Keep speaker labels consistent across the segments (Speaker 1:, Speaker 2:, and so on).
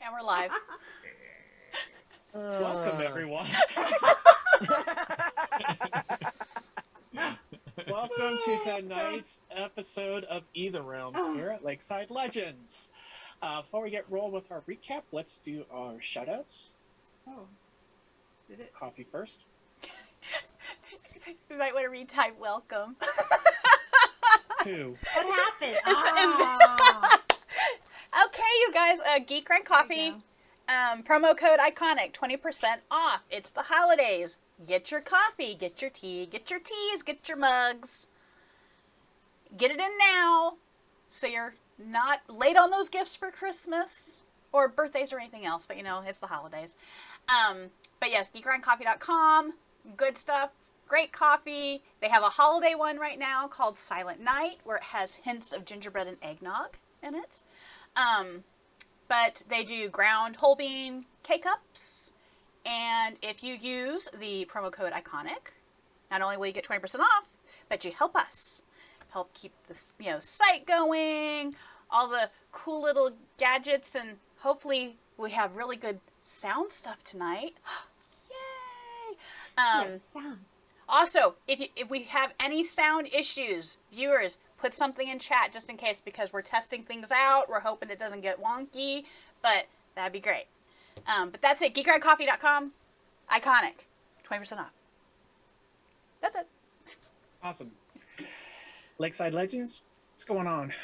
Speaker 1: And we're live.
Speaker 2: Welcome, everyone. Welcome to tonight's episode of Ætherealms here at Lakeside Legendz. Before we get rolling with our recap, let's do our shoutouts.
Speaker 3: Oh, did it?
Speaker 2: Coffee first.
Speaker 1: We might want to retype welcome.
Speaker 2: Who?
Speaker 3: What happened?
Speaker 1: Okay, you guys, Geek Rank Coffee, promo code ICONIC, 20% off. It's the holidays. Get your coffee, get your tea, get your teas, get your mugs. Get it in now so you're not late on those gifts for Christmas or birthdays or anything else, but you know, it's the holidays. But yes, geekrandcoffee.com, good stuff, great coffee. They have a holiday one right now called Silent Night where it has hints of gingerbread and eggnog in it. But they do ground whole bean K-Cups, and if you use the promo code ICONIC, not only will you get 20% off, but you help us. Help keep this, site going, all the cool little gadgets, and hopefully we have really good sound stuff tonight. Yay!
Speaker 3: Yes, sounds.
Speaker 1: Also, if we have any sound issues, viewers, put something in chat just in case, because we're testing things out. We're hoping it doesn't get wonky, but that'd be great. But that's it. geekradcoffee.com. ICONIC. 20% off. That's it.
Speaker 2: Awesome. Lakeside Legendz, what's going on?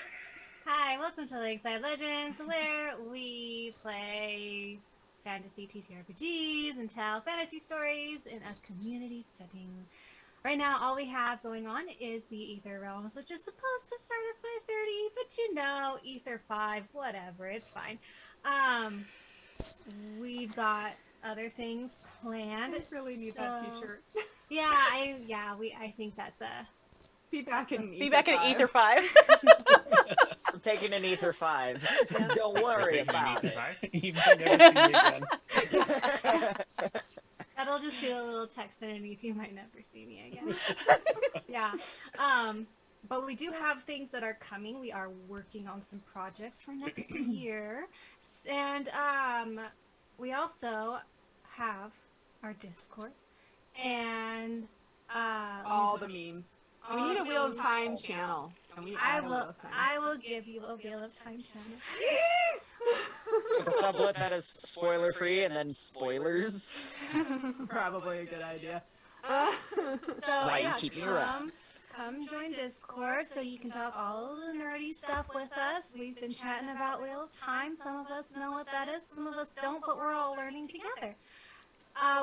Speaker 3: Hi, welcome to Lakeside Legendz, where we play fantasy TTRPGs and tell fantasy stories in a community setting. Right now, all we have going on is the Ætherealms, which is supposed to start at 5:30, but Ether 5, whatever, it's fine. We've got other things planned.
Speaker 4: I really need that t-shirt.
Speaker 3: Yeah, I think that's a...
Speaker 4: Be back in
Speaker 1: Ether 5.
Speaker 5: I'm taking an Ether 5. Don't worry about it.
Speaker 2: You might never see me again.
Speaker 3: That'll just be a little text underneath. You might never see me again. Yeah. But we do have things that are coming. We are working on some projects for next year. And we also have our Discord. And
Speaker 4: all the memes. We need a Wheel of Time channel.
Speaker 3: I will give you a Wheel of Time channel.
Speaker 5: Sublet that is spoiler free and then spoilers.
Speaker 4: Probably a good idea.
Speaker 3: So
Speaker 5: why you keep me around.
Speaker 3: Come join Discord so you can talk all the nerdy stuff with us. We've been chatting about Wheel of Time. Some of us know what that is, some of us don't, but we're all learning together.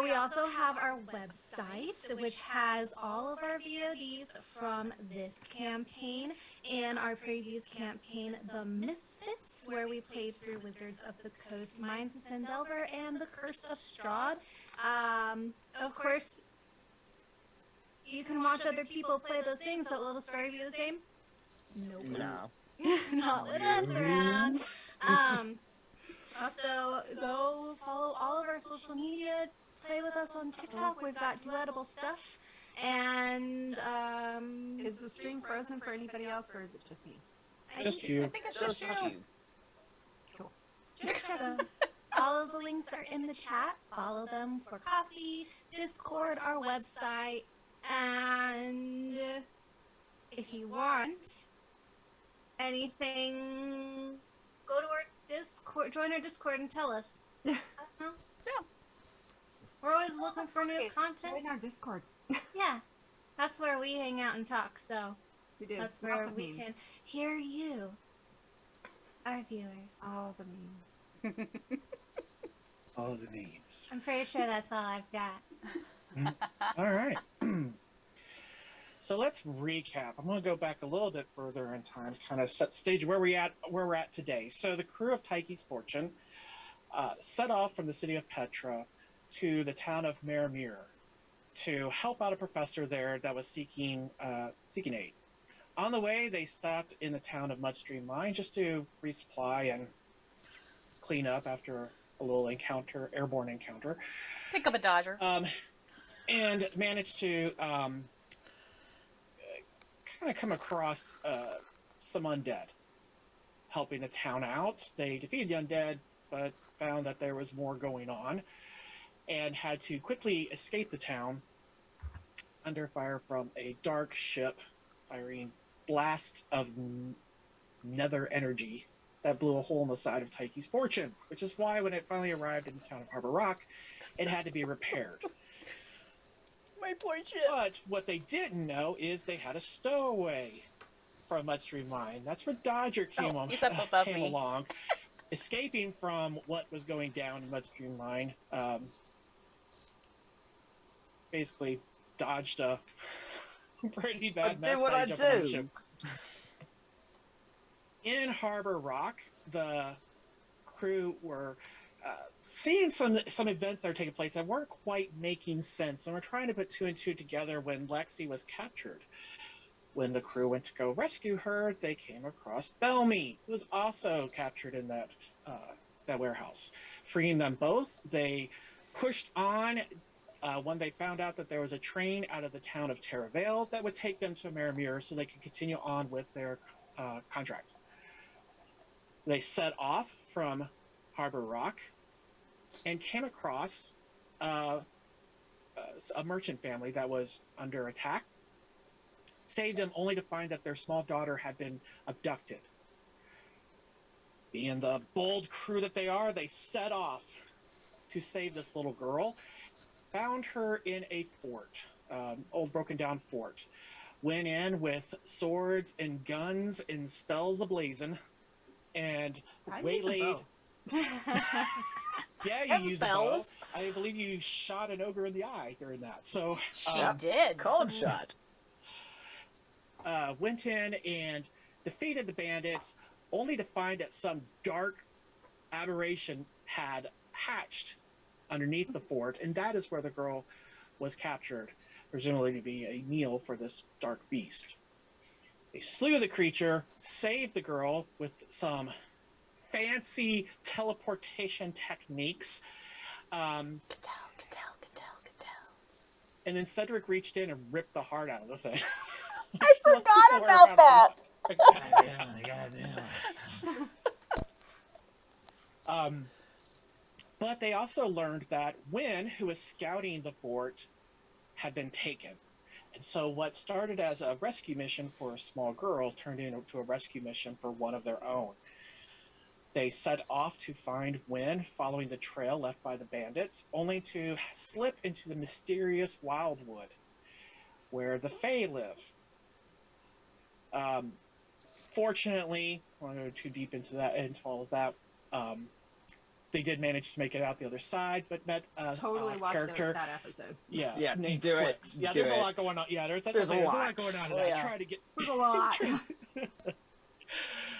Speaker 3: We also have our website, which has all of our VODs from this campaign and our previous campaign, The Misfits, where we played through Wizards of the Coast, Mines of Fendelver, and The Curse of Strahd. Of course, you can watch other people play those things, but will the story be the same? Nope.
Speaker 5: No.
Speaker 3: Not with us around. Also, go follow all of our social media. Play with us on TikTok. We've got do-edible stuff. And,
Speaker 4: Is the stream frozen for anybody else, or is it just me?
Speaker 2: Just you.
Speaker 1: I think it's just you.
Speaker 4: Cool.
Speaker 3: just check them. All of the links are in the chat. Follow them for coffee, Discord, our website. And if you want anything, go to our Discord, join our Discord and tell us. I don't know.
Speaker 1: Yeah.
Speaker 3: We're always looking for new content.
Speaker 4: Join our Discord.
Speaker 3: Yeah. That's where we hang out and talk, so
Speaker 4: We do.
Speaker 3: that's where
Speaker 4: Lots of
Speaker 3: we
Speaker 4: memes.
Speaker 3: can hear you, our viewers.
Speaker 4: All the memes.
Speaker 2: All the names.
Speaker 3: I'm pretty sure that's all I've got.
Speaker 2: All right. So let's recap. I'm going to go back a little bit further in time, kind of set the stage where we're at today. So the crew of Taiki's Fortune set off from the city of Petra to the town of Merimir to help out a professor there that was seeking aid. On the way, they stopped in the town of Mudstream Mine just to resupply and clean up after a little airborne encounter.
Speaker 1: Pick up a Dodger.
Speaker 2: And managed to kind of come across some undead helping the town out. They defeated the undead, but found that there was more going on and had to quickly escape the town under fire from a dark ship firing blasts of nether energy that blew a hole in the side of Taiki's fortune, which is why when it finally arrived in the town of Harbor Rock, it had to be repaired.
Speaker 1: My poor ship.
Speaker 2: But what they didn't know is they had a stowaway from Mudstream Mine. That's where Dodger came along, escaping from what was going down in Mudstream Mine. Basically, dodged a pretty bad mess.
Speaker 5: Do what I do.
Speaker 2: In Harbor Rock, the crew were seeing some events that are taking place that weren't quite making sense, and we're trying to put two and two together when Lexi was captured. When the crew went to go rescue her, they came across Bellamy, who was also captured in that warehouse. Freeing them both, they pushed on when they found out that there was a train out of the town of Terravale that would take them to Marimir so they could continue on with their contract. They set off from Harbor Rock and came across a merchant family that was under attack, saved them only to find that their small daughter had been abducted. Being the bold crew that they are, they set off to save this little girl, found her in a fort, old broken down fort, went in with swords and guns and spells ablazing, and waylaid. Yeah, you use spells. A bow. I believe you shot an ogre in the eye during that. So
Speaker 1: she did.
Speaker 5: Cold shot.
Speaker 2: Went in and defeated the bandits, only to find that some dark aberration had hatched underneath the fort, and that is where the girl was captured, presumably to be a meal for this dark beast. They slew the creature, saved the girl with some fancy teleportation techniques. And then Cedric reached in and ripped the heart out of the thing.
Speaker 1: I forgot about that.
Speaker 2: But they also learned that Wynn, who was scouting the fort, had been taken. And so what started as a rescue mission for a small girl turned into a rescue mission for one of their own. They set off to find Wynn, following the trail left by the bandits, only to slip into the mysterious Wyldwood, where the Fae live. Fortunately, I won't go too deep into all of that. They did manage to make it out the other side, but met a character.
Speaker 4: That episode.
Speaker 2: Yeah,
Speaker 5: named
Speaker 2: do
Speaker 5: Flix.
Speaker 2: it. Yeah, there's a lot going on. Yeah, there's a lot going on.
Speaker 1: Yeah.
Speaker 2: Try to get.
Speaker 4: There's a lot.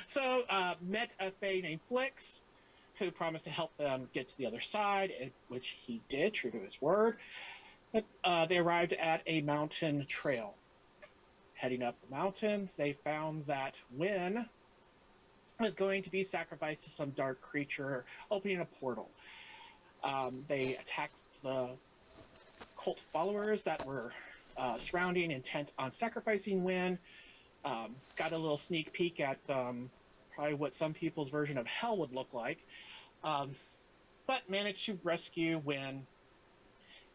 Speaker 2: So, met a Fae named Flix, who promised to help them get to the other side, which he did, true to his word. But they arrived at a mountain trail. Heading up the mountain, they found that Wynn was going to be sacrificed to some dark creature, opening a portal. They attacked the cult followers that were surrounding, intent on sacrificing Wynn. Got a little sneak peek at probably what some people's version of hell would look like, but managed to rescue Wynn.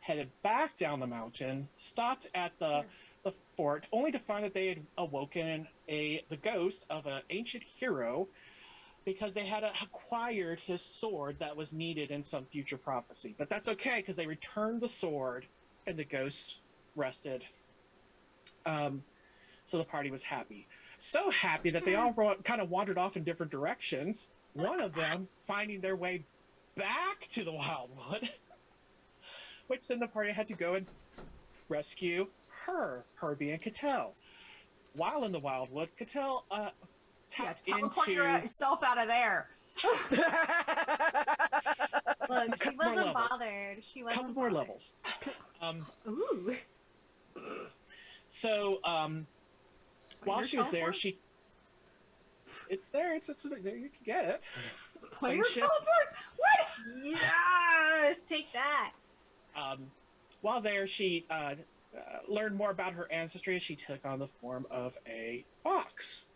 Speaker 2: Headed back down the mountain, stopped at the fort, only to find that they had awoken the ghost of an ancient hero, because they had acquired his sword that was needed in some future prophecy. But that's okay, because they returned the sword and the ghost rested. So the party was happy. So happy that they all kind of wandered off in different directions, one of them finding their way back to the Wyldwood, which then the party had to go and rescue her being Cattell. While in the Wyldwood, Cattell tapped
Speaker 4: teleport
Speaker 2: into...
Speaker 4: yourself out of there.
Speaker 3: Look, she wasn't bothered. She wasn't
Speaker 2: couple more levels.
Speaker 3: Ooh.
Speaker 2: So, while she was there, it's there. It's there. You can get it.
Speaker 4: It's a player teleport? What?
Speaker 3: Yes! Take that.
Speaker 2: While there, she learned more about her ancestry as she took on the form of a fox.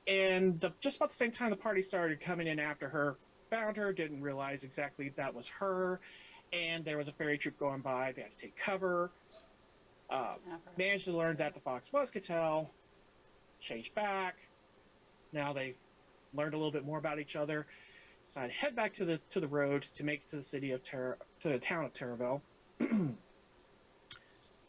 Speaker 2: And just about the same time the party started coming in after her, found her, didn't realize exactly that was her, and there was a fairy troop going by. They had to take cover. Managed to learn that the fox was Cattell. Changed back. Now they've learned a little bit more about each other. Decided to head back to the road to make it to the city of to the town of Terraville.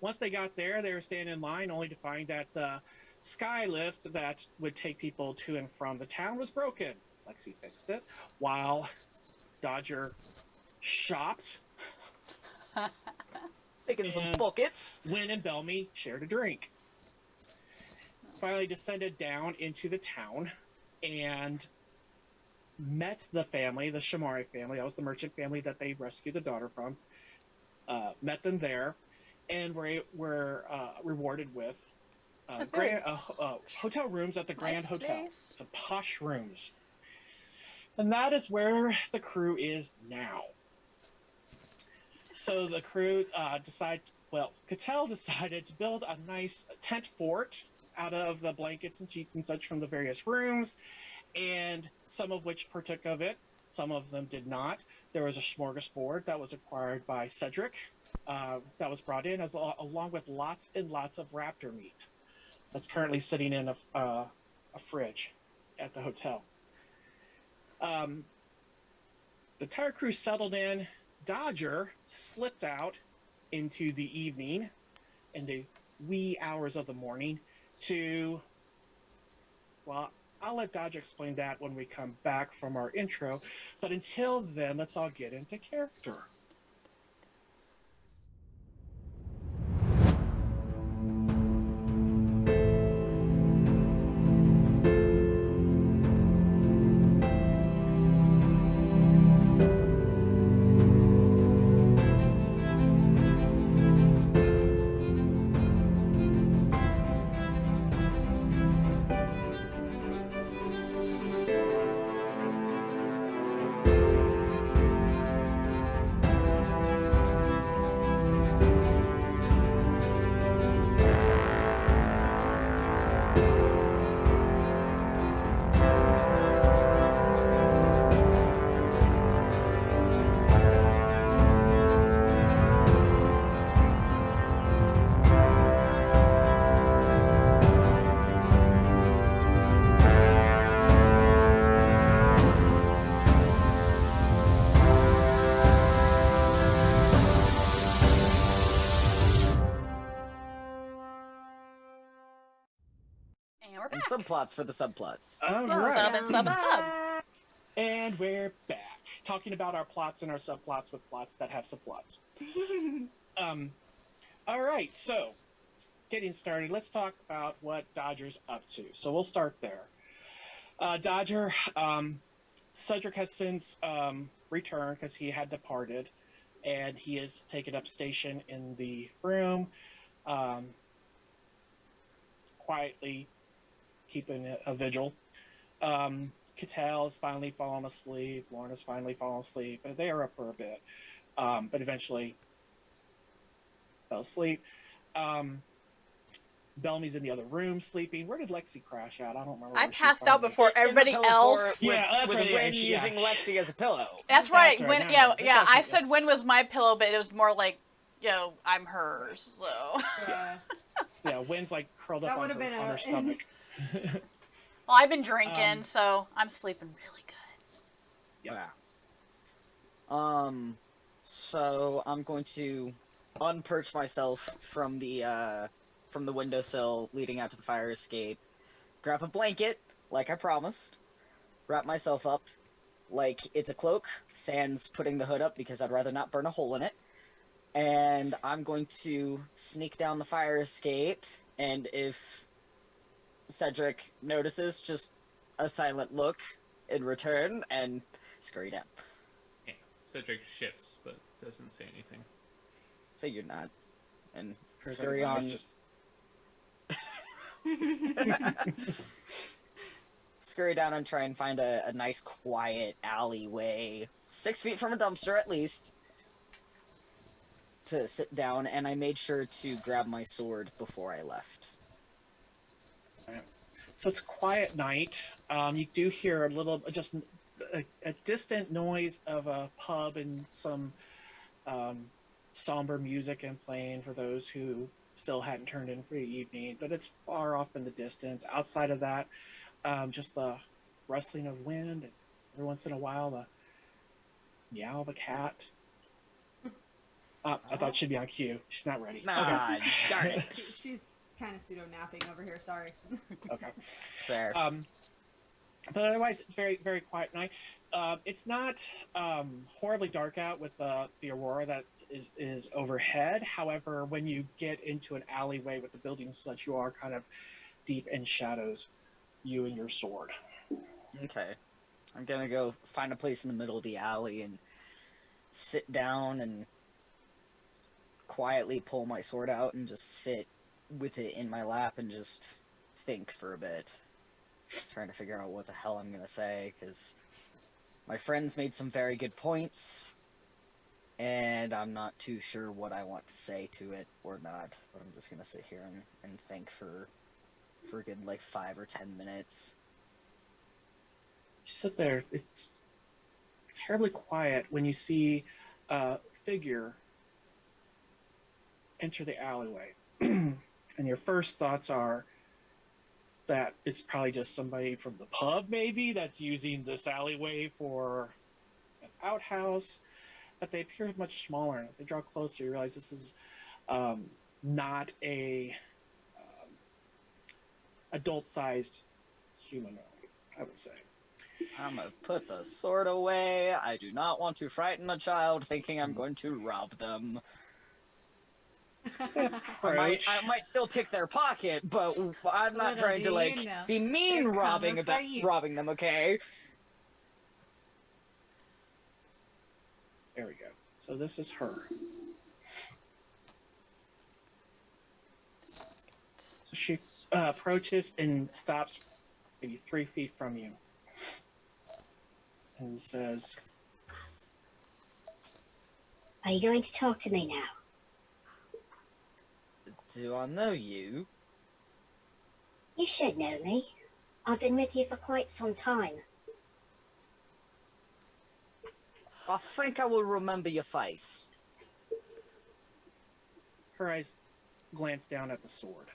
Speaker 2: Once they got there, they were standing in line, only to find that the sky lift that would take people to and from the town was broken. Lexi fixed it, while Dodger shopped.
Speaker 5: Taking some
Speaker 2: And
Speaker 5: buckets.
Speaker 2: Wynn and Bellamy shared a drink. Finally descended down into the town and met the family, the Shamari family. That was the merchant family that they rescued the daughter from. Met them there, and were rewarded with hotel rooms at the Grand Hotel.
Speaker 1: Place.
Speaker 2: Some posh rooms. And that is where the crew is now. So the crew Cattell decided to build a nice tent fort out of the blankets and sheets and such from the various rooms, and some of which partook of it, some of them did not. There was a smorgasbord that was acquired by Cedric that was brought in, along with lots and lots of raptor meat that's currently sitting in a fridge at the hotel. The entire crew settled in. Dodger slipped out into the evening, in the wee hours of the morning, I'll let Dodger explain that when we come back from our intro, but until then, let's all get into character.
Speaker 1: And we're back.
Speaker 5: And subplots for the subplots.
Speaker 2: All
Speaker 1: Sub
Speaker 2: right.
Speaker 1: and sub and sub.
Speaker 2: And we're back, talking about our plots and our subplots with plots that have subplots. All right, so getting started, let's talk about what Dodger's up to. So we'll start there. Dodger, Cedric has since returned because he had departed, and he has taken up station in the room, quietly keeping a vigil. Cattell has finally fallen asleep. Lorna's finally fallen asleep. They are up for a bit, but eventually fell asleep. Bellamy's in the other room sleeping. Where did Lexi crash out? I don't remember.
Speaker 1: I
Speaker 2: where she
Speaker 1: passed out
Speaker 2: finally-
Speaker 1: before
Speaker 5: In the
Speaker 1: everybody
Speaker 5: pillow
Speaker 1: else.
Speaker 5: fort with,
Speaker 2: Yeah, that's
Speaker 5: with
Speaker 2: right, yeah,
Speaker 5: Wynn
Speaker 2: she-
Speaker 5: using
Speaker 2: yeah.
Speaker 5: Lexi as a pillow.
Speaker 1: That's right.
Speaker 2: That's right,
Speaker 1: When,
Speaker 2: now
Speaker 1: yeah,
Speaker 2: I
Speaker 1: yeah.
Speaker 2: remember.
Speaker 1: I said
Speaker 2: Yes.
Speaker 1: Wynn was my pillow, but it was more like, I'm hers. So.
Speaker 4: Yeah.
Speaker 2: Yeah, Wynn's like curled up
Speaker 4: That
Speaker 2: on
Speaker 4: would've
Speaker 2: her,
Speaker 4: been
Speaker 2: on
Speaker 4: a-
Speaker 2: her stomach.
Speaker 1: Well, I've been drinking, so I'm sleeping really good.
Speaker 2: Yep.
Speaker 5: Yeah. So I'm going to unperch myself from the windowsill leading out to the fire escape, grab a blanket, like I promised, wrap myself up like it's a cloak, sans putting the hood up because I'd rather not burn a hole in it, and I'm going to sneak down the fire escape, and if Cedric notices, just a silent look in return, and scurry down.
Speaker 6: Yeah, Cedric shifts, but doesn't say anything.
Speaker 5: Figured not. And
Speaker 2: For a second,
Speaker 5: scurry
Speaker 2: I was
Speaker 5: on.
Speaker 2: just-
Speaker 5: Scurry down and try and find a nice quiet alleyway, 6 feet from a dumpster at least, to sit down, and I made sure to grab my sword before I left.
Speaker 2: So it's quiet night. You do hear a little, just a distant noise of a pub and some somber music and playing for those who still hadn't turned in for the evening, but it's far off in the distance. Outside of that, just the rustling of wind, and every once in a while the meow of a cat. I thought she'd be on cue. She's not ready.
Speaker 5: Nah, darn it.
Speaker 4: She's kind of pseudo-napping over here, sorry.
Speaker 2: Okay.
Speaker 5: Fair.
Speaker 2: But otherwise, very, very quiet night. It's not horribly dark out with the aurora that is overhead. However, when you get into an alleyway with the buildings such, you are kind of deep in shadows, you and your sword.
Speaker 5: Okay. I'm gonna go find a place in the middle of the alley and sit down and quietly pull my sword out and just sit with it in my lap and just think for a bit. Trying to figure out what the hell I'm gonna say, because my friends made some very good points, and I'm not too sure what I want to say to it or not, but I'm just gonna sit here and think for a good, like, 5 or 10 minutes.
Speaker 2: You sit there. It's terribly quiet when you see a figure enter the alleyway. And your first thoughts are that it's probably just somebody from the pub, maybe, that's using this alleyway for an outhouse. But they appear much smaller, and if they draw closer, you realize this is not a adult-sized humanoid, I would say.
Speaker 5: I'm gonna put the sword away. I do not want to frighten a child thinking I'm going to rob them. I might still pick their pocket, but I'm not
Speaker 3: Little
Speaker 5: trying to,
Speaker 3: do
Speaker 5: like,
Speaker 3: you know,
Speaker 5: be mean
Speaker 3: they're
Speaker 5: robbing
Speaker 3: coming for you.
Speaker 5: robbing them, okay?
Speaker 2: There we go. So this is her. So she approaches and stops maybe 3 feet from you. And says,
Speaker 7: Are you going to talk to me now?
Speaker 5: Do I know you?
Speaker 7: You should know me. I've been with you for quite some time.
Speaker 5: I think I will remember your face.
Speaker 2: her eyes glance down at the sword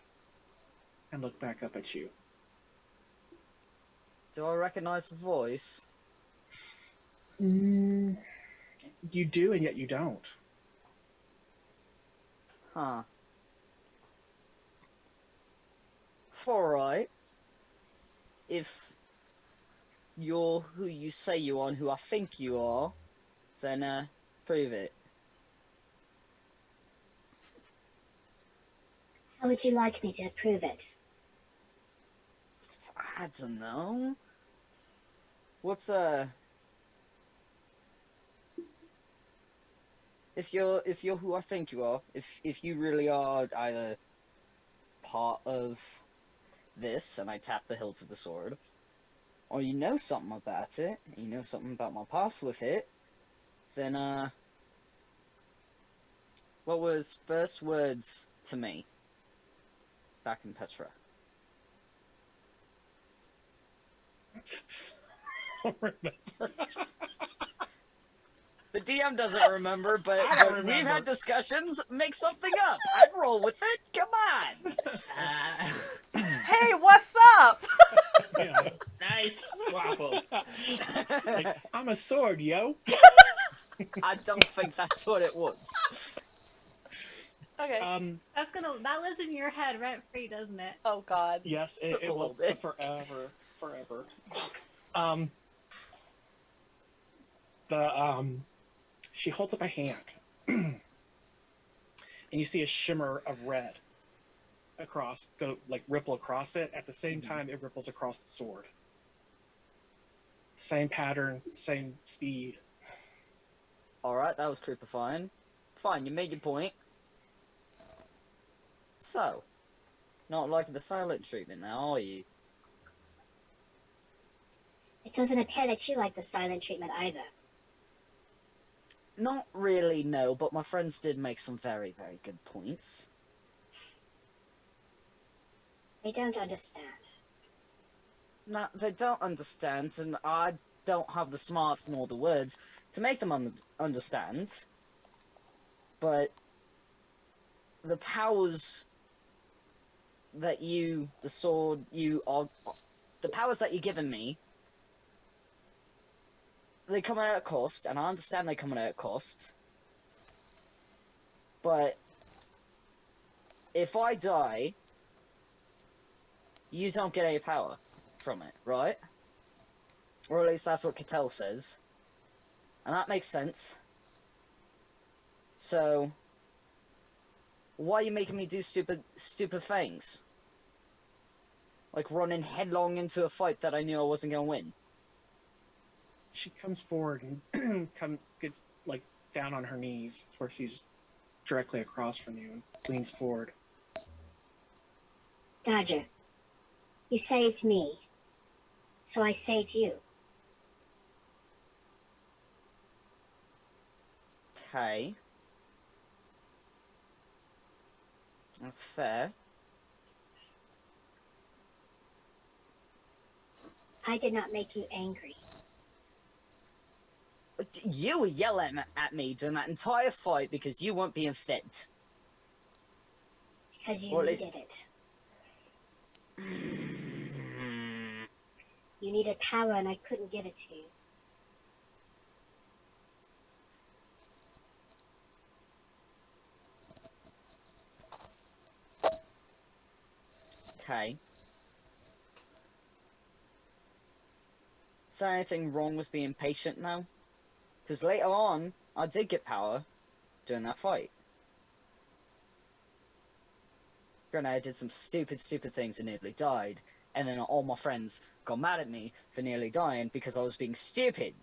Speaker 2: and look back up at you.
Speaker 5: Do I recognize the voice?
Speaker 2: You do, and yet you don't.
Speaker 5: Huh. Alright. If you're who you say you are and who I think you are, then, prove it.
Speaker 7: How would you like me to prove it?
Speaker 5: I don't know. What's, if you're who I think you are, if you really are either part of this, and I tap the hilt of the sword, or you know something about it, you know something about my path with it, then, what was first words to me back in Petra?
Speaker 2: I don't remember.
Speaker 5: The DM doesn't remember, but
Speaker 2: remember.
Speaker 5: we've had discussions. Make something up. I'd roll with it. Come on.
Speaker 1: Hey, what's up?
Speaker 2: Yeah.
Speaker 6: Nice waffles.
Speaker 2: Like, I'm a sword, yo.
Speaker 5: I don't think that's what it was.
Speaker 1: Okay.
Speaker 3: That lives in your head rent free, doesn't it?
Speaker 1: Oh God.
Speaker 2: Yes,
Speaker 5: Just
Speaker 2: it
Speaker 5: a
Speaker 2: will
Speaker 5: little bit.
Speaker 2: forever. She holds up a hand, and you see a shimmer of red ripple across it. At the same time, it ripples across the sword. Same pattern, same speed.
Speaker 5: Alright, that was creepifying. Fine, you made your point. So, not liking the silent treatment now, are you?
Speaker 7: It doesn't appear that you like the silent treatment either.
Speaker 5: Not really, no, but my friends did make some very, very good points.
Speaker 7: They don't understand.
Speaker 5: No, they don't understand, and I don't have the smarts nor the words to make them understand. But the powers that the powers that you're giving me, they come at a cost, and I understand they come at a cost. But if I die, you don't get any power from it, right? Or at least that's what Cattell says. And that makes sense. So, why are you making me do stupid things? Like running headlong into a fight that I knew I wasn't gonna win.
Speaker 2: She comes forward and gets like down on her knees where she's directly across from you and leans forward.
Speaker 7: Dodger, you saved me, so I saved you.
Speaker 5: Okay. That's fair.
Speaker 7: I did not make you angry.
Speaker 5: You were yelling at me during that entire fight because you weren't being fed.
Speaker 7: Because you
Speaker 5: Or at
Speaker 7: needed
Speaker 5: least-
Speaker 7: it. You needed power and I couldn't give it to you.
Speaker 5: Okay. Is there anything wrong with being patient now? Because later on, I did get power during that fight. Granted, I did some stupid things and nearly died, and then all my friends got mad at me for nearly dying because I was being stupid.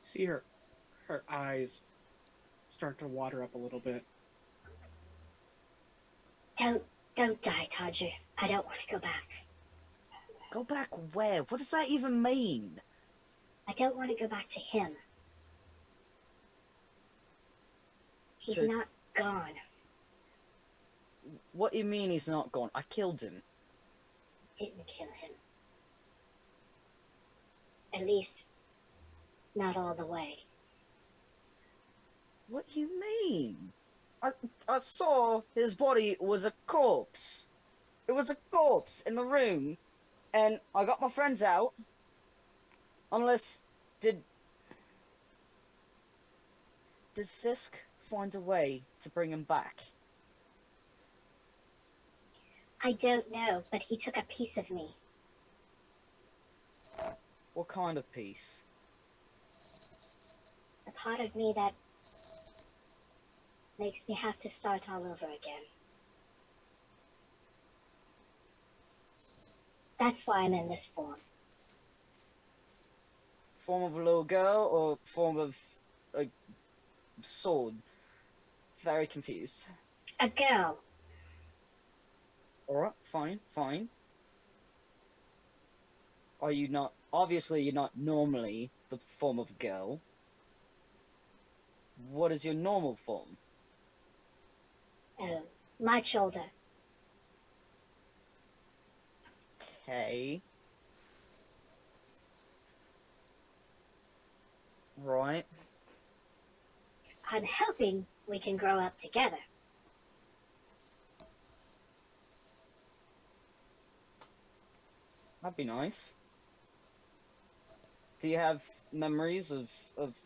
Speaker 2: See her eyes start to water up a little bit.
Speaker 7: Don't die, Dodger. I don't want to go back.
Speaker 5: Go back where? What does that even mean?
Speaker 7: I don't want to go back to him. He's
Speaker 5: So-
Speaker 7: not gone.
Speaker 5: What do you mean he's not gone? I killed him.
Speaker 7: Didn't kill him. At least, not all the way.
Speaker 5: What do you mean? I saw his body was a corpse. It was a corpse in the room. And I got my friends out. Unless, did Fisk find a way to bring him back?
Speaker 7: I don't know, but he took a piece of me.
Speaker 5: What kind of piece?
Speaker 7: The part of me that makes me have to start all over again. That's why I'm in this form.
Speaker 5: Form of a little girl or form of a sword? Very confused.
Speaker 7: A girl.
Speaker 5: Alright, fine. Are you not... Obviously you're not normally the form of a girl. What is your normal form?
Speaker 7: Much older.
Speaker 5: Okay. Right.
Speaker 7: I'm hoping we can grow up together.
Speaker 5: That'd be nice. Do you have memories of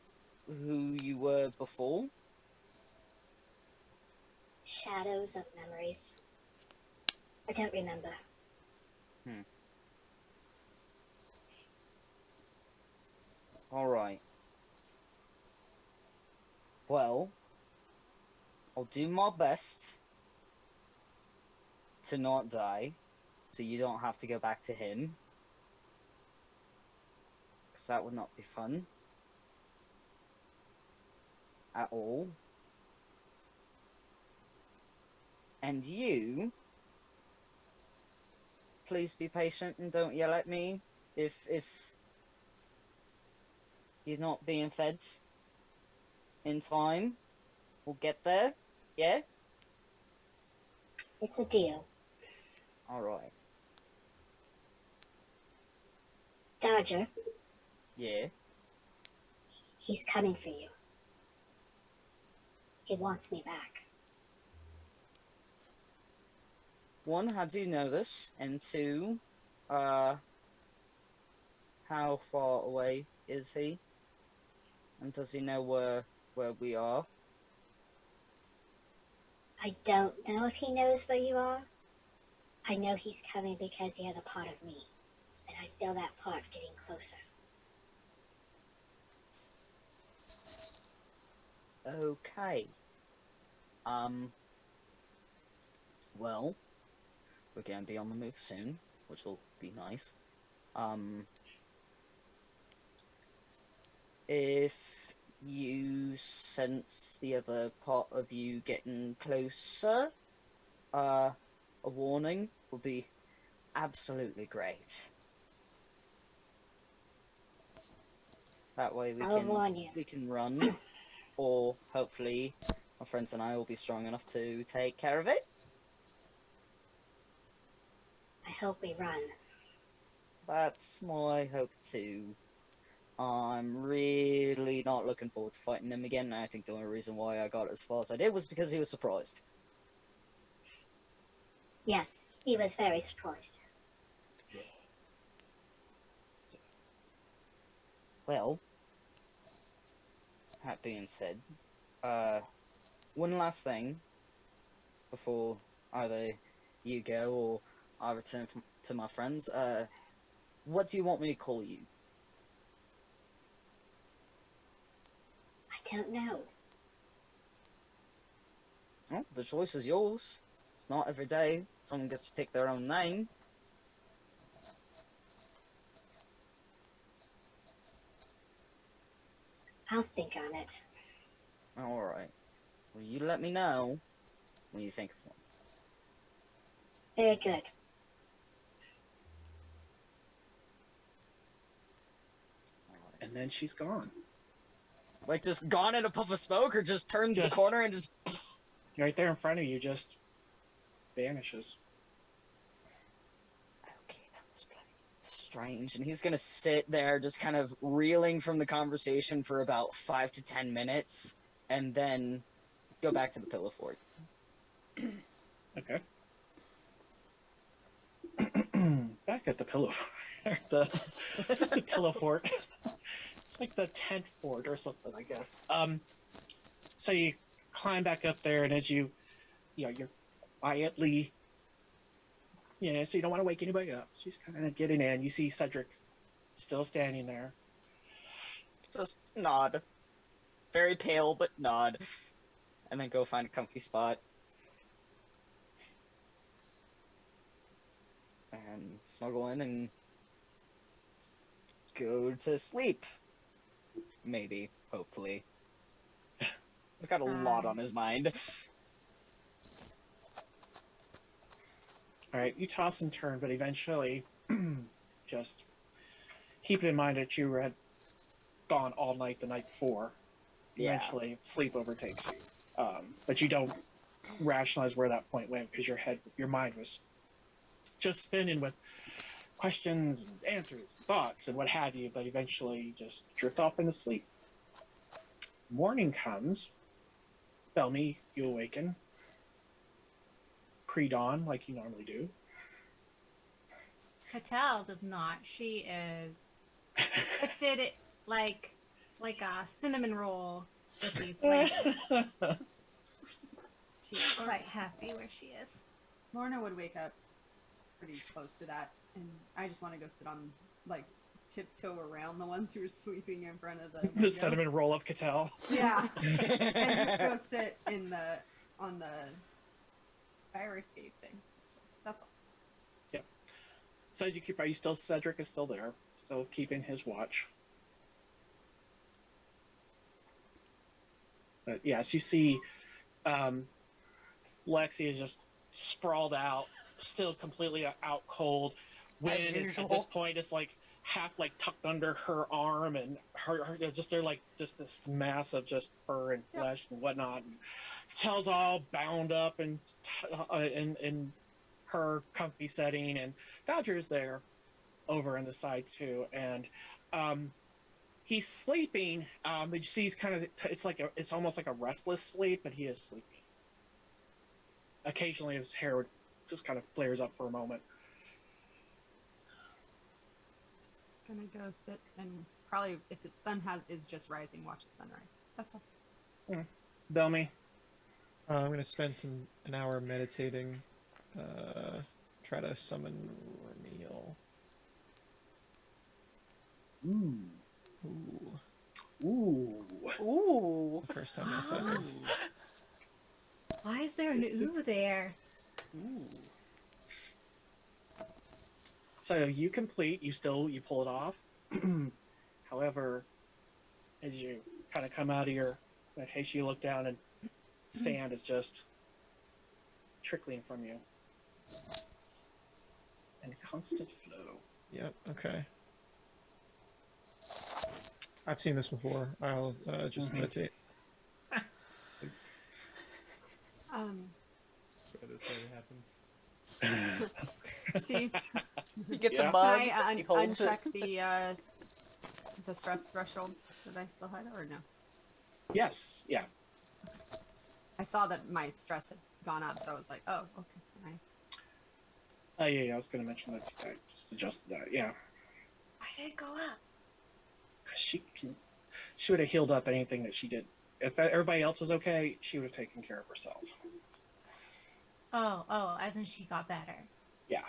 Speaker 5: who you were before?
Speaker 7: Shadows of memories. I don't remember.
Speaker 5: Alright. Well, I'll do my best to not die, so you don't have to go back to him. Because that would not be fun. At all. And you, please be patient and don't yell at me if you're not being fed in time. We'll get there, yeah?
Speaker 7: It's a deal.
Speaker 5: Alright.
Speaker 7: Dodger,
Speaker 5: Yeah.
Speaker 7: he's coming for you. He wants me back.
Speaker 5: One, how do you know this? And two, how far away is he? And does he know where we are?
Speaker 7: I don't know if he knows where you are. I know he's coming because he has a part of me, and I feel that part getting closer.
Speaker 5: Okay. Well, we're gonna be on the move soon, which will be nice. If you sense the other part of you getting closer, a warning will be absolutely great. That way
Speaker 7: I'll warn you.
Speaker 5: we can run, or hopefully my friends and I will be strong enough to take care of it.
Speaker 7: I hope we run.
Speaker 5: That's my hope too. I'm really not looking forward to fighting him again, and I think the only reason why I got as far as I did was because he was surprised.
Speaker 7: Yes, he was very surprised.
Speaker 5: Well, that being said, one last thing before either you go or I return to my friends. What do you want me to call you?
Speaker 7: I don't know.
Speaker 5: Well, the choice is yours. It's not every day someone gets to pick their own name.
Speaker 7: I'll think on it.
Speaker 5: Alright. Well, you let me know when you think of one.
Speaker 7: Very good.
Speaker 2: And then she's gone.
Speaker 5: Like, just gone in a puff of smoke, or just turns the
Speaker 2: Just-
Speaker 5: corner and just...
Speaker 2: Right there in front of you, just vanishes.
Speaker 5: Okay, that was pretty strange. And he's gonna sit there just kind of reeling from the conversation for about 5 to 10 minutes, and then go back to the pillow fort.
Speaker 2: Okay. Back at the pillow fort. the pillow fort. Like the tent fort or something, I guess. So you climb back up there, and as you're quietly, so you don't want to wake anybody up. So you're kind of getting in. You see Cedric still standing there.
Speaker 5: Just nod. Very pale, but nod. And then go find a comfy spot. And snuggle in and go to sleep. Maybe, hopefully. He's got a lot on his mind.
Speaker 2: All right, you toss and turn, but eventually, just keep in mind that you had gone all night the night before.
Speaker 5: Yeah.
Speaker 2: Eventually, sleep overtakes you. But you don't rationalize where that point went because your mind was just spinning with questions and answers, thoughts, and what have you. But eventually, you just drift off into sleep. Morning comes. Belmy, you awaken. Pre-dawn, like you normally do.
Speaker 3: Cattell does not. She is twisted like a cinnamon roll with these blankets. She's quite happy where she is.
Speaker 4: Lorna would wake up pretty close to that, and I just want to go sit on, like, tiptoe around the ones who are sleeping in front of the window.
Speaker 2: The cinnamon roll of Cattell.
Speaker 4: Yeah. And just go sit on the fire escape thing. So that's all.
Speaker 2: So as you keep, Cedric is still there, still keeping his watch. But yes, you see Lexi is just sprawled out, still completely out cold. Wind is, at this point, is like half like tucked under her arm, and they're like just this mass of just fur and flesh and whatnot. And Tell's all bound up and in her comfy setting, and Dodger's there. over on the side too, and he's sleeping. But you see, he's kind of it's almost like a restless sleep, but he is sleeping. Occasionally, his hair would just kind of flares up for a moment.
Speaker 4: Just gonna go sit and probably, if the sun is just rising, watch the sunrise. That's all.
Speaker 2: Bellamy.
Speaker 8: I'm gonna spend an hour meditating. Try to summon Remiel. Ooh.
Speaker 2: Ooh.
Speaker 1: Ooh.
Speaker 8: The first time I said it.
Speaker 3: Why is there an ooh there?
Speaker 2: Ooh. So you complete, you pull it off. However, as you kind of come out of your meditation, you look down and sand is just trickling from you. And constant flow.
Speaker 8: Yep, okay. I've seen this before. I'll just meditate.
Speaker 6: That's what happens.
Speaker 4: Steve,
Speaker 1: He gets
Speaker 2: Yeah.
Speaker 1: a mug.
Speaker 4: can I
Speaker 1: he holds
Speaker 4: uncheck
Speaker 1: it.
Speaker 4: the stress threshold that I still had, or no?
Speaker 2: Yes, yeah.
Speaker 4: I saw that my stress had gone up, so I was like, oh, okay.
Speaker 2: Yeah, I was going to mention that. I just adjusted that, yeah.
Speaker 3: Why did it go up?
Speaker 2: Because she would have healed up anything that she did. If everybody else was okay, she would have taken care of herself.
Speaker 3: Oh, as in she got better.
Speaker 2: Yeah.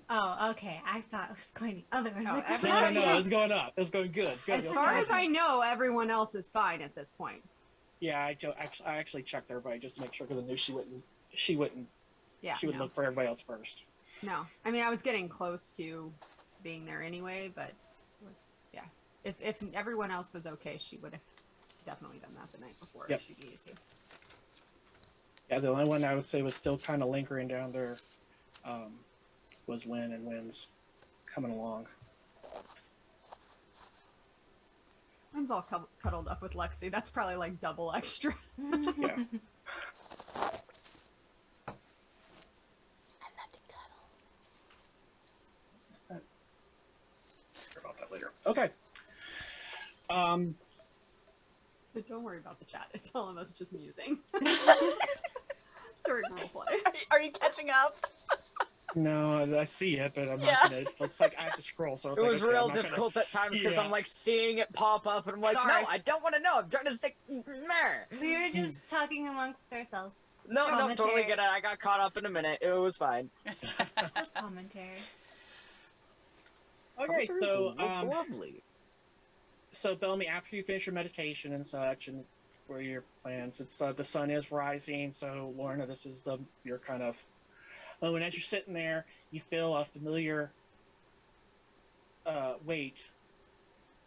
Speaker 3: Oh, okay. I thought it was going the other way.
Speaker 4: No,
Speaker 3: Like,
Speaker 2: No, it's going up. It's going good.
Speaker 4: As far as I know, everyone else is fine at this point.
Speaker 2: Yeah, I actually checked everybody just to make sure because I knew she wouldn't.
Speaker 4: Yeah.
Speaker 2: She would
Speaker 4: no.
Speaker 2: look for everybody else first.
Speaker 4: No, I mean I was getting close to being there anyway, but it was If everyone else was okay, she would have definitely done that the night before
Speaker 2: Yep.
Speaker 4: if she needed to.
Speaker 2: Yeah, the only one I would say was still kind of lingering down there was Wynn, and Wynn's coming along.
Speaker 4: Wynn's all cuddled up with Lexi. That's probably like double extra.
Speaker 2: Yeah. What's that? Sorry about that later. Okay.
Speaker 4: But don't worry about the chat. It's all of us just musing during roleplay.
Speaker 1: Are you catching up?
Speaker 2: No, I see it, but I'm
Speaker 1: Yeah.
Speaker 2: not gonna. It looks like I have to scroll. So it's
Speaker 5: It
Speaker 2: like,
Speaker 5: was
Speaker 2: okay,
Speaker 5: real
Speaker 2: I'm not gonna-
Speaker 5: difficult at times because
Speaker 2: Yeah.
Speaker 5: I'm like seeing it pop up and I'm like,
Speaker 4: Sorry.
Speaker 5: no, I don't want to know. I'm trying to stick. Meh.
Speaker 3: We were just talking amongst ourselves.
Speaker 5: No, totally
Speaker 3: Commentary.
Speaker 5: get it. I got caught up in a minute. It was fine.
Speaker 3: Just commentary.
Speaker 2: Okay,
Speaker 5: Cultures
Speaker 2: so
Speaker 5: look lovely.
Speaker 2: So Bellamy, after you finish your meditation and such, and what are your plans? It's the sun is rising, so Lorna, this is your kind of. Oh, and as you're sitting there, you feel a familiar weight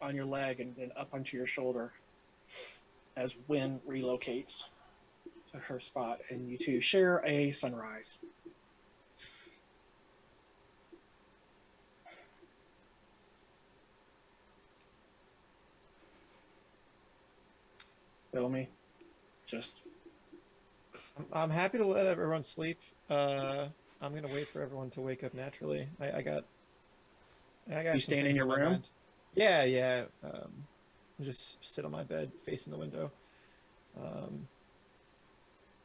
Speaker 2: on your leg and then up onto your shoulder as Wynn relocates to her spot, and you two share a sunrise. Bellamy, just
Speaker 8: I'm happy to let everyone sleep. I'm gonna wait for everyone to wake up naturally. I got.
Speaker 2: You
Speaker 8: some
Speaker 2: staying in
Speaker 8: things
Speaker 2: your
Speaker 8: on my
Speaker 2: room?
Speaker 8: mind. Yeah. Just sit on my bed, facing the window.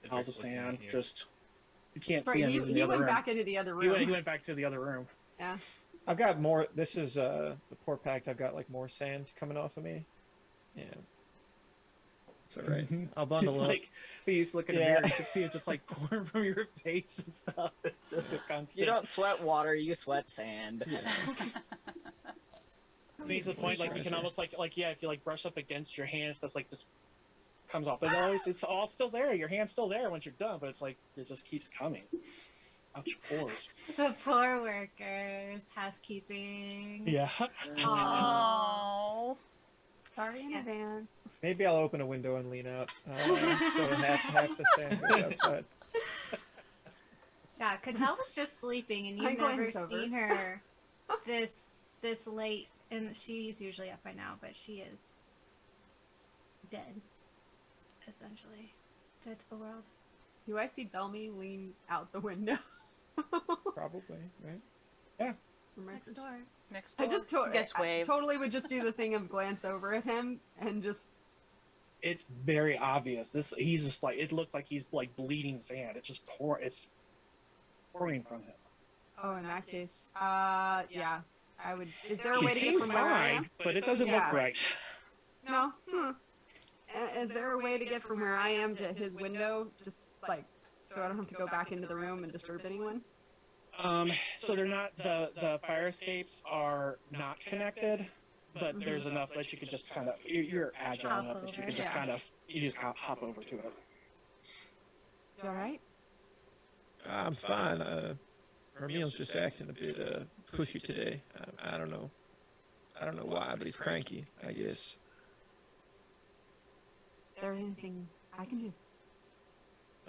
Speaker 2: piles of sand. Just you can't see
Speaker 4: Sorry,
Speaker 2: him. He's in the
Speaker 4: he
Speaker 2: other
Speaker 4: went
Speaker 2: room.
Speaker 4: back into the other
Speaker 2: He
Speaker 4: room.
Speaker 2: went back to the other room.
Speaker 4: Yeah.
Speaker 8: I've got more. This is the poor pact. I've got like more sand coming off of me. Yeah. It's all right. I'll bundle
Speaker 2: It's
Speaker 8: up.
Speaker 2: like when you look in the
Speaker 8: Yeah.
Speaker 2: mirror, you can see it just like pouring from your face and stuff. It's just a constant.
Speaker 5: You don't sweat water, you sweat sand.
Speaker 2: I mean, to the point like you can almost like if you like brush up against your hand, stuff like this comes off. But it's all still there. Your hand's still there once you're done, but it's like it just keeps coming out your pores.
Speaker 3: The poor workers, housekeeping.
Speaker 2: Yeah.
Speaker 1: Oh.
Speaker 4: Sorry in
Speaker 3: Yeah.
Speaker 4: advance.
Speaker 8: Maybe I'll open a window and lean out, so half the sand goes outside.
Speaker 3: Yeah, Catala's just sleeping, and you've
Speaker 4: I'm
Speaker 3: never
Speaker 4: glanced over.
Speaker 3: seen her this late. And she's usually up by now, but she is dead, essentially, dead to the world.
Speaker 4: Do I see Bellamy lean out the window?
Speaker 8: Probably, right?
Speaker 3: Next door.
Speaker 1: Next door.
Speaker 4: I just
Speaker 1: wave.
Speaker 4: totally would just do the thing of glance over at him and just.
Speaker 2: It's very obvious. He's just like, it looks like he's like bleeding sand. It's just it's pouring from him.
Speaker 4: Oh, in that case, yeah, I would. Is there a
Speaker 2: He
Speaker 4: way to get
Speaker 2: seems
Speaker 4: from where I am?
Speaker 2: fine, but it doesn't
Speaker 4: Yeah.
Speaker 2: look right.
Speaker 4: No. Is there a way to get from where I am to his window, just like so I don't have to go back into the room and disturb anyone?
Speaker 2: So they're not, the fire escapes are not connected, but there's enough that you can just kind of, you're agile
Speaker 3: Hop
Speaker 2: enough that you
Speaker 3: over.
Speaker 2: can just
Speaker 4: Yeah.
Speaker 2: kind of, you just hop over to it.
Speaker 4: You all right?
Speaker 8: I'm fine. Ramil's just acting a bit pushy today. I don't know. I don't know why, but he's cranky, I guess.
Speaker 4: Is there anything I can do?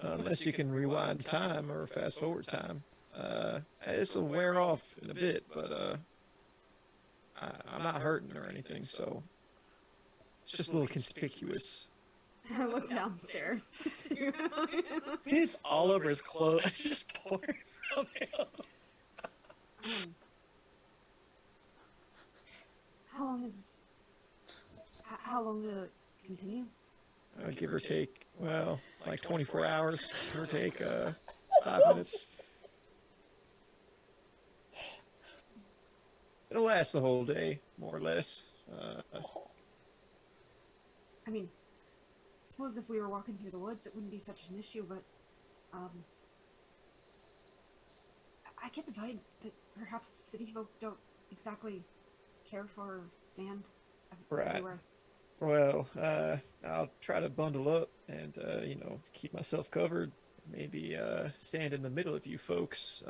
Speaker 8: Unless you can rewind time or fast forward time. This will wear off in a bit, but I'm not hurting or anything, so it's just a little conspicuous.
Speaker 4: I look downstairs.
Speaker 2: It's all over his clothes. It's just pouring from him.
Speaker 4: How long will it continue?
Speaker 8: Give or take, well, like 24 hours, give or take 5 minutes. It'll last the whole day, more or less.
Speaker 4: I mean, I suppose if we were walking through the woods, it wouldn't be such an issue, but I get the vibe that perhaps city folk don't exactly care for sand
Speaker 8: Right.
Speaker 4: everywhere.
Speaker 8: Well, I'll try to bundle up and, keep myself covered. Maybe stand in the middle of you folks.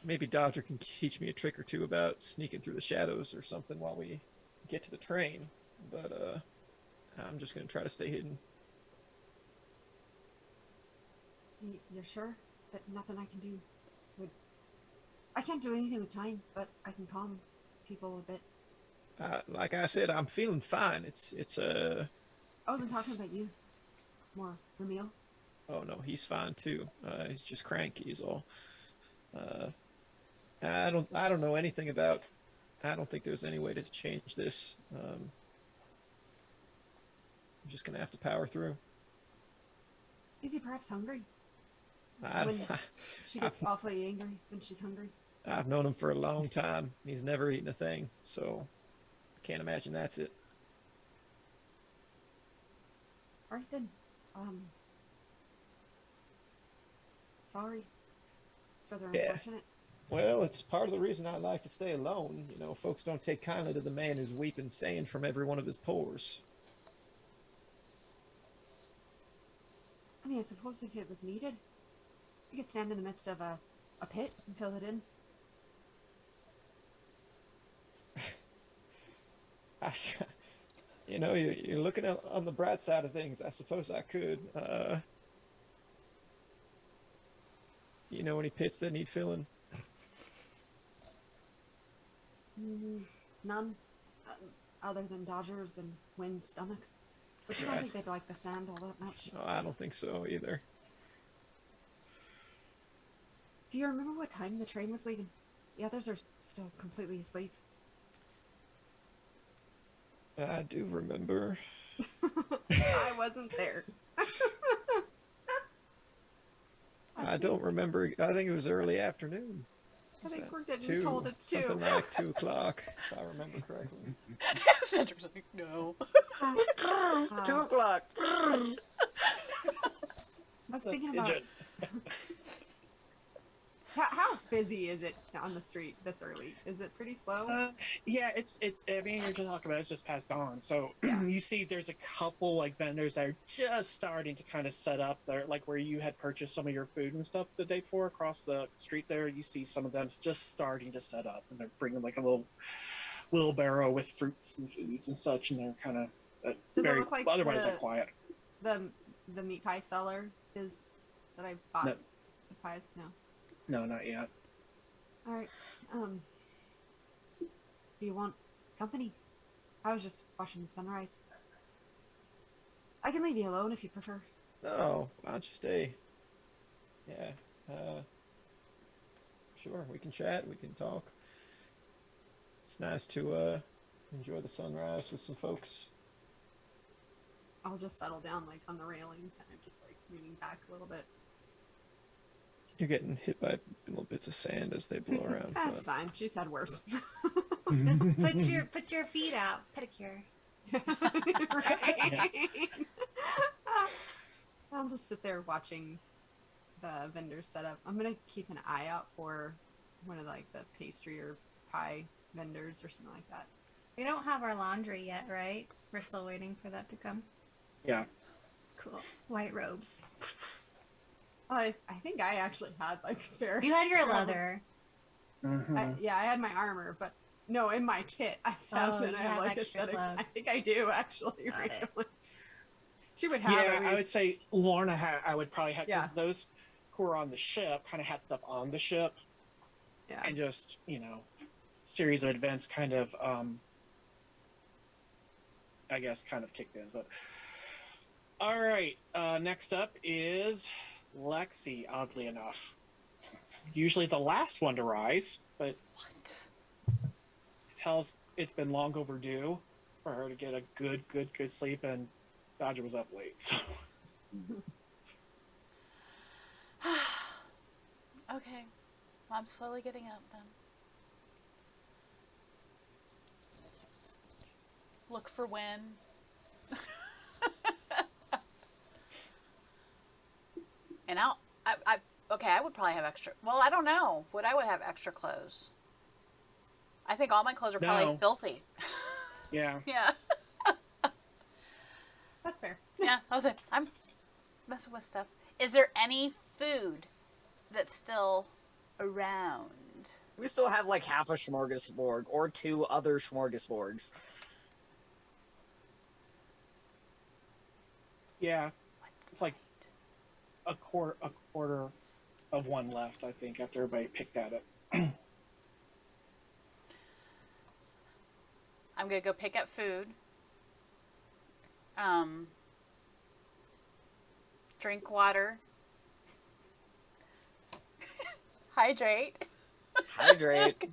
Speaker 8: Maybe Dodger can teach me a trick or two about sneaking through the shadows or something while we get to the train. But I'm just going to try to stay hidden.
Speaker 4: You're sure that nothing I can do would... I can't do anything with time, but I can calm people a bit.
Speaker 8: Like I said, I'm feeling fine. It's
Speaker 4: I wasn't talking about you. More Ramil.
Speaker 8: Oh no, he's fine too. He's just cranky is all. I don't know anything about. I don't think there's any way to change this. I'm just gonna have to power through.
Speaker 4: Is he perhaps hungry?
Speaker 8: I,
Speaker 4: When she gets awfully angry when she's hungry.
Speaker 8: I've known him for a long time. He's never eaten a thing, so I can't imagine that's it.
Speaker 4: Alright then. Sorry. It's rather
Speaker 8: Yeah.
Speaker 4: unfortunate.
Speaker 8: Well, it's part of the reason I like to stay alone. You know, folks don't take kindly to the man who's weeping sand from every one of his pores.
Speaker 4: I mean, I suppose if it was needed, we could stand in the midst of a pit and fill it in.
Speaker 8: You're looking on the bright side of things. I suppose I could. You know any pits that need filling?
Speaker 4: None. Other than Dodgers and Wynn's stomachs. Which I don't think they'd like the sand all that much.
Speaker 8: No, I don't think so either.
Speaker 4: Do you remember what time the train was leaving? The others are still completely asleep.
Speaker 8: I do remember.
Speaker 4: I wasn't there.
Speaker 8: I don't remember. I think it was early afternoon.
Speaker 4: I think we're getting
Speaker 8: 2,
Speaker 4: told it's 2.
Speaker 8: something like 2 o'clock, if I remember correctly.
Speaker 1: Cedric's like, no.
Speaker 5: 2 o'clock.
Speaker 4: I was thinking about how busy is it on the street this early? Is it pretty slow?
Speaker 2: Yeah, it's. I mean, you're just talking about it's just past dawn, so you see, there's a couple like vendors that are just starting to kind of set up there, like where you had purchased some of your food and stuff the day before across the street there. You see some of them just starting to set up, and they're bringing like a little wheelbarrow with fruits and foods and such, and they're kind of
Speaker 4: Does it
Speaker 2: very
Speaker 4: look like
Speaker 2: otherwise they're quiet.
Speaker 4: The meat pie seller is that I bought
Speaker 2: No.
Speaker 4: the pies? No.
Speaker 2: No, not yet.
Speaker 4: All right. Do you want company? I was just watching the sunrise. I can leave you alone if you prefer.
Speaker 8: No, why don't you stay? Yeah. sure. We can chat. We can talk. It's nice to enjoy the sunrise with some folks.
Speaker 4: I'll just settle down like on the railing, kind of just like leaning back a little bit.
Speaker 8: You're getting hit by little bits of sand as they blow around.
Speaker 4: That's fine. She's had worse.
Speaker 3: Just put your feet out. Pedicure.
Speaker 4: Right. I'll just sit there watching the vendors set up. I'm gonna keep an eye out for one of like the pastry or pie vendors or something like that.
Speaker 3: We don't have our laundry yet, right? We're still waiting for that to come.
Speaker 2: Yeah.
Speaker 3: Cool. White robes.
Speaker 4: I think I actually had like spare.
Speaker 3: You had your leather.
Speaker 2: Mhm.
Speaker 4: Yeah, I had my armor, but no, in my kit I have
Speaker 3: Oh,
Speaker 4: and
Speaker 3: you
Speaker 4: I have
Speaker 3: have
Speaker 4: like a
Speaker 3: extra
Speaker 4: set of. I
Speaker 3: clothes.
Speaker 4: think I do actually.
Speaker 3: Got it.
Speaker 4: Randomly. She would have.
Speaker 2: Yeah,
Speaker 4: at
Speaker 2: I would
Speaker 4: least-
Speaker 2: say Lorna I would probably have, because
Speaker 4: Yeah.
Speaker 2: those who were on the ship kind of had stuff on the ship,
Speaker 4: Yeah.
Speaker 2: and just, series of events kind of, I guess, kind of kicked in. But all right, next up is Lexi, oddly enough. Usually the last one to rise, but tells it's been long overdue for her to get a good sleep, and Dodger was up late, so.
Speaker 1: Okay. Well, I'm slowly getting up then. Look for when. And I would probably have extra. Well, I don't know. Would I have extra clothes? I think all my clothes are probably
Speaker 2: No.
Speaker 1: filthy.
Speaker 2: Yeah.
Speaker 1: Yeah.
Speaker 4: That's fair.
Speaker 1: Yeah, I was like, I'm messing with stuff. Is there any food that's still around?
Speaker 5: We still have like half a smorgasbord or 2 other smorgasbords.
Speaker 2: Yeah.
Speaker 1: What's
Speaker 2: It's like a quarter of one left, I think, after everybody picked at it.
Speaker 1: I'm gonna go pick up food. Drink water. Hydrate.
Speaker 5: Hydrate.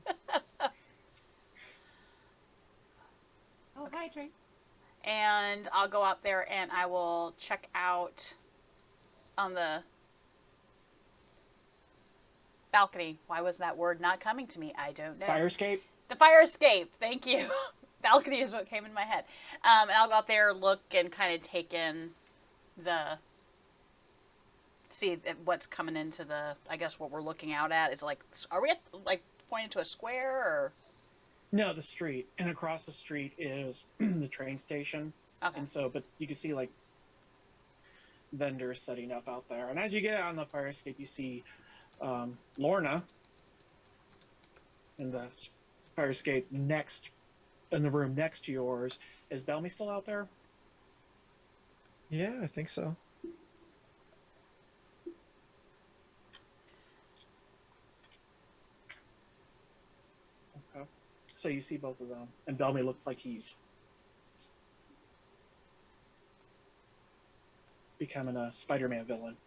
Speaker 4: Oh, hydrate.
Speaker 1: And I'll go out there and I will check out on the balcony. Why was that word not coming to me? I don't know.
Speaker 2: Fire escape?
Speaker 1: The fire escape. Thank you. Balcony is what came in my head. And I'll go out there, look, and kind of take in see what's coming into I guess what we're looking out at. Is like, are we pointing to a square or?
Speaker 2: No, the street. And across the street is the train station.
Speaker 1: Okay.
Speaker 2: And so, but you can see like vendors setting up out there. And as you get out on the fire escape, you see Lorna in the fire escape in the room next to yours. Is Bellamy still out there?
Speaker 8: Yeah, I think so.
Speaker 2: Okay. So you see both of them. And Bellamy looks like he's becoming a Spider-Man villain.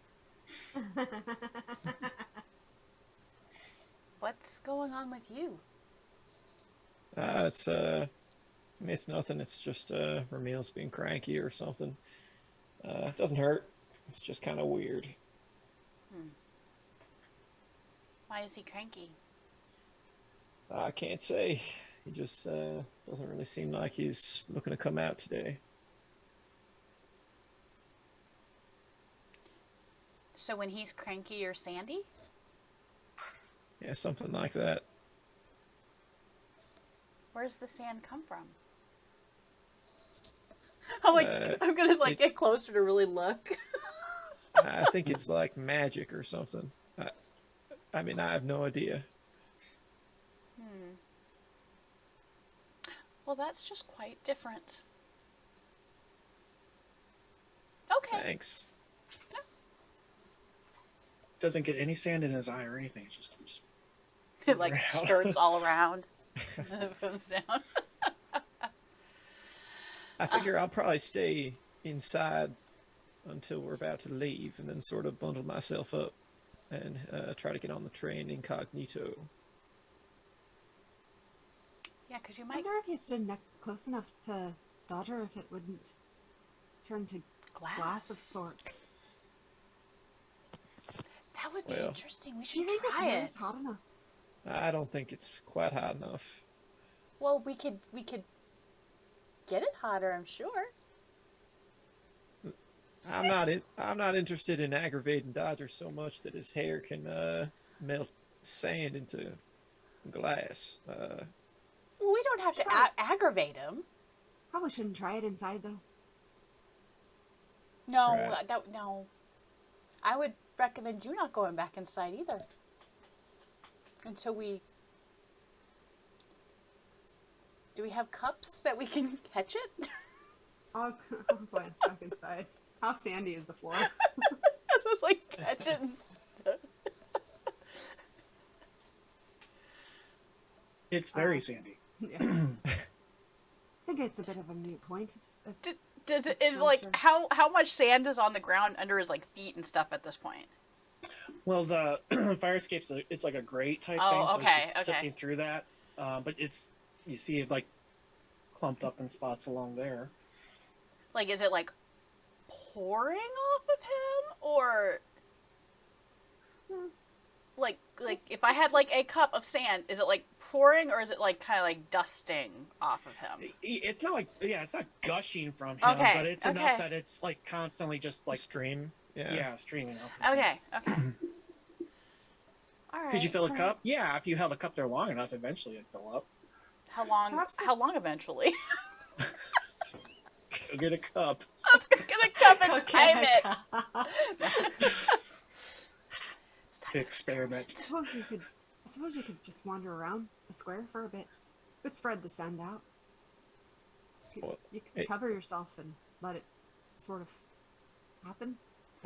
Speaker 1: What's going on with you?
Speaker 8: It's nothing. It's just Ramil's being cranky or something. It doesn't hurt. It's just kind of weird.
Speaker 1: Why is he cranky?
Speaker 8: I can't say. He just doesn't really seem like he's looking to come out today.
Speaker 1: So when he's cranky, you're Sandy?
Speaker 8: Yeah, something like that.
Speaker 1: Where's the sand come from? I'm gonna get closer to really look.
Speaker 8: I think it's like magic or something. I mean, I have no idea.
Speaker 1: Well, that's just quite different. Okay.
Speaker 2: Thanks. Doesn't get any sand in his eye or anything. It just
Speaker 1: It like
Speaker 2: around.
Speaker 1: skirts all around. It goes down.
Speaker 8: I figure I'll probably stay inside until we're about to leave and then sort of bundle myself up and try to get on the train incognito.
Speaker 1: Yeah, because you
Speaker 4: I
Speaker 1: might
Speaker 4: wonder if you stood close enough to Dodger if it wouldn't turn to glass of sorts.
Speaker 1: That would be
Speaker 8: Well,
Speaker 1: interesting. We
Speaker 4: Do
Speaker 1: should
Speaker 4: you think
Speaker 1: try it.
Speaker 4: it's hot enough?
Speaker 8: I don't think it's quite hot enough.
Speaker 1: Well, we could get it hotter, I'm sure.
Speaker 8: I'm not interested in aggravating Dodger so much that his hair can melt sand into glass.
Speaker 1: We don't have to
Speaker 4: Sure.
Speaker 1: aggravate him.
Speaker 4: Probably shouldn't try it inside though.
Speaker 1: No,
Speaker 8: Right.
Speaker 1: no. I would recommend you not going back inside either. Until we... Do we have cups that we can catch it?
Speaker 4: I'll glance back inside. How sandy is the floor?
Speaker 1: I was like, catch it.
Speaker 2: It's very sandy.
Speaker 4: Yeah. I think it's a bit of a moot point.
Speaker 1: Does it
Speaker 4: That's
Speaker 1: is
Speaker 4: so
Speaker 1: like
Speaker 4: true.
Speaker 1: how much sand is on the ground under his like feet and stuff at this point?
Speaker 2: Well, the fire escape's it's like a grate type
Speaker 1: Oh,
Speaker 2: thing, so
Speaker 1: okay,
Speaker 2: it's just
Speaker 1: okay.
Speaker 2: sifting through that. But you see it like clumped up in spots along there.
Speaker 1: Like, is it like pouring off of him, or like if I had like a cup of sand, is it like pouring, or is it like kind of like dusting off of him?
Speaker 2: It's not like it's not gushing from him,
Speaker 1: Okay,
Speaker 2: but it's
Speaker 1: okay.
Speaker 2: enough that it's like constantly just like
Speaker 8: Stream. Yeah.
Speaker 2: streaming up.
Speaker 1: Okay. All right.
Speaker 2: Could you fill a cup? Yeah, if you held a cup there long enough, eventually it'd fill up.
Speaker 1: How long?
Speaker 4: Perhaps
Speaker 1: How
Speaker 4: there's-
Speaker 1: long eventually?
Speaker 2: Go get a cup.
Speaker 1: Let's go get a cup and time it. It's time to
Speaker 2: Experiment.
Speaker 4: I suppose you could just wander around the square for a bit. But spread the sand out.
Speaker 8: Well,
Speaker 4: You could
Speaker 8: hey.
Speaker 4: cover yourself and let it sort of happen.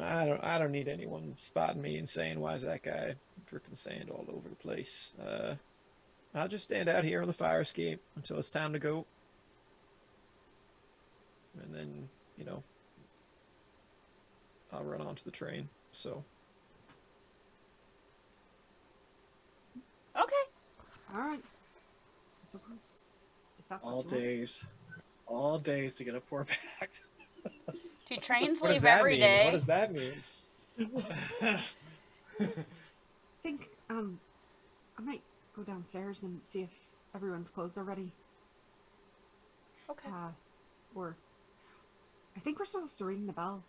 Speaker 8: I don't need anyone spotting me and saying, "Why is that guy dripping sand all over the place?" I'll just stand out here on the fire escape until it's time to go, and then I'll run onto the train. So
Speaker 1: Okay.
Speaker 4: All right. I suppose if that's
Speaker 2: All
Speaker 4: what you
Speaker 2: days to get a pour back.
Speaker 1: Do trains
Speaker 8: what does
Speaker 1: leave
Speaker 8: that
Speaker 1: every
Speaker 8: mean?
Speaker 1: day?
Speaker 8: What does that mean?
Speaker 4: want. I think I might go downstairs and see if everyone's clothes are ready.
Speaker 1: Okay.
Speaker 4: Or I think we're supposed to ring the bell.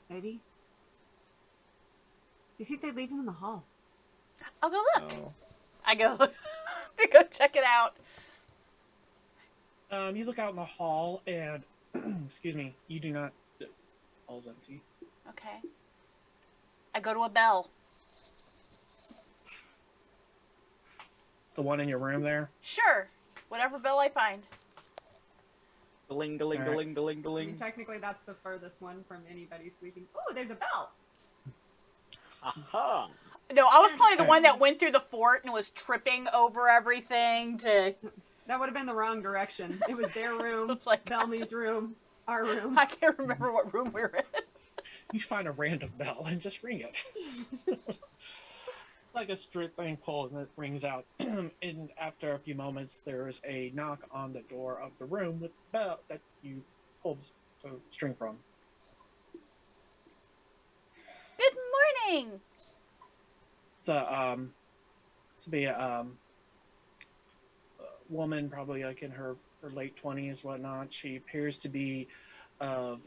Speaker 4: Maybe. Do you think they'd leave him in the hall?
Speaker 1: I'll go look.
Speaker 8: Oh,
Speaker 1: I go to go check it out.
Speaker 2: You look out in the hall and excuse me, you do not. Hall's empty.
Speaker 1: Okay. I go to a bell.
Speaker 2: The one in your room there.
Speaker 1: Sure. Whatever bell I find.
Speaker 5: Galing, galing,
Speaker 2: All right.
Speaker 5: galing, galing,
Speaker 4: I mean,
Speaker 5: galing.
Speaker 4: technically, that's the furthest one from anybody sleeping. Oh, there's a bell.
Speaker 5: Aha!
Speaker 1: No, I was probably the one that went through the fort and was tripping over everything to...
Speaker 4: That would have been the wrong direction. It was their room,
Speaker 1: It's like-
Speaker 4: Belmy's room, our room.
Speaker 1: I can't remember what room we were in.
Speaker 2: You find a random bell and just ring it. Like a straight thing pulled and it rings out. And after a few moments, there is a knock on the door of the room with the bell that you pulled the string from.
Speaker 1: Good morning.
Speaker 2: It's to be a woman, probably like in her late 20s, whatnot. She appears to be of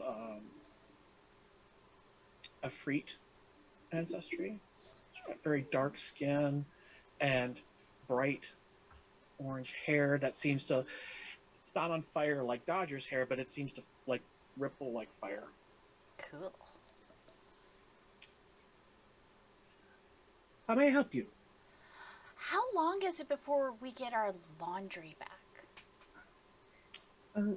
Speaker 2: a Freet ancestry. She's got very dark skin and bright orange hair that seems to, it's not on fire like Dodger's hair, but it seems to like ripple like fire.
Speaker 1: Cool.
Speaker 2: How may I help you?
Speaker 1: How long is it before we get our laundry back?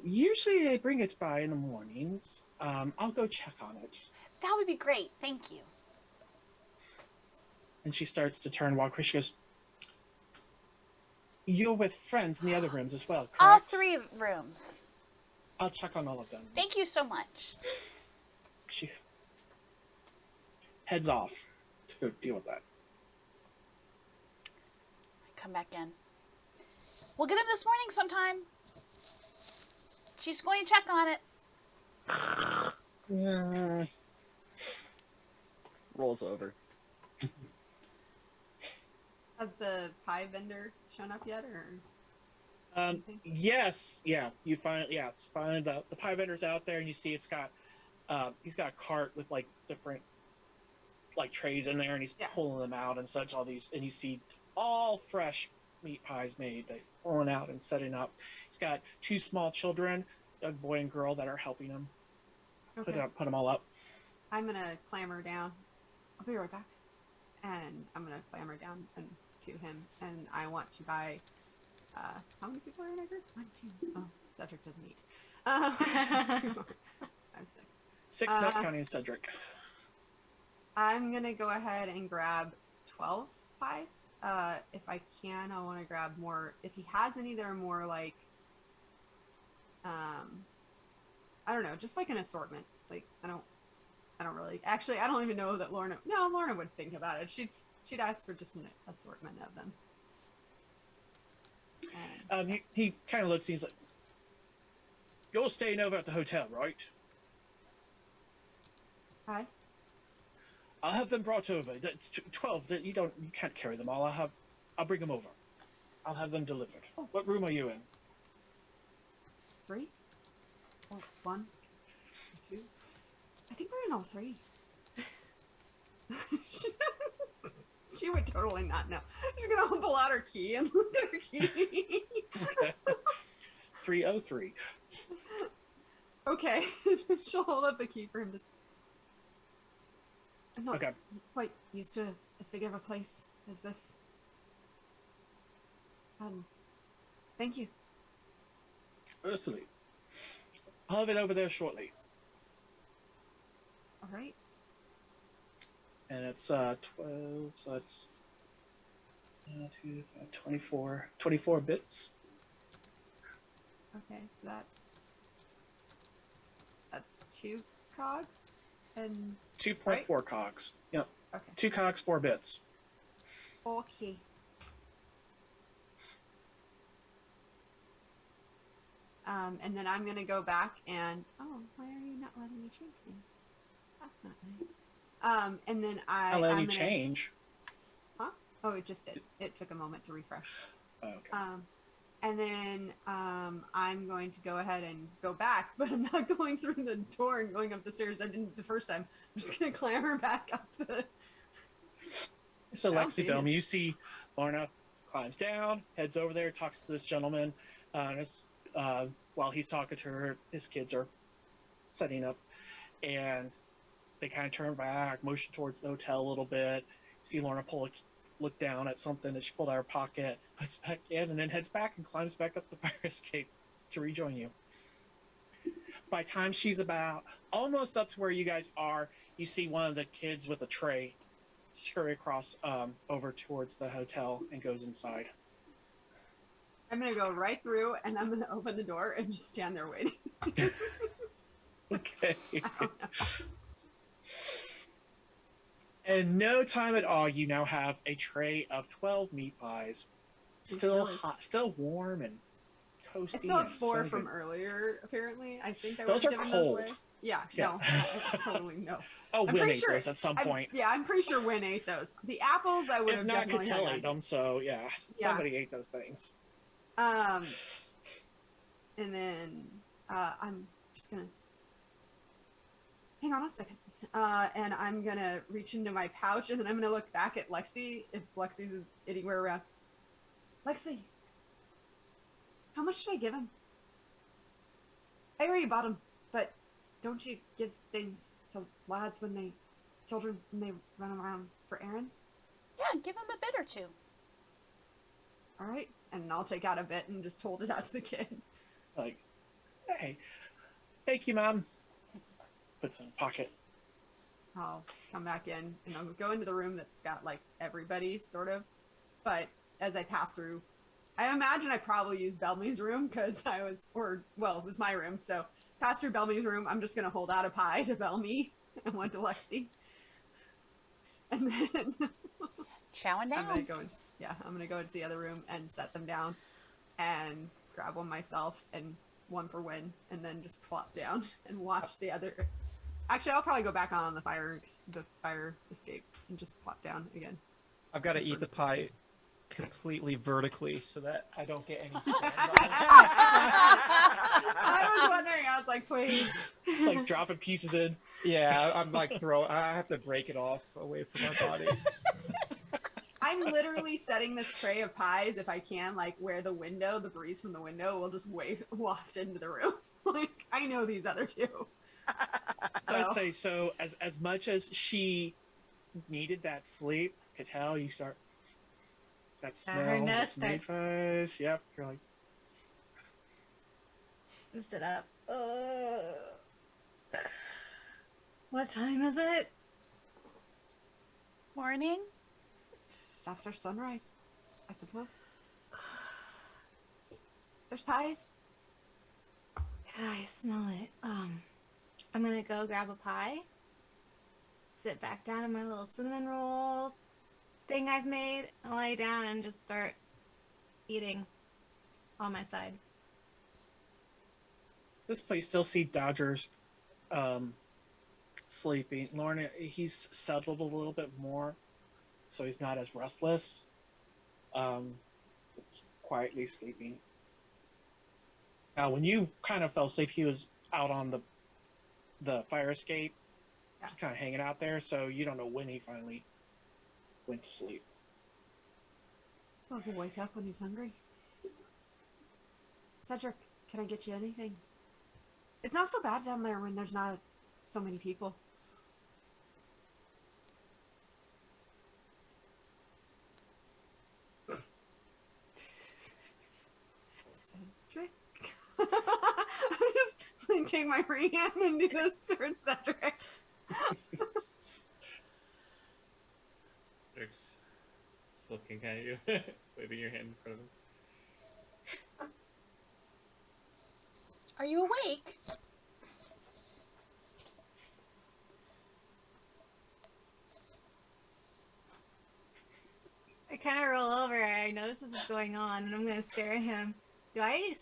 Speaker 2: Usually they bring it by in the mornings. I'll go check on it.
Speaker 1: That would be great. Thank you.
Speaker 2: And she starts to turn while Chris goes, you're with friends in the other rooms as well, correct?
Speaker 1: All 3 rooms.
Speaker 2: I'll check on all of them.
Speaker 1: Thank you so much.
Speaker 2: She heads off. go deal with that.
Speaker 1: Come back in. We'll get him this morning sometime. She's going to check on it.
Speaker 5: Rolls over.
Speaker 4: Has the pie vendor shown up yet, or?
Speaker 2: Yes, yeah. You find the pie vendor's out there, and you see it's got he's got a cart with like different like trays in there, and he's pulling them out and such. All these, and you see all fresh meat pies made. They're pulling out and setting up. He's got 2 small children, a boy and girl, that are helping him put them all up.
Speaker 4: I'm gonna clamber down. I'll be right back. And I'm gonna clamber down to him, and I want to buy. How many people are in our group? 1, 2. Oh, Cedric doesn't eat. 5, 6.
Speaker 2: 6, not counting Cedric.
Speaker 4: I'm gonna go ahead and grab 12 pies. If I can, I want to grab more. If he has any that are more like, I don't know, just like an assortment. Like I don't really. Actually, I don't even know that Lorna. No, Lorna would think about it. She'd ask for just an assortment of them.
Speaker 2: He kind of looks. And he's like, "You're staying over at the hotel, right?"
Speaker 4: Hi.
Speaker 2: I'll have them brought over. That's 12. You can't carry them all. I'll bring them over. I'll have them delivered.
Speaker 4: Oh.
Speaker 2: What room are you in?
Speaker 4: 3? Or 1? 2? I think we're in all 3. She would totally not know. She's gonna pull out her key and look at her key.
Speaker 2: 303.
Speaker 4: Okay. She'll hold up the key for him to. I'm not quite used to as big of a place as this. Thank you.
Speaker 2: Certainly. I'll have it over there shortly.
Speaker 4: All right.
Speaker 2: And it's 12, so it's 24 bits.
Speaker 4: Okay, so that's 2 cogs and
Speaker 2: 2.4 cogs. Yep.
Speaker 4: Okay.
Speaker 2: 2 cogs, 4 bits.
Speaker 4: Okay. And then I'm gonna go back and why are you not letting me change things? That's not nice. And then
Speaker 2: I'll let you change.
Speaker 4: Huh? Oh, it just did. It took a moment to refresh.
Speaker 2: Oh, okay.
Speaker 4: And then I'm going to go ahead and go back, but I'm not going through the door and going up the stairs I didn't the first time. I'm just gonna clamber back up the.
Speaker 2: So Lexi Bellamy, you see Lorna climbs down, heads over there, talks to this gentleman. While he's talking to her, his kids are setting up, and they kind of turn back, motion towards the hotel a little bit. See Lorna look down at something that she pulled out of her pocket, puts back in, and then heads back and climbs back up the fire escape to rejoin you. By the time she's about almost up to where you guys are, you see one of the kids with a tray scurry across over towards the hotel and goes inside.
Speaker 4: I'm gonna go right through, and I'm gonna open the door and just stand there waiting.
Speaker 2: Okay. In no time at all, you now have a tray of 12 meat pies, still hot, still warm and toasty.
Speaker 4: I still have 4
Speaker 2: so
Speaker 4: from
Speaker 2: good.
Speaker 4: earlier. Apparently, I think I
Speaker 2: Those
Speaker 4: would
Speaker 2: are
Speaker 4: have given
Speaker 2: cold.
Speaker 4: those away. Yeah,
Speaker 2: Yeah.
Speaker 4: no, I totally no.
Speaker 2: Oh,
Speaker 4: I'm
Speaker 2: Win
Speaker 4: pretty
Speaker 2: ate
Speaker 4: sure
Speaker 2: those at some point.
Speaker 4: I'm pretty sure Win ate those. The apples I would
Speaker 2: If
Speaker 4: have
Speaker 2: not,
Speaker 4: definitely
Speaker 2: Cattell
Speaker 4: hung
Speaker 2: ate
Speaker 4: on
Speaker 2: them, so yeah,
Speaker 4: Yeah.
Speaker 2: somebody ate those things.
Speaker 4: to. And then I'm just gonna hang on a second. And I'm gonna reach into my pouch, and then I'm gonna look back at Lexi if Lexi's anywhere around. Lexi, how much did I give him? I already bought him, but don't you give things to children when they run around for errands?
Speaker 1: Yeah, give him a bit or 2.
Speaker 4: All right, and I'll take out a bit and just hold it out to the kid.
Speaker 2: Like, hey, thank you, Mom. Puts it in a pocket.
Speaker 4: I'll come back in and I'll go into the room that's got like everybody sort of, but as I pass through, I imagine I probably used Bellamy's room because it was my room. So pass through Bellamy's room, I'm just gonna hold out a pie to Bellamy and one to Lexi. And then
Speaker 1: Chowing
Speaker 4: I'm
Speaker 1: down.
Speaker 4: gonna go into the other room and set them down, and grab one myself and one for Win, and then just plop down and watch the other. Actually, I'll probably go back on the fire escape and just plop down again.
Speaker 8: I've got to eat the pie completely vertically so that I don't get any sand on it.
Speaker 4: I was wondering. I was like, please.
Speaker 2: It's like dropping pieces in.
Speaker 8: Yeah, I'm like I have to break it off away from my body.
Speaker 4: I'm literally setting this tray of pies, if I can, like where the breeze from the window will just waft into the room. Like, I know these other two. So.
Speaker 2: I would say so. As much as she needed that sleep, could tell you start that smell.
Speaker 3: Her nose
Speaker 2: those meat
Speaker 3: starts-
Speaker 2: pies. Yep, you're like.
Speaker 3: Stood up. What time is it?
Speaker 1: Morning.
Speaker 4: Just after sunrise, I suppose. There's pies.
Speaker 3: Yeah, I smell it. I'm gonna go grab a pie. Sit back down in my little cinnamon roll thing I've made, and lay down and just start eating on my side.
Speaker 2: This place still see Dodgers sleeping. Lauren, he's settled a little bit more, so he's not as restless. It's quietly sleeping. Now, when you kind of fell asleep, he was out on the fire escape, just kind of hanging out there, so you don't know when he finally went to sleep.
Speaker 4: I suppose he'll wake up when he's hungry. Cedric, can I get you anything? It's not so bad down there when there's not so many people. Cedric? I'm just going to take my free hand and do this towards Cedric.
Speaker 6: Cedric's just looking at you, waving your hand in front of him.
Speaker 1: Are you awake?
Speaker 3: I kind of roll over. I notice this is going on, and I'm gonna stare at him. Do I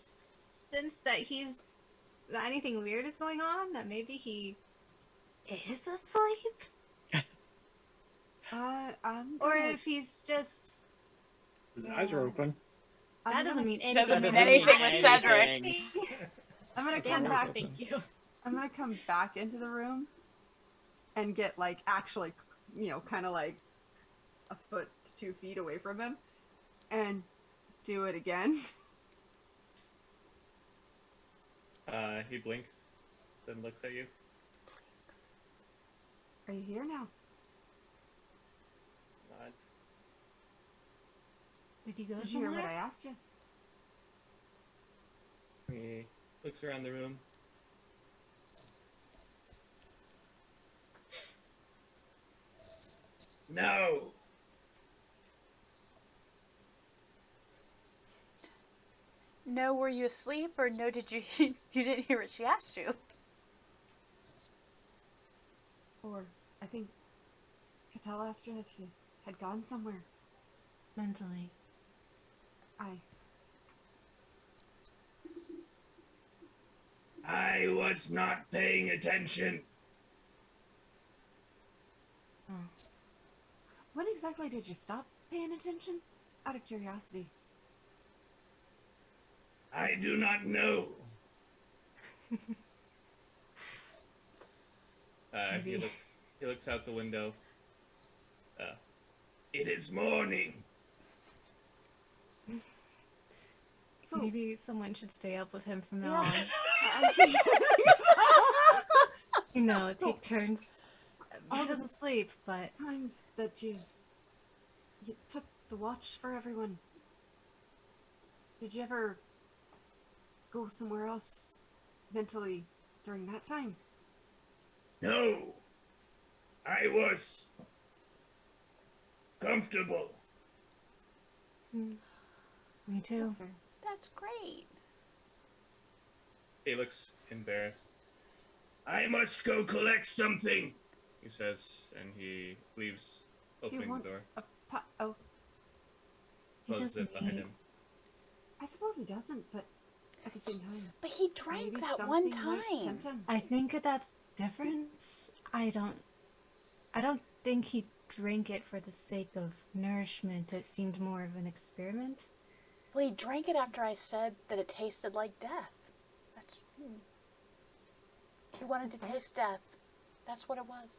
Speaker 3: sense that anything weird is going on? That maybe he is asleep? Or if he's just...
Speaker 2: His eyes are open.
Speaker 3: That doesn't mean anything.
Speaker 1: Doesn't mean anything with Cedric.
Speaker 4: I'm gonna
Speaker 3: Damn
Speaker 4: come
Speaker 3: it,
Speaker 4: back.
Speaker 3: thank you.
Speaker 4: I'm gonna come back into the room and get like actually, kind of like a foot to 2 feet away from him, and do it again.
Speaker 6: He blinks, then looks at you.
Speaker 4: Are you here now?
Speaker 6: Nods.
Speaker 3: Did you go
Speaker 4: Did you hear
Speaker 3: somewhere?
Speaker 4: what I asked you?
Speaker 6: He looks around the room. No!
Speaker 1: No, were you asleep, or no, did you you didn't hear what she asked you?
Speaker 4: Or I think Qadan asked you if you had gone somewhere.
Speaker 3: Mentally.
Speaker 6: I was not paying attention.
Speaker 3: Oh.
Speaker 4: When exactly did you stop paying attention? Out of curiosity.
Speaker 6: I do not know. He looks out the window. It is morning.
Speaker 4: So
Speaker 3: Maybe someone should stay up with him from now
Speaker 4: Yeah.
Speaker 3: on.
Speaker 4: I think
Speaker 3: You know, take turns.
Speaker 4: All
Speaker 3: He
Speaker 4: the-
Speaker 3: doesn't sleep, but
Speaker 4: times that you took the watch for everyone. Did you ever go somewhere else mentally during that time?
Speaker 6: No. I was comfortable.
Speaker 3: me too.
Speaker 4: That's fair.
Speaker 1: That's great.
Speaker 6: He looks embarrassed. I must go collect something, he says, and he leaves Opening
Speaker 4: want
Speaker 6: the door.
Speaker 4: Oh,
Speaker 3: He
Speaker 6: Closes
Speaker 3: doesn't
Speaker 6: it behind
Speaker 3: need-
Speaker 6: him.
Speaker 4: I suppose he doesn't, but at the same time,
Speaker 1: But he drank
Speaker 4: maybe
Speaker 1: that one
Speaker 4: something might tempt
Speaker 1: time.
Speaker 4: him.
Speaker 3: I think that's different. I don't think he drank it for the sake of nourishment. It seemed more of an experiment.
Speaker 1: Well, he drank it after I said that it tasted like death. That's. He wanted to
Speaker 4: That's fair.
Speaker 1: taste death. That's what it was.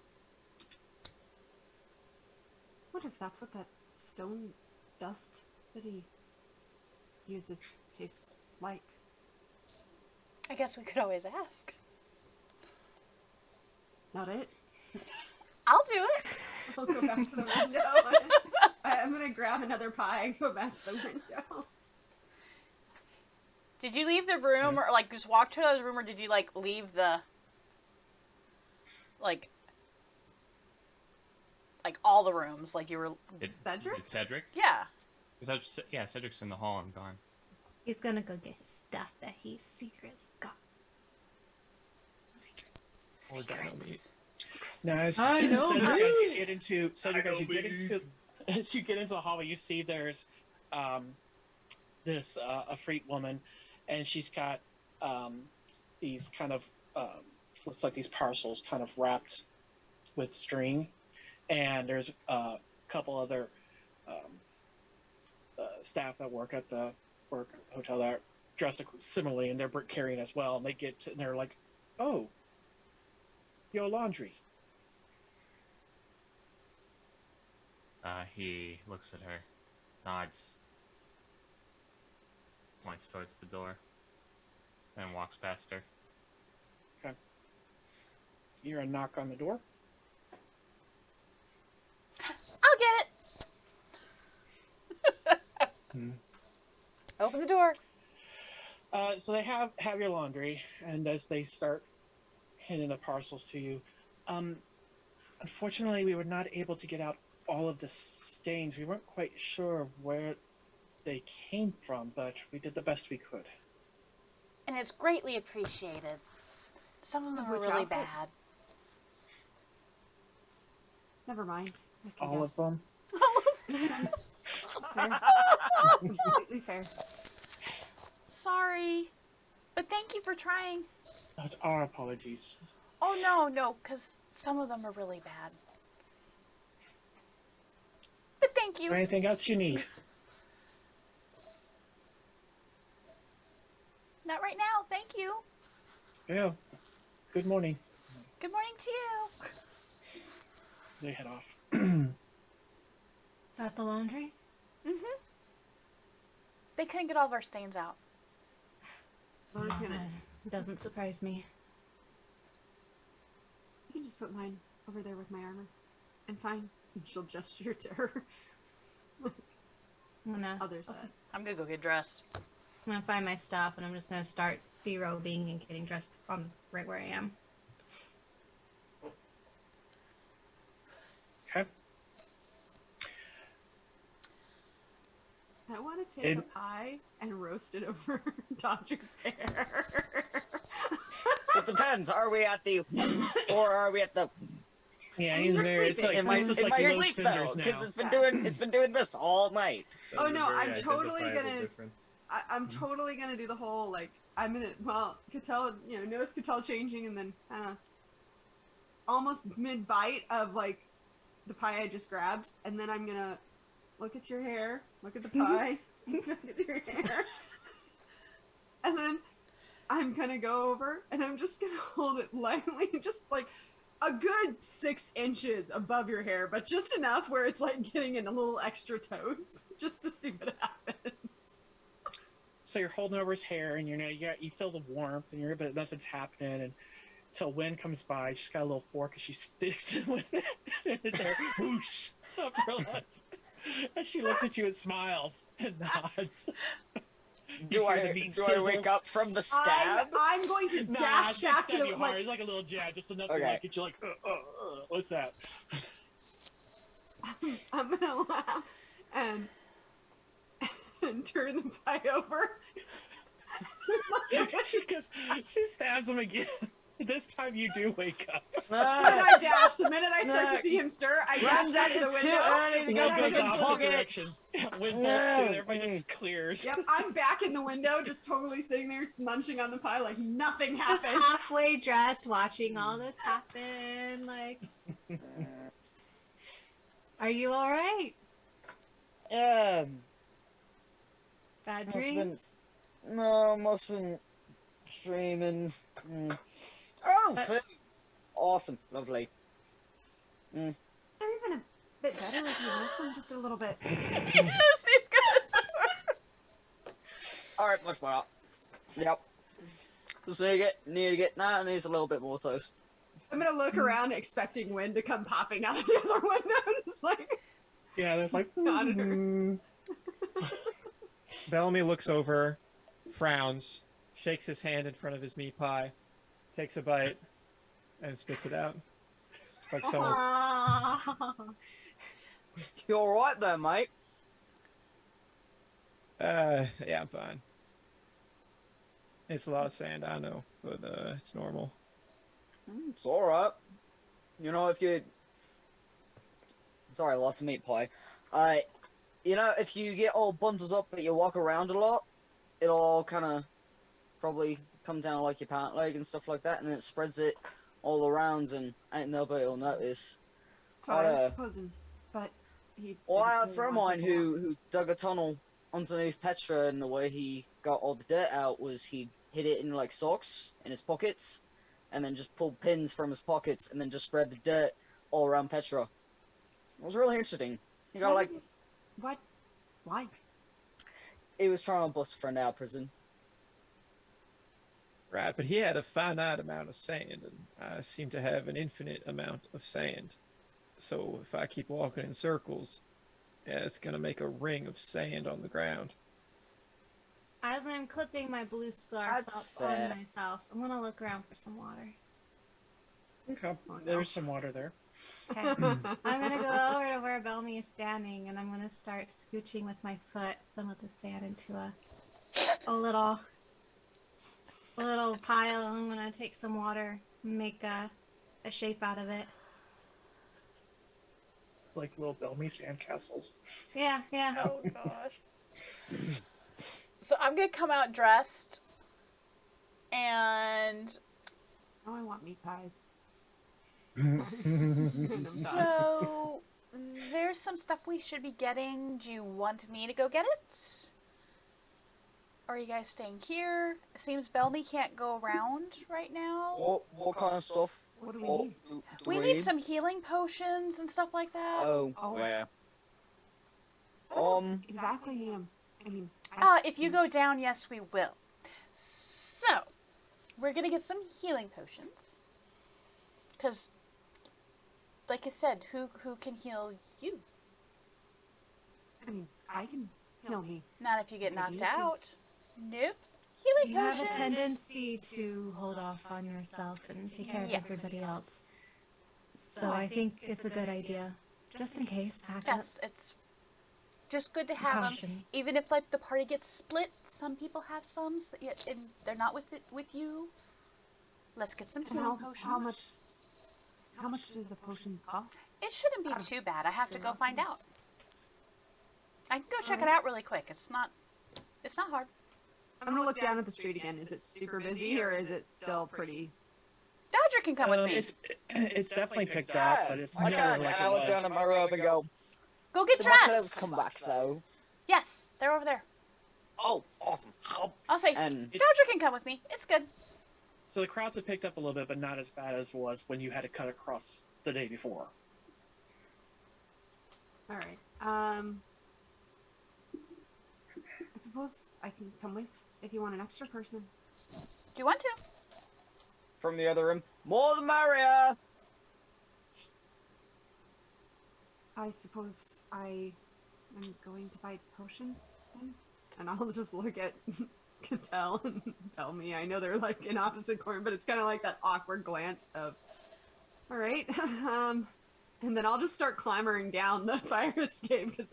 Speaker 4: Wonder if that's what that stone dust that he uses tastes like.
Speaker 1: I guess we could always ask.
Speaker 4: Not it.
Speaker 1: I'll do it.
Speaker 4: I'll go back to the window. I'm gonna grab another pie and go back to the window.
Speaker 1: Did you leave the room, or like just walk to another room, or did you like leave the like all the rooms? Like you were.
Speaker 4: Cedric?
Speaker 6: It's Cedric?
Speaker 1: Yeah.
Speaker 6: Yeah, Cedric's in the hall and gone.
Speaker 3: He's gonna go get his stuff that he secretly got.
Speaker 8: Or dino meat.
Speaker 2: Now, as
Speaker 3: I know.
Speaker 2: Cedric, as you get into as you get into the hallway, you see there's this Afreet woman, and she's got these kind of looks like these parcels kind of wrapped with string, and there's a couple other staff that work at the hotel that are dressed similarly, and they're carrying as well. And they get to, and they're like, "Oh, your laundry."
Speaker 6: He looks at her, nods, points towards the door, and walks past her.
Speaker 2: Okay. You hear a knock on the door.
Speaker 1: I'll get it. Open the door.
Speaker 2: So they have your laundry, and as they start handing the parcels to you, unfortunately, we were not able to get out all of the stains. We weren't quite sure where they came from, but we did the best we could.
Speaker 1: And it's greatly appreciated. Some of them
Speaker 4: Of
Speaker 1: were
Speaker 4: which
Speaker 1: really
Speaker 4: outfit?
Speaker 1: bad.
Speaker 4: Never mind. I can
Speaker 2: All
Speaker 4: guess.
Speaker 2: of them.
Speaker 4: That's fair. Completely fair.
Speaker 1: Sorry. But thank you for trying.
Speaker 2: That's our apologies.
Speaker 1: Oh, no, because some of them are really bad. But thank
Speaker 2: Is
Speaker 1: you.
Speaker 2: there anything else you need?
Speaker 1: Not right now, thank you.
Speaker 2: Yeah. Good morning.
Speaker 1: Good morning to you.
Speaker 2: They head off.
Speaker 3: Got the laundry?
Speaker 1: Mm-hmm. They couldn't get all of our stains out.
Speaker 4: Lona's gonna.
Speaker 3: Doesn't surprise me.
Speaker 4: You can just put mine over there with my armor. I'm fine. And she'll gesture to her
Speaker 3: I'm gonna
Speaker 4: other side.
Speaker 1: I'm gonna go get dressed.
Speaker 3: find my stuff and I'm just gonna start derobing and getting dressed on right where I am.
Speaker 2: Okay.
Speaker 4: I want to take a pie and roast it over Dodger's hair.
Speaker 5: It depends. Are we at the, or are we at the?
Speaker 2: Yeah,
Speaker 4: I mean,
Speaker 2: he's
Speaker 4: you're
Speaker 2: there. It's like,
Speaker 4: sleeping.
Speaker 5: In
Speaker 2: it's just
Speaker 5: my
Speaker 2: like low
Speaker 5: sleep though,
Speaker 2: cinders now.
Speaker 5: because it's been doing this all night.
Speaker 4: Oh,
Speaker 6: That's a
Speaker 4: no,
Speaker 6: very
Speaker 4: I'm totally
Speaker 6: identifiable
Speaker 4: gonna-
Speaker 6: difference.
Speaker 4: I'm totally gonna do the whole, like, I'm gonna, well, Cattell, notice Cattell changing and then kind of almost mid-bite of, like, the pie I just grabbed, and then I'm gonna look at your hair, look at the pie, look at your hair, and then I'm gonna go over and I'm just gonna hold it lightly, just like a good 6 inches above your hair, but just enough where it's like getting in a little extra toast, just to see what happens.
Speaker 2: So you're holding over his hair, and you feel the warmth, and but nothing's happening. And until wind comes by, she's got a little fork, and she sticks it with it, and his hair whoosh up her lip. And she looks at you and smiles and nods.
Speaker 5: Do
Speaker 2: You hear the
Speaker 5: I
Speaker 2: meat
Speaker 5: wake
Speaker 2: sizzle.
Speaker 5: up from the stab?
Speaker 4: I'm going to
Speaker 2: Nah,
Speaker 4: dash
Speaker 2: she
Speaker 4: back to
Speaker 2: stab
Speaker 4: the
Speaker 2: you hard. It's like a little jab, just enough to
Speaker 5: Okay.
Speaker 2: like get you like, what's that?
Speaker 4: I'm gonna laugh and turn the pie over.
Speaker 2: she stabs him again. This time you do wake up.
Speaker 4: And I dash. The minute I start to see him stir, I dash back to the
Speaker 5: Too
Speaker 4: window.
Speaker 5: early to go
Speaker 2: Wind
Speaker 5: for
Speaker 2: goes
Speaker 5: the
Speaker 2: opposite direction.
Speaker 5: pockets.
Speaker 2: Wind bolts through, everybody just clears.
Speaker 4: Yep, I'm back in the window, just totally sitting there, just munching on the pie like nothing
Speaker 3: Just
Speaker 4: happened.
Speaker 3: halfway dressed, watching all this happen. Like, are you all right?
Speaker 5: Yeah.
Speaker 3: Bad
Speaker 5: Must have
Speaker 3: dreams?
Speaker 5: No, must have been dreaming. Oh, food. Awesome. Lovely.
Speaker 4: They're even a bit better with you. I'm just a little bit.
Speaker 5: Alright, much better. Yep. Just need to get that, and needs a little bit more toast.
Speaker 4: I'm gonna look around expecting wind to come popping out of the other window. It's like,
Speaker 2: Yeah, that's like.
Speaker 8: Bellamy looks over, frowns, shakes his hand in front of his meat pie, takes a bite, and spits it out. It's like someone's.
Speaker 5: You alright there, mate?
Speaker 8: Yeah, I'm fine. It's a lot of sand, I know, but it's normal.
Speaker 5: It's alright. You know, if you... Sorry, lots of meat pie. You know, if you get all bundled up but you walk around a lot, it'll all kind of probably come down like your pant leg and stuff like that, and then it spreads it all around, and ain't nobody will notice.
Speaker 4: so I was supposing, but he.
Speaker 5: Well, I had a
Speaker 4: didn't
Speaker 5: friend of
Speaker 4: really
Speaker 5: mine
Speaker 4: want to
Speaker 5: who dug a tunnel underneath Petra, and the way he got all the dirt out was he hid it in like socks in his pockets, and then just pulled pins from his pockets, and then just spread the dirt all around Petra. It was really interesting. He got
Speaker 4: Why
Speaker 5: like
Speaker 4: did What? Why?
Speaker 5: he was trying to bust a friend out of prison.
Speaker 8: Right, but he had a finite amount of sand, and I seem to have an infinite amount of sand. So if I keep walking in circles, yeah, it's gonna make a ring of sand on the ground.
Speaker 3: As I'm clipping my blue scarf
Speaker 5: That's
Speaker 3: up
Speaker 5: fair.
Speaker 3: on myself, I'm gonna look around for some water.
Speaker 2: Okay,
Speaker 4: Oh, no.
Speaker 2: there's some water there.
Speaker 3: Okay. I'm gonna go over to where Bellamy is standing, and I'm gonna start scooching with my foot some of the sand into a little pile. I'm gonna take some water, make a shape out of it.
Speaker 2: It's like little Bellamy sandcastles.
Speaker 3: Yeah, yeah.
Speaker 1: Oh gosh. So I'm gonna come out dressed, and
Speaker 4: Oh, I want meat pies. Random thoughts.
Speaker 1: so there's some stuff we should be getting. Do you want me to go get it? Or are you guys staying here? It seems Bellamy can't go around right now.
Speaker 5: What kind of stuff?
Speaker 4: What do we
Speaker 5: What
Speaker 4: need?
Speaker 5: do
Speaker 1: We need some healing potions and stuff like that.
Speaker 5: Oh,
Speaker 4: Oh.
Speaker 5: yeah.
Speaker 4: Exactly need 'em. I mean,
Speaker 1: If you go down, yes, we will. So, we're gonna get some healing potions. Because, like I said, who can heal you?
Speaker 4: I mean, I can heal me.
Speaker 1: Not if you get knocked
Speaker 4: Maybe you should-
Speaker 1: out. Nope. Healing
Speaker 3: You have a
Speaker 1: potions.
Speaker 3: tendency to hold off on yourself and take care of
Speaker 1: Yes.
Speaker 3: everybody else. So I think it's a good idea, just in case. Back
Speaker 1: Yes, it's just good to have them.
Speaker 3: Caution.
Speaker 1: Even if like the party gets split, some people have some, so yet and they're not with you. Let's get some
Speaker 4: And
Speaker 1: healing potions.
Speaker 4: how much do the potions cost?
Speaker 1: It shouldn't be
Speaker 4: Out of
Speaker 1: too bad. I have to go find
Speaker 4: curiosity.
Speaker 1: out. I can go check it
Speaker 4: Alright.
Speaker 1: out really quick. It's not hard.
Speaker 4: I'm gonna look down at the street again. Is it super busy or is it still pretty?
Speaker 1: Dodger can come with me.
Speaker 2: It's definitely picked up, but it's
Speaker 5: I
Speaker 2: not
Speaker 5: can't.
Speaker 2: like
Speaker 5: I
Speaker 2: it
Speaker 5: was
Speaker 2: was.
Speaker 5: down at my robe and go.
Speaker 1: Go get
Speaker 5: Did my clothes
Speaker 1: dressed.
Speaker 5: come back though?
Speaker 1: Yes, they're over there.
Speaker 5: Oh, awesome. Oh,
Speaker 1: I'll say
Speaker 5: and
Speaker 1: Dodger can come with me. It's good.
Speaker 2: So the crowds have picked up a little bit, but not as bad as was when you had to cut across the day before.
Speaker 4: All right. I suppose I can come with if you want an extra person.
Speaker 1: Do you want to?
Speaker 5: from the other room, more the merrier.
Speaker 4: I suppose I am going to buy potions then? And I'll just look at Qadan and Bellamy. I know they're like in opposite corner, but it's kind of like that awkward glance of, all right, And then I'll just start clambering down the fire escape because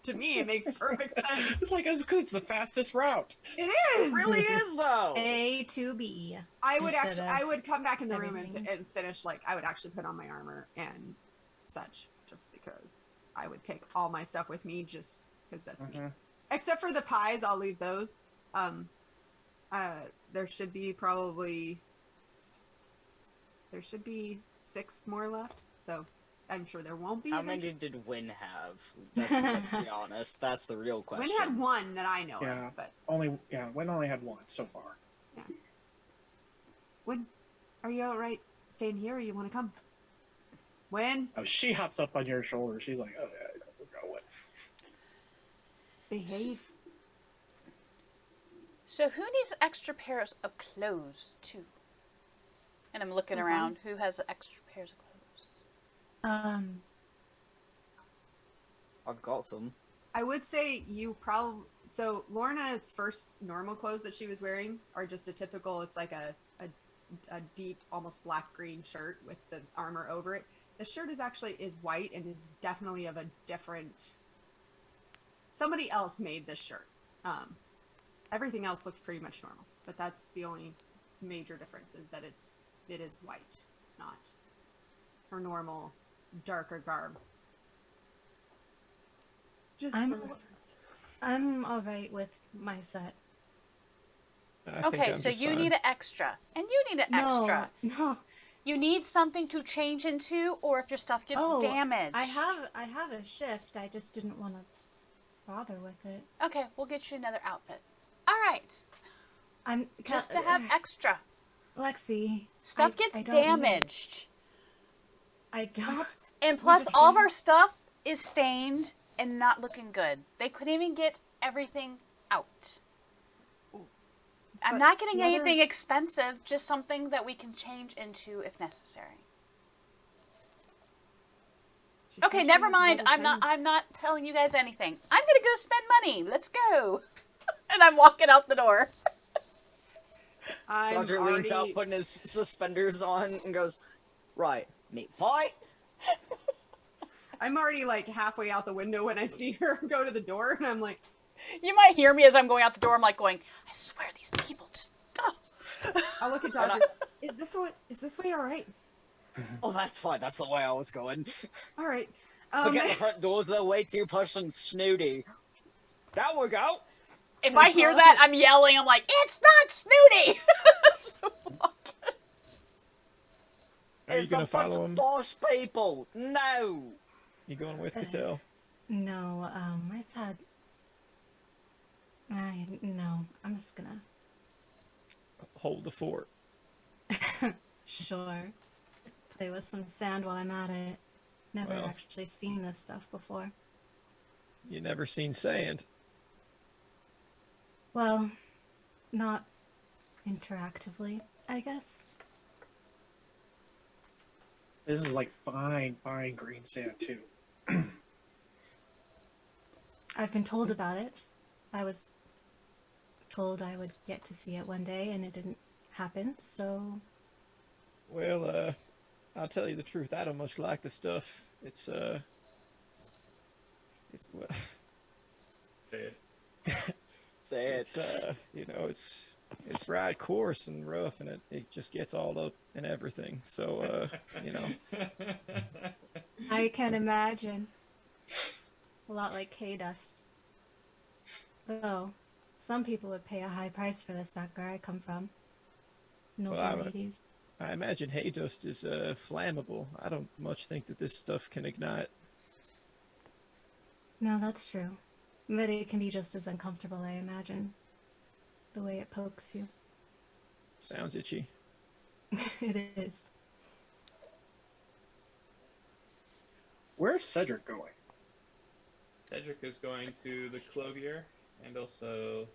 Speaker 4: to me, it makes perfect sense.
Speaker 2: It's like it's the fastest route.
Speaker 4: It
Speaker 5: It
Speaker 4: is.
Speaker 5: really is though.
Speaker 3: A to B.
Speaker 4: I would
Speaker 3: instead
Speaker 4: I
Speaker 3: of
Speaker 4: would come back in the room
Speaker 3: everything.
Speaker 4: and finish, like, I would actually put on my armor and such, just because I would take all my stuff with me, just because that's me. Except for the pies, I'll leave those. There should be 6 more left, so I'm sure there won't be.
Speaker 5: How many did Wynn have? Let's be honest. That's the real question.
Speaker 4: Wynn had 1 that I know
Speaker 2: Yeah.
Speaker 4: of, but
Speaker 2: Wynn only had 1 so far.
Speaker 4: Wynn, are you alright staying here, or you want to come? Wynn?
Speaker 2: Oh, she hops up on your shoulder. She's like, "Oh yeah, we're going."
Speaker 4: Behave.
Speaker 1: So who needs extra pairs of clothes too? And I'm looking around. Who has extra pairs of clothes?
Speaker 5: I've got some.
Speaker 4: I would say you probably... So, Lorna's first normal clothes that she was wearing are just a typical... It's like a deep, almost black-green shirt with the armor over it. The shirt is white and is definitely of a different... Somebody else made this shirt. Everything else looks pretty much normal. But that's the only major difference, is that it is white. It's not her normal, darker garb. Just
Speaker 3: I'm-
Speaker 4: for reference.
Speaker 3: I'm alright with my set.
Speaker 8: I think
Speaker 1: Okay,
Speaker 8: I'm
Speaker 1: so
Speaker 8: just
Speaker 1: you
Speaker 8: fine.
Speaker 1: need an extra. And you need an extra.
Speaker 3: No.
Speaker 1: You need something to change into, or if your stuff gets damaged.
Speaker 3: I have a shift. I just didn't want to bother with it.
Speaker 1: Okay, we'll get you another outfit. Alright.
Speaker 3: I'm
Speaker 1: Just to have extra.
Speaker 3: Lexi.
Speaker 1: Stuff
Speaker 3: I
Speaker 1: gets
Speaker 3: don't
Speaker 1: damaged.
Speaker 3: I don't.
Speaker 1: And plus,
Speaker 3: just
Speaker 1: all of
Speaker 3: see-
Speaker 1: our stuff is stained and not looking good. They couldn't even get everything out. I'm
Speaker 4: But
Speaker 1: not getting
Speaker 4: the other-
Speaker 1: anything expensive, just something that we can change into if necessary.
Speaker 4: She said
Speaker 1: Okay,
Speaker 4: she
Speaker 1: never
Speaker 4: has
Speaker 1: mind.
Speaker 4: another
Speaker 1: I'm not telling you guys anything. I'm gonna go spend money. Let's go. And I'm walking out the door.
Speaker 4: I'm
Speaker 5: Dodger leans out,
Speaker 4: already-
Speaker 5: putting his suspenders on, and goes, "Right, meat pie."
Speaker 4: I'm already like halfway out the window when I see her go to the door, and I'm like,
Speaker 1: You might hear me as I'm going out the door. I'm like going, I swear these people just. Oh.
Speaker 4: I'll look at Dodger. Is this way all right?
Speaker 5: Oh, that's fine. That's the way I was going.
Speaker 4: All right.
Speaker 5: Forget the front doors. They're way too plush and snooty. There we go.
Speaker 1: If I hear that, I'm yelling. I'm like, it's not snooty. So
Speaker 8: Are you
Speaker 5: It's
Speaker 8: gonna
Speaker 5: a bunch
Speaker 8: follow
Speaker 5: of
Speaker 8: him?
Speaker 5: boss people. No.
Speaker 8: You going with Cattell?
Speaker 3: No, I've had... no, I'm just gonna...
Speaker 8: Hold the fort.
Speaker 3: Sure. Play with some sand while I'm at it. Never
Speaker 8: Well.
Speaker 3: actually seen this stuff before.
Speaker 8: You never seen sand.
Speaker 3: Well, not interactively, I guess.
Speaker 2: This is like fine green sand too.
Speaker 3: I've been told about it. I was told I would get to see it one day, and it didn't happen, so...
Speaker 8: Well, I'll tell you the truth. I don't much like the stuff. It's well,
Speaker 6: Say it.
Speaker 5: Say it.
Speaker 8: it's you know, it's right coarse and rough, and it just gets all up and everything. So, you know,
Speaker 3: I can imagine. A lot like K-Dust. Though, some people would pay a high price for this back where I come from. Noble
Speaker 8: Well, I would-
Speaker 3: ladies.
Speaker 8: I imagine hay dust is flammable. I don't much think that this stuff can ignite.
Speaker 3: No, that's true. But it can be just as uncomfortable, I imagine. The way it pokes you.
Speaker 8: Sounds itchy.
Speaker 3: It is.
Speaker 2: Where's Cedric going?
Speaker 6: Cedric is going to the clothier, and also,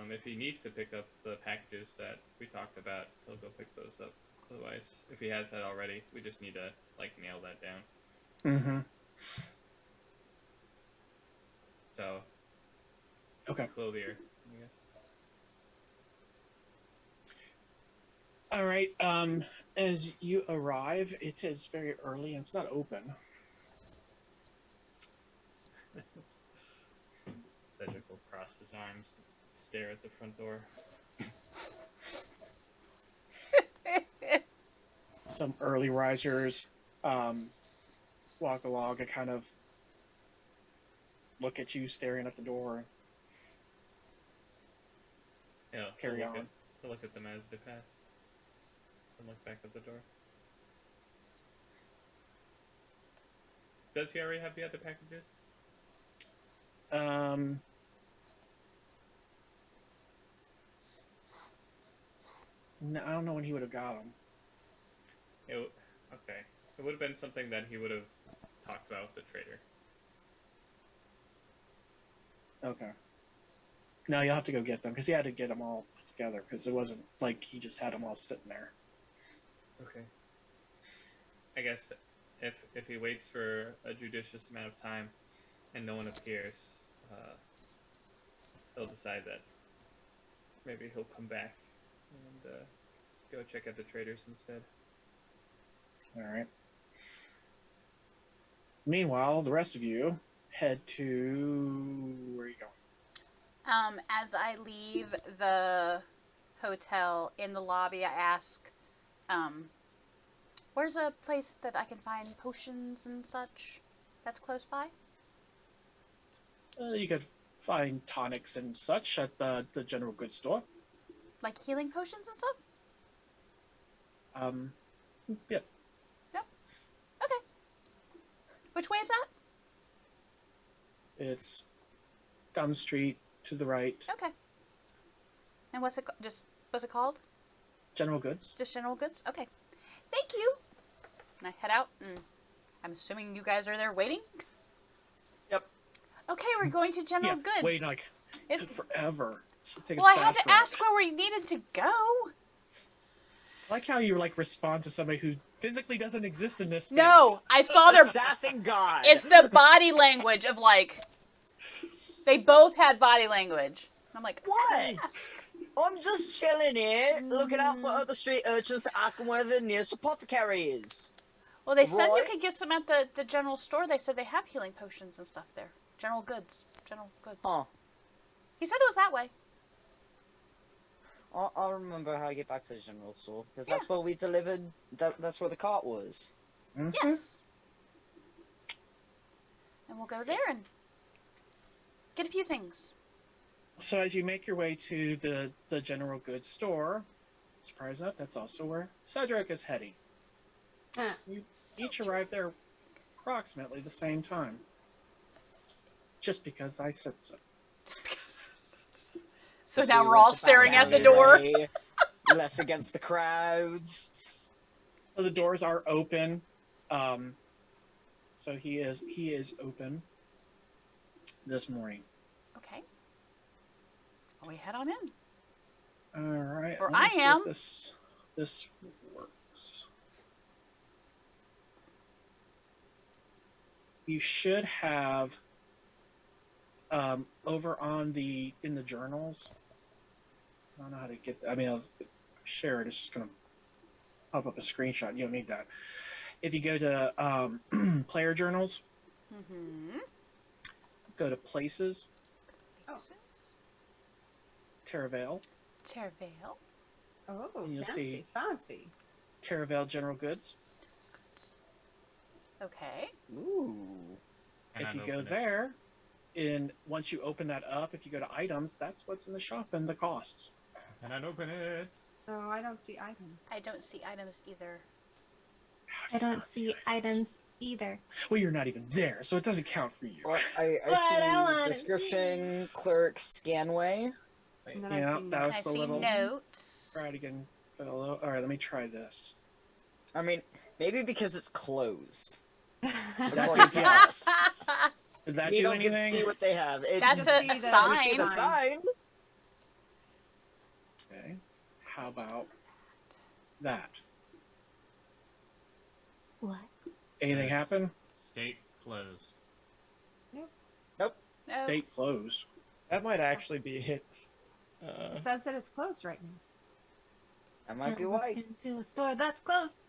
Speaker 6: if he needs to pick up the packages that we talked about, he'll go pick those up. Otherwise, if he has that already, we just need to, like, nail that down.
Speaker 2: Mm-hmm.
Speaker 6: So,
Speaker 2: Okay.
Speaker 6: clothier, I guess.
Speaker 2: All right. As you arrive, it is very early and it's not open.
Speaker 6: his arms, stare at the front door.
Speaker 2: Some early risers walk along and kind of look at you staring at the door.
Speaker 6: Yeah,
Speaker 2: Carry on.
Speaker 6: I'll look at them as they pass. And look back at the door. Does he already have the other packages?
Speaker 2: No, I don't know when he would have got them.
Speaker 6: Okay. It would have been something that he would have talked about with the trader.
Speaker 2: Okay. No, you'll have to go get them, because he had to get them all put together, because it wasn't like he just had them all sitting there.
Speaker 6: Okay. I guess if he waits for a judicious amount of time and no one appears, he'll decide that maybe he'll come back and go check out the traders instead.
Speaker 2: Alright. Meanwhile, the rest of you head to... where are you going?
Speaker 1: As I leave the hotel in the lobby, I ask, where's a place that I can find potions and such that's close by?
Speaker 2: You could find tonics and such at the general goods store.
Speaker 1: Like healing potions and stuff?
Speaker 2: Yeah.
Speaker 1: Yep. Okay. Which way is that?
Speaker 2: It's down the street to the right.
Speaker 1: Okay. And what's it called?
Speaker 2: General goods.
Speaker 1: Just general goods? Okay. Thank you. And I head out, and I'm assuming you guys are there waiting?
Speaker 5: Yep.
Speaker 1: Okay, we're going to general goods.
Speaker 2: Wait, like,
Speaker 1: It's-
Speaker 2: took forever.
Speaker 1: Well, I had to ask where we needed to go.
Speaker 2: I like how you like respond to somebody who physically doesn't exist in this space.
Speaker 1: No, I saw their...
Speaker 5: Assassin God!
Speaker 1: It's the body language of, like... They both had body language. I'm like...
Speaker 5: What? I'm just chilling here, looking out for other street urchins to ask them where the nearest apothecary is.
Speaker 1: Well, they said you
Speaker 5: Roy?
Speaker 1: could get some at the general store. They said they have healing potions and stuff there. General goods. General goods.
Speaker 5: Huh.
Speaker 1: He said it was that way.
Speaker 5: I'll remember how to get back to the general store, because that's where we delivered, that's where the cart was.
Speaker 2: Mm-hmm.
Speaker 1: Yes. And we'll go there and get a few things.
Speaker 2: So as you make your way to the general goods store, surprise enough, that's also where Cedric is heading. You each arrive there approximately the same time. Just because I said so.
Speaker 1: So now we're all staring at the door.
Speaker 5: Less against the crowds.
Speaker 2: So the doors are open. So he is open this morning.
Speaker 1: Okay. We head on in.
Speaker 2: All right.
Speaker 1: Or
Speaker 2: let me
Speaker 1: I
Speaker 2: see if
Speaker 1: am.
Speaker 2: This works. You should have over on in the journals. I don't know how to get. I mean, I'll share it. It's just gonna pop up a screenshot. You don't need that. If you go to player journals,
Speaker 1: Mm-hmm.
Speaker 2: go to places,
Speaker 4: Oh.
Speaker 2: Terravale,
Speaker 1: Tervale.
Speaker 4: Oh,
Speaker 2: And you'll see-
Speaker 4: fancy.
Speaker 2: Terravale General Goods.
Speaker 1: Okay.
Speaker 5: Ooh.
Speaker 6: And
Speaker 2: If
Speaker 6: I'd
Speaker 2: you go
Speaker 6: open it.
Speaker 2: there, once you open that up, if you go to items, that's what's in the shop and the costs.
Speaker 6: And I'd open it.
Speaker 4: Oh, I don't see items.
Speaker 1: I don't see items either.
Speaker 3: I don't see items either.
Speaker 2: Well, you're not even there, so it doesn't count for you.
Speaker 5: Well, I
Speaker 3: But I
Speaker 5: see
Speaker 3: wanna
Speaker 5: description, clerk, scanway.
Speaker 4: And then
Speaker 2: Yeah,
Speaker 4: I see
Speaker 2: that was
Speaker 1: I
Speaker 2: the
Speaker 1: see
Speaker 2: little.
Speaker 1: notes.
Speaker 2: Try it again, fellow. All right, let me try this.
Speaker 5: I mean, maybe because it's closed.
Speaker 2: That's
Speaker 5: According to us.
Speaker 2: Did that
Speaker 5: You
Speaker 2: do
Speaker 5: don't get to
Speaker 2: anything?
Speaker 5: see what they have. It,
Speaker 1: That's
Speaker 4: Just
Speaker 1: a
Speaker 4: see the-
Speaker 5: you see the
Speaker 1: sign.
Speaker 5: sign.
Speaker 2: Okay. How about that?
Speaker 3: What?
Speaker 2: Anything
Speaker 6: Yes.
Speaker 2: happen?
Speaker 6: State closed.
Speaker 1: No.
Speaker 2: Date closed.
Speaker 8: That might actually be it.
Speaker 4: It says that it's closed right now.
Speaker 5: That might be
Speaker 3: Can't
Speaker 5: why.
Speaker 3: walk into a store that's closed.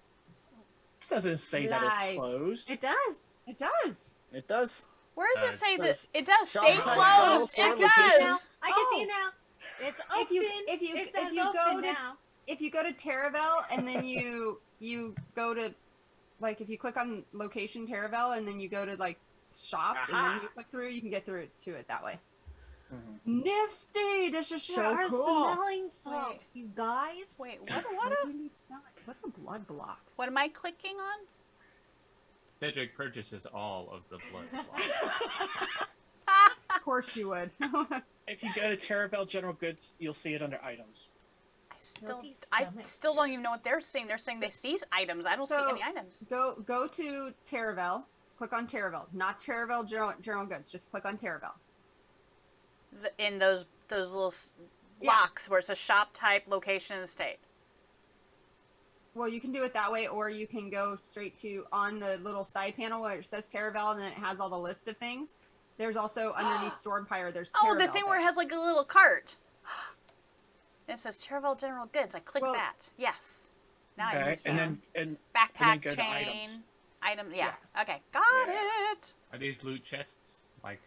Speaker 2: This doesn't say that
Speaker 4: Lies.
Speaker 2: it's closed.
Speaker 4: It does. It does.
Speaker 5: It does.
Speaker 1: Where does it say that?
Speaker 5: This-
Speaker 1: It does
Speaker 5: Shop
Speaker 1: stay
Speaker 5: type,
Speaker 1: closed.
Speaker 5: general
Speaker 1: It
Speaker 5: store
Speaker 1: does.
Speaker 5: location.
Speaker 4: I can see it now.
Speaker 3: It's
Speaker 4: If you
Speaker 3: open.
Speaker 4: if you
Speaker 3: It
Speaker 4: if
Speaker 3: says
Speaker 4: you go
Speaker 3: open
Speaker 4: to
Speaker 3: now.
Speaker 4: if you go to Taravel and then you go to like if you click on location Taravel and then you go to like shops and then you click through, you can get through to it that way. Nifty! This is
Speaker 3: There
Speaker 4: so
Speaker 3: are
Speaker 4: cool.
Speaker 3: smelling salts, you guys.
Speaker 1: Wait,
Speaker 4: What do you need smelling? What's a blood block?
Speaker 1: what am I clicking on?
Speaker 6: Cedric purchases all of the blood.
Speaker 4: Of course you would.
Speaker 2: If you go to Taravel General Goods, you'll see it under items.
Speaker 1: I still don't even know what they're saying. They're saying they see items. I don't see any items.
Speaker 4: Go to Taravel. Click on Taravel, not Taravel General Goods. Just click on Taravel.
Speaker 1: In those little blocks where it's a shop type, location, and state.
Speaker 4: Well, you can do it that way, or you can go straight to on the little side panel where it says Taravel, and then it has all the list of things. There's also underneath Sword Empire. There's Taravel.
Speaker 1: Oh, the thing where it has like a little cart. It says Taravel General Goods. I click that. Yes. Now I
Speaker 2: Okay,
Speaker 1: understand.
Speaker 2: and
Speaker 1: Backpack,
Speaker 2: go to
Speaker 1: chain,
Speaker 2: items.
Speaker 1: item. Yeah. Okay, got it.
Speaker 6: Are these loot chests? Like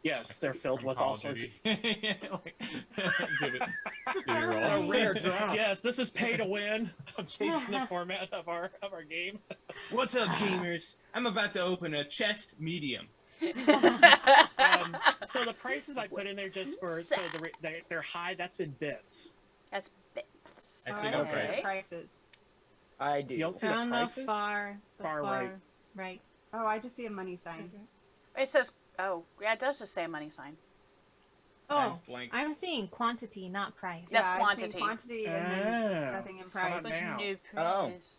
Speaker 2: yes, they're filled
Speaker 6: from
Speaker 2: with
Speaker 6: Call
Speaker 2: all
Speaker 6: of
Speaker 2: sorts.
Speaker 6: Duty? Like, give it a roll.
Speaker 2: It's a rare drop. Yes, this is pay to win. I'm changing the format of our game.
Speaker 6: What's up, gamers? I'm about to open a chest medium.
Speaker 2: So the prices I put in there just for they're high. That's in bits.
Speaker 1: That's bits.
Speaker 6: I see no
Speaker 1: Okay.
Speaker 6: price.
Speaker 4: prices.
Speaker 5: I do.
Speaker 2: You don't see
Speaker 3: They're
Speaker 2: the
Speaker 3: on the
Speaker 2: prices?
Speaker 3: far
Speaker 2: Far
Speaker 3: right.
Speaker 4: Oh, I just see a money sign.
Speaker 1: It says, oh, yeah, it does just say a money sign.
Speaker 3: Oh,
Speaker 6: Times blank.
Speaker 3: I'm seeing quantity, not price.
Speaker 1: That's
Speaker 4: yeah,
Speaker 1: quantity.
Speaker 4: I'm seeing quantity and then nothing in price.
Speaker 2: about now?
Speaker 1: New
Speaker 5: Oh.
Speaker 1: price.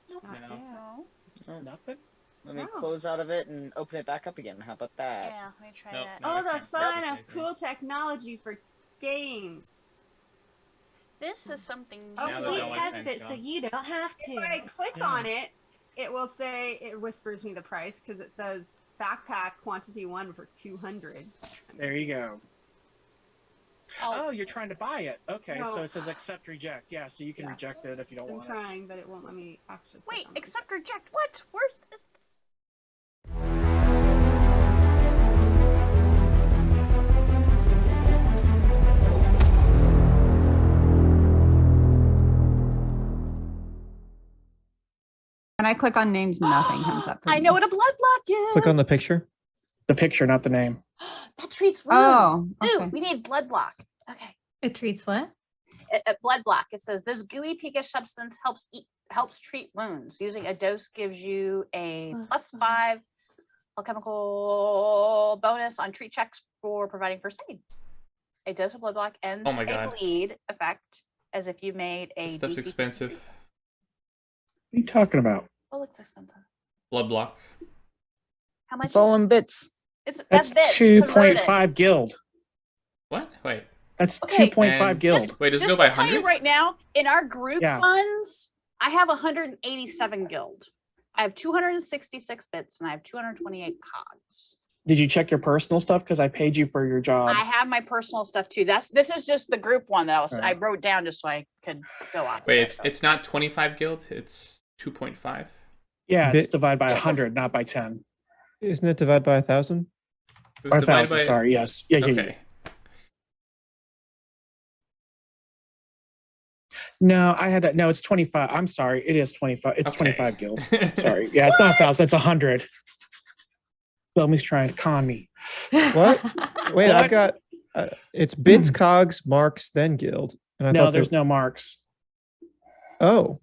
Speaker 4: Not
Speaker 6: No.
Speaker 4: yet.
Speaker 1: No.
Speaker 5: Oh,
Speaker 2: Nothing.
Speaker 5: let me
Speaker 4: No.
Speaker 5: close out of it and open it back up again. How about that?
Speaker 1: Yeah, let me try
Speaker 6: Nope,
Speaker 1: that.
Speaker 6: no.
Speaker 4: Oh,
Speaker 6: I
Speaker 4: the
Speaker 6: can't
Speaker 4: fun
Speaker 6: purchase
Speaker 4: of
Speaker 6: anything.
Speaker 4: cool technology for games.
Speaker 1: This is something new.
Speaker 4: Oh,
Speaker 6: Now that
Speaker 3: We
Speaker 6: all my
Speaker 3: test
Speaker 6: friends
Speaker 3: it
Speaker 6: go.
Speaker 3: so you don't have
Speaker 4: If I
Speaker 3: to.
Speaker 4: click on it, it will say, it whispers me the price because it says backpack quantity 1 for 200.
Speaker 2: There you go.
Speaker 1: Oh,
Speaker 2: Oh, you're trying to buy it. Okay,
Speaker 4: No.
Speaker 2: so it says accept reject. Yeah, so you can
Speaker 4: Yeah.
Speaker 2: reject it if you don't
Speaker 4: I'm
Speaker 2: want it.
Speaker 4: trying, but it won't let me actually. click
Speaker 1: wait,
Speaker 4: on it.
Speaker 1: accept reject. What? Where's this?
Speaker 9: When I click on names, nothing comes up. For
Speaker 1: I
Speaker 9: me.
Speaker 1: know what a blood block is.
Speaker 8: Click on the picture.
Speaker 2: The picture, not the name.
Speaker 1: That treats wounds.
Speaker 9: Oh,
Speaker 1: Ooh,
Speaker 9: okay.
Speaker 1: we need blood block. Okay.
Speaker 3: It treats what?
Speaker 1: A blood block. It says this gooey pinkish substance helps treat wounds. Using a dose gives you a +5 alchemical bonus on treat checks for providing first aid. A dose of blood block ends
Speaker 6: Oh my
Speaker 1: a
Speaker 6: God.
Speaker 1: bleed effect as if you made a
Speaker 6: This stuff's
Speaker 1: DC.
Speaker 6: expensive.
Speaker 2: What are you talking about?
Speaker 1: Oh, it's expensive.
Speaker 6: Blood block.
Speaker 1: How much?
Speaker 5: It's all
Speaker 1: is it?
Speaker 5: in bits.
Speaker 1: It's
Speaker 2: That's
Speaker 1: bits.
Speaker 2: 2.5 guild.
Speaker 6: What? Wait.
Speaker 2: That's
Speaker 1: Okay.
Speaker 2: 2.5
Speaker 6: And-
Speaker 2: guild.
Speaker 6: Wait, does it
Speaker 1: Just
Speaker 6: go by
Speaker 1: to tell you
Speaker 6: 100?
Speaker 1: right now, in our group
Speaker 2: Yeah.
Speaker 1: funds, I have 187 guild. I have 266 bits and I have 228 cogs.
Speaker 2: Did you check your personal stuff? Because I paid you for your job.
Speaker 1: I have my personal stuff too. This is just the group one that I
Speaker 2: Alright.
Speaker 1: wrote down just so I could go off.
Speaker 6: Wait, it's not 25 guild. It's 2.5.
Speaker 2: Yeah, it's
Speaker 8: Bit-
Speaker 2: divided by
Speaker 6: Yes.
Speaker 2: 100, not by 10.
Speaker 8: Isn't it divided by 1,000?
Speaker 6: It
Speaker 2: Or
Speaker 6: was divided
Speaker 2: 1,000,
Speaker 6: by.
Speaker 2: sorry. Yes. Yeah.
Speaker 6: Okay.
Speaker 2: No, I had that. No, it's 25. I'm sorry. It is 25. It's
Speaker 6: Okay.
Speaker 2: 25 guild. Sorry. Yeah, it's not 1,000. It's 100. Somebody's trying to con me.
Speaker 8: What? Wait,
Speaker 2: What?
Speaker 8: I've got it's bits, cogs, marks, then guild. And I
Speaker 2: No,
Speaker 8: thought
Speaker 2: there's no marks.
Speaker 8: Oh,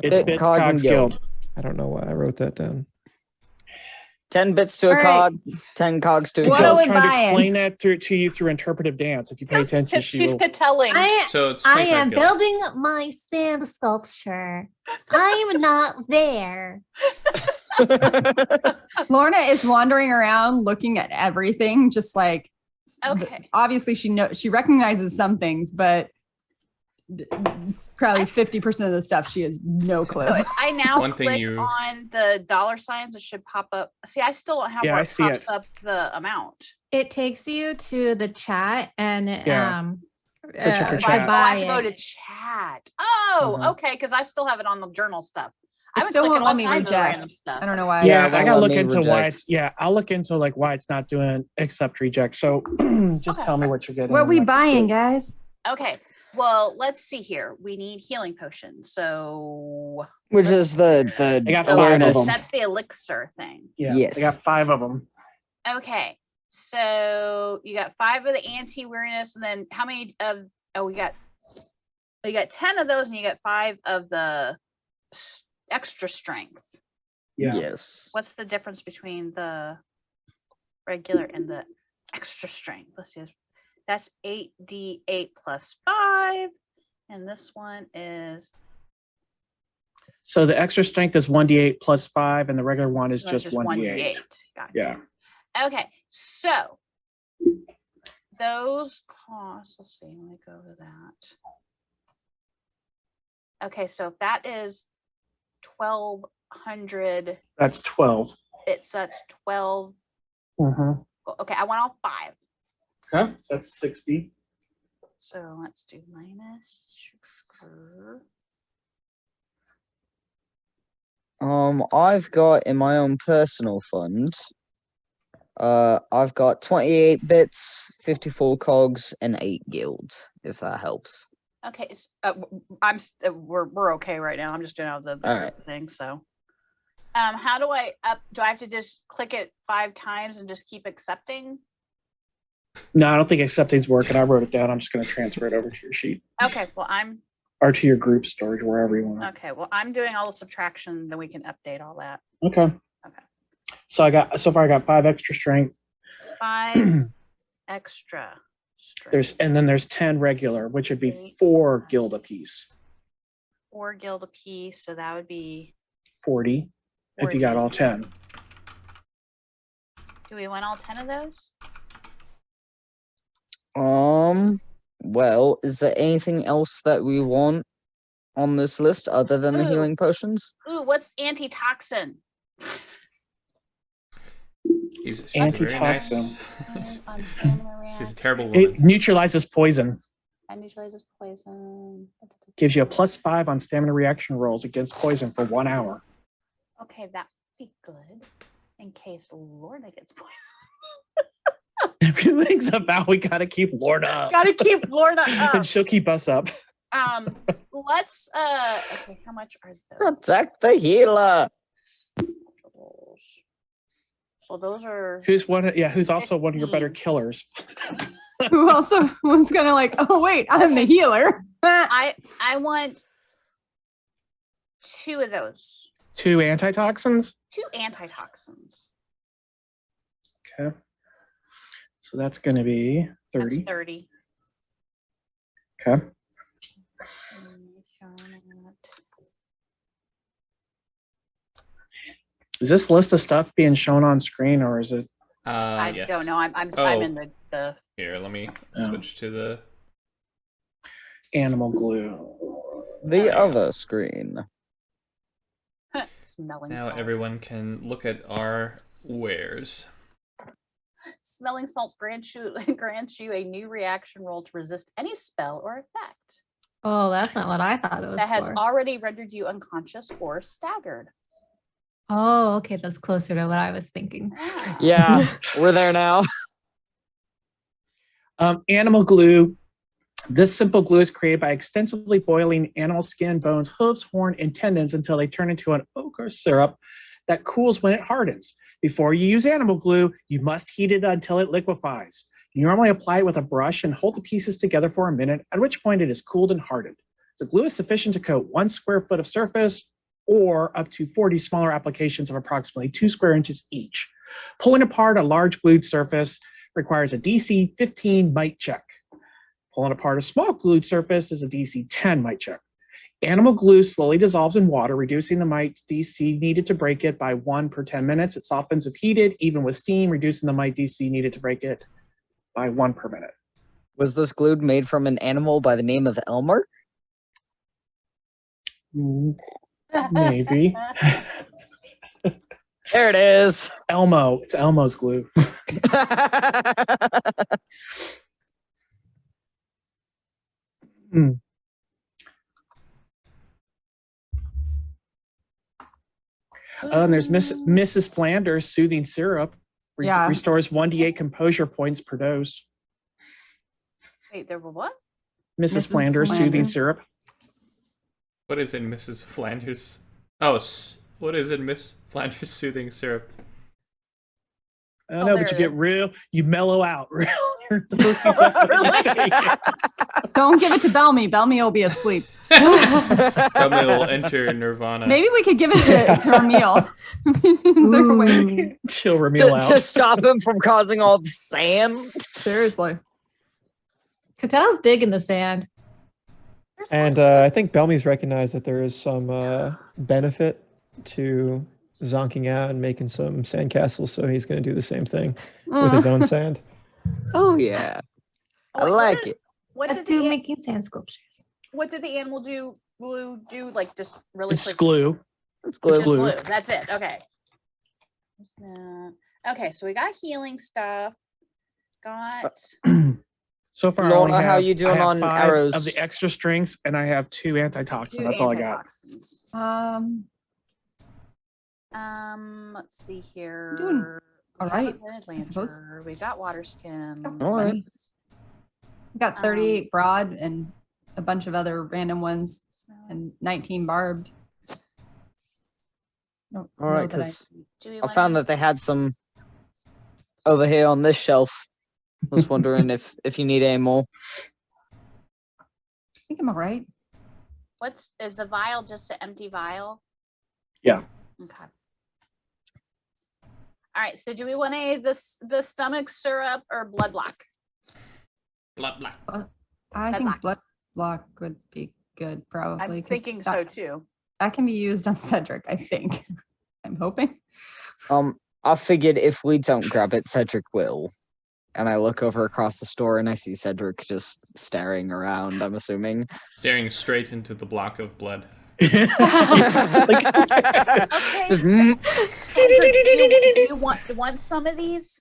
Speaker 2: It's
Speaker 5: Bit,
Speaker 2: bits,
Speaker 5: cog, and
Speaker 2: cogs,
Speaker 5: guild.
Speaker 2: guild.
Speaker 8: I don't know why I wrote that down.
Speaker 5: 10 bits to a
Speaker 9: All right.
Speaker 5: cog, 10 cogs to a
Speaker 9: What
Speaker 5: guild.
Speaker 9: are
Speaker 2: Jill's
Speaker 9: we
Speaker 2: trying to
Speaker 9: buying?
Speaker 2: explain that to you through interpretive dance. If you pay attention, she
Speaker 1: She's
Speaker 2: will.
Speaker 1: telling.
Speaker 6: So it's
Speaker 3: I
Speaker 6: 25
Speaker 3: am
Speaker 6: guild.
Speaker 3: building my sand sculpture. I'm not there.
Speaker 9: Lorna is wandering around looking at everything, just like
Speaker 1: Okay.
Speaker 9: obviously she recognizes some things, but it's probably 50% of the stuff she has no clue.
Speaker 1: So I now
Speaker 6: One thing
Speaker 1: click
Speaker 6: you-
Speaker 1: on the dollar signs. It should pop up. See, I still don't have
Speaker 2: Yeah,
Speaker 1: where
Speaker 2: I
Speaker 1: it
Speaker 2: see
Speaker 1: pops
Speaker 2: it.
Speaker 1: up the amount.
Speaker 3: It takes you to the chat and
Speaker 2: Yeah. check your
Speaker 3: to
Speaker 2: chat.
Speaker 1: Oh, I
Speaker 3: buy
Speaker 1: have to go to
Speaker 3: it.
Speaker 1: chat. Oh,
Speaker 2: Uh-huh.
Speaker 1: okay, because I still have it on the journal stuff. I
Speaker 9: It
Speaker 1: was
Speaker 9: still
Speaker 1: clicking
Speaker 9: won't
Speaker 1: all
Speaker 9: let me
Speaker 1: kinds of random
Speaker 9: reject.
Speaker 1: stuff.
Speaker 9: I don't know why.
Speaker 2: Yeah,
Speaker 5: it
Speaker 2: I
Speaker 5: won't
Speaker 2: gotta
Speaker 5: let
Speaker 2: look
Speaker 5: me
Speaker 2: into why
Speaker 5: reject.
Speaker 2: it's. Yeah, I'll look into like why it's not doing accept reject. So just
Speaker 1: Okay.
Speaker 2: tell me what you're getting.
Speaker 9: What
Speaker 2: and
Speaker 9: we
Speaker 2: I can
Speaker 9: buying,
Speaker 2: do it.
Speaker 9: guys?
Speaker 1: Okay. Well, let's see here. We need healing potions. So
Speaker 5: Which is the
Speaker 2: I got 5 of
Speaker 5: awareness.
Speaker 2: them.
Speaker 1: that's the elixir thing.
Speaker 2: Yeah,
Speaker 5: Yes.
Speaker 2: I got 5 of them.
Speaker 1: Okay. So you got 5 of the anti-weariness, and then how many of you got 10 of those, and you got 5 of the extra strength.
Speaker 2: Yeah.
Speaker 5: Yes.
Speaker 1: What's the difference between the regular and the extra strength? Let's see. That's 8d8 plus 5, and this one is
Speaker 2: So the extra strength is 1d8 plus 5, and the regular one is
Speaker 1: no,
Speaker 2: just 1d8.
Speaker 1: Gotcha.
Speaker 2: Yeah.
Speaker 1: Okay, so those costs. Let's see. Let me go to that. Okay, so if that is 1,200.
Speaker 2: That's 12.
Speaker 1: That's 12.
Speaker 2: Mm-hmm.
Speaker 1: Okay, I want all 5.
Speaker 2: Okay, so that's 60.
Speaker 1: So let's do minus.
Speaker 5: I've got in my own personal fund, I've got 28 bits, 54 cogs, and 8 guild, if that helps.
Speaker 1: Okay, we're okay right now. I'm just doing all the
Speaker 5: Alright.
Speaker 1: thing. So, how do I up? Do I have to just click it 5 times and just keep accepting?
Speaker 2: No, I don't think accepting's working. I wrote it down. I'm just going to transfer it over to your sheet
Speaker 1: Okay, well
Speaker 2: or to your group storage, wherever you want.
Speaker 1: okay. Well, I'm doing all the subtraction. Then we can update all that.
Speaker 2: Okay.
Speaker 1: Okay.
Speaker 2: So I got 5 extra strength.
Speaker 1: 5 extra. Strength.
Speaker 2: There's 10 regular, which would be 4 guild apiece.
Speaker 1: 4 guild apiece, so that would be
Speaker 2: 40 if you got all 10.
Speaker 1: Do we want all 10 of those?
Speaker 5: Well, is there anything else that we want on this list other than the
Speaker 1: Ooh.
Speaker 5: healing potions?
Speaker 1: Ooh, what's antitoxin?
Speaker 6: She's very
Speaker 2: Antitoxin.
Speaker 6: nice.
Speaker 1: On stamina
Speaker 6: She's a
Speaker 1: reaction.
Speaker 6: terrible woman.
Speaker 2: It neutralizes poison.
Speaker 1: And neutralizes poison.
Speaker 2: Gives you a +5 on stamina reaction rolls against poison for 1 hour.
Speaker 1: Okay, that'd be good in case Lorna gets poisoned.
Speaker 2: Everything's about we gotta keep Lorna up.
Speaker 1: Gotta keep Lorna up.
Speaker 2: And she'll keep us up.
Speaker 1: Let's okay, how much are those?
Speaker 5: Protect the healer.
Speaker 1: So those are
Speaker 2: Who's also one of your better
Speaker 1: 15.
Speaker 2: killers.
Speaker 9: Who also was gonna like, oh wait, I'm the healer.
Speaker 1: I want 2 of those.
Speaker 2: 2 antitoxins.
Speaker 1: 2 antitoxins.
Speaker 2: Okay. So that's gonna be 30.
Speaker 1: That's 30.
Speaker 2: Okay. Is this list of stuff being shown on screen, or is it?
Speaker 1: I
Speaker 6: Yes.
Speaker 1: don't know. I'm
Speaker 6: Oh.
Speaker 1: in the
Speaker 6: Here, let me
Speaker 2: Oh.
Speaker 6: switch to the.
Speaker 2: Animal glue.
Speaker 5: The other screen.
Speaker 1: smelling
Speaker 6: Now
Speaker 1: salts.
Speaker 6: everyone can look at our wares.
Speaker 1: Smelling salts grants you a new reaction roll to resist any spell or effect
Speaker 3: Oh, that's not what I thought it was
Speaker 1: that has
Speaker 3: for.
Speaker 1: already rendered you unconscious or staggered.
Speaker 3: Oh, okay, that's closer to what I was thinking.
Speaker 5: Yeah, we're there now.
Speaker 2: Animal glue. This simple glue is created by extensively boiling animal skin, bones, hooves, horn, and tendons until they turn into an ochre syrup that cools when it hardens. Before you use animal glue, you must heat it until it liquefies. You normally apply it with a brush and hold the pieces together for a minute, at which point it is cooled and hardened. The glue is sufficient to coat 1 square foot of surface or up to 40 smaller applications of approximately 2 square inches each. Pulling apart a large glued surface requires a DC 15 might check. Pulling apart a small glued surface is a DC 10 might check. Animal glue slowly dissolves in water, reducing the might DC needed to break it by 1 per 10 minutes. It softens if heated, even with steam, reducing the might DC needed to break it by 1 per minute.
Speaker 5: Was this glue made from an animal by the name of Elmer?
Speaker 2: Maybe.
Speaker 5: There it is.
Speaker 2: Elmo. It's Elmo's glue. Oh, and there's Mrs. Flanders soothing syrup.
Speaker 9: Yeah.
Speaker 2: Restores 1d8 composure points per dose.
Speaker 1: Wait, there were what?
Speaker 2: Mrs.
Speaker 9: Mrs.
Speaker 2: Flanders soothing
Speaker 9: Flanders.
Speaker 2: syrup.
Speaker 6: What is in Mrs. Flanders? Oh, what is in Miss Flanders soothing syrup?
Speaker 2: I don't know,
Speaker 1: there
Speaker 2: but you
Speaker 1: it
Speaker 2: get
Speaker 1: is.
Speaker 2: real, you mellow out. Real.
Speaker 9: Don't give it to Belmy. Belmy will be asleep.
Speaker 6: Probably will enter Nirvana.
Speaker 9: Maybe we could give it to Ramil. Is there a way?
Speaker 2: Chill Ramil
Speaker 5: to
Speaker 2: out.
Speaker 5: stop him from causing all the sand.
Speaker 9: Seriously.
Speaker 3: Catel's digging the sand.
Speaker 8: And I think Belmy's recognized that there is some benefit to zonking out and making some sandcastles, so he's going to do the same thing with his own sand.
Speaker 5: Oh yeah, I
Speaker 1: wait,
Speaker 5: like it.
Speaker 1: What
Speaker 3: Let's
Speaker 1: did,
Speaker 3: do
Speaker 1: the,
Speaker 3: making sand sculptures.
Speaker 1: what did the animal do? Blue do like just really
Speaker 2: It's
Speaker 1: quick?
Speaker 2: glue.
Speaker 5: It's
Speaker 1: Just
Speaker 5: glue.
Speaker 2: glue.
Speaker 1: That's it. Okay. What's that? Okay, so we got healing stuff. Got
Speaker 2: So far, I
Speaker 5: Lorna,
Speaker 2: only
Speaker 5: how
Speaker 2: have,
Speaker 5: you doing
Speaker 2: I have
Speaker 5: on
Speaker 2: 5
Speaker 5: arrows?
Speaker 2: of the extra strengths, and I have 2 antitoxin.
Speaker 1: 2
Speaker 2: That's all I got.
Speaker 1: antitoxins. Let's see here.
Speaker 9: Doing all
Speaker 1: We have a
Speaker 9: right,
Speaker 1: hooded
Speaker 9: suppose.
Speaker 1: lantern, we got water skin.
Speaker 5: All right.
Speaker 9: We got 38 broad and a bunch of other random ones and 19 barbed.
Speaker 5: All right, because
Speaker 1: Do we
Speaker 5: I found
Speaker 1: wanna-
Speaker 5: that they had some over here on this shelf. Was wondering if you need any more.
Speaker 9: I think I'm all right.
Speaker 1: is the vial just an empty vial?
Speaker 2: Yeah.
Speaker 1: Okay. All right. So do we want the stomach syrup or blood block?
Speaker 6: Blah, blah.
Speaker 9: I
Speaker 1: Blood
Speaker 9: think
Speaker 1: block.
Speaker 9: blood block would be good, probably.
Speaker 1: I'm
Speaker 9: 'cause
Speaker 1: thinking
Speaker 9: that,
Speaker 1: so too.
Speaker 9: That can be used on Cedric, I think. I'm hoping.
Speaker 5: I figured if we don't grab it, Cedric will. And I look over across the store and I see Cedric just staring around, I'm assuming.
Speaker 6: Staring straight into the block of blood.
Speaker 1: Okay.
Speaker 5: Just,
Speaker 1: do you want some of these?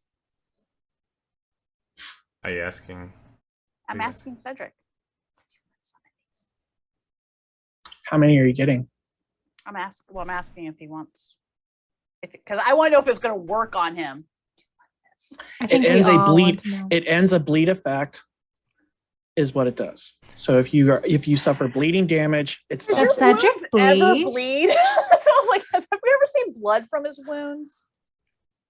Speaker 6: Are you asking?
Speaker 1: I'm
Speaker 6: Yeah.
Speaker 1: asking Cedric.
Speaker 2: How many are you getting?
Speaker 1: I'm asking if he wants, because I want to know if it's going to work on him.
Speaker 3: I
Speaker 2: It
Speaker 3: think we
Speaker 2: ends a
Speaker 3: all
Speaker 2: bleed.
Speaker 3: want to know.
Speaker 2: It ends a bleed effect, is what it does. So if you suffer bleeding damage, it
Speaker 1: Does
Speaker 2: stops.
Speaker 3: Does
Speaker 1: your
Speaker 3: Cedric
Speaker 1: wounds ever
Speaker 3: bleed?
Speaker 1: bleed? So I was like, have we ever seen blood from his wounds?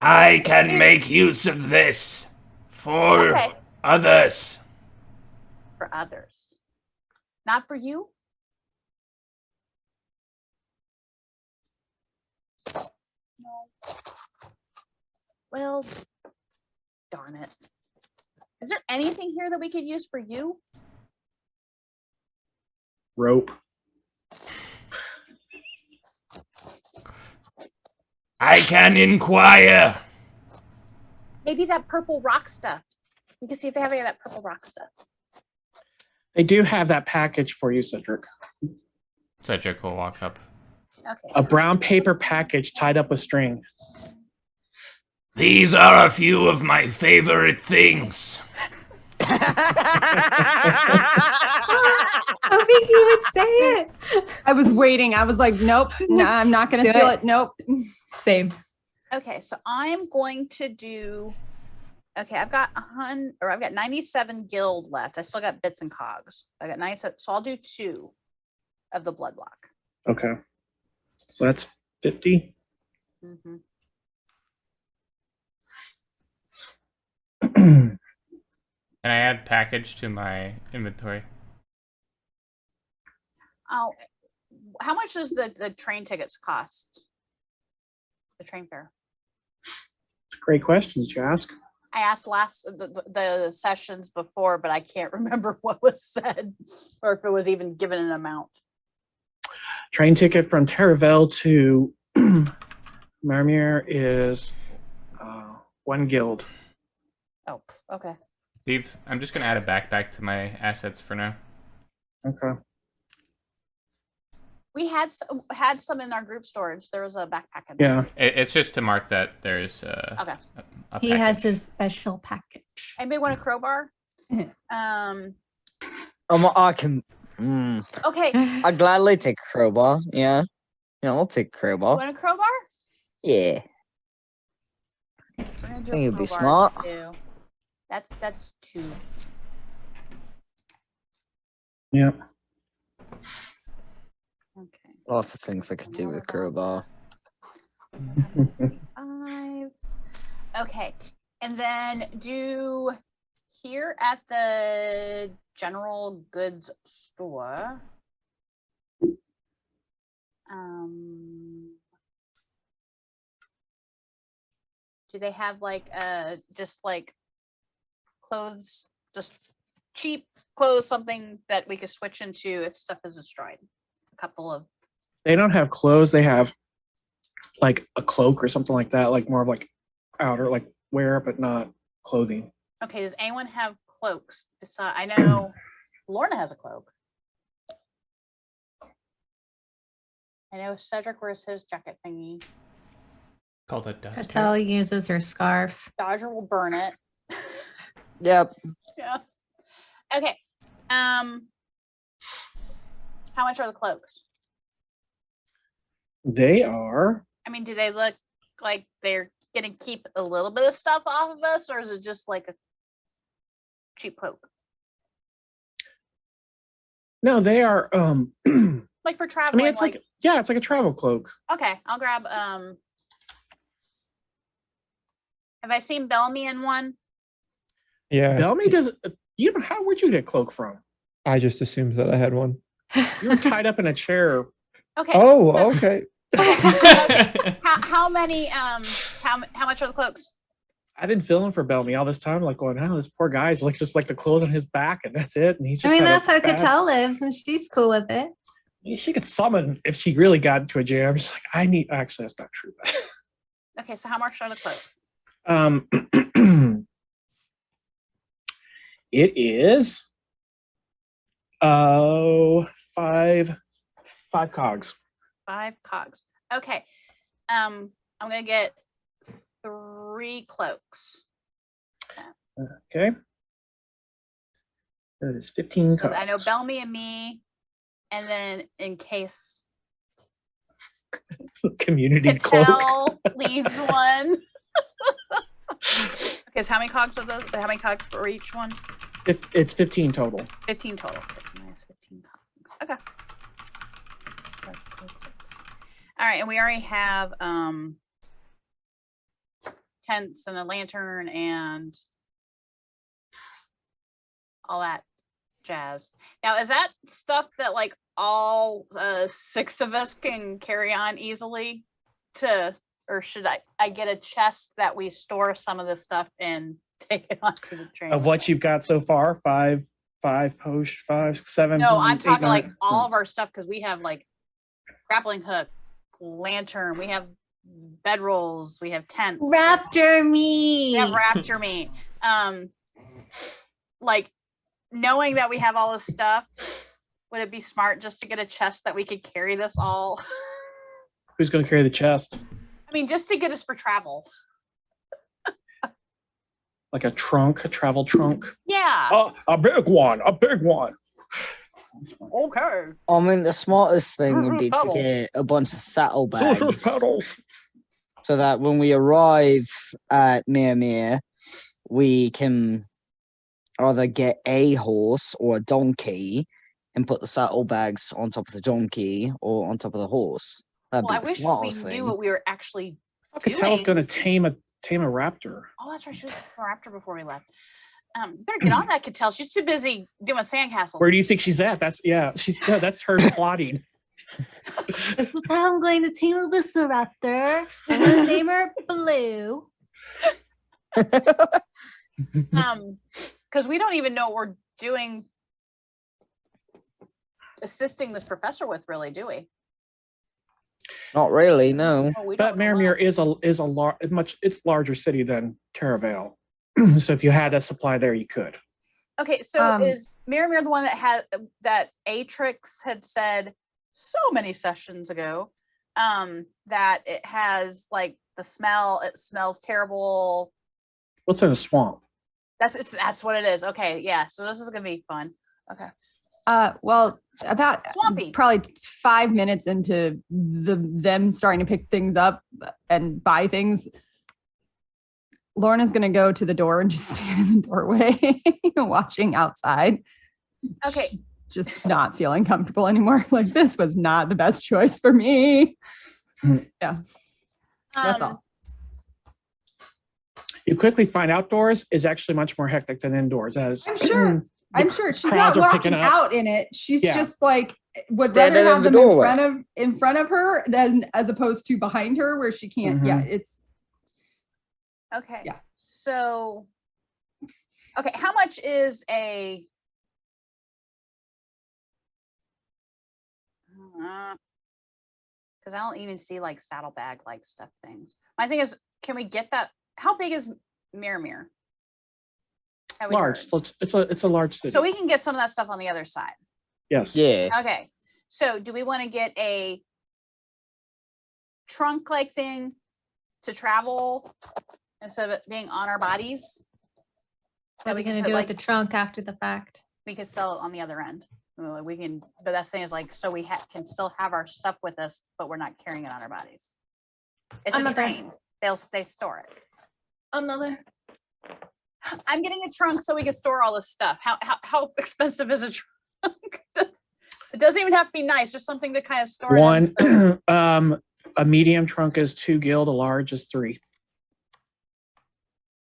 Speaker 10: I can make use of this for
Speaker 1: Okay.
Speaker 10: others.
Speaker 1: For others, not for you. No. Well, darn it. Is there anything here that we could use for you?
Speaker 2: Rope.
Speaker 10: I can inquire.
Speaker 1: Maybe that purple rock stuff. We can see if they have any of that purple rock stuff.
Speaker 2: They do have that package for you, Cedric.
Speaker 6: Cedric will walk up.
Speaker 1: Okay.
Speaker 2: A brown paper package tied up with string.
Speaker 10: These are a few of my favorite things.
Speaker 3: I think he would say it.
Speaker 9: I was waiting. I was like, nope, no, I'm not going to
Speaker 3: Do
Speaker 9: steal
Speaker 3: it.
Speaker 9: it. Nope.
Speaker 3: Same.
Speaker 1: Okay, so I'm going to do. Okay, I've got 97 guild left. I still got bits and cogs. I got 97, so I'll do 2 of the blood block.
Speaker 2: Okay. So that's 50.
Speaker 1: Mm-hmm.
Speaker 6: Can I add package to my inventory?
Speaker 1: Oh, how much does the train tickets cost? The train fare.
Speaker 2: Great questions you ask.
Speaker 1: I asked the sessions before, but I can't remember what was said or if it was even given an amount.
Speaker 2: Train ticket from Terravel to Marmere is 1 guild.
Speaker 1: Oh, okay.
Speaker 6: Steve, I'm just gonna add a backpack to my assets for now.
Speaker 2: Okay.
Speaker 1: We had some in our group storage. There was a backpack in there.
Speaker 2: Yeah.
Speaker 6: It's just to mark that there's
Speaker 1: Okay.
Speaker 6: a
Speaker 3: He has
Speaker 6: package.
Speaker 3: his special package.
Speaker 1: Anybody want a crowbar?
Speaker 5: I can.
Speaker 1: Okay.
Speaker 5: I'd gladly take crowbar. Yeah. Yeah, I'll take
Speaker 1: You
Speaker 5: crowbar.
Speaker 1: want a crowbar?
Speaker 5: Yeah.
Speaker 1: We're gonna do
Speaker 5: Think
Speaker 1: a
Speaker 5: it'd be
Speaker 1: crowbar,
Speaker 5: smart.
Speaker 1: too. That's 2.
Speaker 2: Yeah.
Speaker 1: Okay.
Speaker 5: Lots of things I could do with a crowbar.
Speaker 1: 5. Okay, and then do here at the general goods store. Do they have like just like clothes, just cheap clothes, something that we could switch into if stuff is destroyed? A couple of.
Speaker 2: They don't have clothes. They have like a cloak or something like that, like more of like outer like wear, but not clothing.
Speaker 1: Okay, does anyone have cloaks? I know Lorna has a cloak. I know Cedric wears his jacket thingy.
Speaker 6: Called a duster.
Speaker 3: Cattell uses her scarf.
Speaker 1: Dodger will burn it.
Speaker 5: Yep.
Speaker 1: Yeah. Okay. How much are the cloaks?
Speaker 2: They are.
Speaker 1: I mean, do they look like they're gonna keep a little bit of stuff off of us, or is it just like a cheap cloak?
Speaker 2: No, they are.
Speaker 1: Like for
Speaker 2: I
Speaker 1: traveling.
Speaker 2: mean, it's like yeah, it's like a travel cloak.
Speaker 1: Okay, I'll grab. Have I seen Bellamy in one?
Speaker 8: Yeah.
Speaker 2: Bellamy does. You know how? Where'd you get a cloak from?
Speaker 8: I just assumed that I had one.
Speaker 2: You were tied up in a chair.
Speaker 1: Okay.
Speaker 8: Oh,
Speaker 1: so-
Speaker 8: okay.
Speaker 1: How many? How much are the cloaks?
Speaker 2: I've been feeling for Bellamy all this time, like going, oh, this poor guy's like just like the clothes on his back, and that's it. And he's just.
Speaker 3: I mean,
Speaker 2: had a
Speaker 3: that's how
Speaker 2: bad-
Speaker 3: Cattell lives, and she's cool with it.
Speaker 2: She could summon if she really got into a jam. She's like, I need. Actually, that's not true.
Speaker 1: Okay, so how much are the cloaks?
Speaker 2: It is. Five cogs.
Speaker 1: 5 cogs. Okay. I'm gonna get 3 cloaks.
Speaker 2: Okay. That is 15
Speaker 1: So
Speaker 2: cogs.
Speaker 1: I know Bellamy and me, and then in case
Speaker 2: Community cloak.
Speaker 1: Cattell leads one. Okay, so how many cogs are those? How many cogs for each one?
Speaker 2: It's 15 total.
Speaker 1: 15 total. Okay, so minus 15 cogs. Okay. That's cool. All right, and we already have tents and a lantern and all that jazz. Now, is that stuff that like all 6 of us can carry on easily to, or should I get a chest that we store some of this stuff and take it onto the train?
Speaker 2: Of what you've got so far, 5 post, 5, 7.
Speaker 1: No, I'm
Speaker 2: 8,
Speaker 1: talking
Speaker 2: 9.
Speaker 1: like all of our stuff because we have like grappling hook, lantern, we have bedrolls, we have tents,
Speaker 3: Raptor meat.
Speaker 1: we have raptor meat. Like knowing that we have all this stuff, would it be smart just to get a chest that we could carry this all?
Speaker 2: Who's going to carry the chest?
Speaker 1: I mean, just to get us for travel.
Speaker 2: Like a trunk, a travel trunk.
Speaker 1: Yeah.
Speaker 2: Oh, a big one, a big one.
Speaker 1: Okay.
Speaker 5: I mean, the smartest thing would be to
Speaker 1: Pedals.
Speaker 5: get a bunch of saddlebags
Speaker 2: Pedals.
Speaker 5: so that when we arrive at Mir, we can either get a horse or a donkey and put the saddlebags on top of the donkey or on top of the horse. That'd
Speaker 1: Well, I
Speaker 5: be the
Speaker 1: wish we
Speaker 5: smartest
Speaker 1: knew
Speaker 5: thing.
Speaker 1: what we were actually
Speaker 2: Catel's
Speaker 1: doing.
Speaker 2: going to tame a raptor.
Speaker 1: Oh, that's right. She was a raptor before we left. You better get on that, Cattell. She's too busy doing sandcastles.
Speaker 2: Where do you think she's at? That's that's her plotting.
Speaker 3: This is how I'm going to tame this raptor. I'm going to name her Blue.
Speaker 1: Because we don't even know what we're doing, assisting this professor with, really, do we?
Speaker 5: Not really, no.
Speaker 1: Well, we
Speaker 2: But
Speaker 1: don't know
Speaker 2: Miramir is a much larger city than Terravale. So if you had a supply there, you could.
Speaker 1: Okay, so is Miramir the one that Atrix had said so many sessions ago, that it has like the smell, it smells terrible.
Speaker 2: What's in a swamp?
Speaker 1: That's what it is. Okay, yeah. So this is gonna be fun. Okay.
Speaker 9: Well, about
Speaker 1: Swampy.
Speaker 9: probably 5 minutes into them starting to pick things up and buy things, Lorna's gonna go to the door and just stand in the doorway, watching outside.
Speaker 1: Okay.
Speaker 9: Just not feeling comfortable anymore. Like, this was not the best choice for me. Yeah, that's all.
Speaker 2: You quickly find outdoors is actually much more hectic than indoors. As
Speaker 9: I'm sure she's
Speaker 2: crowds
Speaker 9: not
Speaker 2: are picking
Speaker 9: walking
Speaker 2: up.
Speaker 9: out in it. She's just like would
Speaker 5: Standing
Speaker 9: rather
Speaker 5: in
Speaker 9: have
Speaker 5: the
Speaker 9: them
Speaker 5: doorway.
Speaker 9: in front of her than as opposed to behind her where she can't. Yeah, it's
Speaker 1: Okay.
Speaker 9: Yeah.
Speaker 1: So, okay, how much is a? Because I don't even see like saddlebag like stuff things. My thing is, can we get that? How big is Mirror? Have we
Speaker 2: large.
Speaker 1: heard?
Speaker 2: It's a large city.
Speaker 1: So we can get some of that stuff on the other side.
Speaker 2: Yes.
Speaker 5: Yeah.
Speaker 1: Okay. So do we want to get a trunk like thing to travel instead of it being on our bodies?
Speaker 3: What are we gonna do with the trunk after the fact?
Speaker 1: We could sell it on the other end. We can, but that's thing is like, so we can still have our stuff with us, but we're not carrying it on our bodies. It's a train. They store it.
Speaker 3: Another.
Speaker 1: I'm getting a trunk so we can store all this stuff. How expensive is a trunk? It doesn't even have to be nice, just something to kind of store.
Speaker 2: One, a medium trunk is 2 guild, a large is 3.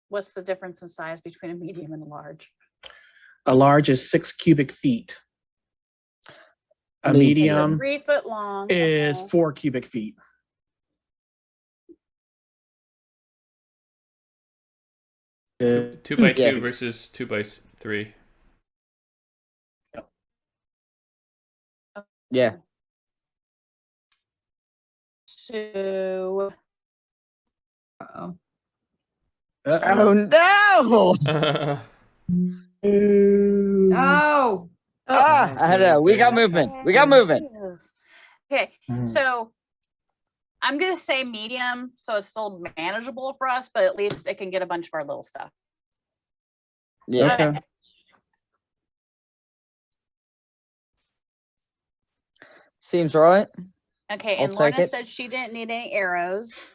Speaker 1: What's the difference in size between a medium and a large?
Speaker 2: A large is 6 cubic feet. A medium
Speaker 1: 3 foot long
Speaker 2: is 4 cubic feet.
Speaker 6: Two by two versus 2 by 3.
Speaker 5: Yeah.
Speaker 1: So.
Speaker 2: Uh-oh.
Speaker 5: Oh no!
Speaker 9: No.
Speaker 5: I don't know. We got movement. We got movement.
Speaker 1: Okay, so I'm gonna say medium, so it's still manageable for us, but at least it can get a bunch of our little stuff.
Speaker 5: Yeah.
Speaker 2: Okay.
Speaker 5: Seems right.
Speaker 1: Okay,
Speaker 5: I'll
Speaker 1: and
Speaker 5: take
Speaker 1: Lorna
Speaker 5: it.
Speaker 1: said she didn't need any arrows.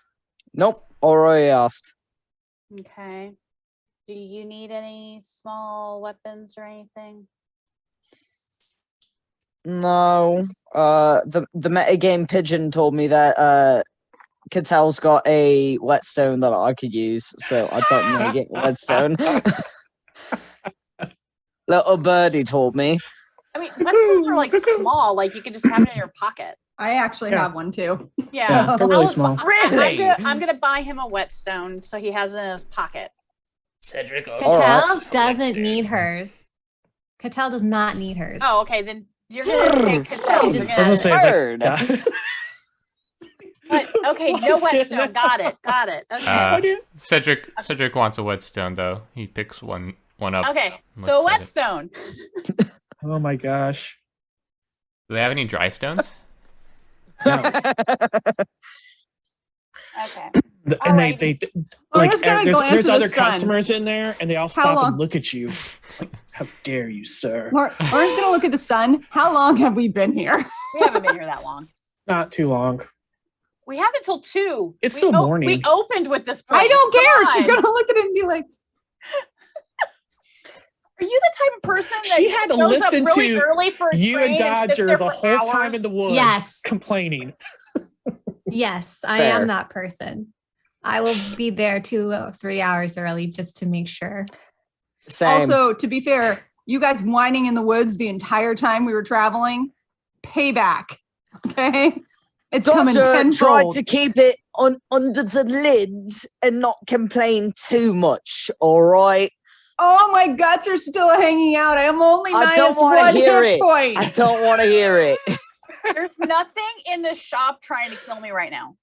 Speaker 5: Nope. Already asked.
Speaker 1: Okay. Do you need any small weapons or anything?
Speaker 5: No. The metagame pigeon told me that Catel's got a whetstone that I could use, so I don't need it. Whetstone. Little birdie told me.
Speaker 1: I mean, whetstones are like small, like you can just have it in your pocket.
Speaker 9: I actually have one too.
Speaker 1: Yeah,
Speaker 9: So-
Speaker 2: They're really small.
Speaker 5: Really?
Speaker 1: I'm gonna buy him a whetstone so he has it in his pocket.
Speaker 10: Cedric
Speaker 3: Cattell doesn't need hers. Cattell does not need hers.
Speaker 1: Oh, okay, then you're gonna take Cattell.
Speaker 3: just-
Speaker 2: I was gonna say, it's
Speaker 5: Bird.
Speaker 2: like,
Speaker 1: But okay, no whetstone. Got it. Okay.
Speaker 10: Cedric wants a whetstone though. He picks one up.
Speaker 1: Okay, so a
Speaker 10: Let's set
Speaker 1: whetstone.
Speaker 2: oh my gosh.
Speaker 10: Do they have any dry stones?
Speaker 2: No.
Speaker 1: Okay.
Speaker 2: And they like
Speaker 9: just gonna
Speaker 2: there's
Speaker 9: glance at the
Speaker 2: other
Speaker 9: sun.
Speaker 2: customers in there, and they all
Speaker 9: How
Speaker 2: stop
Speaker 9: long?
Speaker 2: and look at you. Like, how dare you, sir?
Speaker 9: Lauren's gonna look at the sun. How long have we been here?
Speaker 1: We haven't been here that long.
Speaker 2: Not too long.
Speaker 1: We have until 2.
Speaker 2: It's still morning.
Speaker 1: We opened with this place.
Speaker 9: I don't
Speaker 1: Come
Speaker 9: care.
Speaker 1: on.
Speaker 9: She's gonna look at it and be like,
Speaker 1: Are you the type of person that
Speaker 2: She had to
Speaker 1: goes up
Speaker 2: listen
Speaker 1: really
Speaker 2: to
Speaker 1: early for a
Speaker 2: you
Speaker 1: train
Speaker 2: and
Speaker 1: sits
Speaker 2: Dodger
Speaker 1: there
Speaker 2: the
Speaker 1: for
Speaker 2: whole
Speaker 1: hours?
Speaker 2: time in the woods,
Speaker 3: Yes.
Speaker 2: complaining.
Speaker 3: Yes, I
Speaker 5: Fair.
Speaker 3: am that person. I will be there 2 or 3 hours early just to make sure.
Speaker 5: Same.
Speaker 9: also, to be fair, you guys whining in the woods the entire time we were traveling, payback. Okay? It's coming
Speaker 5: Dodger tried
Speaker 9: tenfold.
Speaker 5: to keep it under the lid and not complain too much. All right.
Speaker 9: Oh, my guts are still hanging out. I'm only
Speaker 5: I don't
Speaker 9: minus
Speaker 5: wanna
Speaker 9: 1
Speaker 5: hear
Speaker 9: hit
Speaker 5: it.
Speaker 9: point.
Speaker 5: I don't want to hear it.
Speaker 1: There's nothing in the shop trying to kill me right now.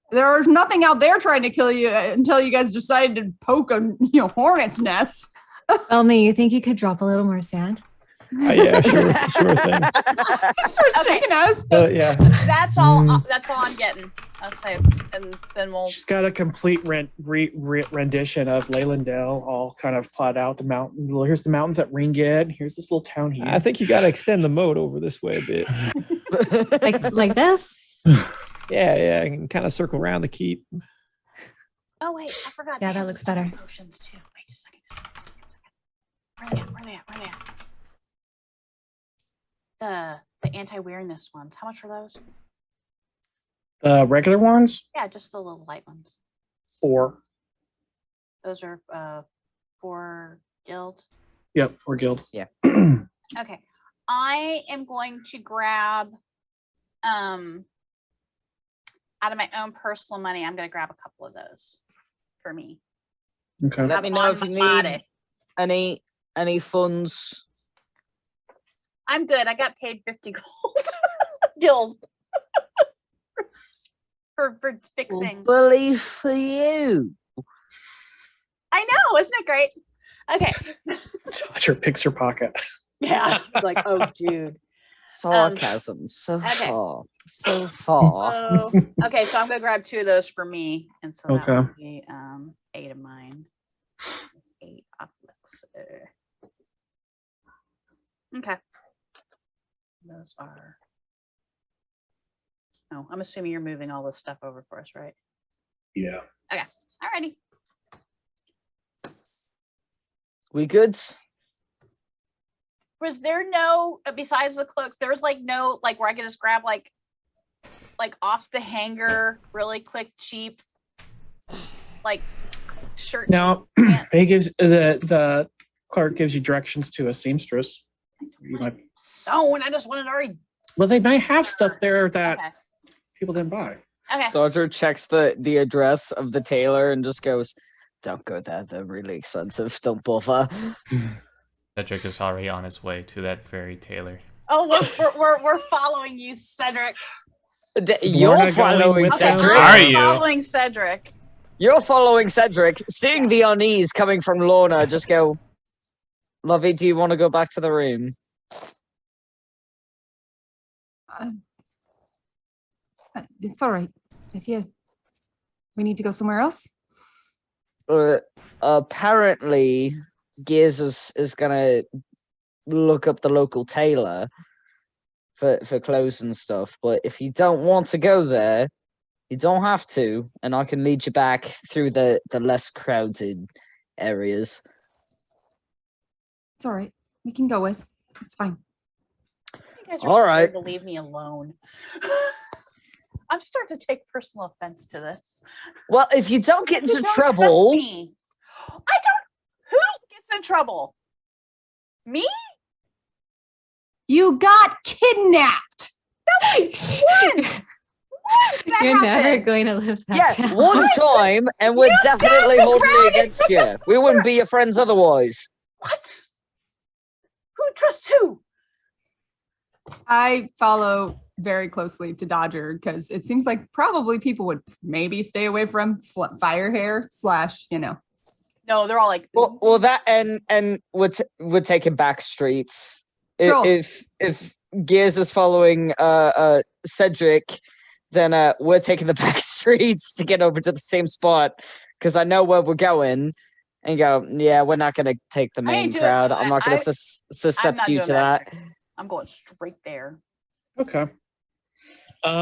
Speaker 9: There's nothing out there trying to kill you until you guys decided to poke a hornet's nest.
Speaker 3: Elmi, you think you could drop a little more sand?
Speaker 8: Yeah, sure thing.
Speaker 9: Start shaking us.
Speaker 8: Yeah.
Speaker 1: That's all. That's all I'm getting. I'll say, and then we'll.
Speaker 2: She's got a complete rendition of Leylandale, all kind of plot out the mountain. Well, here's the mountains at Ringed. Here's this little town here.
Speaker 8: I think you got to extend the moat over this way a bit.
Speaker 11: like this?
Speaker 8: Yeah, I can kind of circle around the keep.
Speaker 1: Oh wait, I forgot.
Speaker 11: Yeah, that looks better.
Speaker 1: Potions too. Wait a second. Where they at? The anti-weirdness ones. How much are those?
Speaker 2: The regular ones?
Speaker 1: Yeah, just the little light ones.
Speaker 2: 4.
Speaker 1: Those are 4 guild.
Speaker 2: Yep, 4 guild.
Speaker 5: Yeah.
Speaker 1: Okay. I am going to grab out of my own personal money, I'm gonna grab a couple of those for me.
Speaker 2: Okay.
Speaker 5: Let me know if you need any funds.
Speaker 1: I'm good. I got paid 50 gold guild for fixing.
Speaker 5: Bully for you.
Speaker 1: I know, isn't it great? Okay.
Speaker 2: Dodger picks her pocket.
Speaker 1: Yeah. Like, oh, dude.
Speaker 5: Sarcasm. So
Speaker 1: okay.
Speaker 5: far. So far.
Speaker 1: Okay, so I'm gonna grab 2 of those for me, and so that
Speaker 2: Okay.
Speaker 1: would be 8 of mine. 8 optics. Okay. Those are. Oh, I'm assuming you're moving all this stuff over for us, right?
Speaker 2: Yeah.
Speaker 1: Okay. Alrighty.
Speaker 5: We good?
Speaker 1: Was there no, besides the cloaks, there was like no, like where I could just grab like off the hanger, really quick, cheap, like shirt.
Speaker 2: Now, they gives the clerk gives you directions to a seamstress. You might,
Speaker 1: Sewn. I just wanted to already.
Speaker 2: well, they might have stuff there that
Speaker 1: Okay.
Speaker 2: people didn't buy.
Speaker 1: Okay.
Speaker 5: Dodger checks the address of the tailor and just goes, "Don't go there. They're really expensive. Don't bother."
Speaker 10: Cedric is already on his way to that very tailor.
Speaker 1: Oh, look, we're following you, Cedric.
Speaker 5: You're
Speaker 2: Lorna going
Speaker 5: following
Speaker 2: with
Speaker 5: Cedric.
Speaker 2: them?
Speaker 10: Are you?
Speaker 1: Following Cedric.
Speaker 5: You're following Cedric. Seeing the unease coming from Lorna, just go, "Lovey, do you want to go back to the room?"
Speaker 9: It's all right. If we need to go somewhere else.
Speaker 5: Apparently, Gears is gonna look up the local tailor for clothes and stuff. But if you don't want to go there, you don't have to, and I can lead you back through the less crowded areas.
Speaker 9: It's all right. We can go with. It's fine.
Speaker 1: You guys are
Speaker 5: All
Speaker 1: scared
Speaker 5: right.
Speaker 1: to leave me alone. I'm starting to take personal offense to this.
Speaker 5: Well, if you don't get
Speaker 1: You
Speaker 5: into
Speaker 1: don't
Speaker 5: trouble,
Speaker 1: trust me. I don't. Who gets in trouble? Me?
Speaker 9: You got kidnapped.
Speaker 1: When? That
Speaker 11: You're never
Speaker 1: happened?
Speaker 11: going to live that
Speaker 5: yeah,
Speaker 11: down.
Speaker 5: one time, and we're
Speaker 1: You
Speaker 5: definitely
Speaker 1: guys
Speaker 5: holding it
Speaker 1: ran
Speaker 5: against you. We wouldn't be your friends otherwise.
Speaker 1: What? Who trusts who?
Speaker 9: I follow very closely to Dodger because it seems like probably people would maybe stay away from fire hair /
Speaker 1: No, they're all like.
Speaker 5: Well, that and we're taking back streets.
Speaker 9: Sure.
Speaker 5: If Gears is following Cedric, then we're taking the back streets to get over to the same spot because I know where we're going. And go, yeah, we're not gonna take the
Speaker 1: I ain't
Speaker 5: main
Speaker 1: doing-
Speaker 5: crowd. I'm not gonna
Speaker 1: I'm
Speaker 5: suscept
Speaker 1: not
Speaker 5: you
Speaker 1: doing
Speaker 5: to that.
Speaker 1: I'm going straight there.
Speaker 2: Okay.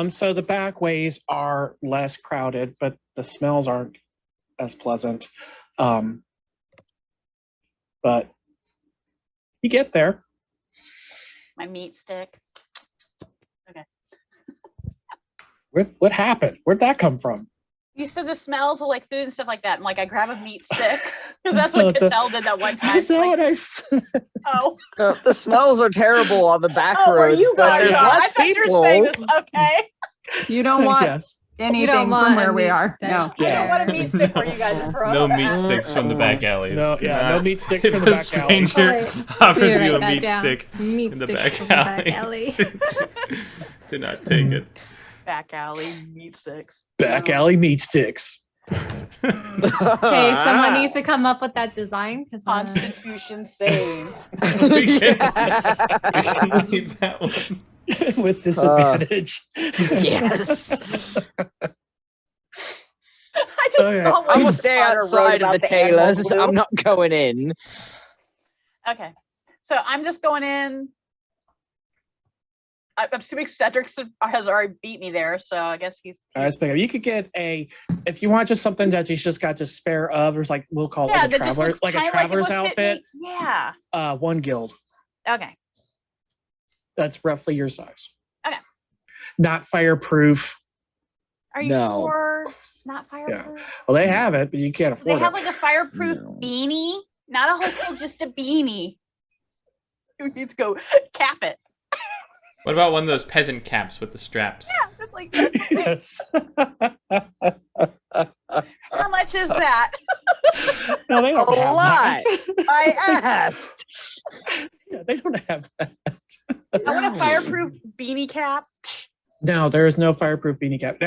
Speaker 2: So the back ways are less crowded, but the smells aren't as pleasant. But you get there.
Speaker 1: My meat stick.
Speaker 2: What happened? Where'd that come from?
Speaker 1: You said the smells of like food and stuff like that. I'm like, I grab a meat stick because that's what Cattell did that one time.
Speaker 2: Is that
Speaker 1: Like,
Speaker 2: what I said?
Speaker 1: oh,
Speaker 5: The smells are terrible on the back
Speaker 1: oh, were
Speaker 5: roads,
Speaker 1: you
Speaker 5: but
Speaker 1: guys?
Speaker 5: there's
Speaker 1: Oh, I
Speaker 5: less
Speaker 1: thought you were saying
Speaker 5: people.
Speaker 1: this. Okay.
Speaker 9: You don't want
Speaker 2: Yes.
Speaker 9: anything
Speaker 11: want
Speaker 9: from
Speaker 11: a
Speaker 9: where we
Speaker 11: meat
Speaker 9: are.
Speaker 11: stick.
Speaker 9: No.
Speaker 1: I don't want a meat stick where you guys are from.
Speaker 10: No meat sticks from the back alleys.
Speaker 2: No,
Speaker 10: Do
Speaker 2: yeah,
Speaker 10: not-
Speaker 2: no meat sticks
Speaker 10: if
Speaker 2: from the
Speaker 10: a
Speaker 2: back alleys.
Speaker 10: stranger
Speaker 11: Let
Speaker 10: offers
Speaker 11: me
Speaker 10: you a
Speaker 11: write that
Speaker 10: meat
Speaker 11: down.
Speaker 10: stick
Speaker 11: Meat
Speaker 10: in the
Speaker 11: sticks
Speaker 10: back
Speaker 11: from the back
Speaker 10: alley,
Speaker 11: alley.
Speaker 10: do not take it.
Speaker 1: Back alley meat sticks.
Speaker 2: Back
Speaker 1: No.
Speaker 2: alley meat sticks.
Speaker 11: Hey, someone needs to come up with that design because
Speaker 1: Constitution saying.
Speaker 10: We can leave that one.
Speaker 2: With disadvantage.
Speaker 5: Yes.
Speaker 1: I just
Speaker 2: Okay.
Speaker 1: saw
Speaker 5: I'm
Speaker 1: like
Speaker 5: gonna stay
Speaker 1: Connor wrote
Speaker 5: outside of
Speaker 1: about
Speaker 5: the
Speaker 1: animal
Speaker 5: tailors.
Speaker 1: glue.
Speaker 5: I'm not going in.
Speaker 1: Okay, so I'm just going in. I'm assuming Cedric has already beat me there, so I guess he's.
Speaker 2: You could get if you want just something that you just got just spare of, or like we'll call it like a
Speaker 1: that just
Speaker 2: traveler,
Speaker 1: looks
Speaker 2: like a
Speaker 1: kinda
Speaker 2: traveler's
Speaker 1: it would fit
Speaker 2: outfit.
Speaker 1: me. Yeah.
Speaker 2: 1 guild.
Speaker 1: Okay.
Speaker 2: That's roughly your size.
Speaker 1: Okay.
Speaker 2: Not fireproof.
Speaker 1: Are you
Speaker 5: No.
Speaker 1: sure? Not fireproof.
Speaker 2: Well, they have it, but you can't
Speaker 1: They
Speaker 2: afford
Speaker 1: have
Speaker 2: it.
Speaker 1: like a fireproof
Speaker 5: No.
Speaker 1: beanie, not a whole coat, just a beanie. You need to go cap it.
Speaker 6: What about one of those peasant caps with the straps?
Speaker 1: Yeah, just like that.
Speaker 2: Yes.
Speaker 1: How much is that?
Speaker 2: No, they don't
Speaker 5: A
Speaker 2: have
Speaker 5: lot.
Speaker 2: that.
Speaker 5: I asked.
Speaker 2: Yeah, they don't have that.
Speaker 1: I want a fireproof beanie cap.
Speaker 2: No, there is no fireproof beanie cap.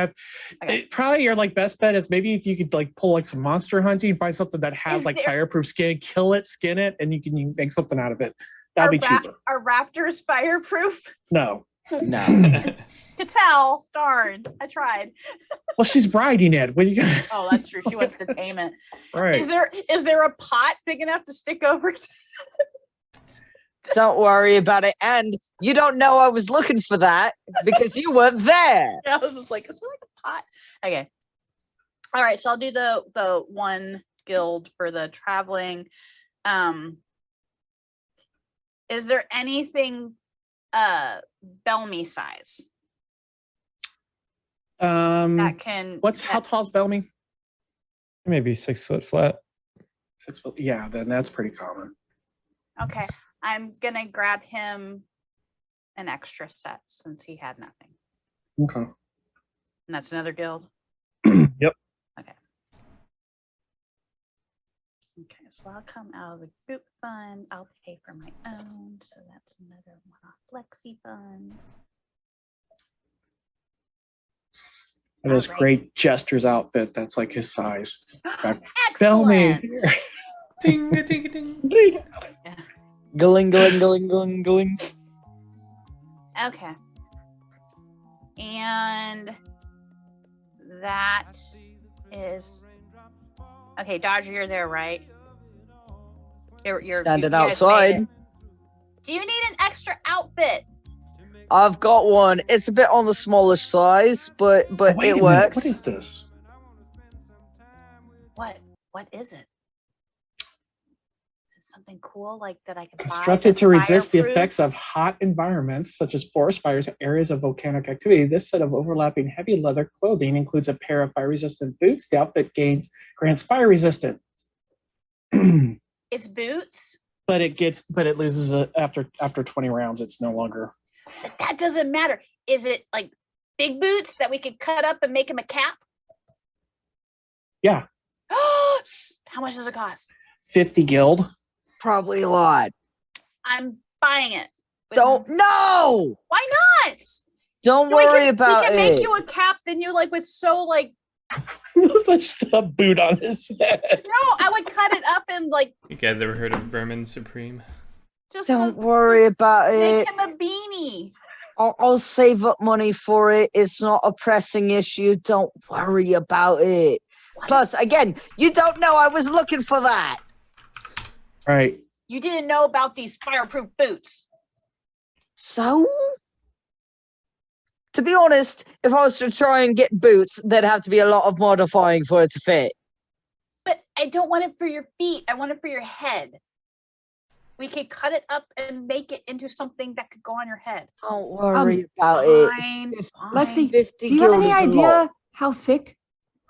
Speaker 1: Okay.
Speaker 2: Probably your like best bet is maybe if you could like pull like some monster hunting, find something that has
Speaker 1: Is
Speaker 2: like
Speaker 1: there-
Speaker 2: fireproof skin, kill it, skin it, and you can make something out of it. That'd be cheaper.
Speaker 1: Are raptors fireproof?
Speaker 2: No.
Speaker 5: No.
Speaker 1: Could tell. Darn. I tried.
Speaker 2: Well, she's riding it. What are you gonna?
Speaker 1: Oh, that's true. She wants to tame it.
Speaker 2: Right.
Speaker 1: Is there a pot big enough to stick over?
Speaker 5: Don't worry about it. And you don't know I was looking for that because you weren't there.
Speaker 1: Yeah, I was just like, is there like a pot? Okay. All right, so I'll do the 1 guild for the traveling. Is there anything Bellamy size that can
Speaker 2: How tall's Bellamy?
Speaker 8: Maybe 6 foot flat.
Speaker 2: 6 foot. Yeah, then that's pretty common.
Speaker 1: Okay, I'm gonna grab him an extra set since he had nothing.
Speaker 2: Okay.
Speaker 1: And that's another guild.
Speaker 2: Yep.
Speaker 1: Okay. Okay, so I'll come out of the group fund. I'll pay for my own, so that's another one off Lexi funds.
Speaker 2: And his
Speaker 1: Alright.
Speaker 2: great jester's outfit. That's like his size.
Speaker 1: Excellent.
Speaker 2: Bellamy.
Speaker 6: Ding a ding a ding.
Speaker 5: Gling, gling, gling, gling, gling.
Speaker 1: Okay. And that is okay. Dodger, you're there, right? You're
Speaker 5: Standing
Speaker 1: you guys
Speaker 5: outside.
Speaker 1: made it. Do you need an extra outfit?
Speaker 5: I've got one. It's a bit on the smallish size, but
Speaker 2: Wait a
Speaker 5: it
Speaker 2: minute,
Speaker 5: works.
Speaker 2: What is this?
Speaker 1: What is it? Is it something cool like that I can buy?
Speaker 2: Constructed
Speaker 1: that's
Speaker 2: to resist the
Speaker 1: fireproof?
Speaker 2: effects of hot environments such as forest fires and areas of volcanic activity. This set of overlapping heavy leather clothing includes a pair of fire-resistant boots. The outfit grants fire resistance.
Speaker 1: It's boots.
Speaker 2: But it loses after 20 rounds. It's no longer.
Speaker 1: But that doesn't matter. Is it like big boots that we could cut up and make him a cap?
Speaker 2: Yeah,
Speaker 1: How much does it cost?
Speaker 2: 50 guild.
Speaker 5: Probably a lot.
Speaker 1: I'm buying it.
Speaker 5: No!
Speaker 1: Why not?
Speaker 5: Don't
Speaker 1: So we
Speaker 5: worry
Speaker 1: can-
Speaker 5: about
Speaker 1: we can
Speaker 5: it.
Speaker 1: make you a cap, then you like with so like
Speaker 2: Just a boot on his head.
Speaker 1: no, I would cut it up and like
Speaker 6: You guys ever heard of Vermin Supreme?
Speaker 1: just
Speaker 5: Don't worry about
Speaker 1: make
Speaker 5: it.
Speaker 1: him a beanie.
Speaker 5: I'll save up money for it. It's not a pressing issue. Don't worry about it. Plus, again, you don't know I was looking for that.
Speaker 2: Right.
Speaker 1: You didn't know about these fireproof boots.
Speaker 5: So? To be honest, if I was to try and get boots, there'd have to be a lot of modifying for it to fit.
Speaker 1: But I don't want it for your feet. I want it for your head. We could cut it up and make it into something that could go on your head.
Speaker 5: Don't worry about it.
Speaker 1: Fine,
Speaker 9: Lexi,
Speaker 5: 50
Speaker 9: do you have
Speaker 5: guild
Speaker 9: any
Speaker 5: is a lot.
Speaker 9: idea how thick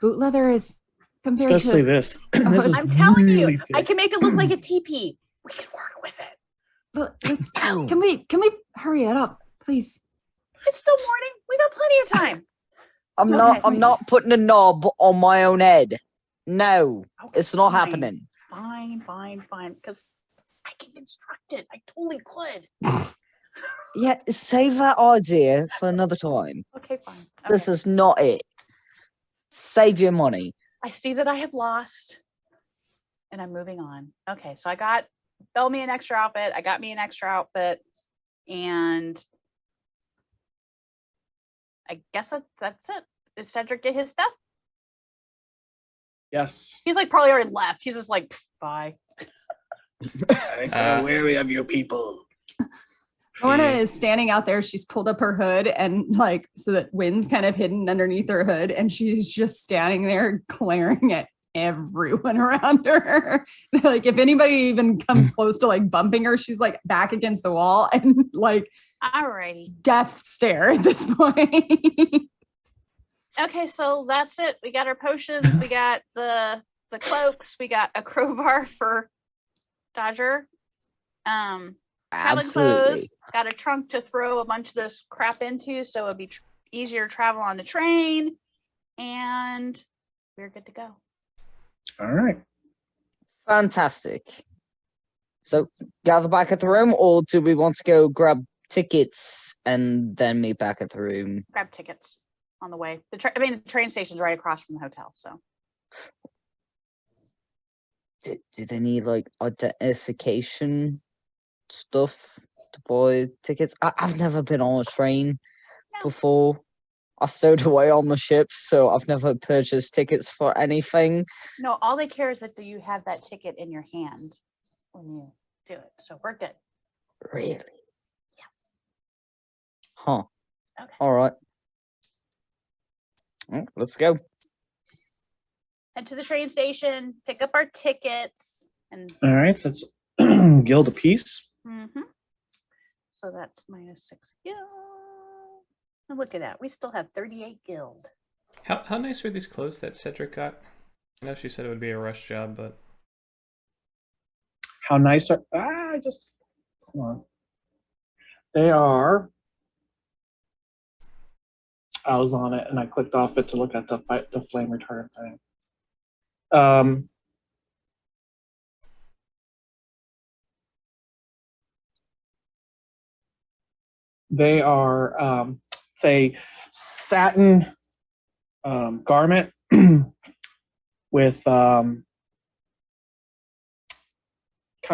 Speaker 9: boot leather is compared
Speaker 2: Especially
Speaker 9: to?
Speaker 2: this. This is
Speaker 1: I'm telling
Speaker 2: really
Speaker 1: you, I
Speaker 2: thick.
Speaker 1: can make it look like a teepee. We can work with it.
Speaker 9: Let's,
Speaker 5: Ow.
Speaker 9: can we hurry it up, please?
Speaker 1: It's still morning. We got plenty of time.
Speaker 5: I'm not putting a knob on my own head. No,
Speaker 1: Okay,
Speaker 5: it's not
Speaker 1: fine.
Speaker 5: happening.
Speaker 1: Fine. Because I can construct it. I totally could.
Speaker 5: Yeah, save that idea for another time.
Speaker 1: Okay, fine.
Speaker 5: This
Speaker 1: Okay.
Speaker 5: is not it. Save your money.
Speaker 1: I see that I have lost, and I'm moving on. Okay, so I got me an extra outfit. I got me an extra outfit, and I guess that's it. Did Cedric get his stuff?
Speaker 2: Yes.
Speaker 1: He's like probably already left. He's just like, bye.
Speaker 2: I grow weary of you people.
Speaker 9: Lorna is standing out there. She's pulled up her hood and like so that wind's kind of hidden underneath her hood, and she's just standing there glaring at everyone around her. Like if anybody even comes close to like bumping her, she's like back against the wall and like
Speaker 1: Alrighty.
Speaker 9: death stare at this point.
Speaker 1: Okay, so that's it. We got our potions. We got the cloaks. We got a crowbar for Dodger. Traveling
Speaker 5: Absolutely.
Speaker 1: clothes. Got a trunk to throw a bunch of this crap into, so it'd be easier to travel on the train. And we're good to go.
Speaker 2: All right.
Speaker 5: Fantastic. So, gather back at the room, or do we want to go grab tickets and then meet back at the room?
Speaker 1: Grab tickets on the way. The train station's right across from the hotel, so.
Speaker 5: Do they need like identification stuff to buy tickets? I've never been on a train before. I stowed away on the ship, so I've never purchased tickets for anything.
Speaker 1: No, all they care is that you have that ticket in your hand when you do it. So we're good.
Speaker 5: Really?
Speaker 1: Yeah.
Speaker 5: Huh.
Speaker 1: Okay.
Speaker 5: All right. Let's go.
Speaker 1: Head to the train station, pick up our tickets, and
Speaker 2: All right. So it's guild apiece.
Speaker 1: So that's -6 gil. And look at that. We still have 38 guild.
Speaker 6: How nice were these clothes that Cedric got? I know she said it would be a rush job, but
Speaker 2: How nice are hold on. They are. I was on it and I clicked off it to look at the flame retardant thing. They are it's a satin garment with kind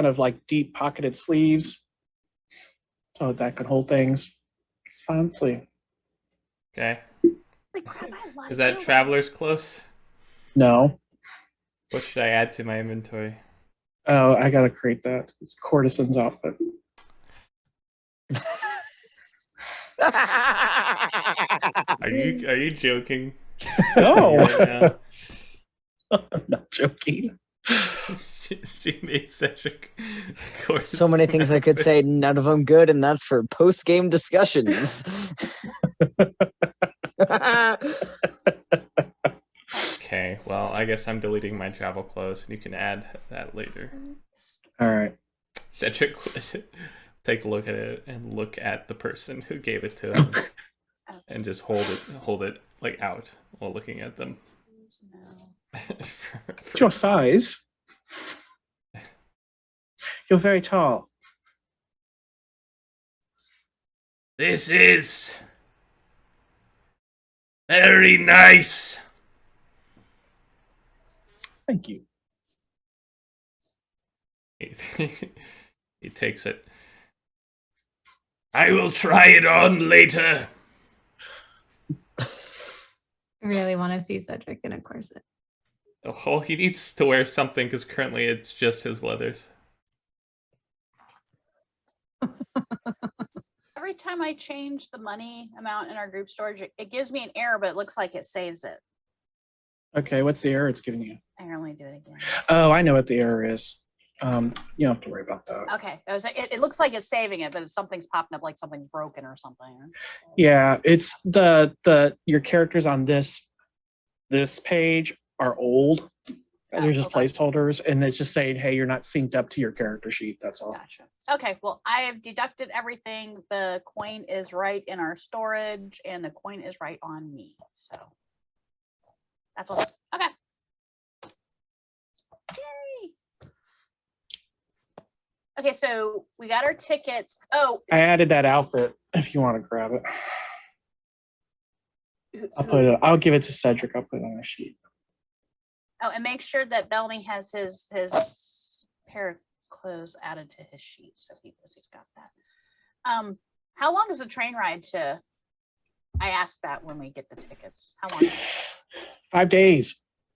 Speaker 2: of like deep pocketed sleeves so that can hold things. It's fancy.
Speaker 6: okay.
Speaker 1: Like, crap, I have a lot
Speaker 6: Is
Speaker 1: of
Speaker 6: that
Speaker 1: guild.
Speaker 6: traveler's close?
Speaker 2: No.
Speaker 6: What should I add to my inventory?
Speaker 2: Oh, I gotta create that. It's courtesan's outfit.
Speaker 6: Are you joking?
Speaker 2: No.
Speaker 6: Right now?
Speaker 2: I'm not joking.
Speaker 6: she made Cedric.
Speaker 5: So many things I could say, none of them good, and that's for post-game discussions.
Speaker 6: Okay, well, I guess I'm deleting my travel clothes. You can add that later.
Speaker 2: All right.
Speaker 6: Cedric, take a look at it and look at the person who gave it to him, and just hold it like out while looking at them.
Speaker 2: What's your size? You're very tall.
Speaker 10: This is very nice.
Speaker 2: Thank you.
Speaker 6: He takes it.
Speaker 10: I will try it on later.
Speaker 11: I really want to see Cedric in a corset.
Speaker 6: Oh, he needs to wear something because currently it's just his leathers.
Speaker 1: Every time I change the money amount in our group storage, it gives me an error, but it looks like it saves it.
Speaker 2: Okay, what's the error it's giving you?
Speaker 1: I can only do it again.
Speaker 2: Oh, I know what the error is. You don't have to worry about that.
Speaker 1: Okay, it looks like it's saving it, but something's popping up like something's broken or something.
Speaker 2: Yeah, it's your characters on this page are old. They're just placeholders, and it's just saying, hey, you're not synced up to your character sheet. That's all.
Speaker 1: Gotcha. Okay, well, I have deducted everything. The coin is right in our storage, and the coin is right on me. So that's all. Okay. Yay. Okay, so we got our tickets. Oh,
Speaker 2: I added that outfit if you want to grab it. I'll give it to Cedric. I'll put it on a sheet.
Speaker 1: Oh, and make sure that Bellamy has his pair of clothes added to his sheet, so he knows he's got that. How long is the train ride to? I asked that when we get the tickets. How long?
Speaker 2: 5 days.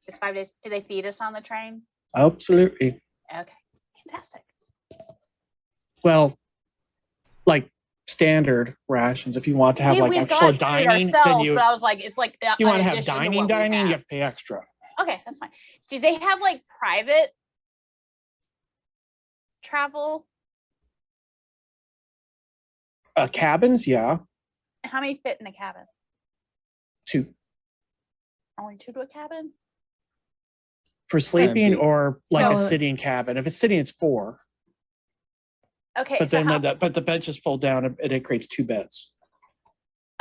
Speaker 1: It's 5 days. Do they feed us on the train?
Speaker 2: Absolutely.
Speaker 1: Okay, fantastic.
Speaker 2: Well, like standard rations. If you want to have like
Speaker 1: We've
Speaker 2: actual
Speaker 1: got food
Speaker 2: dining, then
Speaker 1: ourselves,
Speaker 2: you
Speaker 1: but I was like, it's like
Speaker 2: you
Speaker 1: in
Speaker 2: want to have
Speaker 1: addition to
Speaker 2: dining,
Speaker 1: what we
Speaker 2: you
Speaker 1: have.
Speaker 2: have to pay extra.
Speaker 1: Okay, that's fine. Do they have like private travel?
Speaker 2: Cabins, yeah,
Speaker 1: How many fit in a cabin?
Speaker 2: 2
Speaker 1: Only 2 to a cabin?
Speaker 2: for sleeping, or like a
Speaker 11: So-
Speaker 2: sitting cabin. If it's sitting, it's 4.
Speaker 1: Okay,
Speaker 2: But
Speaker 1: so
Speaker 2: then
Speaker 1: how,
Speaker 2: but the benches fold down and it creates 2 beds.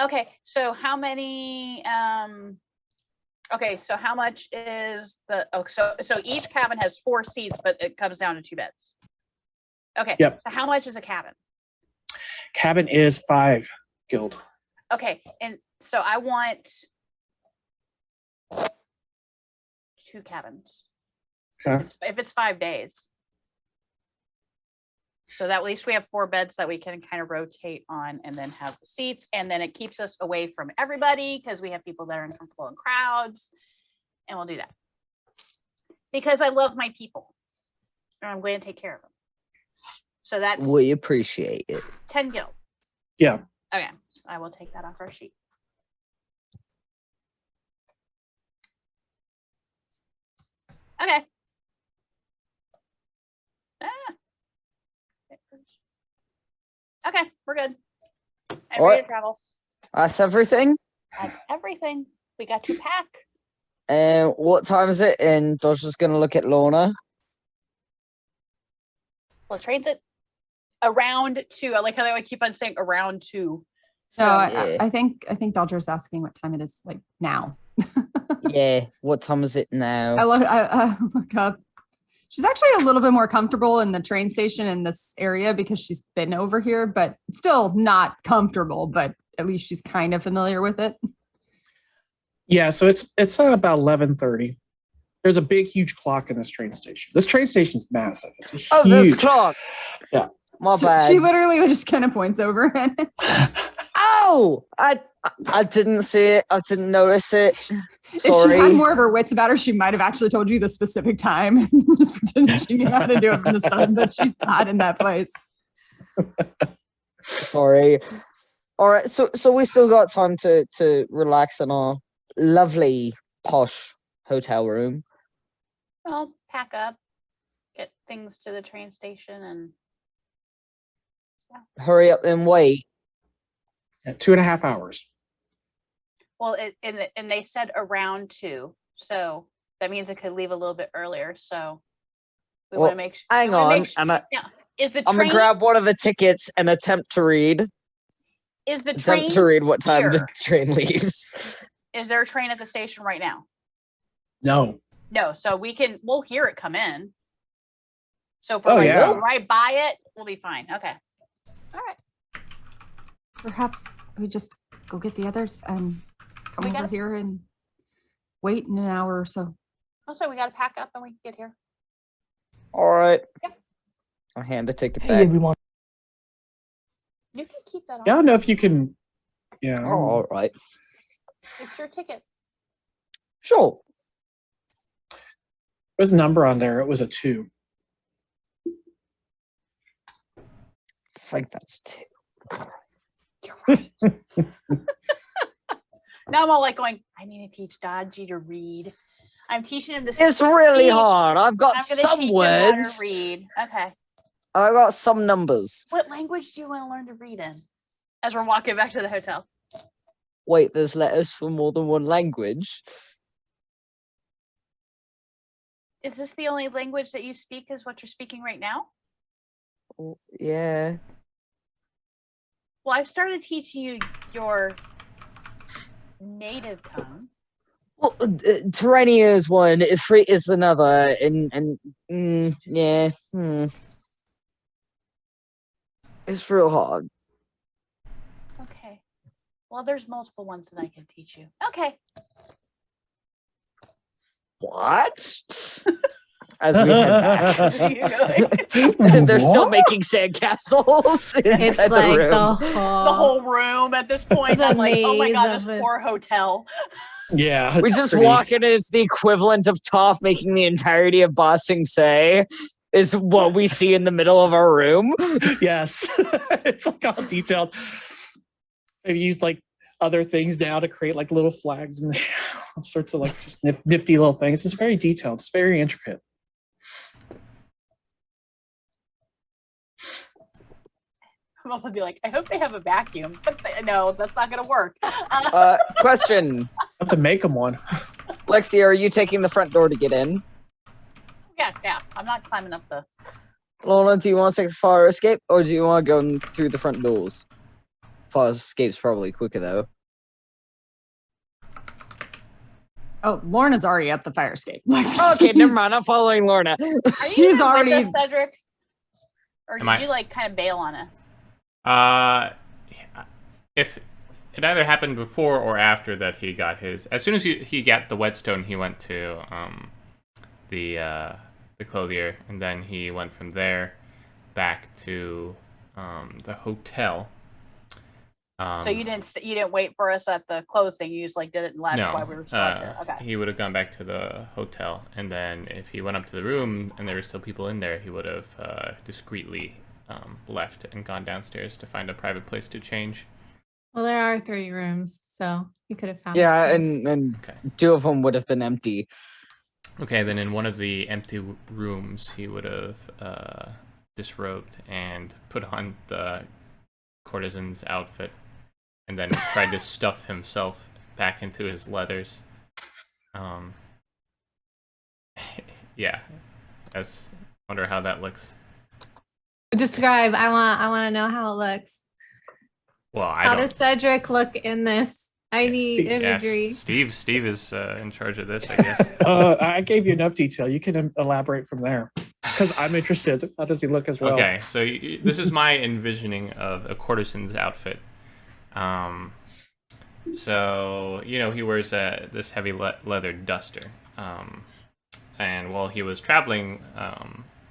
Speaker 1: okay, so how many okay, so how much is the so each cabin has 4 seats, but it comes down to 2 beds. Okay.
Speaker 2: Yep.
Speaker 1: So how much is a cabin?
Speaker 2: Cabin is 5 guild.
Speaker 1: Okay, and so I want 2 cabins.
Speaker 2: Okay.
Speaker 1: If it's 5 days. So that at least we have 4 beds that we can kind of rotate on and then have seats. And then it keeps us away from everybody because we have people that are uncomfortable in crowds. And we'll do that. Because I love my people. And I'm going to take care of them. So that's
Speaker 5: We appreciate it.
Speaker 1: 10 gil.
Speaker 2: Yeah.
Speaker 1: Okay. I will take that off our sheet. Okay. Okay, we're good. I'm ready
Speaker 5: Alright.
Speaker 1: to travel.
Speaker 5: That's everything.
Speaker 1: That's everything. We got to pack.
Speaker 5: And what time is it? And Dodger's gonna look at Lorna.
Speaker 1: Well, trains it around 2. I like how they keep on saying around 2. So
Speaker 9: No,
Speaker 5: Yeah.
Speaker 9: I think Dodger's asking what time it is, like now.
Speaker 5: Yeah. What time is it now?
Speaker 9: I look up. She's actually a little bit more comfortable in the train station in this area because she's been over here, but still not comfortable, but at least she's kind of familiar with it.
Speaker 2: Yeah, so it's about 11:30. There's a big, huge clock in this train station. This train station's massive. It's a
Speaker 5: Oh, there's a
Speaker 2: huge-
Speaker 5: clock.
Speaker 2: Yeah.
Speaker 5: My
Speaker 9: She
Speaker 5: bad.
Speaker 9: literally just kind of points over it.
Speaker 5: Oh, I didn't see it. I didn't notice it.
Speaker 9: If she
Speaker 5: Sorry.
Speaker 9: had more of her wits about her, she might have actually told you the specific time and just pretended she knew how to do it from the sun, but she's not in that place.
Speaker 5: Sorry. All right. So we still got time to relax in our lovely posh hotel room.
Speaker 1: I'll pack up, get things to the train station, and
Speaker 5: Hurry up and wait.
Speaker 2: Yeah, 2.5 hours.
Speaker 1: well, and they said around 2, so that means it could leave a little bit earlier. So we
Speaker 5: Well,
Speaker 1: want to make sure.
Speaker 5: Hang on. And
Speaker 1: Is the
Speaker 5: I'm
Speaker 1: train?
Speaker 5: gonna grab one of the tickets and attempt to read.
Speaker 1: Is the train?
Speaker 5: Attempt to read what time the
Speaker 1: here?
Speaker 5: train leaves.
Speaker 1: Is there a train at the station right now?
Speaker 2: No.
Speaker 1: No, so we'll hear it come in. So if we're
Speaker 2: Oh,
Speaker 1: like
Speaker 2: yeah.
Speaker 1: right by it, we'll be fine. Okay. All right.
Speaker 9: Perhaps we just go get the others and come
Speaker 1: We
Speaker 9: over
Speaker 1: gotta-
Speaker 9: here and wait in an hour or so.
Speaker 1: Also, we got to pack up and we can get here.
Speaker 5: All right.
Speaker 1: Yeah.
Speaker 5: I'll hand the ticket
Speaker 12: Hey
Speaker 5: back.
Speaker 12: everyone.
Speaker 1: You can keep that on.
Speaker 2: Yeah, I don't know if you can. Yeah.
Speaker 5: Oh, all right.
Speaker 1: It's your ticket.
Speaker 5: Sure.
Speaker 2: There's a number on there. It was a 2.
Speaker 5: I think that's 2.
Speaker 1: You're right. Now I'm all like going, I need to teach Dodgy to read. I'm teaching him to
Speaker 5: It's really
Speaker 1: speak.
Speaker 5: hard. I've got
Speaker 1: I'm gonna
Speaker 5: some
Speaker 1: teach him how to
Speaker 5: words.
Speaker 1: read. Okay.
Speaker 5: I've got some numbers.
Speaker 1: What language do you want to learn to read in? As we're walking back to the hotel.
Speaker 5: Wait, there's letters for more than one language.
Speaker 1: Is this the only language that you speak is what you're speaking right now?
Speaker 5: Oh, yeah.
Speaker 1: Well, I've started teaching you your native tongue.
Speaker 5: Well, Terrania is one. Free is another. Yeah. It's real hard.
Speaker 1: Okay. Well, there's multiple ones that I can teach you. Okay.
Speaker 5: What? As we head back.
Speaker 1: Where are you going?
Speaker 5: And they're still
Speaker 2: What?
Speaker 5: making sandcastles
Speaker 11: It's
Speaker 5: inside
Speaker 11: like
Speaker 5: the room.
Speaker 11: the
Speaker 1: The whole room at this point.
Speaker 11: The
Speaker 1: I'm like, oh my god,
Speaker 11: maze
Speaker 1: this
Speaker 11: of it.
Speaker 1: poor hotel.
Speaker 2: Yeah.
Speaker 5: We
Speaker 2: it's
Speaker 5: just
Speaker 2: pretty-
Speaker 5: walk in as the equivalent of Toph making the entirety of Ba Sing Se is what we see in the middle of our room.
Speaker 2: Yes. It's like all detailed. They've used like other things now to create like little flags and all sorts of like just nifty little things. It's very detailed. It's very intricate.
Speaker 1: I'm also be like, I hope they have a vacuum, but no, that's not gonna work.
Speaker 5: Question.
Speaker 2: I have to make them one.
Speaker 5: Lexi, are you taking the front door to get in?
Speaker 1: Yeah. I'm not climbing up the.
Speaker 5: Lorna, do you want to take the fire escape, or do you want to go through the front doors? Fire escape's probably quicker, though.
Speaker 9: Oh, Lorna's already up the fire escape. Like,
Speaker 5: Okay, never mind. I'm following Lorna.
Speaker 1: Are you
Speaker 9: She's
Speaker 1: even
Speaker 9: already-
Speaker 1: with us, Cedric? Or
Speaker 6: Am
Speaker 1: did
Speaker 6: I?
Speaker 1: you like kind of bail on us?
Speaker 6: If it either happened before or after that he got his. As soon as he got the whetstone, he went to the clothier, and then he went from there back to the hotel.
Speaker 1: So you didn't wait for us at the clothes thing. You just like did it and left
Speaker 6: No,
Speaker 1: while we were still out there. Okay.
Speaker 6: he would have gone back to the hotel, and then if he went up to the room and there were still people in there, he would have discreetly left and gone downstairs to find a private place to change.
Speaker 11: Well, there are 3 rooms, so you could have found.
Speaker 5: Yeah,
Speaker 11: space.
Speaker 5: and
Speaker 6: Okay.
Speaker 5: 2 of them would have been empty.
Speaker 6: Okay, then in one of the empty rooms, he would have disrobed and put on the courtesan's outfit, and then tried to stuff himself back into his leathers. Yeah, wonder how that looks.
Speaker 11: Describe. I want to know how it looks.
Speaker 6: Well, I
Speaker 11: How
Speaker 6: don't.
Speaker 11: does Cedric look in this? I need
Speaker 6: Yeah,
Speaker 11: imagery.
Speaker 6: Steve is in charge of this, I guess.
Speaker 2: I gave you enough detail. You can elaborate from there because I'm interested. How does he look as well?
Speaker 6: Okay, so this is my envisioning of a courtesan's outfit. So he wears this heavy leather duster, and while he was traveling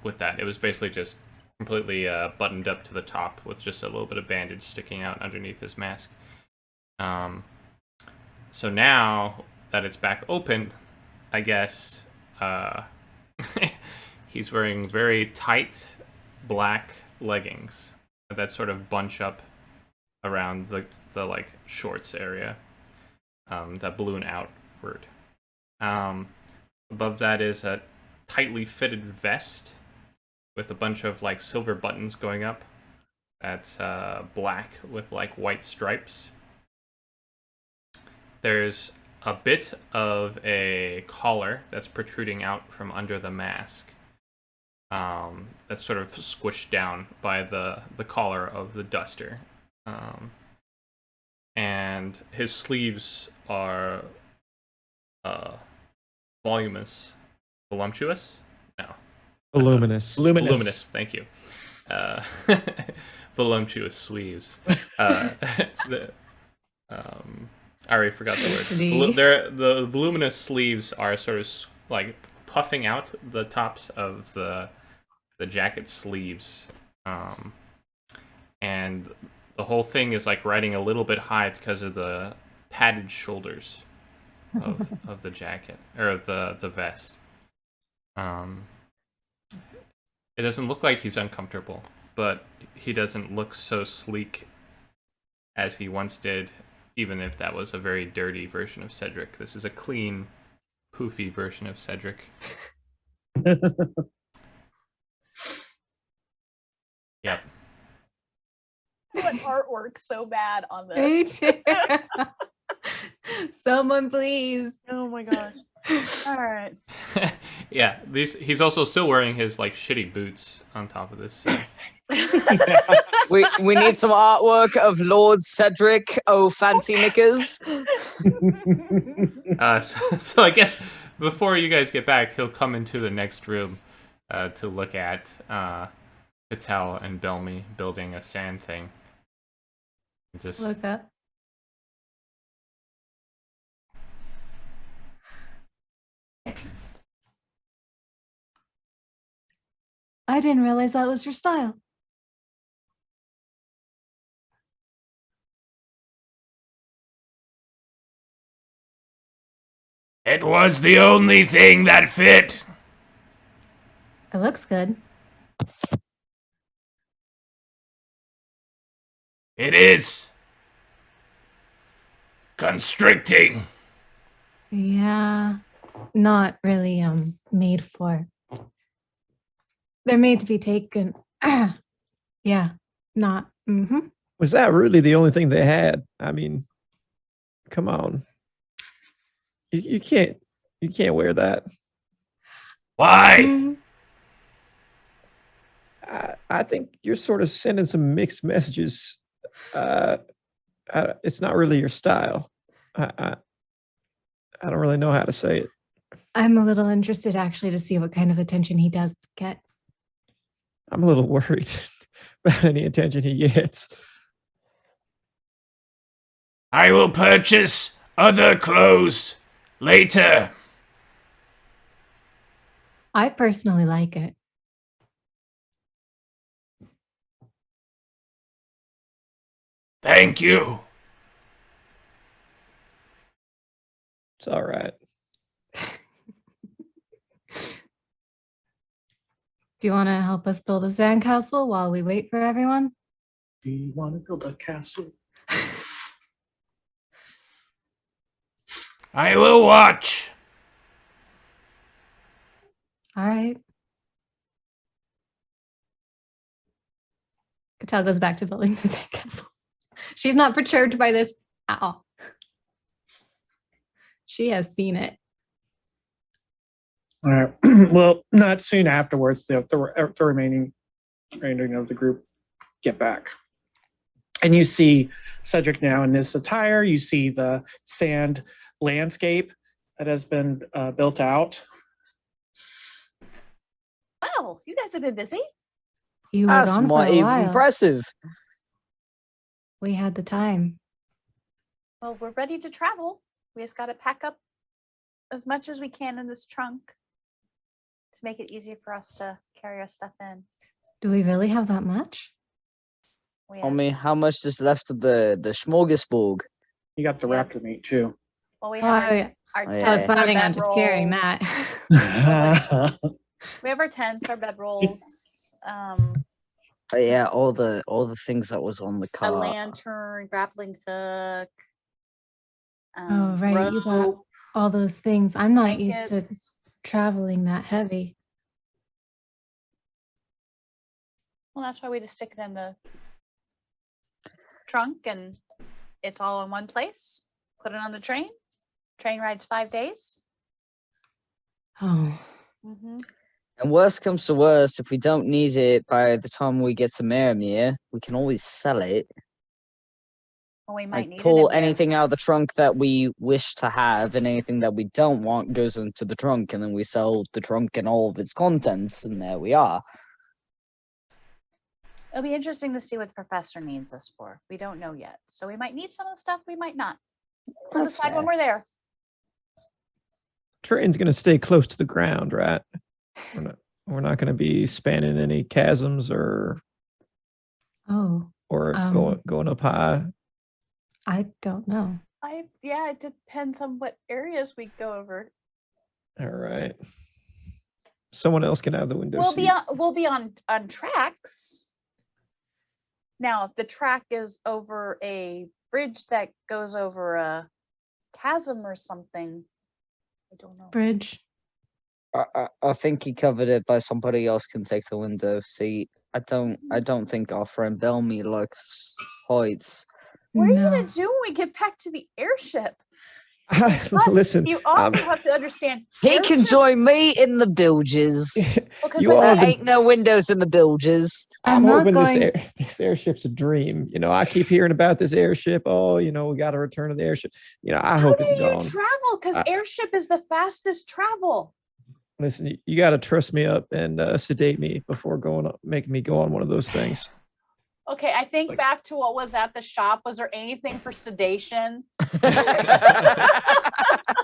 Speaker 6: with that, it was basically just completely buttoned up to the top with just a little bit of bandage sticking out underneath his mask. So now that it's back open, I guess he's wearing very tight black leggings that sort of bunch up around the like shorts area, that balloon outward. Above that is a tightly fitted vest with a bunch of like silver buttons going up. That's black with like white stripes. There's a bit of a collar that's protruding out from under the mask. That's sort of squished down by the collar of the duster. And his sleeves are volumous. Voluptuous? No.
Speaker 8: Voluminous.
Speaker 6: Voluminous, thank you. Voluptuous sleeves. I already forgot the word. The voluminous sleeves are sort of like puffing out the tops of the jacket sleeves, and the whole thing is like riding a little bit high because of the padded shoulders of the jacket or of the vest. It doesn't look like he's uncomfortable, but he doesn't look so sleek as he once did, even if that was a very dirty version of Cedric. This is a clean, poofy version of Cedric. Yep.
Speaker 1: What artwork so bad on
Speaker 11: Me
Speaker 1: this?
Speaker 11: too. Someone please.
Speaker 1: Oh my god. All right.
Speaker 6: Yeah, he's also still wearing his like shitty boots on top of this.
Speaker 5: We need some artwork of Lord Cedric. Oh, fancy knickers.
Speaker 6: So I guess before you guys get back, he'll come into the next room to look at Patel and Belmy building a sand thing. Just
Speaker 11: Look up. I didn't realize that was your style.
Speaker 10: It was the only thing that fit.
Speaker 11: It looks good.
Speaker 10: It is constricting.
Speaker 11: Yeah, not really made for. They're made to be taken. Yeah, not. Mm-hmm.
Speaker 8: Was that really the only thing they had? I mean, come on. You can't wear that.
Speaker 10: Why?
Speaker 11: Mm-hmm.
Speaker 8: I think you're sort of sending some mixed messages. It's not really your style. I don't really know how to say it.
Speaker 11: I'm a little interested actually to see what kind of attention he does get.
Speaker 8: I'm a little worried about any attention he gets.
Speaker 10: I will purchase other clothes later.
Speaker 11: I personally like it.
Speaker 10: Thank you.
Speaker 8: It's all right.
Speaker 11: Do you want to help us build a sandcastle while we wait for everyone?
Speaker 2: Do you want to build a castle?
Speaker 10: I will watch.
Speaker 11: All right. Catal goes back to building the sandcastle. She's not perturbed by this at all. She has seen it.
Speaker 2: All right. Well, not soon afterwards, the remaining of the group get back. And you see Cedric now in this attire. You see the sand landscape that has been built out.
Speaker 1: Wow, you guys have been busy.
Speaker 11: You were
Speaker 5: That's
Speaker 11: gone for
Speaker 5: mighty
Speaker 11: a while.
Speaker 5: impressive.
Speaker 11: We had the time.
Speaker 1: Well, we're ready to travel. We just got to pack up as much as we can in this trunk to make it easier for us to carry our stuff in.
Speaker 11: Do we really have that much?
Speaker 1: We
Speaker 5: I
Speaker 1: have,
Speaker 5: mean, how much is left of the smorgasbord?
Speaker 2: You got the
Speaker 1: Yeah.
Speaker 2: raptor meat too.
Speaker 1: well, we
Speaker 11: Oh,
Speaker 1: have
Speaker 11: yeah.
Speaker 1: our
Speaker 5: Oh, yeah.
Speaker 1: tents,
Speaker 11: I was
Speaker 1: our
Speaker 11: planning on
Speaker 1: bed
Speaker 11: just carrying
Speaker 1: rolls.
Speaker 11: that.
Speaker 1: We have our tents, our bedrolls,
Speaker 5: Oh, yeah, all the things that was on the
Speaker 1: a
Speaker 5: cart.
Speaker 1: lantern, grappling hook.
Speaker 11: Oh, right. You got
Speaker 1: rope,
Speaker 11: all those things. I'm not used to
Speaker 1: blankets.
Speaker 11: traveling that heavy.
Speaker 1: Well, that's why we just stick it in the trunk and it's all in one place. Put it on the train. Train rides 5 days.
Speaker 11: Oh,
Speaker 1: Mm-hmm.
Speaker 5: And worst comes to worst, if we don't need it by the time we get to Merrimere, we can always sell it.
Speaker 1: Well, we might
Speaker 5: Like,
Speaker 1: need
Speaker 5: pull
Speaker 1: it in
Speaker 5: anything out of the trunk that we wish to have, and anything that we don't want goes into the trunk, and then we sell the trunk and all of its contents, and there we are.
Speaker 1: It'll be interesting to see what the professor needs us for. We don't know yet. So we might need some of the stuff, we might not. We'll
Speaker 5: That's
Speaker 1: decide when
Speaker 5: fair.
Speaker 1: we're there.
Speaker 8: Train's gonna stay close to the ground, right? We're not gonna be spanning any chasms or
Speaker 11: oh,
Speaker 8: going up high.
Speaker 11: I don't know.
Speaker 1: Yeah, it depends on what areas we go over.
Speaker 8: All right. Someone else can have the window
Speaker 1: We'll
Speaker 8: seat.
Speaker 1: be on tracks. Now, if the track is over a bridge that goes over a chasm or something, I don't know.
Speaker 11: Bridge.
Speaker 5: I think he covered it by somebody else can take the window seat. I don't think our friend Bellamy likes heights.
Speaker 1: What are you
Speaker 11: No.
Speaker 1: gonna do when we get back to the airship?
Speaker 8: Listen,
Speaker 1: You also have to understand.
Speaker 5: He can
Speaker 1: airships-
Speaker 5: join me in the bilges.
Speaker 1: Well, 'cause
Speaker 8: you
Speaker 1: like
Speaker 8: all
Speaker 5: There
Speaker 8: the-
Speaker 5: ain't no windows in the bilges.
Speaker 8: I'm
Speaker 11: I'm not
Speaker 8: hoping
Speaker 11: going.
Speaker 8: this airship's a dream. You know, I keep hearing about this airship. Oh, you know, we got to return to the airship. You know, I
Speaker 1: How
Speaker 8: hope
Speaker 1: do
Speaker 8: it's
Speaker 1: you
Speaker 8: gone.
Speaker 1: travel? Because airship is the fastest travel.
Speaker 8: Listen, you got to trust me up and sedate me before making me go on one of those things.
Speaker 1: Okay, I think
Speaker 2: Like-
Speaker 1: back to what was at the shop. Was there anything for sedation?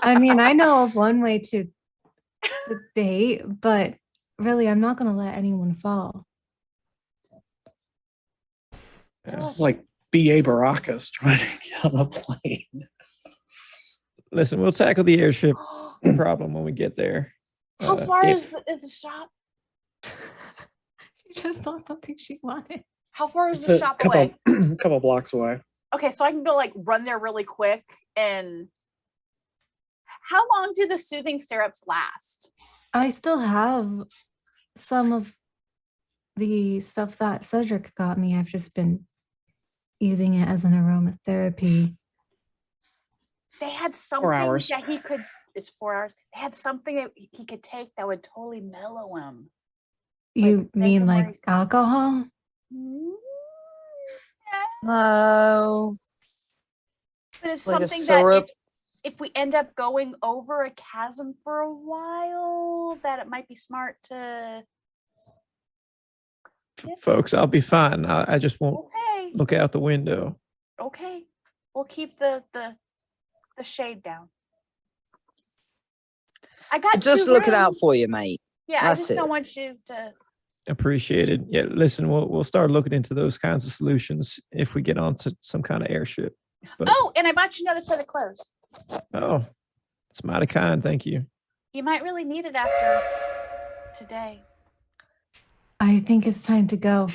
Speaker 11: I mean, I know of one way to sedate, but really, I'm not going to let anyone fall.
Speaker 2: It's like B.A. Baracus trying to get on a plane.
Speaker 8: Listen, we'll tackle the airship No problem when we get there.
Speaker 1: How far
Speaker 8: if-
Speaker 1: is the shop?
Speaker 11: She just saw something she wanted.
Speaker 1: How far is
Speaker 2: It's
Speaker 1: the
Speaker 2: a
Speaker 1: shop
Speaker 2: couple,
Speaker 1: away?
Speaker 2: couple blocks away.
Speaker 1: Okay, so I can go like run there really quick. And how long do the soothing syrups last?
Speaker 11: I still have some of the stuff that Cedric got me. I've just been using it as an aromatherapy.
Speaker 1: They had something
Speaker 2: 4 hours.
Speaker 1: that he could. It's 4 hours. They had something that he could take that would totally mellow him.
Speaker 11: You
Speaker 1: make
Speaker 11: mean
Speaker 1: him
Speaker 11: like
Speaker 1: like-
Speaker 11: alcohol?
Speaker 5: No.
Speaker 1: But it's
Speaker 5: Like a
Speaker 1: something that
Speaker 5: syrup.
Speaker 1: if we end up going over a chasm for a while, that it might be smart to.
Speaker 8: folks, I'll be fine. I just won't
Speaker 1: Okay.
Speaker 8: look out the window.
Speaker 1: Okay. We'll keep the shade down. I got
Speaker 5: Just
Speaker 1: 2
Speaker 5: looking out
Speaker 1: rooms.
Speaker 5: for you, mate.
Speaker 1: Yeah, I
Speaker 5: That's
Speaker 1: just
Speaker 5: it.
Speaker 1: don't want you to.
Speaker 8: Appreciated. Yeah, listen, we'll start looking into those kinds of solutions if we get onto some kind of airship. But,
Speaker 1: Oh, and I bought you another set of clothes.
Speaker 8: oh, it's mighty kind. Thank you.
Speaker 1: You might really need it after today.
Speaker 11: I think it's time to go.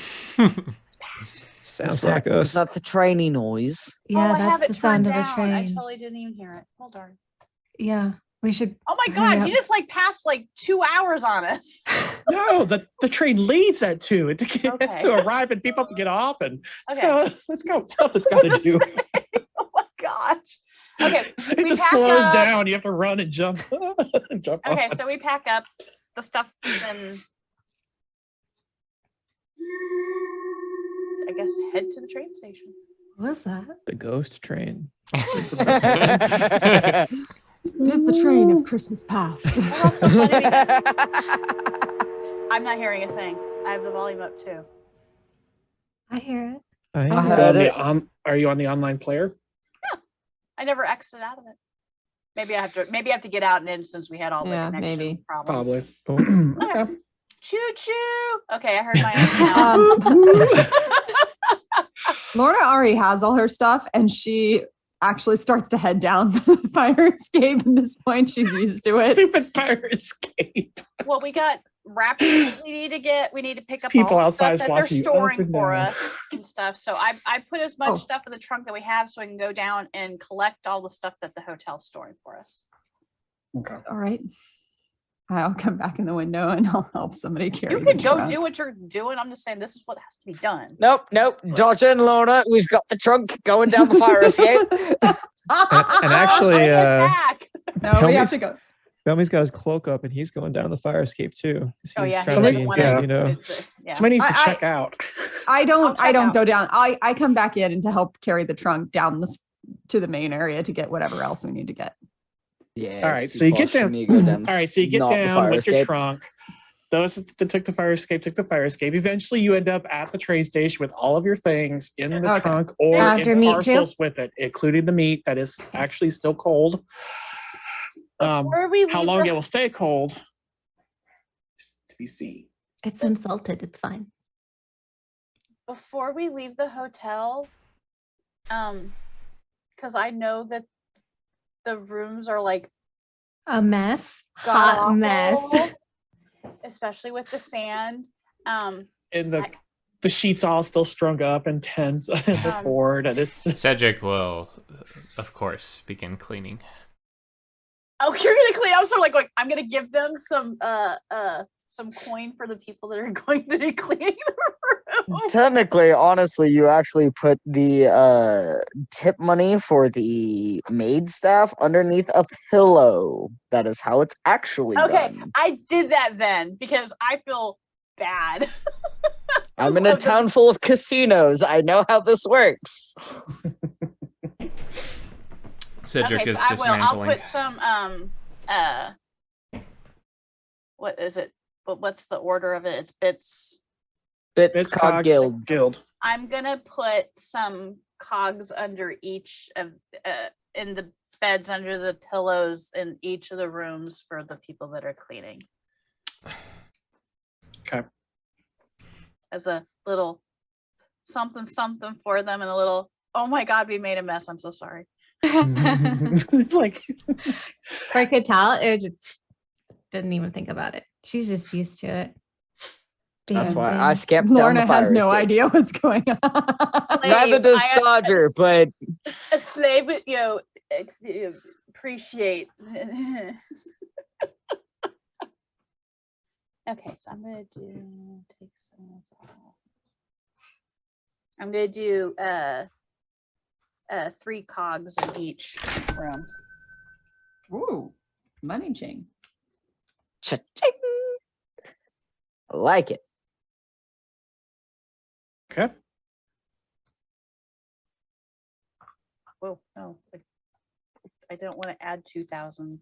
Speaker 8: Sounds like us.
Speaker 5: Is that the trainy noise?
Speaker 11: Yeah,
Speaker 1: I have
Speaker 11: that's
Speaker 1: it
Speaker 11: the sound
Speaker 1: turned
Speaker 11: of a
Speaker 1: down.
Speaker 11: train.
Speaker 1: I totally didn't even hear it. Hold on.
Speaker 11: Yeah, we should.
Speaker 1: Oh my
Speaker 11: hurry
Speaker 1: god,
Speaker 11: up.
Speaker 1: you just like passed like 2 hours on us.
Speaker 2: No, the train leaves at 2. It has
Speaker 1: Okay.
Speaker 2: to arrive and people have to get off and
Speaker 1: Okay.
Speaker 2: let's go. Stuff it's got to do.
Speaker 1: Oh my gosh. Okay.
Speaker 2: It just
Speaker 1: pack
Speaker 2: slows
Speaker 1: up.
Speaker 2: down. You have to run and jump. Jump
Speaker 1: Okay,
Speaker 2: on.
Speaker 1: so we pack up the stuff and I guess head to the train station.
Speaker 11: What was that?
Speaker 8: The ghost train.
Speaker 9: It is the train of Christmas past.
Speaker 1: Oh, that's so funny because I'm not hearing a thing. I have the volume up too.
Speaker 11: I hear it.
Speaker 8: I
Speaker 5: I
Speaker 8: heard
Speaker 5: heard
Speaker 2: On
Speaker 5: it.
Speaker 2: the, are you on the online player?
Speaker 1: I never exited out of it. Maybe I have to get out and in since we had all the
Speaker 9: Yeah,
Speaker 1: connection
Speaker 9: maybe.
Speaker 1: problems.
Speaker 2: Probably.
Speaker 8: Oh,
Speaker 2: Okay.
Speaker 1: Choo choo. Okay, I heard my own sound.
Speaker 9: Lorna already has all her stuff, and she actually starts to head down the fire escape. At this point, she's used to it.
Speaker 2: Stupid fire escape.
Speaker 1: Well, we got wrappers we need to get. We need to pick up
Speaker 2: People
Speaker 1: all the stuff
Speaker 2: outside
Speaker 1: that they're
Speaker 2: watching you up
Speaker 1: storing
Speaker 2: and
Speaker 1: for
Speaker 2: down.
Speaker 1: us and stuff. So I put as much
Speaker 9: Oh.
Speaker 1: stuff in the trunk that we have so I can go down and collect all the stuff that the hotel's storing for us.
Speaker 2: Okay.
Speaker 9: All right. I'll come back in the window and I'll help somebody carry
Speaker 1: You
Speaker 9: the
Speaker 1: can go
Speaker 9: trunk.
Speaker 1: do what you're doing. I'm just saying this is what has to be done.
Speaker 5: Nope. Dodge in, Lorna. We've got the trunk going down the fire escape.
Speaker 8: and actually,
Speaker 1: Bring it back.
Speaker 9: No, we have
Speaker 8: Helmy's-
Speaker 9: to go.
Speaker 8: Bellamy got his cloak up and he's going down the fire escape too. 'Cause
Speaker 1: Oh
Speaker 8: he's
Speaker 1: yeah, he
Speaker 8: trying to be
Speaker 1: doesn't want to.
Speaker 8: incognito.
Speaker 1: Yeah.
Speaker 2: Somebody needs to
Speaker 9: I-
Speaker 2: check out.
Speaker 9: I
Speaker 1: I'll
Speaker 9: don't
Speaker 1: check out.
Speaker 9: go down. I come back in to help carry the trunk down to the main area to get whatever else we need to get.
Speaker 5: Yeah.
Speaker 2: All right, so you get down. All right, so you get
Speaker 5: not the
Speaker 2: down
Speaker 5: fire
Speaker 2: with your
Speaker 5: escape.
Speaker 2: trunk. Those that took the fire escape took the fire escape. Eventually, you end up at the train station with all of your things in the
Speaker 9: Okay.
Speaker 2: trunk or
Speaker 11: After
Speaker 2: in
Speaker 11: meat, too?
Speaker 2: parcels with it, including the meat that is actually still cold.
Speaker 1: Before we
Speaker 2: How
Speaker 1: leave
Speaker 2: long
Speaker 1: the-
Speaker 2: it will stay cold is to be seen.
Speaker 11: It's been salted. It's fine.
Speaker 1: Before we leave the hotel, because I know that the rooms are like
Speaker 11: A mess.
Speaker 1: god
Speaker 11: Hot mess.
Speaker 1: awful, especially with the sand.
Speaker 2: And the
Speaker 1: I-
Speaker 2: the sheets all still strung up and tents and the board, and it's just
Speaker 10: Cedric will, of course, begin cleaning.
Speaker 1: Oh, you're gonna clean. I'm sort of like going, I'm gonna give them some coin for the people that are going to be cleaning the room.
Speaker 5: Technically, honestly, you actually put the tip money for the maid staff underneath a pillow. That is how it's actually
Speaker 1: Okay,
Speaker 5: done.
Speaker 1: I did that then because I feel bad.
Speaker 5: I'm in a town full of casinos. I know how this works.
Speaker 10: Cedric
Speaker 1: Okay,
Speaker 10: is
Speaker 1: so I will. I'll
Speaker 10: dismantling.
Speaker 1: put some what is it? What's the order of it? It's bits.
Speaker 5: Bits Cog Guild.
Speaker 1: I'm gonna put some cogs under each of in the beds, under the pillows in each of the rooms for the people that are cleaning.
Speaker 2: Okay.
Speaker 1: As a little something for them and a little, oh my god, we made a mess. I'm so sorry.
Speaker 2: It's like
Speaker 11: For Catal, it just didn't even think about it. She's just used to it.
Speaker 5: That's
Speaker 11: Being
Speaker 5: why
Speaker 11: big.
Speaker 5: I skipped down
Speaker 9: Lorna
Speaker 5: the fire
Speaker 9: has no
Speaker 5: escape.
Speaker 9: idea what's going on.
Speaker 5: Neither does Stodger, but
Speaker 1: A slave, appreciate. Okay, so I'm gonna take some of this off. I'm gonna do 3 cogs in each room.
Speaker 9: Ooh, money chain.
Speaker 5: cha-ching. I like it.
Speaker 2: okay.
Speaker 1: Whoa, no, I don't want to add 2,000.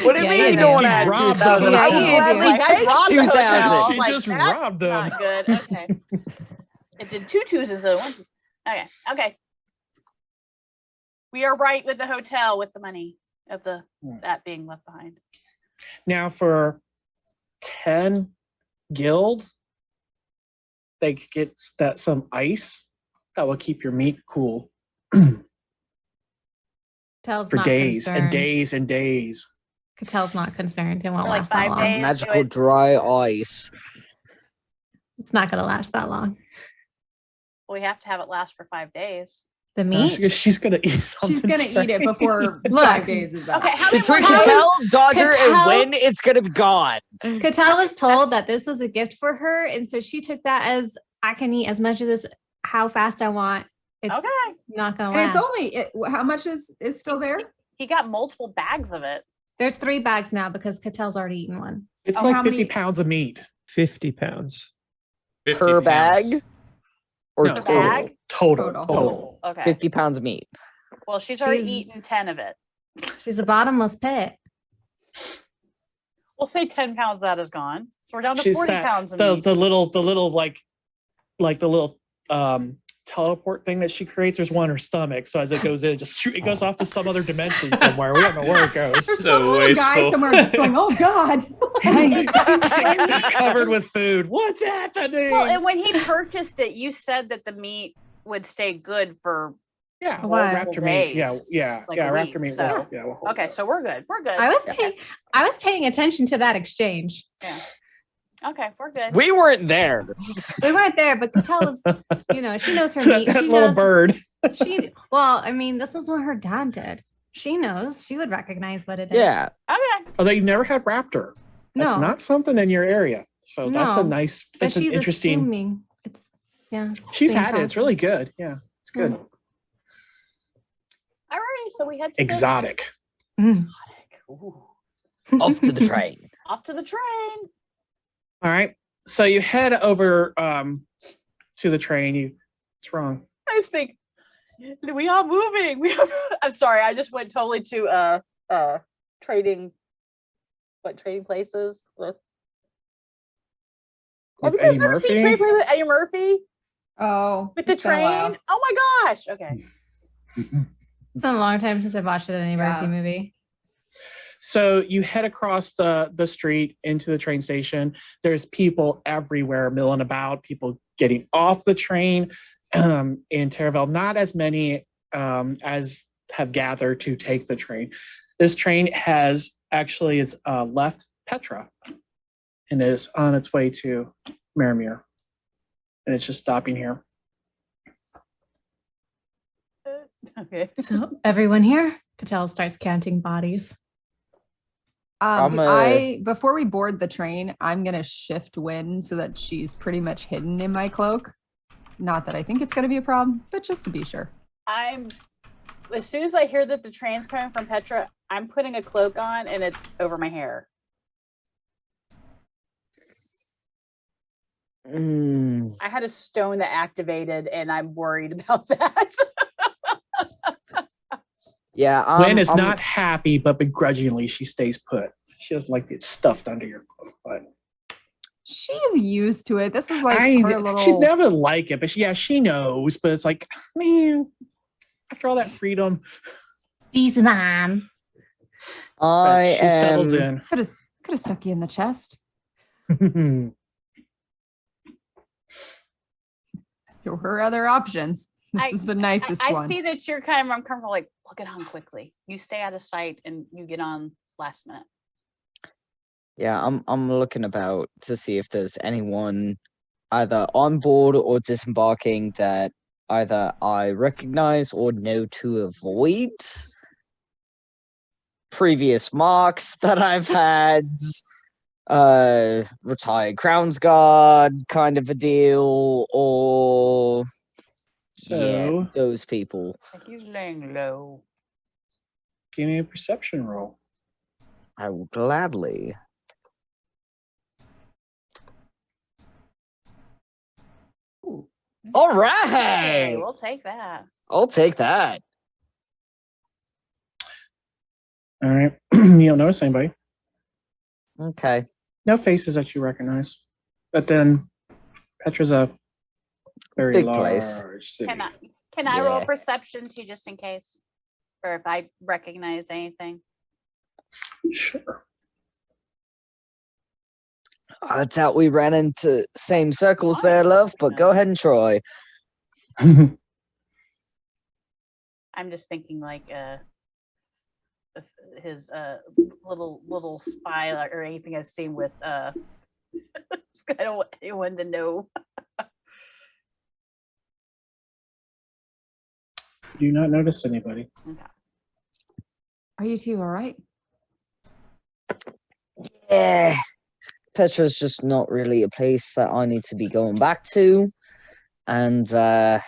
Speaker 5: What do you
Speaker 9: Yeah,
Speaker 5: mean
Speaker 9: you
Speaker 5: you don't want
Speaker 9: do.
Speaker 5: to add
Speaker 2: Rob
Speaker 5: 2,000?
Speaker 9: them.
Speaker 5: I
Speaker 9: Yeah,
Speaker 5: will
Speaker 9: you do.
Speaker 5: gladly
Speaker 1: Like, I
Speaker 5: take
Speaker 1: robbed the hotel.
Speaker 5: 2,000.
Speaker 2: She
Speaker 1: Like,
Speaker 2: just
Speaker 1: that's
Speaker 2: robbed them.
Speaker 1: not good. Okay. It did 2 twos instead of 1. Okay. We are right with the hotel with the money of that being left behind.
Speaker 2: Now for 10 guild, they could get some ice that will keep your meat cool
Speaker 11: Catel's
Speaker 2: for
Speaker 11: not
Speaker 2: days
Speaker 11: concerned.
Speaker 2: and days and days.
Speaker 11: Catel's not concerned. It won't
Speaker 1: For like
Speaker 11: last that
Speaker 1: 5
Speaker 11: long.
Speaker 1: days.
Speaker 5: Magical dry ice.
Speaker 11: It's not going to last that long.
Speaker 1: Well, we have to have it last for 5 days.
Speaker 11: The
Speaker 2: No,
Speaker 11: meat?
Speaker 2: she's gonna eat.
Speaker 9: She's gonna eat it before
Speaker 11: Look.
Speaker 9: 5 days is up.
Speaker 1: Okay, how many
Speaker 5: Between
Speaker 1: more days?
Speaker 5: Catel, Dodger, and
Speaker 11: Catel-
Speaker 5: when it's gonna be gone.
Speaker 11: Catel was told that this was a gift for her, and so she took that as I can eat as much of this how fast I want. It's
Speaker 1: Okay.
Speaker 11: not going to
Speaker 9: And
Speaker 11: last.
Speaker 9: it's only how much is still there?
Speaker 1: He got multiple bags of it.
Speaker 11: There's 3 bags now because Catel's already eaten one.
Speaker 2: It's
Speaker 9: Oh,
Speaker 2: like
Speaker 9: how
Speaker 2: 50
Speaker 9: many-
Speaker 2: pounds of meat
Speaker 8: 50 pounds.
Speaker 6: 50
Speaker 5: Per
Speaker 6: pounds.
Speaker 5: bag? Or
Speaker 2: No,
Speaker 5: total?
Speaker 1: bag?
Speaker 2: total.
Speaker 1: Okay.
Speaker 5: 50 pounds of meat.
Speaker 1: Well, she's already
Speaker 11: She's-
Speaker 1: eaten 10 of it.
Speaker 11: She's a bottomless pit.
Speaker 1: We'll say 10 pounds of that is gone. So we're down to
Speaker 2: She's
Speaker 1: 40
Speaker 2: sat-
Speaker 1: pounds of
Speaker 2: the
Speaker 1: meat.
Speaker 2: the little like the little teleport thing that she creates. There's one in her stomach, so as it goes in, it goes off to some other dimension somewhere. We don't know where it goes.
Speaker 9: There's
Speaker 6: So
Speaker 9: some little guy
Speaker 6: wasteful.
Speaker 9: somewhere just going, "Oh God!"
Speaker 2: Covered with food. What's happening?
Speaker 1: Well, and when he purchased it, you said that the meat would stay good for
Speaker 2: yeah,
Speaker 11: What?
Speaker 2: raptor meat. Yeah,
Speaker 1: days,
Speaker 2: yeah,
Speaker 1: like
Speaker 2: yeah.
Speaker 1: a
Speaker 2: Raptor
Speaker 1: week,
Speaker 2: meat.
Speaker 1: so-
Speaker 2: Will hold
Speaker 1: Okay,
Speaker 2: up.
Speaker 1: so we're good. We're good.
Speaker 11: I was paying attention to that exchange.
Speaker 1: Okay, we're good.
Speaker 5: We weren't there.
Speaker 11: We weren't there, but Catel is, she knows her meat.
Speaker 2: that
Speaker 11: She
Speaker 2: little
Speaker 11: knows
Speaker 2: bird.
Speaker 11: this is what her dad did. She knows. She would recognize what it is.
Speaker 5: Yeah.
Speaker 1: Okay.
Speaker 2: Oh, they never had raptor. That's
Speaker 11: No.
Speaker 2: not something in your area. So that's a
Speaker 11: No,
Speaker 2: nice.
Speaker 11: But
Speaker 2: It's an
Speaker 11: she's
Speaker 2: interesting.
Speaker 11: assuming it's
Speaker 2: She's
Speaker 11: same
Speaker 2: had it. It's really good. Yeah, it's good.
Speaker 1: Alrighty, so we had to
Speaker 2: Exotic.
Speaker 11: Mm.
Speaker 1: Ooh.
Speaker 5: Off to the train.
Speaker 1: Off to the train.
Speaker 2: All right. So you head over to the train. What's wrong?
Speaker 1: I just think we are moving. I'm sorry. I just went totally to trading places with. Have
Speaker 2: With
Speaker 1: you guys
Speaker 2: Eddie
Speaker 1: ever seen
Speaker 2: Murphy?
Speaker 1: Trading Places with Eddie Murphy
Speaker 9: Oh,
Speaker 1: with the
Speaker 9: it's been a while.
Speaker 1: train? Oh my gosh. Okay.
Speaker 11: It's been a long time since I've watched an Eddie Murphy movie.
Speaker 2: So you head across the street into the train station. There's people everywhere milling about, people getting off the train in Terraville. Not as many as have gathered to take the train. This train has actually left Petra and is on its way to Marimir. And it's just stopping here.
Speaker 1: Okay.
Speaker 11: So everyone here, Catel starts counting bodies.
Speaker 9: Before we board the train, I'm gonna shift wind so that she's pretty much hidden in my cloak. Not that I think it's gonna be a problem, but just to be sure.
Speaker 1: As soon as I hear that the train's coming from Petra, I'm putting a cloak on and it's over my hair. I had a stone that activated and I'm worried about that.
Speaker 2: Yeah, Gwen is not happy, but begrudgingly she stays put. She doesn't like to get stuffed under your cloak, but
Speaker 9: She is used to it. This is like her little.
Speaker 2: She's never like it, but she knows. But it's like, man, after all that freedom,
Speaker 11: She's man.
Speaker 2: she settles in.
Speaker 9: Could have stuck you in the chest. There were other options. This is the nicest
Speaker 1: I
Speaker 9: one.
Speaker 1: see that you're kind of uncomfortable. Like, we'll get on quickly. You stay out of sight, and you get on last minute.
Speaker 5: Yeah, I'm looking about to see if there's anyone either on board or disembarking that either I recognize or know to avoid. Previous marks that I've had, retired Crown's Guard kind of a deal, or yeah, those people.
Speaker 1: He's laying low.
Speaker 2: Give me a perception roll.
Speaker 5: I will gladly.
Speaker 1: Ooh.
Speaker 5: All right.
Speaker 1: Hey, we'll take that.
Speaker 5: I'll take that.
Speaker 2: All right. You don't notice anybody.
Speaker 5: Okay.
Speaker 2: No faces that you recognize. But then Petra's a very
Speaker 5: Big
Speaker 2: large
Speaker 5: place.
Speaker 2: city.
Speaker 1: Can I roll
Speaker 5: Yeah.
Speaker 1: perception too, just in case, or if I recognize anything?
Speaker 2: Sure.
Speaker 5: I doubt we ran into same circles there, love, but go ahead and try.
Speaker 1: I'm just thinking like his little spy or anything I've seen with just kind of want anyone to know.
Speaker 2: Do not notice anybody.
Speaker 1: Okay.
Speaker 9: Are you two all right?
Speaker 5: Yeah. Petra's just not really a place that I need to be going back to. And
Speaker 9: Well,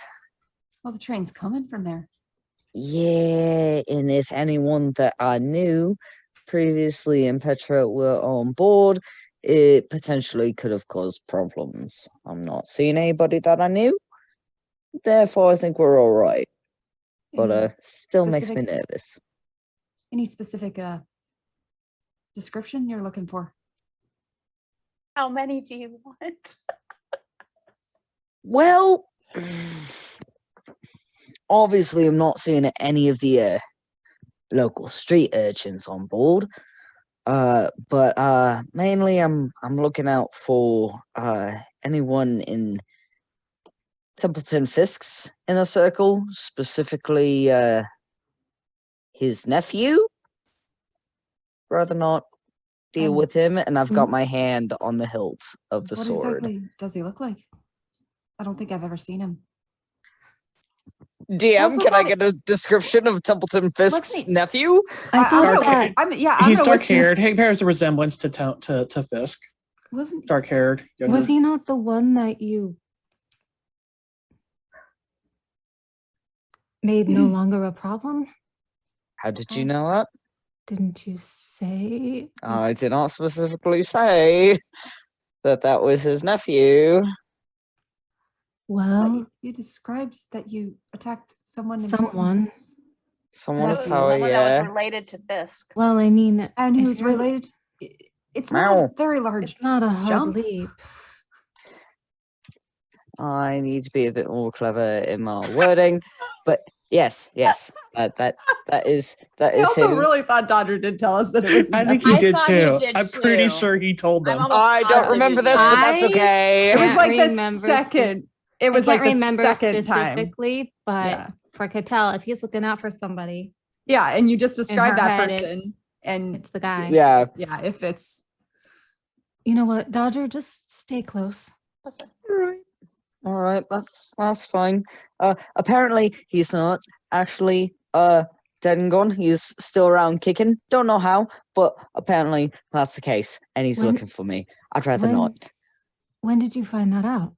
Speaker 9: the train's coming from there.
Speaker 5: yeah, and if anyone that I knew previously in Petra were on board, it potentially could have caused problems. I'm not seeing anybody that I knew. Therefore, I think we're all right. But still makes me nervous.
Speaker 9: Any specific description you're looking for?
Speaker 1: How many do you want?
Speaker 5: Well, obviously, I'm not seeing any of the local street urchins on board. But mainly, I'm looking out for anyone in Templeton Fisk's inner circle, specifically his nephew. Rather not deal with him, and I've got my hand on the hilt of the sword.
Speaker 9: What exactly does he look like? I don't think I've ever seen him.
Speaker 5: DM, can I get a description of Templeton Fisk's nephew?
Speaker 11: I thought
Speaker 2: He's dark-haired. He bears a resemblance to Fisk.
Speaker 9: Wasn't
Speaker 2: dark-haired?
Speaker 11: Was he not the one that you made no longer a problem?
Speaker 5: How did you know that?
Speaker 11: Didn't you say?
Speaker 5: I did not specifically say that was his nephew.
Speaker 11: Well,
Speaker 9: you described that you attacked someone.
Speaker 11: Someone
Speaker 5: of power,
Speaker 1: Someone that
Speaker 5: yeah.
Speaker 1: was related to Fisk.
Speaker 11: Well, I mean,
Speaker 9: and who's related? It's not a very large.
Speaker 11: It's not a hard
Speaker 9: jump.
Speaker 11: leap.
Speaker 5: I need to be a bit more clever in my wording, but yes, that is
Speaker 9: I also
Speaker 5: who.
Speaker 9: really thought Dodger did tell us that it was.
Speaker 2: I think he did too. I'm pretty sure he told them.
Speaker 5: I don't remember this, but that's okay.
Speaker 9: It was like the second. It was like the
Speaker 11: remember
Speaker 9: second time.
Speaker 11: specifically, but for Cattell, if he's looking out for somebody,
Speaker 9: yeah, and you just
Speaker 11: in
Speaker 9: described
Speaker 11: her
Speaker 9: that
Speaker 11: head,
Speaker 9: person, and
Speaker 11: it's the guy.
Speaker 5: Yeah,
Speaker 9: if it's.
Speaker 11: You know what, Dodger, just stay close.
Speaker 5: All right, that's fine. Apparently he's not actually dead and gone. He's still around kicking. Don't know how, but apparently that's the case, and he's looking for me. I'd rather not.
Speaker 11: When did you find that out?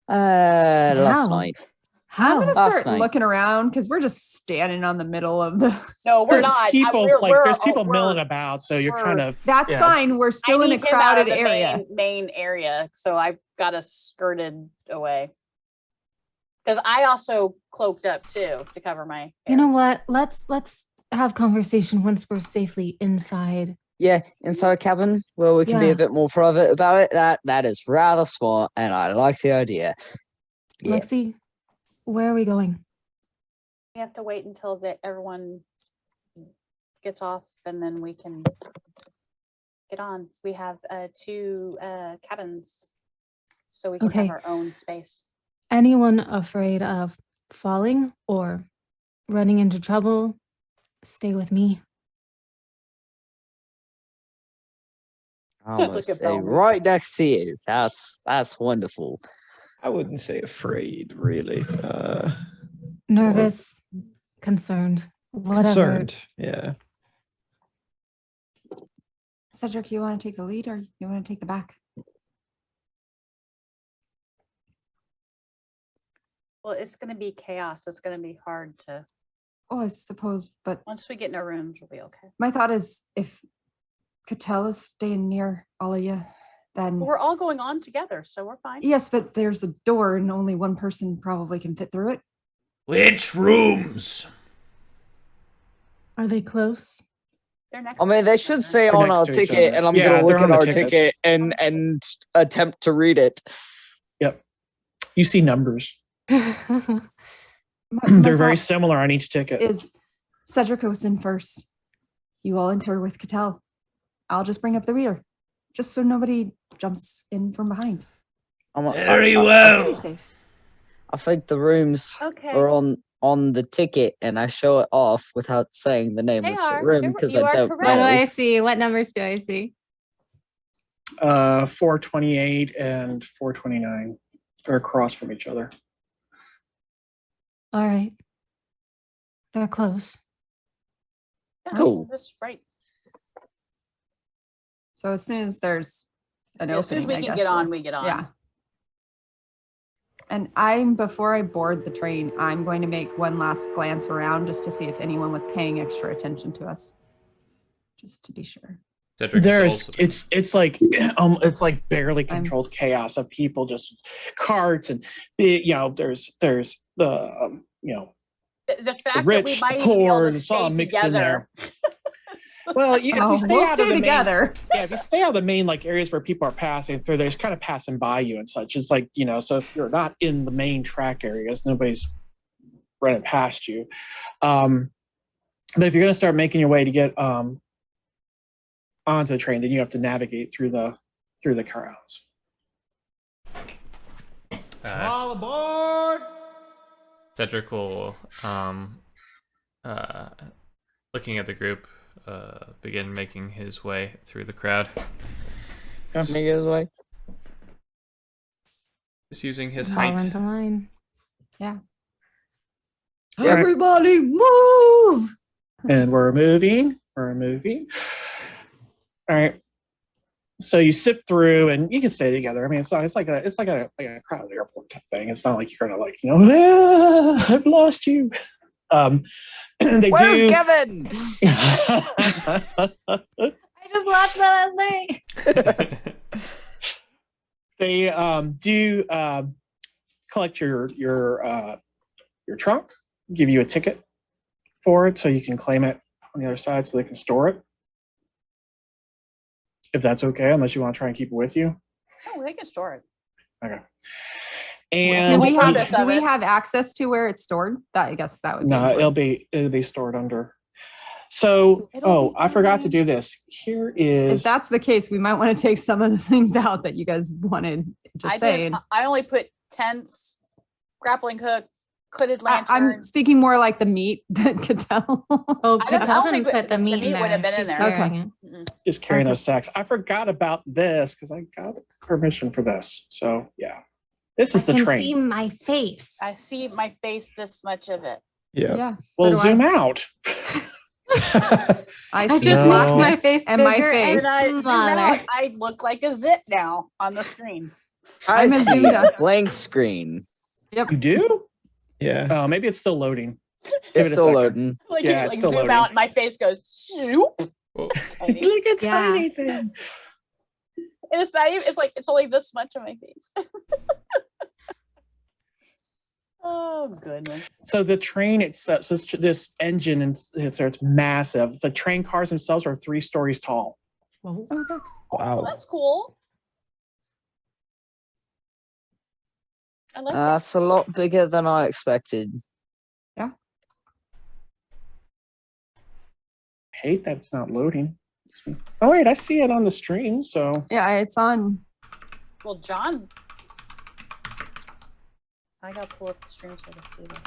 Speaker 5: Last night.
Speaker 11: How?
Speaker 9: I'm gonna
Speaker 5: Last
Speaker 9: start
Speaker 5: night.
Speaker 9: looking around because we're just standing on the middle of the.
Speaker 1: No, we're
Speaker 2: There's
Speaker 1: not.
Speaker 2: people there's people milling about, so you're kind of.
Speaker 9: That's fine. We're still in a crowded area.
Speaker 1: Main area, so I've got us skirted away. Because I also cloaked up too to cover my hair.
Speaker 11: You know what? Let's have conversation once we're safely inside.
Speaker 5: Yeah, inside a cabin where we can be
Speaker 11: Yeah.
Speaker 5: a bit more private about it. That is rather smart, and I like the idea. Yeah.
Speaker 11: Lexi, where are we going?
Speaker 1: We have to wait until everyone gets off, and then we can get on. We have 2 cabins, so we can
Speaker 11: Okay.
Speaker 1: have our own space.
Speaker 11: Anyone afraid of falling or running into trouble, stay with me.
Speaker 5: I'm gonna
Speaker 1: Look at
Speaker 5: stay
Speaker 1: Bellman.
Speaker 5: right next to you. That's wonderful.
Speaker 8: I wouldn't say afraid, really.
Speaker 11: Nervous, concerned, whatever.
Speaker 8: Concerned, yeah.
Speaker 4: Cedric, you want to take the lead or you want to take the back?
Speaker 1: Well, it's going to be chaos. It's going to be hard to.
Speaker 4: Oh, I suppose, but
Speaker 1: Once we get in our rooms, we'll be okay.
Speaker 4: my thought is if Cattell is staying near all of you, then
Speaker 1: We're all going on together, so we're fine.
Speaker 4: yes, but there's a door and only one person probably can fit through it.
Speaker 10: Which rooms?
Speaker 11: Are they close?
Speaker 1: They're next.
Speaker 5: I mean, they should say
Speaker 2: They're
Speaker 5: on
Speaker 2: next
Speaker 5: our
Speaker 2: to each
Speaker 5: ticket,
Speaker 2: other.
Speaker 5: and I'm
Speaker 2: Yeah,
Speaker 5: gonna look
Speaker 2: they're
Speaker 5: at
Speaker 2: on the
Speaker 5: our
Speaker 2: tickets.
Speaker 5: ticket and attempt to read it.
Speaker 2: Yep. You see numbers.
Speaker 4: My
Speaker 2: They're very
Speaker 4: thought
Speaker 2: similar on each ticket.
Speaker 4: is Cedric goes in first. You all enter with Cattell. I'll just bring up the rear, just so nobody jumps in from behind.
Speaker 10: Very
Speaker 4: Pretty
Speaker 10: well.
Speaker 4: safe.
Speaker 5: I think the rooms
Speaker 1: Okay.
Speaker 5: are on the ticket, and I show it off without saying the name
Speaker 1: They
Speaker 5: of
Speaker 1: are.
Speaker 5: the room
Speaker 1: You're-
Speaker 5: because
Speaker 1: you
Speaker 5: I
Speaker 1: are
Speaker 5: don't
Speaker 1: correct.
Speaker 11: What do
Speaker 5: know.
Speaker 11: I see? What numbers do I see?
Speaker 2: 428 and 429. They're across from each other.
Speaker 11: All right. They're close.
Speaker 1: Yeah,
Speaker 5: Cool.
Speaker 1: That's right.
Speaker 4: So as soon as there's an
Speaker 1: As soon
Speaker 4: opening,
Speaker 1: as we
Speaker 4: I
Speaker 1: can
Speaker 4: guess
Speaker 1: get on,
Speaker 4: we'll-
Speaker 1: we get on.
Speaker 4: Yeah. And before I board the train, I'm going to make one last glance around just to see if anyone was paying extra attention to us. Just to be sure.
Speaker 6: Cedric
Speaker 2: There's
Speaker 6: is also
Speaker 2: it's like barely controlled chaos of people, just carts and there's the
Speaker 1: The fact that
Speaker 2: rich,
Speaker 1: we
Speaker 2: the
Speaker 1: might even be able
Speaker 2: poor,
Speaker 1: to
Speaker 2: it's all
Speaker 1: stay
Speaker 2: mixed in
Speaker 1: together.
Speaker 2: there. Well, if you stay
Speaker 4: we'll
Speaker 2: out of
Speaker 4: stay
Speaker 2: the
Speaker 4: together.
Speaker 2: if you stay out of the main areas where people are passing through, they're just kind of passing by you and such. It's like, so if you're not in the main track areas, nobody's running past you. But if you're going to start making your way to get onto the train, then you have to navigate through the crowds.
Speaker 6: all aboard. Cedric will, looking at the group, begin making his way through the crowd.
Speaker 5: Make it his way.
Speaker 6: Just using his
Speaker 11: Fall
Speaker 6: height.
Speaker 11: into line.
Speaker 4: Yeah.
Speaker 2: Right.
Speaker 4: Everybody move!
Speaker 2: And we're moving. All right. So you sift through, and you can stay together. I mean, it's like a crowded airport type thing. It's not like you're gonna I've lost you.
Speaker 5: Where's Kevin?
Speaker 11: I just watched that last night.
Speaker 2: They do collect your trunk, give you a ticket for it, so you can claim it on the other side, so they can store it. If that's okay, unless you want to try and keep it with you.
Speaker 1: Oh, they can store it.
Speaker 2: Okay.
Speaker 4: Do
Speaker 2: And
Speaker 4: we
Speaker 1: purpose of it.
Speaker 4: have access to where it's stored? I guess that would be
Speaker 2: no,
Speaker 4: important.
Speaker 2: it'll be stored under. So,
Speaker 1: It'll be
Speaker 2: I forgot to
Speaker 1: fine.
Speaker 2: do this. Here
Speaker 4: If
Speaker 2: is
Speaker 4: that's the case, we might want to take some of the things out that you guys wanted. Just saying.
Speaker 1: I only put tents, grappling hook, hooded lantern.
Speaker 4: I'm speaking more like the meat that Cattell.
Speaker 11: Oh,
Speaker 1: I don't
Speaker 11: Cattell
Speaker 1: think
Speaker 11: didn't put the meat in
Speaker 1: meat would
Speaker 11: there.
Speaker 1: have been in
Speaker 11: She's
Speaker 1: there.
Speaker 11: carrying it.
Speaker 2: just carrying
Speaker 4: Okay.
Speaker 2: those sacks. I forgot about this because I got permission for this. So yeah, this is
Speaker 11: I
Speaker 2: the
Speaker 11: can
Speaker 2: train.
Speaker 11: see my face.
Speaker 1: I see my face, this much of it.
Speaker 8: Yeah.
Speaker 4: Yeah.
Speaker 2: Well,
Speaker 4: so do
Speaker 2: zoom out.
Speaker 4: I
Speaker 11: I
Speaker 4: see
Speaker 11: just
Speaker 8: No.
Speaker 11: makes my
Speaker 4: blackness
Speaker 11: face
Speaker 4: and my
Speaker 11: bigger
Speaker 4: face.
Speaker 1: And I zoom
Speaker 11: smaller.
Speaker 1: out, I look like a zit now on the screen.
Speaker 5: I
Speaker 4: I'm a
Speaker 5: see
Speaker 4: zoomed
Speaker 5: a
Speaker 4: up.
Speaker 5: blank screen.
Speaker 2: You do?
Speaker 8: Yeah.
Speaker 2: Oh, maybe it's still loading. Give
Speaker 5: It's
Speaker 2: it a
Speaker 5: still
Speaker 2: second.
Speaker 5: loading.
Speaker 1: Like,
Speaker 2: Yeah,
Speaker 1: you,
Speaker 2: it's
Speaker 1: like
Speaker 2: still
Speaker 1: zoom
Speaker 2: loading.
Speaker 1: out, and my face goes shoop.
Speaker 6: Whoa.
Speaker 1: Tiny.
Speaker 2: Look at
Speaker 11: Yeah.
Speaker 2: tiny thing.
Speaker 1: And it's not even. It's like it's only this much of my face. Oh goodness.
Speaker 2: So the train itself, so this engine, and it's massive. The train cars themselves are 3 stories tall.
Speaker 1: Oh,
Speaker 8: Wow.
Speaker 1: that's cool. I like that.
Speaker 5: That's a lot bigger than I expected.
Speaker 2: Hate that it's not loading. Oh wait, I see it on the stream. So
Speaker 4: Yeah, it's on.
Speaker 1: Well, John. I gotta pull up the stream so I can see this.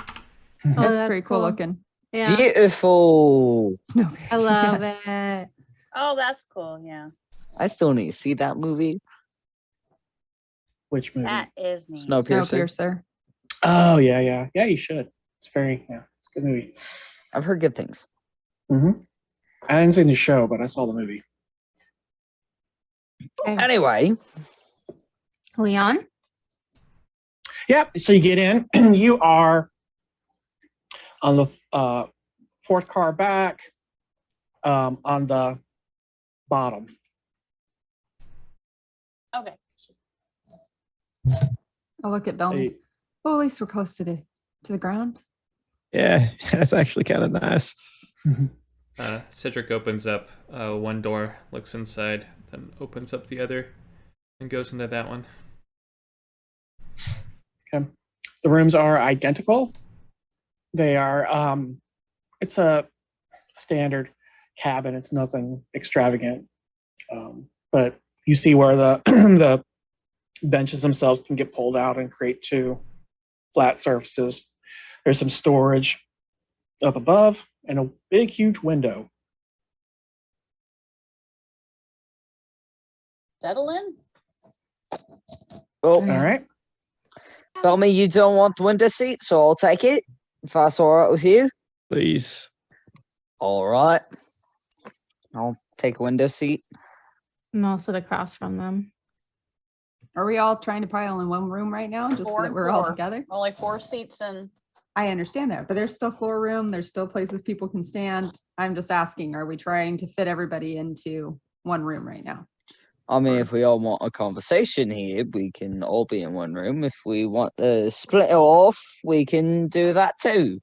Speaker 9: That's,
Speaker 11: Oh, that's
Speaker 9: pretty cool
Speaker 11: cool.
Speaker 9: looking.
Speaker 11: Yeah,
Speaker 5: Beautiful.
Speaker 9: Snowbears.
Speaker 11: I love
Speaker 9: yes.
Speaker 11: it.
Speaker 1: Oh, that's cool. Yeah,
Speaker 5: I still need to see that movie.
Speaker 2: Which movie?
Speaker 1: that is neat.
Speaker 5: Snowpiercer.
Speaker 9: Snowpiercer.
Speaker 2: Oh yeah. You should. It's it's a good movie.
Speaker 5: I've heard good things.
Speaker 2: I didn't see the show, but I saw the movie.
Speaker 11: Okay.
Speaker 5: Anyway,
Speaker 11: Leon?
Speaker 2: Yeah, so you get in, and you are on the fourth car back, on the bottom.
Speaker 1: Okay.
Speaker 9: I'll look at
Speaker 2: So
Speaker 9: Bellamy.
Speaker 2: you-
Speaker 9: Oh, at least we're close to the ground.
Speaker 8: Yeah, that's actually kind of nice.
Speaker 6: Cedric opens up one door, looks inside, then opens up the other, and goes into that one.
Speaker 2: Okay. The rooms are identical. They are. It's a standard cabin. It's nothing extravagant. But you see where the the benches themselves can get pulled out and create two flat surfaces. There's some storage up above and a big, huge window.
Speaker 1: Settle in.
Speaker 5: oh,
Speaker 2: All right.
Speaker 5: tell me you don't want the window seat, so I'll take it. If that's all right with you.
Speaker 8: Please.
Speaker 5: All right. I'll take a window seat.
Speaker 11: And I'll sit across from them.
Speaker 9: Are we all trying to pile in one room right now, just so
Speaker 1: Four
Speaker 9: that
Speaker 1: and
Speaker 9: we're all
Speaker 1: four.
Speaker 9: together?
Speaker 1: Only 4 seats and
Speaker 9: I understand that, but there's still floor room. There's still places people can stand. I'm just asking, are we trying to fit everybody into one room right now?
Speaker 5: I mean, if we all want a conversation here, we can all be in one room. If we want to split it off, we can do that too.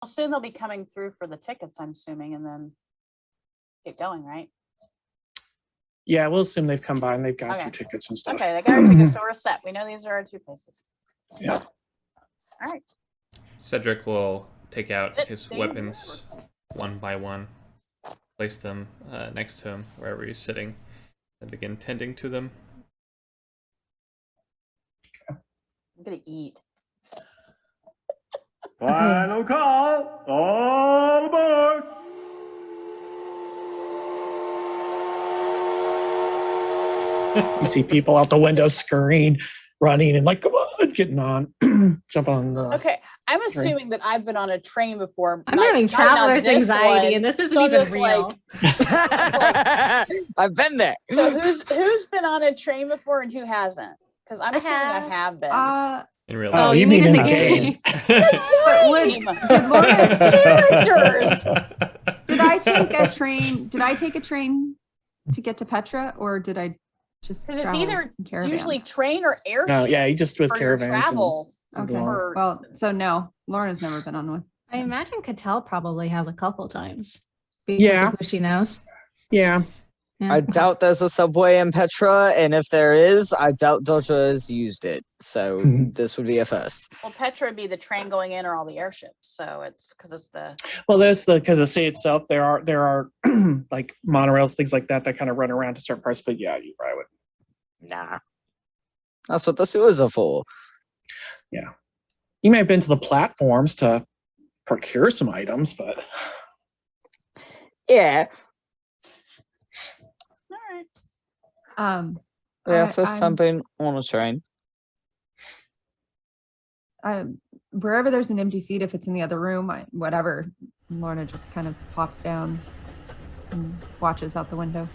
Speaker 1: well, soon they'll be coming through for the tickets, I'm assuming, and then get going, right?
Speaker 2: Yeah, we'll assume they've come by and they've got
Speaker 1: Okay.
Speaker 2: your tickets and stuff.
Speaker 1: Okay, they got our tickets, so we're set. We know these are our 2 places.
Speaker 2: Yeah.
Speaker 1: All right.
Speaker 6: Cedric will take out
Speaker 1: Sit,
Speaker 6: his
Speaker 1: stand,
Speaker 6: weapons one by one, place them next to him wherever he's sitting, and begin tending to them.
Speaker 1: I'm gonna eat.
Speaker 10: Final call! All aboard!
Speaker 2: You see people out the window scurrying, running, and like, come on, getting on, jump on the.
Speaker 1: Okay, I'm assuming that I've been on a train before.
Speaker 11: I'm
Speaker 1: not-
Speaker 11: having
Speaker 1: not
Speaker 11: traveler's
Speaker 1: this
Speaker 11: anxiety,
Speaker 1: one.
Speaker 11: and this isn't
Speaker 1: So I'm
Speaker 11: even
Speaker 1: just
Speaker 11: real.
Speaker 5: I've been there.
Speaker 1: So who's been on a train before and who hasn't? Because I'm
Speaker 11: I
Speaker 1: assuming I
Speaker 11: have.
Speaker 1: have been.
Speaker 6: In real
Speaker 2: Oh,
Speaker 6: life.
Speaker 2: you mean in the
Speaker 9: game?
Speaker 2: game?
Speaker 9: But would Laura,
Speaker 1: Characters.
Speaker 9: did I take a train? Did I take a train to get to Petra, or did I just
Speaker 1: Because it's
Speaker 9: travel
Speaker 1: either
Speaker 9: in caravans?
Speaker 1: usually train or airship
Speaker 2: No, yeah, you just with
Speaker 1: for your
Speaker 2: caravans. and-
Speaker 1: travel.
Speaker 9: Okay.
Speaker 1: for-
Speaker 9: Well, so no, Lauren's never been on one.
Speaker 11: I imagine Cattell probably has a couple times. Because
Speaker 2: Yeah.
Speaker 11: of who she knows.
Speaker 2: Yeah.
Speaker 11: Yeah.
Speaker 5: I doubt there's a subway in Petra, and if there is, I doubt Dodger has used it. So this would be a first.
Speaker 1: Well, Petra would be the train going in or all the airships. So it's because it's the
Speaker 2: Well, there's because the city itself, there are like monorails, things like that kind of run around to certain parts. But yeah, you probably would.
Speaker 5: Nah. That's what the sewers are for.
Speaker 2: Yeah. You may have been to the platforms to procure some items, but
Speaker 5: Yeah.
Speaker 1: all right.
Speaker 5: Yeah,
Speaker 9: I-
Speaker 5: 1st time
Speaker 9: I'm-
Speaker 5: being on a train.
Speaker 9: Wherever there's an empty seat, if it's in the other room, whatever. Lorna just kind of pops down and watches out the window.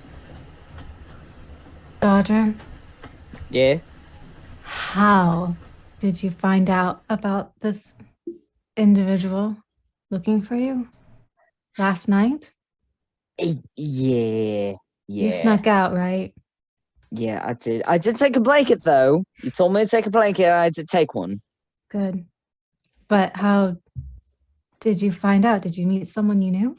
Speaker 11: Dodger,
Speaker 5: Yeah.
Speaker 11: how did you find out about this individual looking for you last night?
Speaker 5: Yeah.
Speaker 11: You
Speaker 5: Yeah.
Speaker 11: snuck out, right?
Speaker 5: Yeah, I did. I did take a blanket though. You told me to take a blanket, and I did take one.
Speaker 11: Good. But how did you find out? Did you meet someone you knew?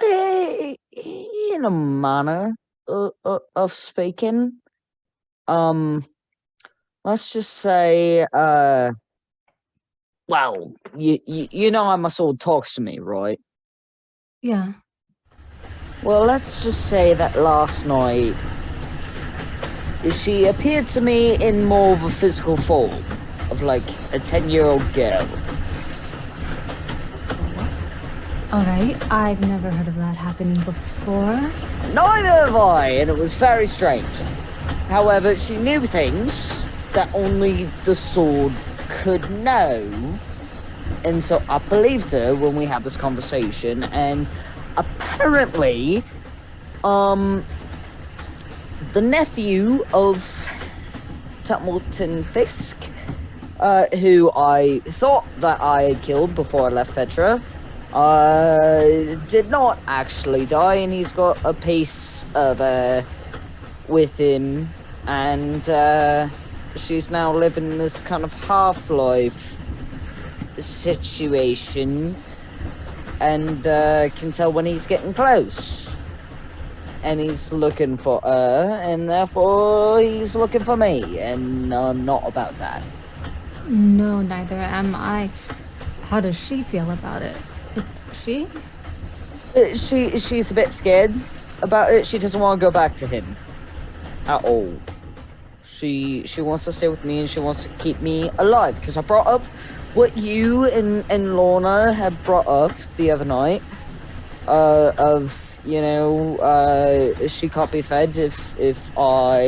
Speaker 5: In a manner of speaking. Let's just say, well, you know how my sword talks to me, right?
Speaker 11: Yeah.
Speaker 5: Well, let's just say that last night she appeared to me in more of a physical form of like a 10-year-old girl.
Speaker 11: Alright, I've never heard of that happening before.
Speaker 5: Neither have I, and it was very strange. However, she knew things that only the sword could know, and so I believed her when we had this conversation, and apparently, the nephew of Templeton Fisk, who I thought that I had killed before I left Petra, did not actually die, and he's got a piece of with him, and she's now living in this kind of half-life situation, and can tell when he's getting close. And he's looking for her, and therefore he's looking for me, and I'm not about that.
Speaker 11: No, neither am I. How does she feel about it? It's she?
Speaker 5: She's a bit scared about it. She doesn't want to go back to him at all. She wants to stay with me, and she wants to keep me alive, because I brought up what you and Lorna had brought up the other night, of, you know, she can't be fed if I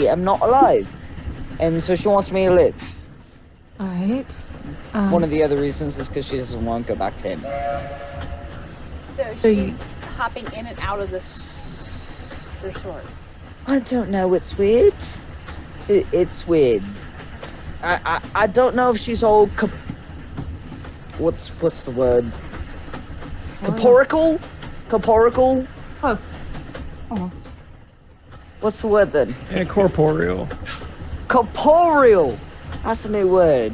Speaker 5: am not alive, and so she wants me to live.
Speaker 11: All right.
Speaker 5: One of the other reasons is because she doesn't want to go back to him.
Speaker 1: So she's hopping in and out of their sword.
Speaker 5: I don't know. It's weird. It's weird. I don't know if she's all what's the word? Corporeal? Corporeal?
Speaker 9: Close. Almost.
Speaker 5: What's the word then?
Speaker 8: Yeah, corporeal.
Speaker 5: Corporeal. That's a new word.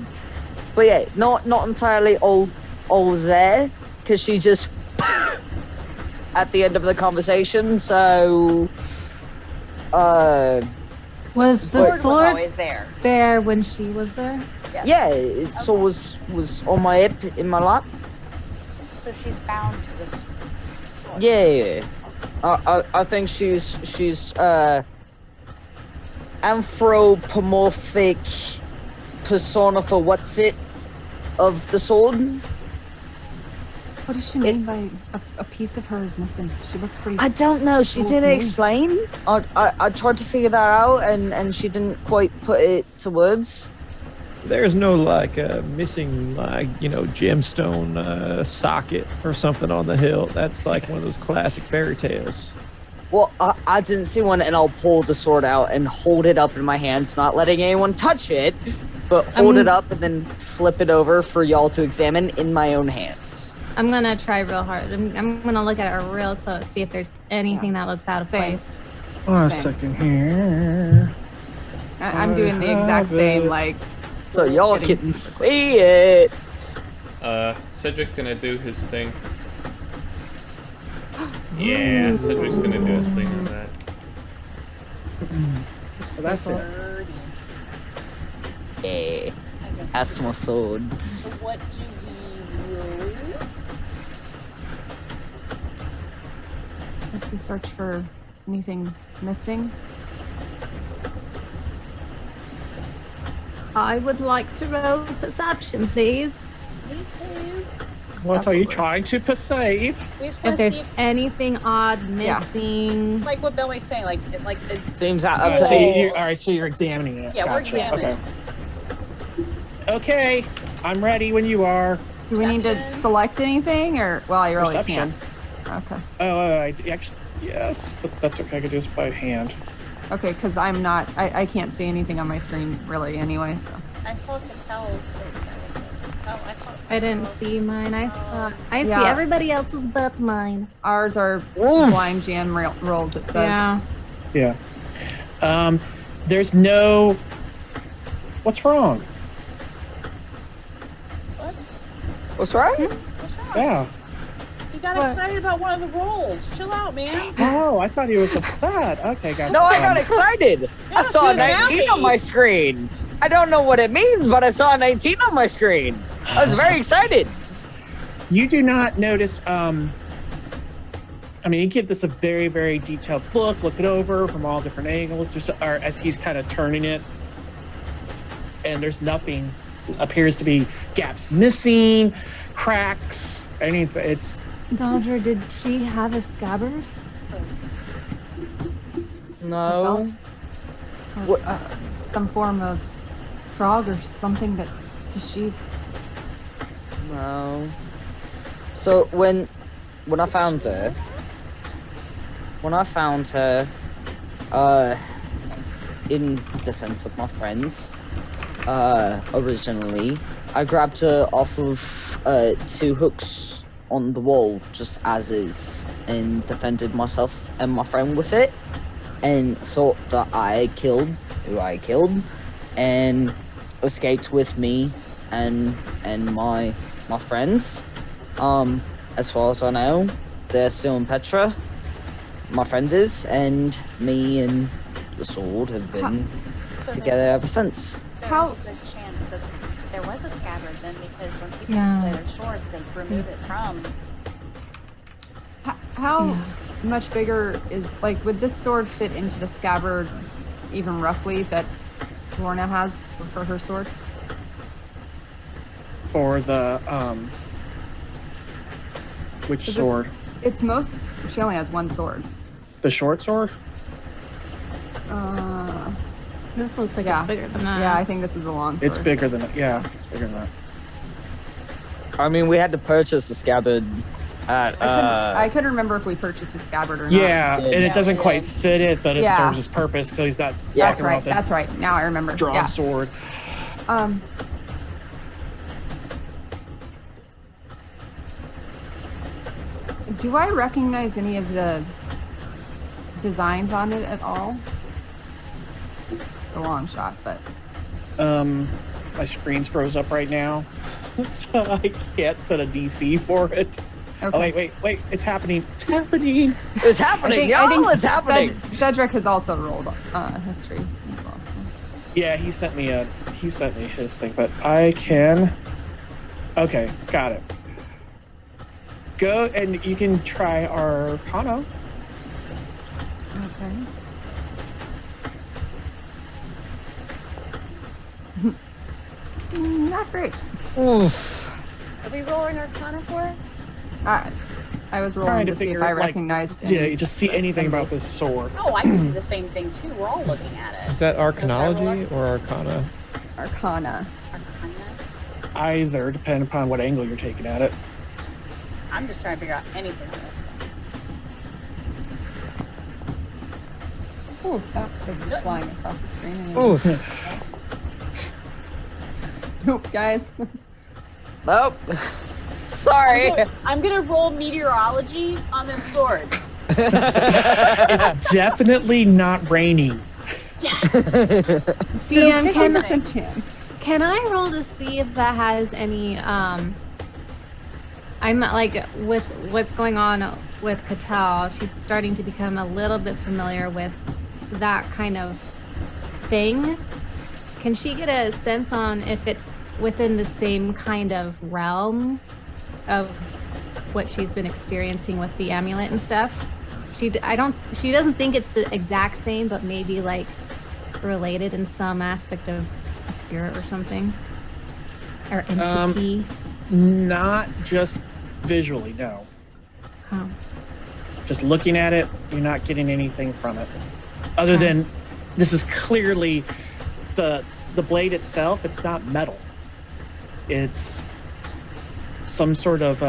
Speaker 5: But yeah, not entirely all there, because she just at the end of the conversation. So,
Speaker 11: was the sword
Speaker 1: was always
Speaker 11: there when she was there?
Speaker 5: Yeah, it so was on my hip in my lap.
Speaker 1: So she's bound to this sword.
Speaker 5: Yeah. I think she's anthropomorphic persona for what's it of the sword.
Speaker 9: What does she mean by a piece of her is missing? She looks pretty.
Speaker 5: I don't know. She
Speaker 9: cool
Speaker 5: didn't
Speaker 9: to me.
Speaker 5: explain. I tried to figure that out, and she didn't quite put it to words.
Speaker 8: There's no like missing like gemstone socket or something on the hilt. That's like one of those classic fairy tales.
Speaker 5: Well, I didn't see one, and I'll pull the sword out and hold it up in my hands, not letting anyone touch it, but hold it up and then flip it over for y'all to examine in my own hands.
Speaker 11: I'm gonna try real hard. I'm gonna look at her real close, see if there's anything that looks out of place.
Speaker 2: A second here.
Speaker 9: I'm doing the exact same, like.
Speaker 5: So y'all can see it.
Speaker 6: Cedric's gonna do his thing. Yeah, Cedric's gonna do his thing on that.
Speaker 2: So that's it.
Speaker 5: Yeah, that's my sword.
Speaker 1: So what do we roll?
Speaker 9: As we search for anything missing.
Speaker 11: I would like to roll perception, please.
Speaker 1: Me too.
Speaker 2: What are you trying to perceive?
Speaker 1: We just
Speaker 11: If
Speaker 1: want to
Speaker 11: there's
Speaker 1: see if,
Speaker 11: anything odd missing.
Speaker 1: like what Billy's saying, like the
Speaker 5: Seems out of
Speaker 2: So
Speaker 5: place.
Speaker 2: all right, so you're examining it.
Speaker 1: Yeah, we're
Speaker 2: Gotcha.
Speaker 1: examining.
Speaker 2: Okay, I'm ready when you are.
Speaker 9: Do we need to select anything, or well, you really
Speaker 2: Perception.
Speaker 9: can't. Okay.
Speaker 2: Oh, I actually yes, but that's okay. I can do this by hand.
Speaker 9: Okay, because I'm not. I can't see anything on my screen really anyway. So.
Speaker 1: I saw Catel's. Oh, I saw.
Speaker 11: I didn't see mine. I see
Speaker 9: Yeah.
Speaker 11: everybody else's but mine.
Speaker 9: Ours are
Speaker 5: Oof.
Speaker 9: blind jam rolls. It says.
Speaker 11: Yeah.
Speaker 2: Yeah. There's no. What's wrong?
Speaker 1: What?
Speaker 5: What's right?
Speaker 1: What's wrong?
Speaker 2: Yeah.
Speaker 1: He got excited about one of the rolls. Chill out, man.
Speaker 2: Oh, I thought he was upset. Okay, gotcha.
Speaker 5: No, I got excited. I saw a
Speaker 1: you're
Speaker 5: 19
Speaker 1: happy.
Speaker 5: on my screen. I don't know what it means, but I saw a 19 on my screen. I was very excited.
Speaker 2: You do not notice. I mean, you give this a very, very detailed look it over from all different angles, or as he's kind of turning it, and there's nothing appears to be gaps missing, cracks, anything. It's
Speaker 11: Dodger, did she have a scabbard?
Speaker 5: No.
Speaker 9: Or,
Speaker 5: What?
Speaker 9: some form of frog or something that to sheath.
Speaker 5: No. So when I found her, in defense of my friends, originally, I grabbed her off of 2 hooks on the wall, just as is, and defended myself and my friend with it, and thought that I killed who I killed, and escaped with me and my friends. As far as I know, they're still in Petra. My friend is, and me and the sword have been together ever since.
Speaker 1: There's a good chance that there was a scabbard then, because when people
Speaker 11: Yeah.
Speaker 1: display their swords, they remove it from.
Speaker 9: How
Speaker 11: Yeah.
Speaker 9: much bigger is, like, would this sword fit into the scabbard, even roughly, that Lorna has for her sword?
Speaker 2: for the which
Speaker 9: 'Cause
Speaker 2: sword?
Speaker 9: It's most. She only has one sword.
Speaker 2: The short sword?
Speaker 11: This looks like
Speaker 9: Yeah.
Speaker 11: it's bigger than that.
Speaker 9: Yeah, I think this is a long sword.
Speaker 2: It's bigger than yeah, it's bigger than that.
Speaker 5: I mean, we had to purchase the scabbard at
Speaker 9: I couldn't remember if we purchased a scabbard or not.
Speaker 2: Yeah, and
Speaker 5: Yeah.
Speaker 2: it doesn't quite fit it, but it
Speaker 9: Yeah.
Speaker 2: serves its purpose, so he's not
Speaker 5: Yeah.
Speaker 9: That's
Speaker 2: walking around
Speaker 9: right.
Speaker 2: with a
Speaker 9: That's right. Now I remember.
Speaker 2: drawn
Speaker 9: Yeah.
Speaker 2: sword.
Speaker 9: Do I recognize any of the designs on it at all? It's a long shot, but
Speaker 2: My screen's froze up right now, so I can't set a DC for it.
Speaker 9: okay.
Speaker 2: Oh wait, it's happening. It's happening.
Speaker 5: It's happening, y'all! It's happening!
Speaker 9: Cedric has also rolled history as well. So.
Speaker 2: Yeah, he sent me his thing, but I can. Okay, got it. Go and you can try Arcana.
Speaker 9: Okay. Not great.
Speaker 5: Oof.
Speaker 1: Are we rolling Arcana for it?
Speaker 9: I was
Speaker 2: Trying
Speaker 9: rolling
Speaker 2: to
Speaker 9: to see
Speaker 2: figure,
Speaker 9: if I
Speaker 2: like,
Speaker 9: recognized
Speaker 2: Yeah,
Speaker 9: any
Speaker 2: you just see anything about this sword.
Speaker 1: Oh, I can do the same thing too. We're all looking at it.
Speaker 8: Is that
Speaker 1: Should I roll
Speaker 8: arcanology or arcana?
Speaker 9: Arcana.
Speaker 1: Arcana?
Speaker 2: Either, depending upon what angle you're taking at it.
Speaker 1: I'm just trying to figure out anything on this.
Speaker 9: Ooh, that was flying across the screen.
Speaker 5: Oof.
Speaker 9: Nope, guys.
Speaker 5: Nope. Sorry.
Speaker 1: I'm gonna roll meteorology on this sword.
Speaker 2: It's definitely not raining.
Speaker 11: DM, can,
Speaker 9: 50% chance.
Speaker 11: can I roll to see if that has any, I'm like, with what's going on with Catal, she's starting to become a little bit familiar with that kind of thing. Can she get a sense on if it's within the same kind of realm of what she's been experiencing with the amulet and stuff? She doesn't think it's the exact same, but maybe like related in some aspect of a spirit or something, or entity.
Speaker 2: Not just visually, no.
Speaker 11: Oh.
Speaker 2: Just looking at it, you're not getting anything from it. Other
Speaker 11: Okay.
Speaker 2: than this is clearly the blade itself, it's not metal. It's some sort of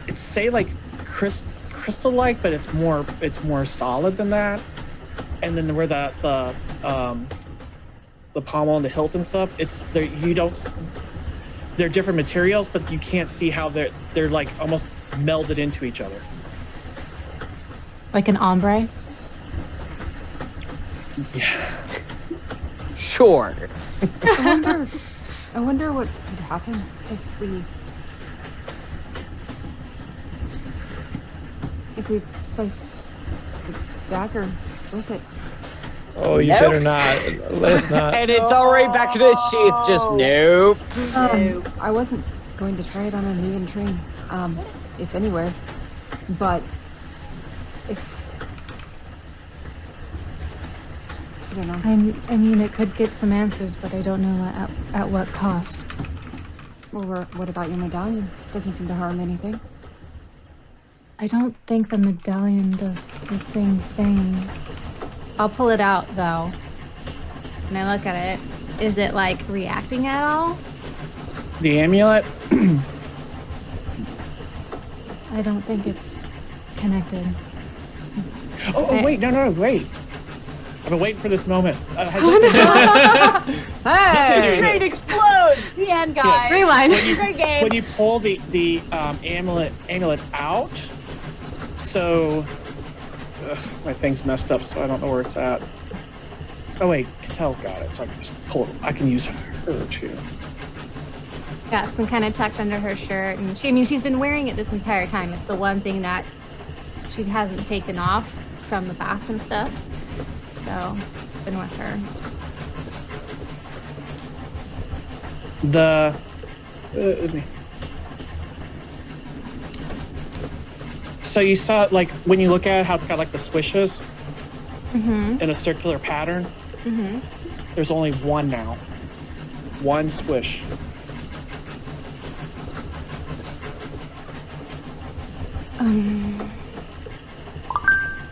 Speaker 2: it's say like crystal-like, but it's more solid than that. And then where the pommel and the hilt and stuff, it's there. They're different materials, but you can't see how they're like almost melded into each other.
Speaker 11: Like an ombre?
Speaker 2: Yeah.
Speaker 5: Sure.
Speaker 9: I wonder what would happen if we placed the dagger with it.
Speaker 8: Oh, you
Speaker 5: Nope.
Speaker 8: better not. Let's not.
Speaker 5: And it's already back in its sheath. Just nope.
Speaker 9: I wasn't going to try it on a new train. if anywhere. But if I don't know.
Speaker 11: I mean, it could get some answers, but I don't know at what cost.
Speaker 9: Well, what about your medallion? Doesn't seem to harm anything.
Speaker 11: I don't think the medallion does the same thing. I'll pull it out, though. And I look at it. Is it, like, reacting at all?
Speaker 2: The amulet?
Speaker 11: I don't think it's connected.
Speaker 2: Oh, wait, no, wait. I've been waiting for this moment.
Speaker 9: Hey!
Speaker 1: Train explodes! The end, guys.
Speaker 2: Yes.
Speaker 11: Rewind.
Speaker 1: Great game.
Speaker 2: When you pull the amulet out, so my thing's messed up, so I don't know where it's at. Oh wait, Catel's got it, so I can just pull it. I can use her too.
Speaker 11: Yeah, it's been kind of tucked under her shirt, and she's been wearing it this entire time. It's the one thing that she hasn't taken off from the bath and stuff. So, it's been with her.
Speaker 2: So you saw, like, when you look at it, how it's got like the swishes
Speaker 11: Mm-hmm.
Speaker 2: in a circular pattern.
Speaker 11: Mm-hmm.
Speaker 2: There's only one now. One swish.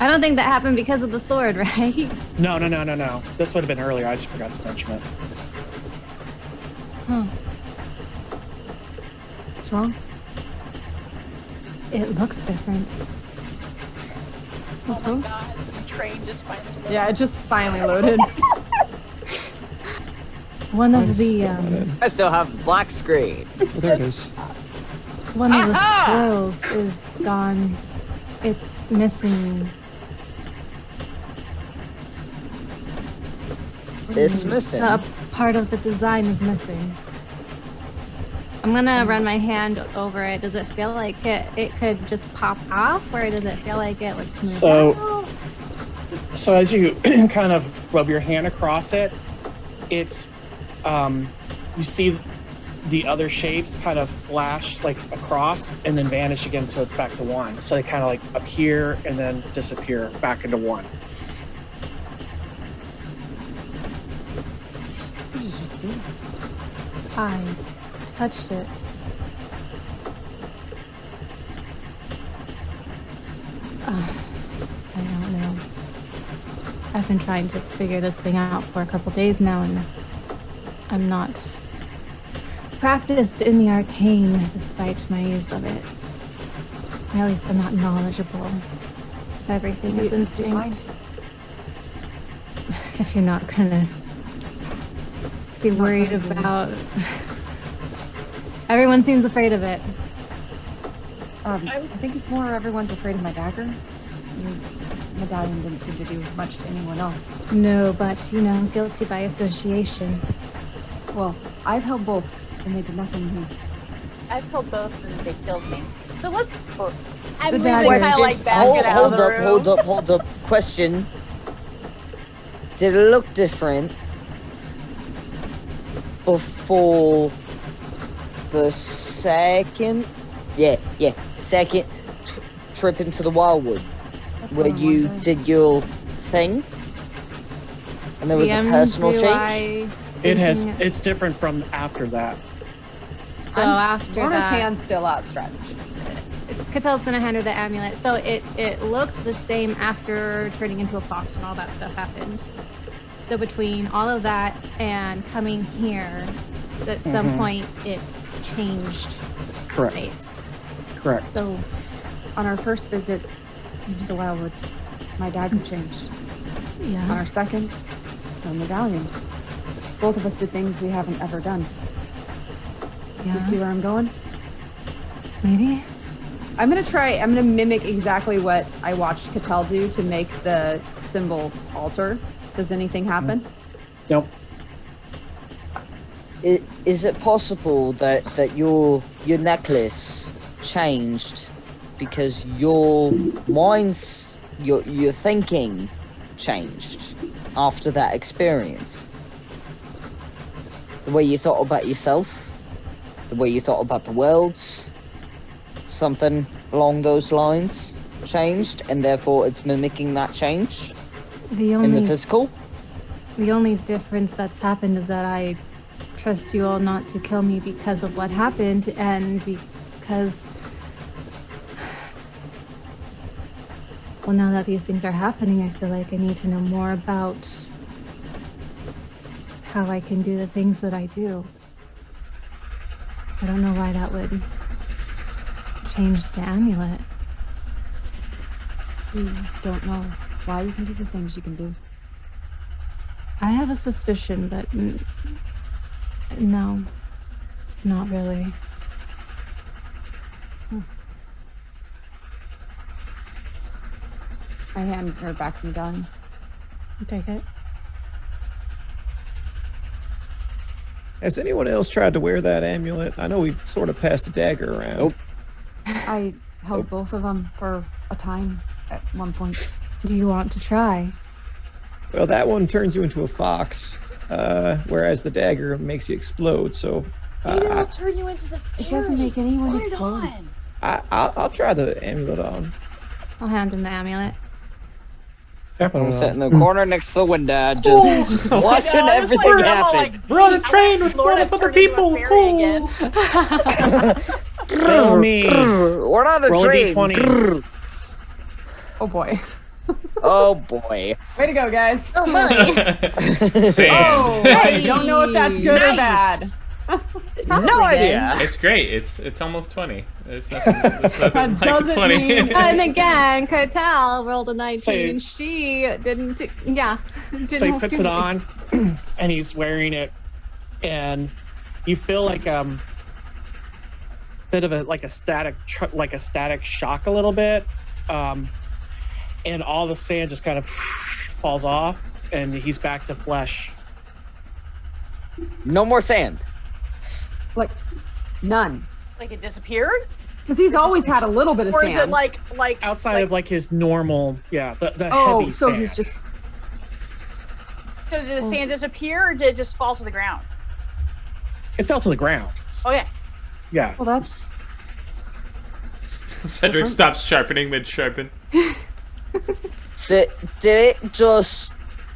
Speaker 11: I don't think that happened because of the sword, right?
Speaker 2: No. This would have been earlier. I just forgot to mention it.
Speaker 11: Huh.
Speaker 9: What's wrong?
Speaker 11: It looks different.
Speaker 1: Oh
Speaker 9: So?
Speaker 1: my god, the train just finally loaded.
Speaker 9: Yeah, it just finally loaded.
Speaker 11: One of
Speaker 8: Mine's
Speaker 11: the
Speaker 8: still not in.
Speaker 5: I still have black screen.
Speaker 8: Oh, there it is.
Speaker 11: one of the
Speaker 5: Aha!
Speaker 11: scrolls is gone. It's missing.
Speaker 5: It's missing.
Speaker 11: So a part of the design is missing. I'm gonna run my hand over it. Does it feel like it could just pop off, or does it feel like it would smooth out?
Speaker 2: So as you kind of rub your hand across it, it's you see the other shapes kind of flash like across and then vanish again until it's back to one. So they kind of like appear and then disappear back into one.
Speaker 9: What did you just do?
Speaker 11: I touched it. I don't know. I've been trying to figure this thing out for a couple days now, and I'm not practiced in the arcane despite my use of it. Or at least I'm not knowledgeable. Everything is instinct. If you're not gonna be worried about... Everyone seems afraid of it.
Speaker 9: I think it's more everyone's afraid of my dagger. Your medallion didn't seem to do much to anyone else.
Speaker 11: No, but, you know, guilty by association.
Speaker 9: Well, I've held both, and they did nothing to me.
Speaker 1: I've held both and they killed me. So let's... I'm
Speaker 11: The
Speaker 1: really
Speaker 11: dagger.
Speaker 1: kind of like back it out of the room.
Speaker 5: Hold up. Question. Did it look different before the second? Second trip into the Wyldwood,
Speaker 9: That's
Speaker 5: where
Speaker 9: what I'm
Speaker 5: you
Speaker 9: wondering.
Speaker 5: did your thing, and there was a personal change.
Speaker 2: It's different from after that.
Speaker 11: So after
Speaker 9: Lorna's
Speaker 11: that,
Speaker 9: hand's still outstretched.
Speaker 11: Catel's gonna hand her the amulet. So it looked the same after turning into a fox and all that stuff happened. So between all of that and coming here, at some point it's changed
Speaker 2: Correct.
Speaker 11: face.
Speaker 2: Correct.
Speaker 9: So, on our first visit into the Wyldwood, my dagger changed. On
Speaker 11: Yeah.
Speaker 9: our second, my medallion. Both of us did things we haven't ever done. You see
Speaker 11: Yeah.
Speaker 9: where I'm going?
Speaker 11: Maybe.
Speaker 9: I'm gonna mimic exactly what I watched Qadan do to make the symbol alter. Does anything happen?
Speaker 2: Nope.
Speaker 5: Is it possible that your necklace changed because your mind's your thinking changed after that experience? The way you thought about yourself, the way you thought about the world, something along those lines changed, and therefore it's mimicking that change
Speaker 11: The
Speaker 5: in the
Speaker 11: only
Speaker 5: physical.
Speaker 11: the only difference that's happened is that I trust you all not to kill me because of what happened, and because, well, now that these things are happening, I feel like I need to know more about how I can do the things that I do. I don't know why that would change the amulet.
Speaker 4: You don't know why you can do the things you can do.
Speaker 11: I have a suspicion, but no, not really.
Speaker 4: I hand her back the gun.
Speaker 11: You take it.
Speaker 8: Has anyone else tried to wear that amulet? I know we sort of passed a dagger around.
Speaker 5: Nope.
Speaker 4: I held both of them for a time at one point.
Speaker 11: Do you want to try?
Speaker 8: Well, that one turns you into a fox, whereas the dagger makes you explode. So
Speaker 1: It'll turn you into the
Speaker 4: It doesn't make anyone
Speaker 1: Put it
Speaker 4: explode.
Speaker 1: on.
Speaker 8: I'll try the amulet on.
Speaker 11: I'll hand him the amulet.
Speaker 5: I'm sitting in the corner next to the window, just watching everything happen.
Speaker 10: We're on a train with a lot of other people. Cool.
Speaker 2: Tell me.
Speaker 5: We're on the
Speaker 2: Roll a
Speaker 5: train.
Speaker 2: D20.
Speaker 9: Oh boy.
Speaker 5: Oh boy.
Speaker 9: Way to go, guys.
Speaker 7: Oh boy.
Speaker 10: Sand.
Speaker 9: Oh, I don't know if that's good or bad.
Speaker 5: No idea.
Speaker 6: It's great. It's almost 20. There's nothing
Speaker 9: That
Speaker 6: like
Speaker 9: doesn't
Speaker 6: 20.
Speaker 9: mean-
Speaker 11: And again, Catal rolled a 19,
Speaker 2: So-
Speaker 11: and she didn't. Yeah. Didn't
Speaker 2: So he
Speaker 11: have
Speaker 2: puts
Speaker 11: good
Speaker 2: it on, and he's wearing it, and you feel like bit of a static shock a little bit, and all the sand just kind of falls off, and he's back to flesh.
Speaker 5: No more sand.
Speaker 4: Like, none.
Speaker 1: Like it disappeared?
Speaker 9: Because he's always had a little bit of
Speaker 1: Or
Speaker 9: sand.
Speaker 1: is it like
Speaker 2: Outside of like his normal, the
Speaker 9: oh,
Speaker 2: heavy
Speaker 9: so
Speaker 2: sand.
Speaker 9: he's just.
Speaker 1: so did the sand disappear or did it just fall to the ground?
Speaker 2: It fell to the ground.
Speaker 1: Okay.
Speaker 2: Yeah.
Speaker 4: Well, that's
Speaker 6: Cedric stops sharpening mid-sharpen.
Speaker 5: Did it just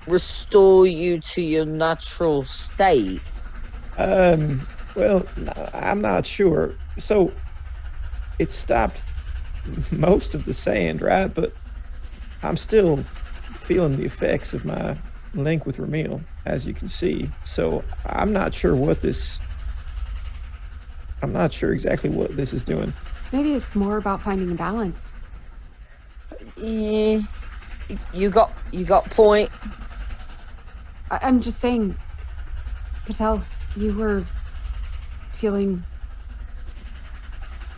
Speaker 5: restore you to your natural state?
Speaker 8: Well, I'm not sure. So, it stopped most of the sand, right? But I'm still feeling the effects of my link with Ramil, as you can see. So, I'm not sure I'm not sure exactly what this is doing.
Speaker 4: maybe it's more about finding a balance.
Speaker 5: Yeah, you got point.
Speaker 4: I'm just saying, Patel, you were feeling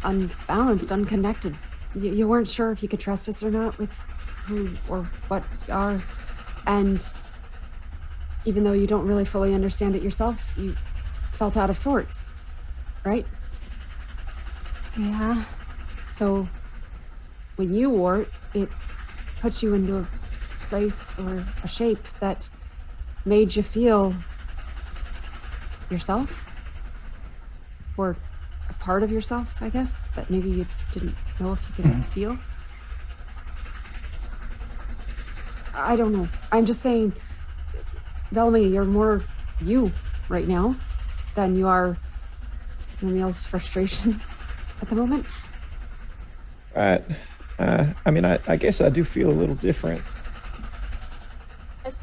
Speaker 4: unbalanced, unconnected. You weren't sure if you could trust us or not with who or what you are. And even though you don't really fully understand it yourself, you felt out of sorts, right?
Speaker 11: Yeah.
Speaker 4: So when you wore it, it put you into a place or a shape that made you feel yourself, or a part of yourself, I guess, that maybe you didn't know if you could feel. I don't know. I'm just saying, Bellamy, you're more you right now than you are Ramil's frustration at the moment.
Speaker 8: Right. I mean, I guess I do feel a little different.
Speaker 1: Has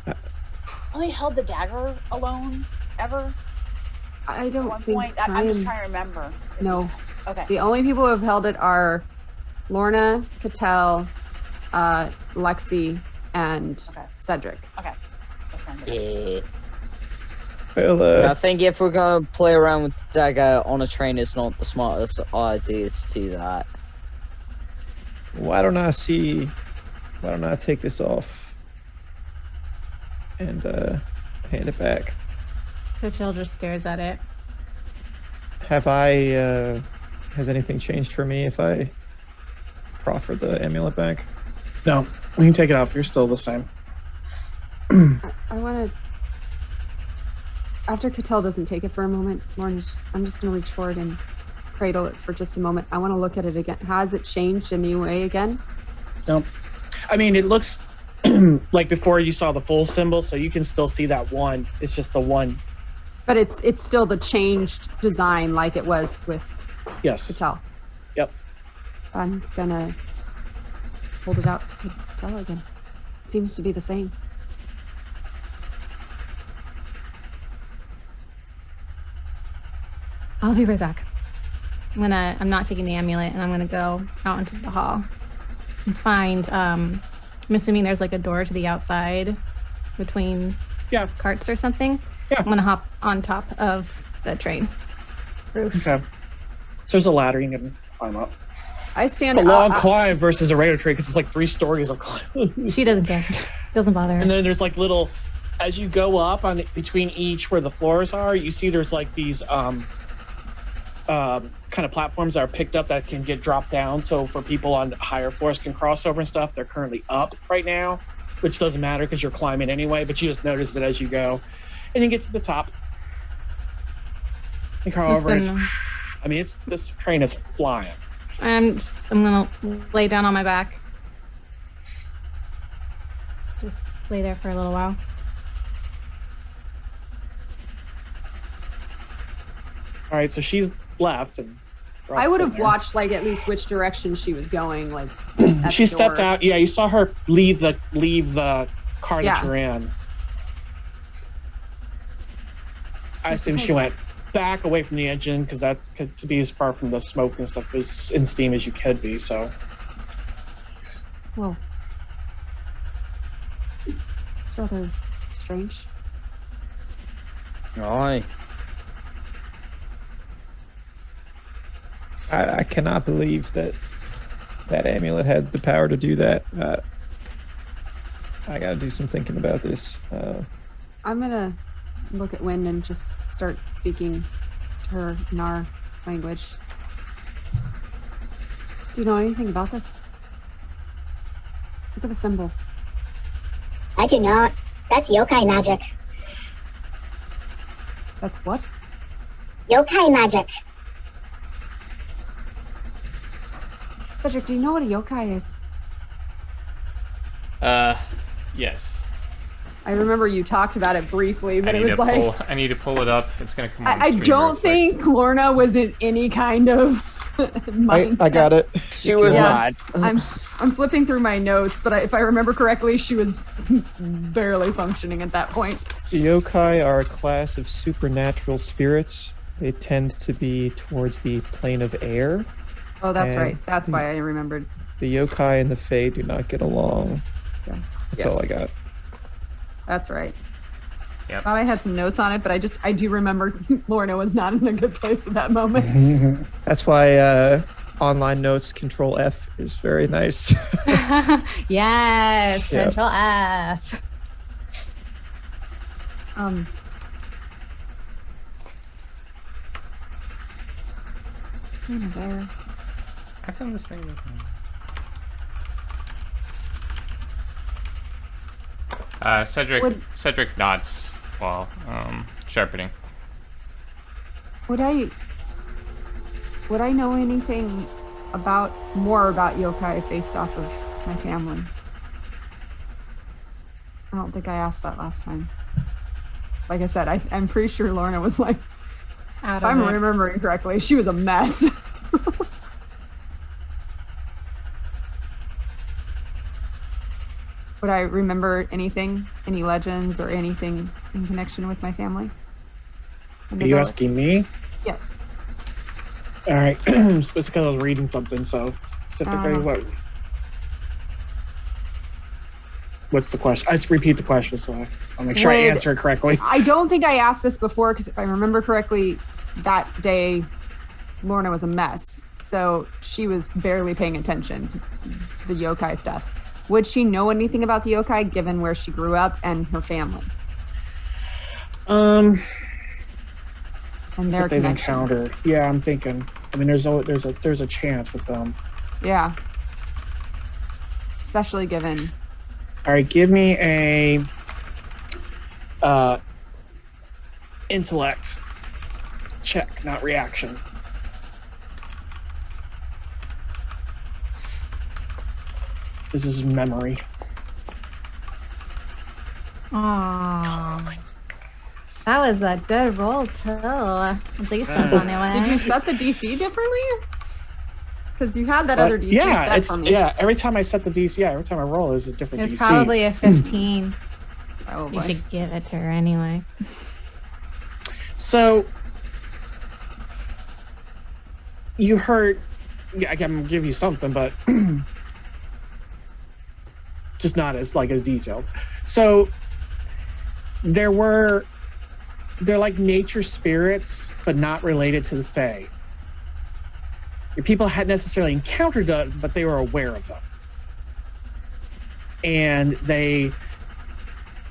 Speaker 1: only held the dagger alone ever?
Speaker 4: I
Speaker 1: At
Speaker 4: don't
Speaker 1: one
Speaker 4: think
Speaker 1: point, I'm just
Speaker 4: Ryan-
Speaker 1: trying to remember.
Speaker 4: No.
Speaker 1: Okay.
Speaker 9: The only people who have held it are Lorna, Patel, Lexi, and
Speaker 1: Okay.
Speaker 9: Cedric.
Speaker 1: Okay. Just remember.
Speaker 5: Yeah.
Speaker 8: Well,
Speaker 5: I think if we're gonna play around with the dagger on a train, it's not the smartest idea to do that.
Speaker 8: why don't I take this off and hand it back?
Speaker 11: Patel just stares at it.
Speaker 8: Has anything changed for me if I proffer the amulet back?
Speaker 2: No, we can take it off. You're still the same.
Speaker 4: I want to. After Cattell doesn't take it for a moment, I'm just going to reach forward and cradle it for just a moment. I want to look at it again. Has it changed in any way again?
Speaker 2: No. I mean, it looks like before you saw the full symbol, so you can still see that one. It's just the one.
Speaker 4: But it's still the changed design like it was with Patel.
Speaker 2: Yep.
Speaker 4: I'm gonna hold it out to Patel again. Seems to be the same.
Speaker 11: I'll be right back. I'm not taking the amulet, and I'm gonna go out into the hall and find. I'm assuming there's like a door to the outside between carts or something.
Speaker 2: Yeah.
Speaker 11: I'm gonna hop on top of the train roof.
Speaker 2: Okay. So there's a ladder you can climb up.
Speaker 4: I stand.
Speaker 2: It's a long climb versus a regular train because it's like 3 stories of climb.
Speaker 11: She doesn't care. Doesn't bother her.
Speaker 2: And then there's like little, as you go up on between each where the floors are, you see there's like these kind of platforms that are picked up that can get dropped down. So for people on higher floors can cross over and stuff. They're currently up right now, which doesn't matter because you're climbing anyway. But you just notice it as you go, and you get to the top. And however, I mean, this train is flying.
Speaker 11: I'm gonna lay down on my back. Just lay there for a little while.
Speaker 2: All right, so she's left, and
Speaker 4: I would have watched like at least which direction she was going. Like
Speaker 2: she stepped out. Yeah, you saw her leave the car that you're in. I assume she went back away from the engine because that's to be as far from the smoke and stuff as in steam as you could be. So,
Speaker 4: well, it's rather strange.
Speaker 5: Aye.
Speaker 8: I cannot believe that amulet had the power to do that. I gotta do some thinking about this.
Speaker 4: I'm gonna look at Wind and just start speaking to her in our language. Do you know anything about this? Look at the symbols.
Speaker 7: I do not. That's yokai magic.
Speaker 4: That's what?
Speaker 7: Yokai magic.
Speaker 4: Cedric, do you know what a yokai is?
Speaker 6: Yes.
Speaker 4: I remember you talked about it briefly, but it was like...
Speaker 6: I need to pull it up. It's going to come on
Speaker 4: I don't think Lorna was in any kind of mindset.
Speaker 8: I got it.
Speaker 5: She was not.
Speaker 4: I'm flipping through my notes, but if I remember correctly, she was barely functioning at that point.
Speaker 8: The yokai are a class of supernatural spirits. They tend to be towards the plane of air.
Speaker 4: Oh, that's right. That's why I remembered.
Speaker 8: The yokai and the fae do not get along.
Speaker 4: Yeah.
Speaker 8: That's all I got.
Speaker 4: That's right.
Speaker 6: Yep.
Speaker 4: Thought I had some notes on it, but I do remember Lorna was not in a good place at that moment.
Speaker 8: That's why online notes Control F is very nice.
Speaker 11: Yes, Control F.
Speaker 4: There.
Speaker 6: How come this thing Cedric nods while sharpening.
Speaker 4: Would I know anything more about yokai based off of my family? I don't think I asked that last time. Like I said, I'm pretty sure Lorna was like, if I'm remembering correctly, she was a mess. Would I remember anything, any legends or anything in connection with my family?
Speaker 2: Are you asking me?
Speaker 4: Yes.
Speaker 2: All right. It's because I was reading something, so specifically what's the question? I just repeat the question so I'll make sure I answer it correctly.
Speaker 4: I don't think I asked this before because if I remember correctly, that day Lorna was a mess. So she was barely paying attention to the yokai stuff. Would she know anything about the yokai given where she grew up and her family?
Speaker 2: And
Speaker 4: their
Speaker 2: they've
Speaker 4: connection.
Speaker 2: encountered. Yeah, I'm thinking. I mean, there's a chance with them.
Speaker 4: Yeah. Especially given.
Speaker 2: All right, give me a intellect check, not reaction. This is memory.
Speaker 11: Aww. That was a good roll too. At least anyway.
Speaker 9: Did you set the DC differently? Because you had that other DC set for me.
Speaker 2: Yeah, every time I set the DC, every time I roll is a different DC.
Speaker 11: It's probably a 15.
Speaker 9: Probably.
Speaker 11: You should give it to her anyway.
Speaker 2: So you heard, I can give you something, but just not as detailed. So they're like nature spirits, but not related to the Fae. Your people hadn't necessarily encountered them, but they were aware of them. And they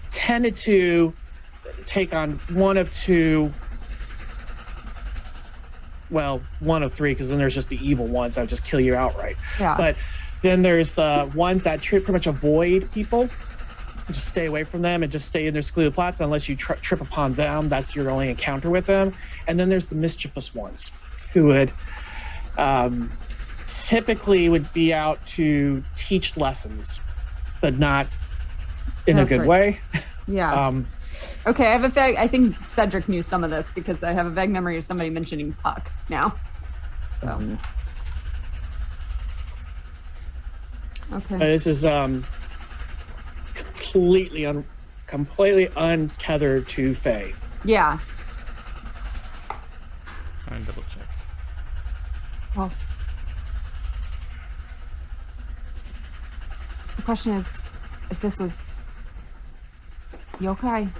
Speaker 2: tended to take on one of three, because then there's just the evil ones that would just kill you outright.
Speaker 9: Yeah.
Speaker 2: But then there's the ones that pretty much avoid people, just stay away from them and just stay in their secluded plots unless you trip upon them. That's your only encounter with them. And then there's the mischievous ones who would typically would be out to teach lessons, but not in a good way.
Speaker 9: Yeah. Okay, I have a vague. I think Cedric knew some of this because I have a vague memory of somebody mentioning Puck now. So. Okay.
Speaker 2: This is completely untethered to Fae.
Speaker 9: Yeah.
Speaker 6: I'll double check.
Speaker 3: Well, the question is, if this was yokai,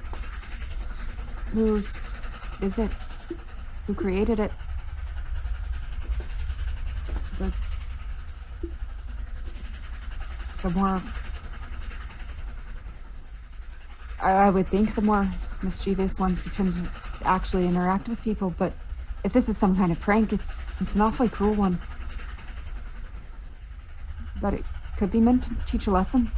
Speaker 3: whose is it? Who created it? The more I would think the more mischievous ones who tend to actually interact with people, but if this is some kind of prank, it's an awfully cruel one. But it could be meant to teach a lesson.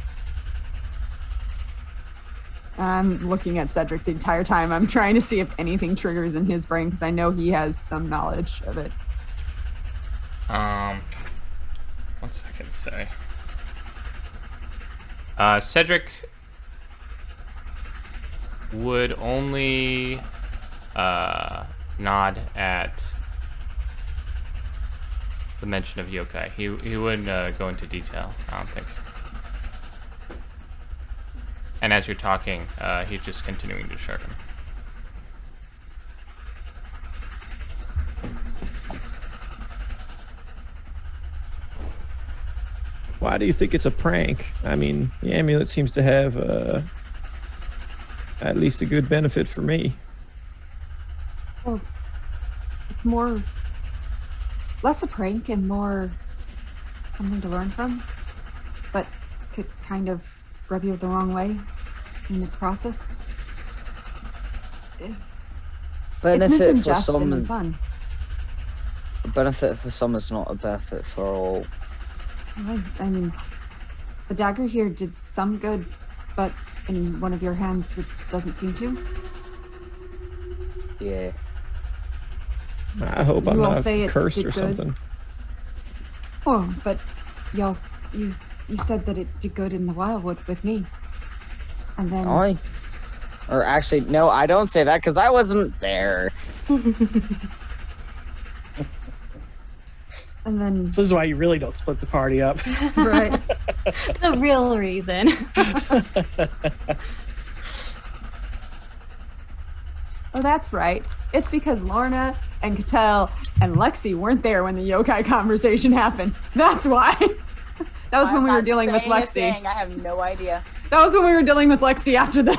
Speaker 9: And I'm looking at Cedric the entire time. I'm trying to see if anything triggers in his brain because I know he has some knowledge of it.
Speaker 6: 1 second, say. Cedric would only nod at the mention of yokai. He wouldn't go into detail, I don't think. And as you're talking, he's just continuing to sharpen.
Speaker 8: Why do you think it's a prank? I mean, the amulet seems to have at least a good benefit for me.
Speaker 3: Well, it's less a prank and more something to learn from, but could kind of rub you the wrong way in its process.
Speaker 5: Benefit for
Speaker 3: jest
Speaker 5: some,
Speaker 3: and fun.
Speaker 5: a benefit for some is not a benefit for all.
Speaker 3: I mean, the dagger here did some good, but in one of your hands it doesn't seem to.
Speaker 5: Yeah.
Speaker 8: I hope I'm
Speaker 3: You all
Speaker 8: not
Speaker 3: say it
Speaker 8: cursed
Speaker 3: did
Speaker 8: or
Speaker 3: good.
Speaker 8: something.
Speaker 3: Oh, but you said that it did good in the Wyldwood with me. And then
Speaker 5: Or actually, no, I don't say that because I wasn't there.
Speaker 3: And then
Speaker 2: This is why you really don't split the party up.
Speaker 3: right.
Speaker 11: The real reason.
Speaker 9: Oh, that's right. It's because Lorna and Cattell and Lexi weren't there when the yokai conversation happened. That's why. That was when we were dealing with Lexi.
Speaker 1: I have no idea.
Speaker 9: That was when we were dealing with Lexi after the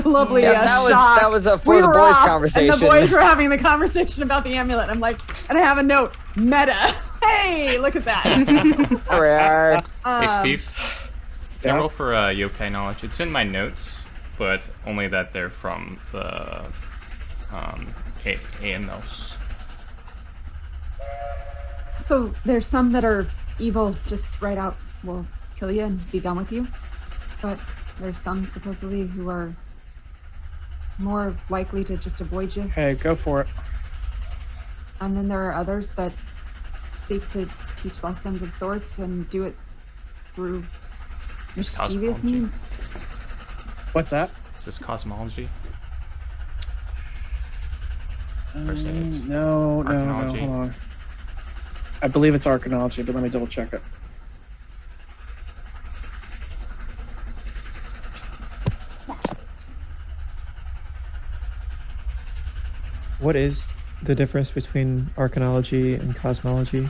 Speaker 9: lovely
Speaker 5: that was for
Speaker 9: we
Speaker 5: the
Speaker 9: were
Speaker 5: boys'
Speaker 9: off,
Speaker 5: conversation.
Speaker 9: And the boys were having the conversation about the amulet. I'm like, and I have a note, meta. Hey, look at that.
Speaker 5: There we are.
Speaker 6: Hey, Steve. Can I
Speaker 2: Yeah?
Speaker 6: roll for yokai knowledge? It's in my notes, but only that they're from the Anemos.
Speaker 3: So there's some that are evil, just right out will kill you and be done with you. But there's some supposedly who are more likely to just avoid you.
Speaker 2: Hey, go for it.
Speaker 3: And then there are others that seek to teach lessons of sorts and do it through
Speaker 9: Mischievous
Speaker 6: Cosmology.
Speaker 9: means.
Speaker 2: What's that?
Speaker 6: Is this cosmology?
Speaker 2: No,
Speaker 6: Arcanology.
Speaker 2: hold on. I believe it's arcanology, but let me double check it.
Speaker 8: What is the difference between arcanology and cosmology?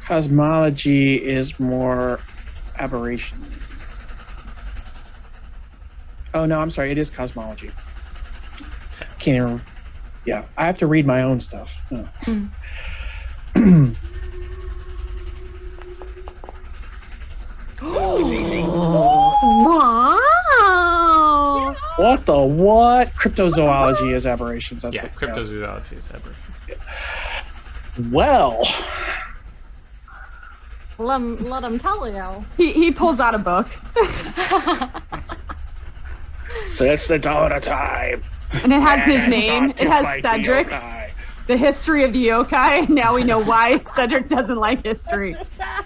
Speaker 2: Cosmology is more aberration. Oh no, I'm sorry. It is cosmology. Can't even. Yeah, I have to read my own stuff. Oh.
Speaker 11: Wow.
Speaker 2: What the what? Cryptozoology is aberrations. That's
Speaker 6: Yeah,
Speaker 2: what,
Speaker 6: cryptozoology is aberration.
Speaker 2: Well,
Speaker 11: Let him tell you.
Speaker 9: He pulls out a book.
Speaker 2: since the dawn of time.
Speaker 9: And it has his
Speaker 2: man
Speaker 9: name.
Speaker 2: sought to
Speaker 9: It has
Speaker 2: fight the
Speaker 9: Cedric.
Speaker 2: yokai.
Speaker 9: The history of the yokai. Now we know why Cedric doesn't like history.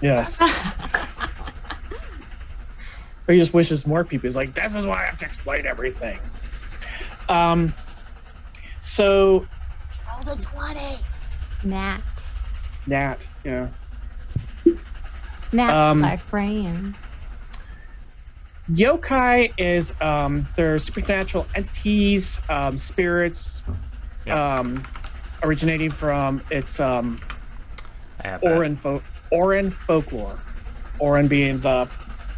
Speaker 2: Yes. Or he just wishes more people. He's like, this is why I have to explain everything. So
Speaker 1: Rolled a 20.
Speaker 11: Nat.
Speaker 2: Nat, yeah.
Speaker 11: Nat's my friend.
Speaker 2: Yokai is they're supernatural entities, spirits, originating from its Orin folklore. Orin being the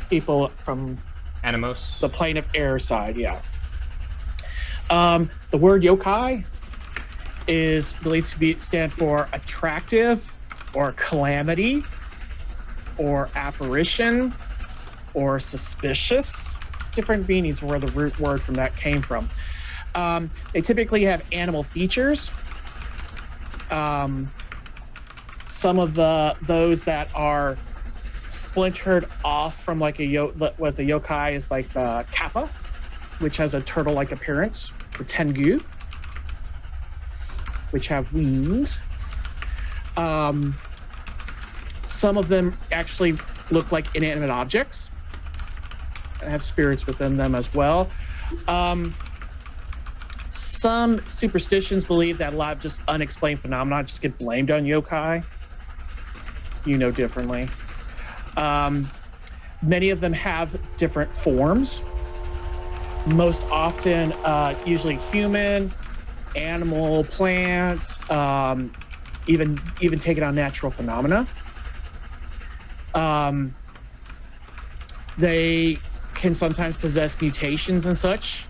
Speaker 2: people from
Speaker 6: Anemos.
Speaker 2: the plane of air side, yeah. The word yokai is believed to stand for attractive, or calamity, or apparition, or suspicious. Different meanings where the root word from that came from. They typically have animal features. Some of those that are splintered off from like what the yokai is like the kappa, which has a turtle-like appearance, the tengu, which have wings. Some of them actually look like inanimate objects and have spirits within them as well. Some superstitions believe that a lot of just unexplained phenomena just get blamed on yokai. You know differently. Many of them have different forms. Most often, usually human, animal, plants, even taking on natural phenomena. They can sometimes possess mutations and such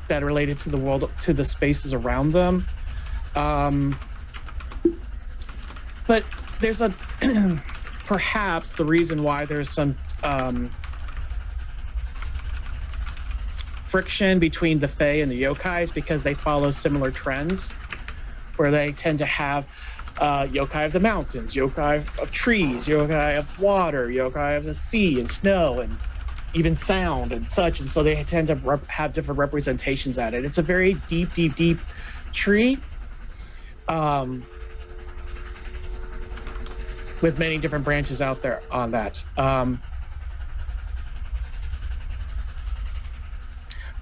Speaker 2: that are related to the world, to the spaces around them. But there's a perhaps the reason why there's some friction between the Fae and the yokai is because they follow similar trends, where they tend to have yokai of the mountains, yokai of trees, yokai of water, yokai of the sea and snow and even sound and such, and so they tend to have different representations at it. It's a very deep tree with many different branches out there on that.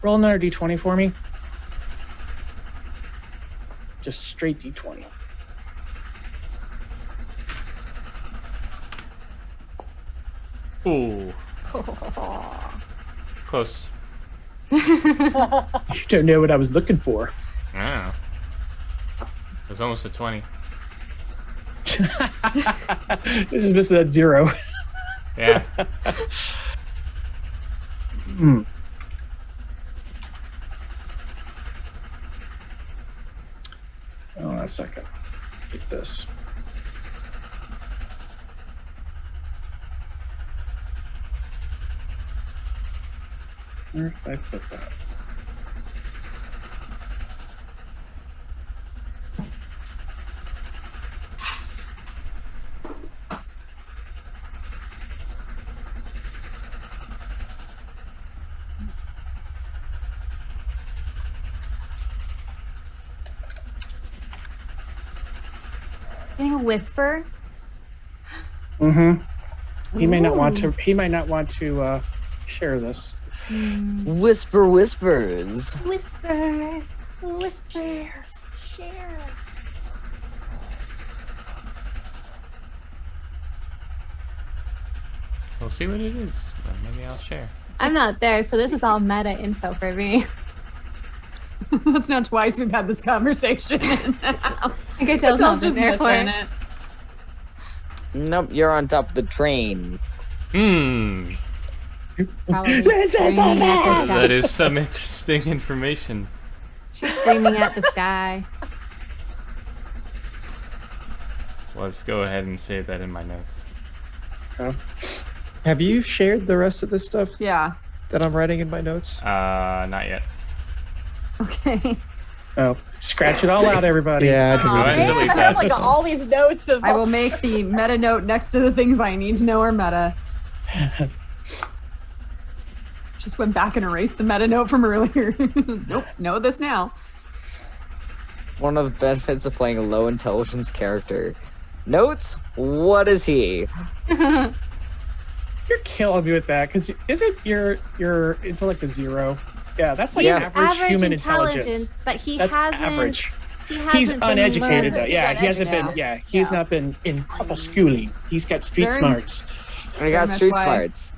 Speaker 2: Roll another d20 for me. Just straight d20.
Speaker 6: Ooh. Close.
Speaker 2: You don't know what I was looking for.
Speaker 6: Ah. It was almost a 20.
Speaker 2: This is missing that 0.
Speaker 6: Yeah.
Speaker 2: Hold on a second. Get this. Where did I put that?
Speaker 11: Getting a whisper.
Speaker 2: Mm-hmm. He may not want to. He might not want to share this.
Speaker 5: Whisper whispers.
Speaker 3: Whispers. Whispers.
Speaker 1: Share.
Speaker 10: We'll see what it is. Then maybe I'll share.
Speaker 11: I'm not there, so this is all meta info for me.
Speaker 9: That's not twice we've had this conversation.
Speaker 11: I can tell
Speaker 9: Cattell's
Speaker 11: something there for
Speaker 9: missing
Speaker 11: it.
Speaker 5: Nope, you're on top of the train.
Speaker 10: Hmm.
Speaker 11: Probably screaming at the sky.
Speaker 10: That is some interesting information.
Speaker 11: She's screaming at the sky.
Speaker 10: Let's go ahead and save that in my notes.
Speaker 2: Oh.
Speaker 8: Have you shared the rest of this stuff
Speaker 9: Yeah.
Speaker 8: that I'm writing in my notes?
Speaker 10: Not yet.
Speaker 9: Okay.
Speaker 2: Oh, scratch it all out, everybody.
Speaker 8: Yeah, I
Speaker 10: Go ahead and
Speaker 1: Damn,
Speaker 10: delete
Speaker 1: I have
Speaker 10: that.
Speaker 1: like all these notes of.
Speaker 9: I will make the meta note next to the things I need to know are meta. Just went back and erased the meta note from earlier. Nope, know this now.
Speaker 5: One of the benefits of playing a low intelligence character. Notes? What is he?
Speaker 2: You're killing me with that, because isn't your intellect a 0? Yeah, that's like
Speaker 11: He's
Speaker 2: average human
Speaker 11: intelligence,
Speaker 2: intelligence.
Speaker 11: but he
Speaker 2: That's
Speaker 11: hasn't.
Speaker 2: average.
Speaker 11: He hasn't
Speaker 2: He's
Speaker 11: been
Speaker 2: uneducated though.
Speaker 11: learned.
Speaker 2: Yeah,
Speaker 1: He's
Speaker 2: he hasn't been.
Speaker 1: uneducated.
Speaker 2: Yeah, he's
Speaker 1: Yeah.
Speaker 2: not been in proper schooling. He's got street
Speaker 9: Very-
Speaker 2: smarts.
Speaker 5: I got
Speaker 9: much
Speaker 5: street
Speaker 9: why-
Speaker 5: smarts.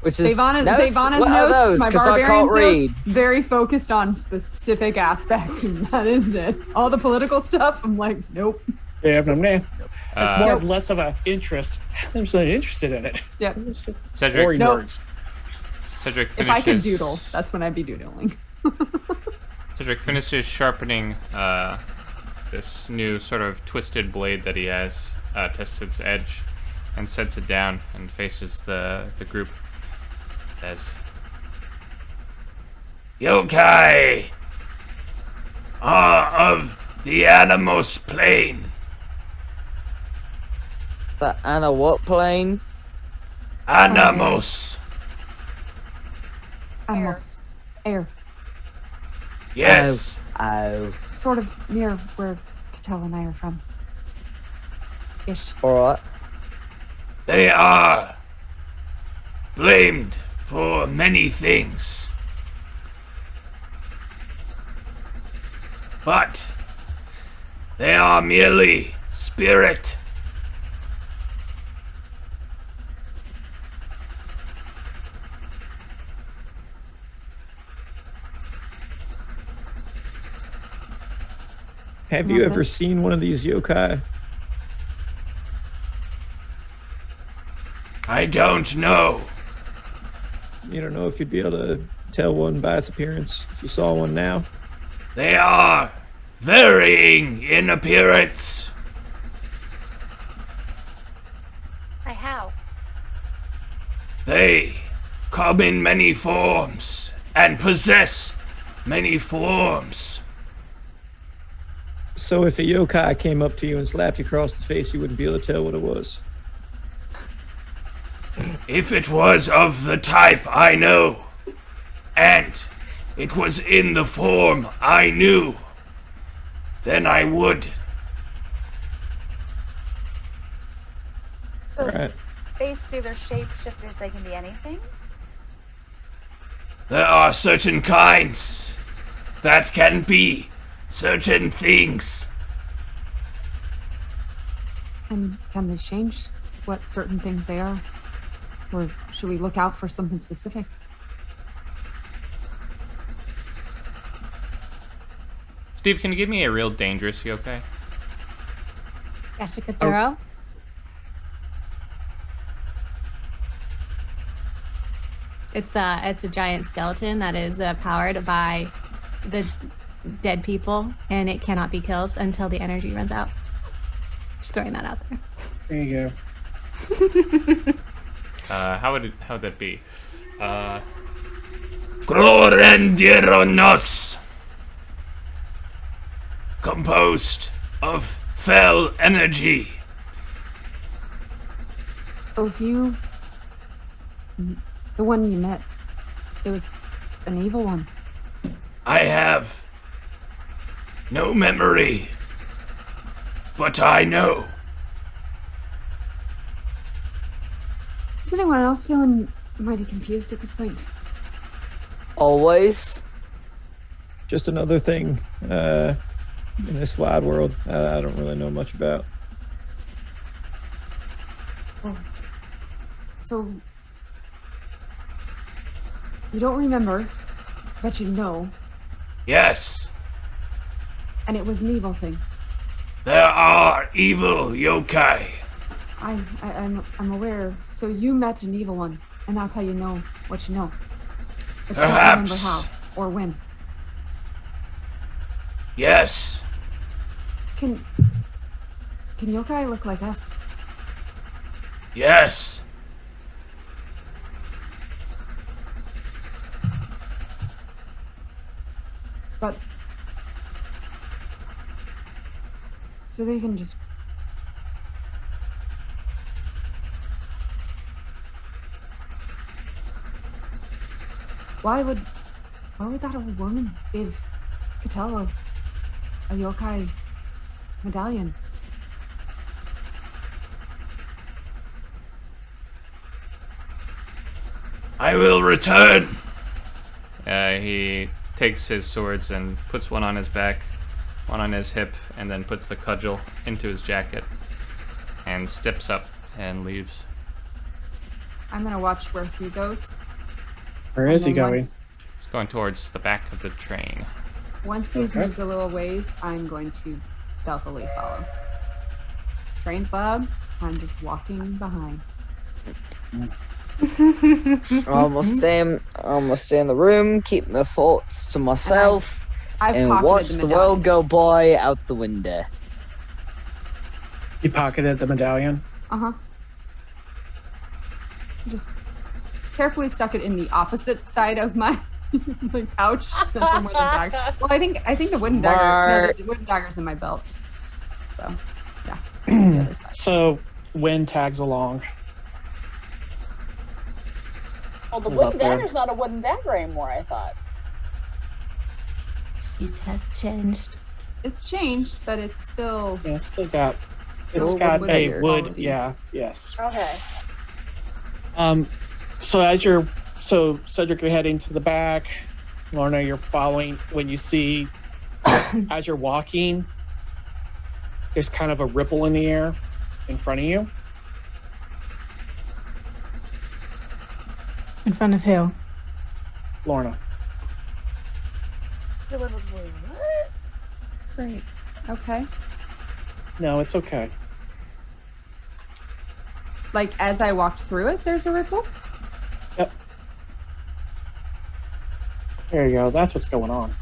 Speaker 5: Which is
Speaker 9: Devana's
Speaker 5: notes?
Speaker 9: notes,
Speaker 5: What are those?
Speaker 9: my
Speaker 5: 'Cause I
Speaker 9: barbarian's
Speaker 5: can't read.
Speaker 9: notes, very focused on specific aspects, and that is it. All the political stuff, I'm like, nope.
Speaker 2: Yeah, but man, it's more
Speaker 9: Nope.
Speaker 2: less of an interest. I'm so interested in it.
Speaker 9: Yep.
Speaker 2: It's
Speaker 10: Cedric,
Speaker 2: boring
Speaker 9: Nope.
Speaker 2: words.
Speaker 10: Cedric
Speaker 9: If
Speaker 10: finishes.
Speaker 9: I can doodle, that's when I'd be doodling.
Speaker 10: Cedric finishes sharpening this new sort of twisted blade that he has, tests its edge, and sets it down and faces the group. Says, "Yokai are of the Anemos plane.
Speaker 5: The Anna what plane?
Speaker 10: Anemos.
Speaker 9: Animals. Air.
Speaker 10: Yes.
Speaker 5: Oh.
Speaker 9: Sort of near where Cattell and I are from. Ish.
Speaker 5: Alright.
Speaker 10: They are blamed for many things. But they are merely spirit.
Speaker 8: Have you ever seen one of these yokai?
Speaker 10: I don't know.
Speaker 8: You don't know if you'd be able to tell one by its appearance if you saw one now?
Speaker 10: They are varying in appearance.
Speaker 1: By how?
Speaker 10: They come in many forms and possess many forms.
Speaker 8: So if a yokai came up to you and slapped you across the face, you wouldn't be able to tell what it was?
Speaker 10: If it was of the type I know, and it was in the form I knew, then I would.
Speaker 1: So
Speaker 8: Right.
Speaker 1: basically, they're shapeshifters. They can be anything.
Speaker 10: There are certain kinds that can be certain things.
Speaker 9: And can they change what certain things they are? Or should we look out for something specific?
Speaker 10: Steve, can you give me a real dangerous yokai?
Speaker 11: Yashikaduro. It's a giant skeleton that is powered by the dead people, and it cannot be killed until the energy runs out. Just throwing that out there.
Speaker 2: There you go.
Speaker 10: How would that be? Glorendieronos, composed of fell energy.
Speaker 9: Oh, if you... The one you met, it was an evil one.
Speaker 10: I have no memory, but I know.
Speaker 4: anyone else feeling mighty confused at this point?
Speaker 5: Always.
Speaker 8: Just another thing in this wide world I don't really know much about.
Speaker 4: Oh. So, you don't remember, but you know,
Speaker 12: Yes,
Speaker 4: and it was an evil thing.
Speaker 12: there are evil yokai.
Speaker 4: I'm aware. So you met an evil one, and that's how you know what you know. But you don't
Speaker 12: Perhaps.
Speaker 4: remember how or when.
Speaker 12: Yes,
Speaker 4: Can yokai look like us?
Speaker 12: yes.
Speaker 4: But so they can just why would that old woman give Catel a yokai medallion?
Speaker 12: I will return.
Speaker 10: He takes his swords and puts one on his back, one on his hip, and then puts the cudgel into his jacket and steps up and leaves.
Speaker 9: I'm gonna watch where he goes.
Speaker 2: Where is he
Speaker 9: And then
Speaker 2: going?
Speaker 10: He's going towards the back of the train.
Speaker 9: Once he's
Speaker 2: Okay.
Speaker 9: moved a little ways, I'm going to stealthily follow. Train's loud. I'm just walking behind.
Speaker 5: I'm gonna stay in the room, keep my thoughts to myself,
Speaker 9: I've
Speaker 5: and
Speaker 9: pocketed
Speaker 5: watch the world
Speaker 9: medallion.
Speaker 5: go by out the window.
Speaker 2: You pocketed the medallion?
Speaker 9: Uh-huh. Just carefully stuck it in the opposite side of my like pouch. That's the wooden dagger. Well, I think the wooden dagger. No,
Speaker 5: Smart.
Speaker 9: the wooden dagger's in my belt. So, yeah. the other side.
Speaker 2: So, Wind tags along.
Speaker 1: Well, the
Speaker 2: Who's up
Speaker 1: wooden
Speaker 2: there?
Speaker 1: dagger's not a wooden dagger anymore, I thought.
Speaker 11: It has changed.
Speaker 9: It's changed, but it's still.
Speaker 2: Yeah, still got
Speaker 9: Still
Speaker 2: got
Speaker 9: wood
Speaker 2: a
Speaker 9: dagger
Speaker 2: wood.
Speaker 9: qualities.
Speaker 2: Yeah, yes.
Speaker 1: Okay.
Speaker 2: So Cedric, you're heading to the back. Lorna, you're following. When you see, as you're walking, there's kind of a ripple in the air in front of you.
Speaker 11: In front of who?
Speaker 2: Lorna.
Speaker 1: What?
Speaker 9: Great. Okay.
Speaker 2: No, it's okay.
Speaker 9: Like as I walked through it, there's a ripple.
Speaker 2: Yep. There you go. That's what's going on.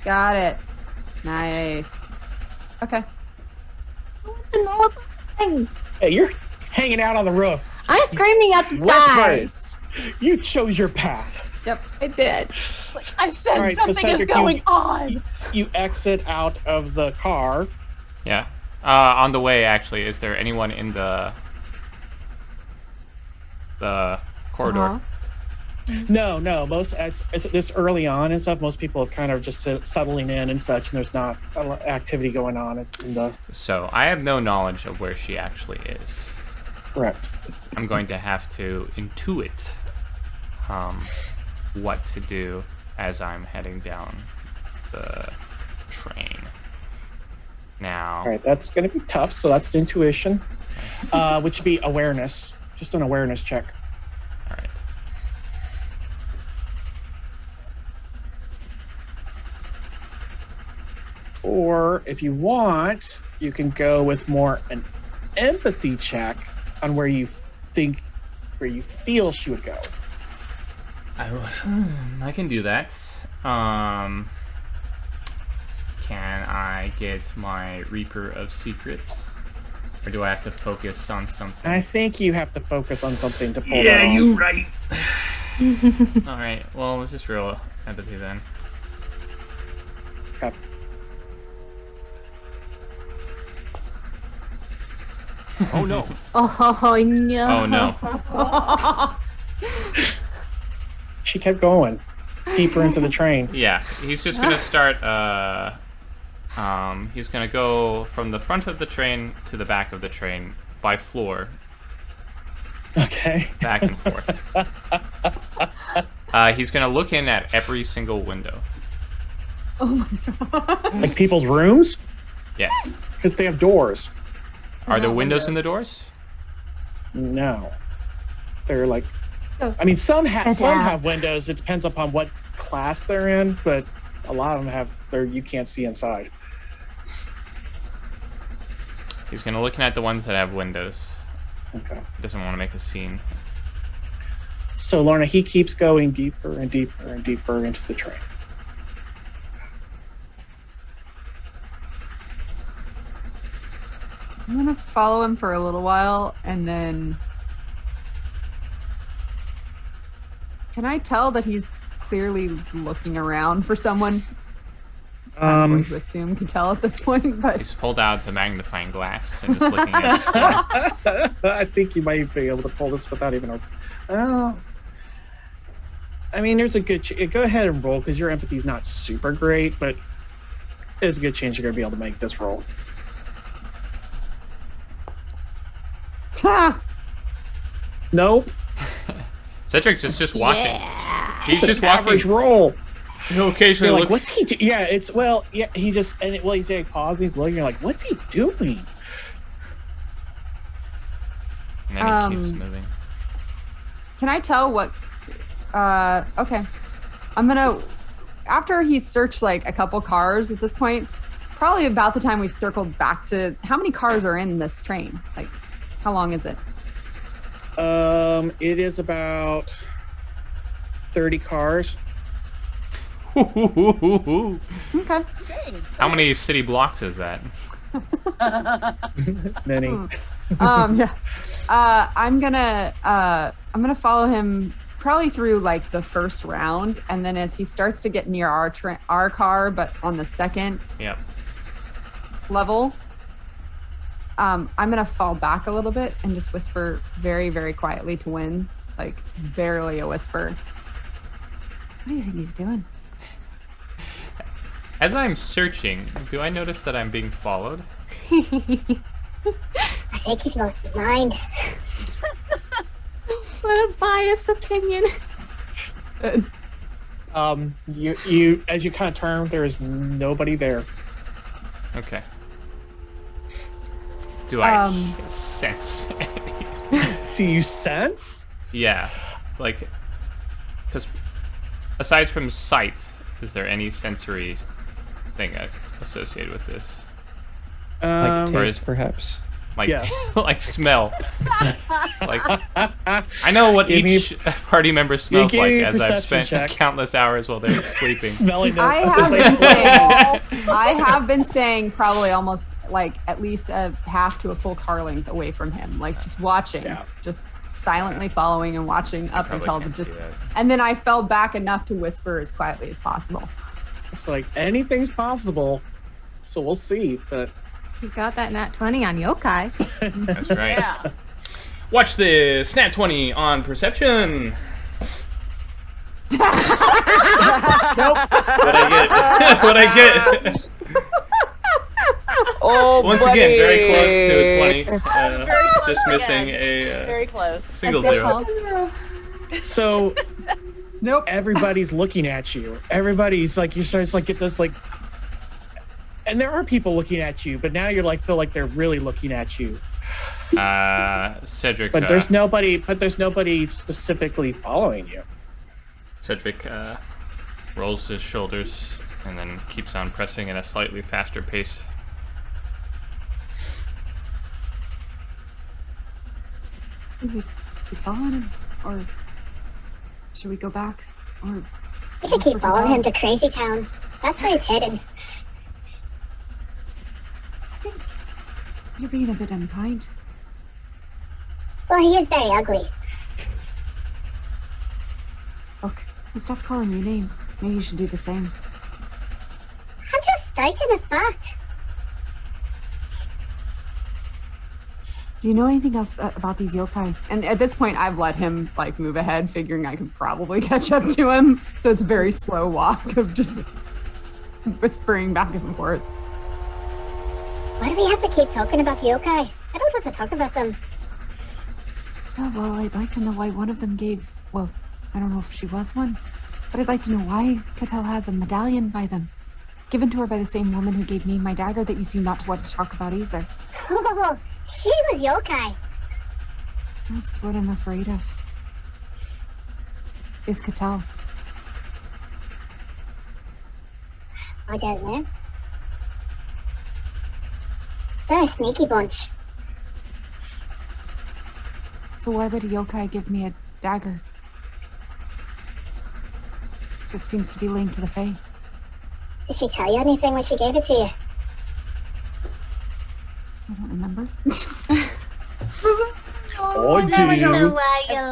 Speaker 9: Got it. Nice. Okay.
Speaker 2: Hey, you're hanging out on the roof.
Speaker 11: I'm screaming at the sky.
Speaker 5: Whispers.
Speaker 2: You chose your path.
Speaker 11: I did.
Speaker 1: I said
Speaker 2: All right, so
Speaker 1: something is
Speaker 2: Cedric,
Speaker 1: going on.
Speaker 2: You exit out of the car.
Speaker 10: Yeah. On the way, actually, is there anyone in the corridor?
Speaker 11: Uh-huh.
Speaker 2: No. Most it's this early on and stuff. Most people have kind of just settling in and such, and there's not a lot of activity going on in the.
Speaker 10: So I have no knowledge of where she actually is.
Speaker 2: Correct.
Speaker 10: I'm going to have to intuit what to do as I'm heading down the train. Now,
Speaker 2: All right, that's going to be tough. So that's the intuition, which would be awareness. Just an awareness check.
Speaker 10: all right.
Speaker 2: Or if you want, you can go with more an empathy check on where you feel she would go.
Speaker 10: I can do that. Can I get my Reaper of Secrets? Or do I have to focus on something?
Speaker 2: I think you have to focus on something to pull that
Speaker 12: Yeah,
Speaker 2: off.
Speaker 12: you right.
Speaker 10: Alright, well, let's just roll empathy then.
Speaker 2: Okay.
Speaker 12: Oh no.
Speaker 11: Oh no.
Speaker 10: Oh no.
Speaker 2: She kept going deeper into the train.
Speaker 10: Yeah, he's just gonna start, he's gonna go from the front of the train to the back of the train by floor.
Speaker 2: Okay.
Speaker 10: back and forth. He's gonna look in at every single window.
Speaker 3: Oh my god.
Speaker 2: Like people's rooms?
Speaker 10: Yes.
Speaker 2: Because they have doors.
Speaker 10: Are there windows in the doors?
Speaker 2: No. They're like...
Speaker 3: Oh.
Speaker 2: I mean, some have windows. It depends upon what class they're in, but a lot of them have... You can't see inside.
Speaker 10: He's gonna look in at the ones that have windows.
Speaker 2: Okay.
Speaker 10: He doesn't want to make a scene.
Speaker 2: So, Lorna, he keeps going deeper and deeper and deeper into the train.
Speaker 4: I'm gonna follow him for a little while, and then... Can I tell that he's clearly looking around for someone? I'm going to assume Cattell at this point, but...
Speaker 10: He's pulled out a magnifying glass and is looking at the floor.
Speaker 2: I think you might be able to pull this without even... I mean, there's a good... Go ahead and roll, because your empathy's not super great, but there's a good chance you're going to be able to make this roll. Nope.
Speaker 10: Cedric is just watching.
Speaker 3: Yeah.
Speaker 10: He's just
Speaker 2: average
Speaker 10: watching.
Speaker 2: Roll.
Speaker 10: He'll occasionally
Speaker 2: You're
Speaker 10: look.
Speaker 2: like, what's he doing? Yeah, it's... Well, yeah, he just... And he's saying pause, he's looking, you're like, what's he doing?
Speaker 10: And then he keeps moving.
Speaker 4: Can I tell what... okay. I'm gonna... After he's searched, like, a couple cars at this point, probably about the time we've circled back to... How many cars are in this train? Like, how long is it?
Speaker 2: It is about 30 cars.
Speaker 4: Okay.
Speaker 10: How many city blocks is that?
Speaker 2: Many.
Speaker 4: Yeah. I'm gonna follow him probably through like the first round, and then as he starts to get near our car, but on the second level, I'm gonna fall back a little bit and just whisper very, very quietly to Wynn, like barely a whisper. What do you think he's doing?
Speaker 10: As I'm searching, do I notice that I'm being followed?
Speaker 7: I think he's lost his mind.
Speaker 11: What a biased opinion.
Speaker 2: You as you kind of turn, there is nobody there.
Speaker 10: Okay. Do I sense any?
Speaker 2: Do you sense?
Speaker 10: Yeah, like, because aside from sight, is there any sensory thing associated with this?
Speaker 8: Like
Speaker 10: Or
Speaker 8: taste, perhaps.
Speaker 10: Like,
Speaker 2: Yes.
Speaker 10: like smell. Like, I know what
Speaker 2: Give
Speaker 10: each party member smells
Speaker 2: give
Speaker 10: like,
Speaker 2: me a
Speaker 10: as I've
Speaker 2: perception
Speaker 10: spent
Speaker 2: check.
Speaker 10: countless hours while they're sleeping.
Speaker 2: Smelling the...
Speaker 4: I have been staying probably almost like at least a half to a full car length away from him, like just watching, just silently following and watching up
Speaker 10: Probably
Speaker 4: until the
Speaker 10: can't see
Speaker 4: just,
Speaker 10: that.
Speaker 4: and then I fell back enough to whisper as quietly as possible.
Speaker 2: It's like anything's possible, so we'll see. But
Speaker 11: You got that nat 20 on yokai.
Speaker 10: That's right.
Speaker 1: Yeah.
Speaker 10: Watch this nat 20 on perception.
Speaker 2: nope.
Speaker 10: What I get?
Speaker 5: Oh,
Speaker 10: Once
Speaker 5: buddy.
Speaker 10: again, very close to a 20.
Speaker 1: Very close
Speaker 10: Just missing
Speaker 1: again.
Speaker 10: a
Speaker 1: Very close.
Speaker 10: single zero.
Speaker 2: So
Speaker 4: Nope.
Speaker 2: everybody's looking at you. Everybody's like, you start to like get this like, and there are people looking at you, but now you're like feel like they're really looking at you.
Speaker 10: Cedric.
Speaker 2: But there's nobody. But there's nobody specifically following you.
Speaker 10: Cedric rolls his shoulders and then keeps on pressing at a slightly faster pace.
Speaker 4: Should we keep following him, or should we go back, or
Speaker 7: We could keep following him to Crazy Town. That's where he's headed.
Speaker 4: I think you're being a bit unkind.
Speaker 7: Well, he is very ugly.
Speaker 4: Look, I stopped calling you names. Maybe you should do the same.
Speaker 7: I'm just stating a fact.
Speaker 4: Do you know anything else about these yokai? And at this point, I've let him like move ahead, figuring I could probably catch up to him. So it's a very slow walk of just whispering back and forth.
Speaker 7: Why do we have to keep talking about yokai? I don't want to talk about them.
Speaker 4: Oh, well, I'd like to know why one of them gave... Well, I don't know if she was one, but I'd like to know why Cattell has a medallion by them. Given to her by the same woman who gave me my dagger that you seem not to want to talk about either.
Speaker 7: Oh, she was yokai.
Speaker 4: That's what I'm afraid of. Is Cattell.
Speaker 7: I don't know. They're a sneaky bunch.
Speaker 4: So why would a yokai give me a dagger that seems to be linked to the Fae?
Speaker 7: Did she tell you anything when she gave it to you?
Speaker 4: I don't remember.
Speaker 1: I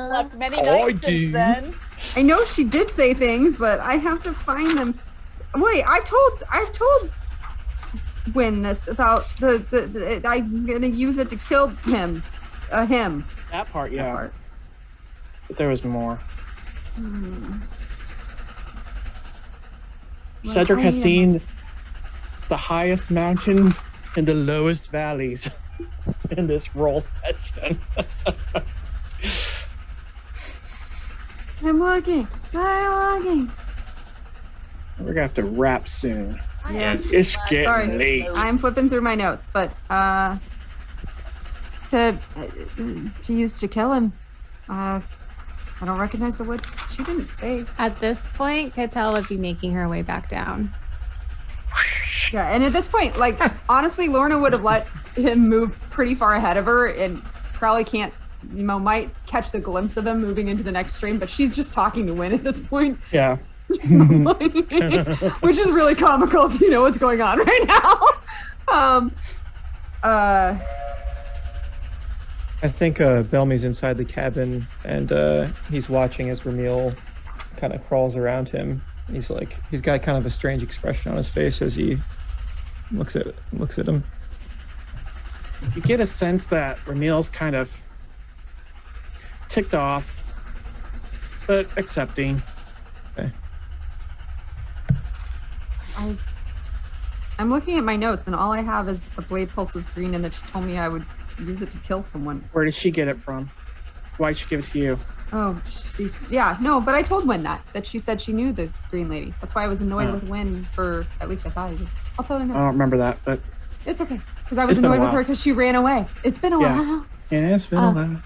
Speaker 1: slept many nights since then.
Speaker 9: I know she did say things, but I have to find them. Wait, I told Win this about the I'm gonna use it to kill him. Him.
Speaker 2: That part, yeah.
Speaker 9: That part.
Speaker 2: But there was more. Cedric has seen the highest mountains and the lowest valleys in this roll session.
Speaker 4: I'm looking.
Speaker 2: We're gonna have to wrap soon.
Speaker 9: Yes.
Speaker 2: It's getting
Speaker 9: Sorry.
Speaker 2: late.
Speaker 9: I'm flipping through my notes, but
Speaker 4: To use to kill him. I don't recognize the wood. She didn't say.
Speaker 11: At this point, Cattell would be making her way back down.
Speaker 9: yeah, and at this point, like honestly, Lorna would have let him move pretty far ahead of her and probably can't, might catch the glimpse of him moving into the next stream, but she's just talking to Win at this point.
Speaker 2: Yeah.
Speaker 9: Which is really comical if you know what's going on right now.
Speaker 8: I think Belmy's inside the cabin, and he's watching as Ramil kind of crawls around him. He's got kind of a strange expression on his face as he looks at him.
Speaker 2: You get a sense that Ramil's kind of ticked off, but accepting.
Speaker 8: Okay.
Speaker 9: I'm looking at my notes, and all I have is the blade pulses green, and that she told me I would use it to kill someone.
Speaker 2: Where did she get it from? Why'd she give it to you?
Speaker 9: Oh, but I told Win that she said she knew the green lady. That's why I was annoyed with Win for, at least I thought I did. I'll tell her
Speaker 2: I
Speaker 9: now.
Speaker 2: don't remember that, but
Speaker 9: It's okay, because I was
Speaker 2: It's been a
Speaker 9: annoyed with
Speaker 2: while.
Speaker 9: her because she ran away. It's been a
Speaker 2: Yeah.
Speaker 9: while.
Speaker 2: yeah, it's been a while.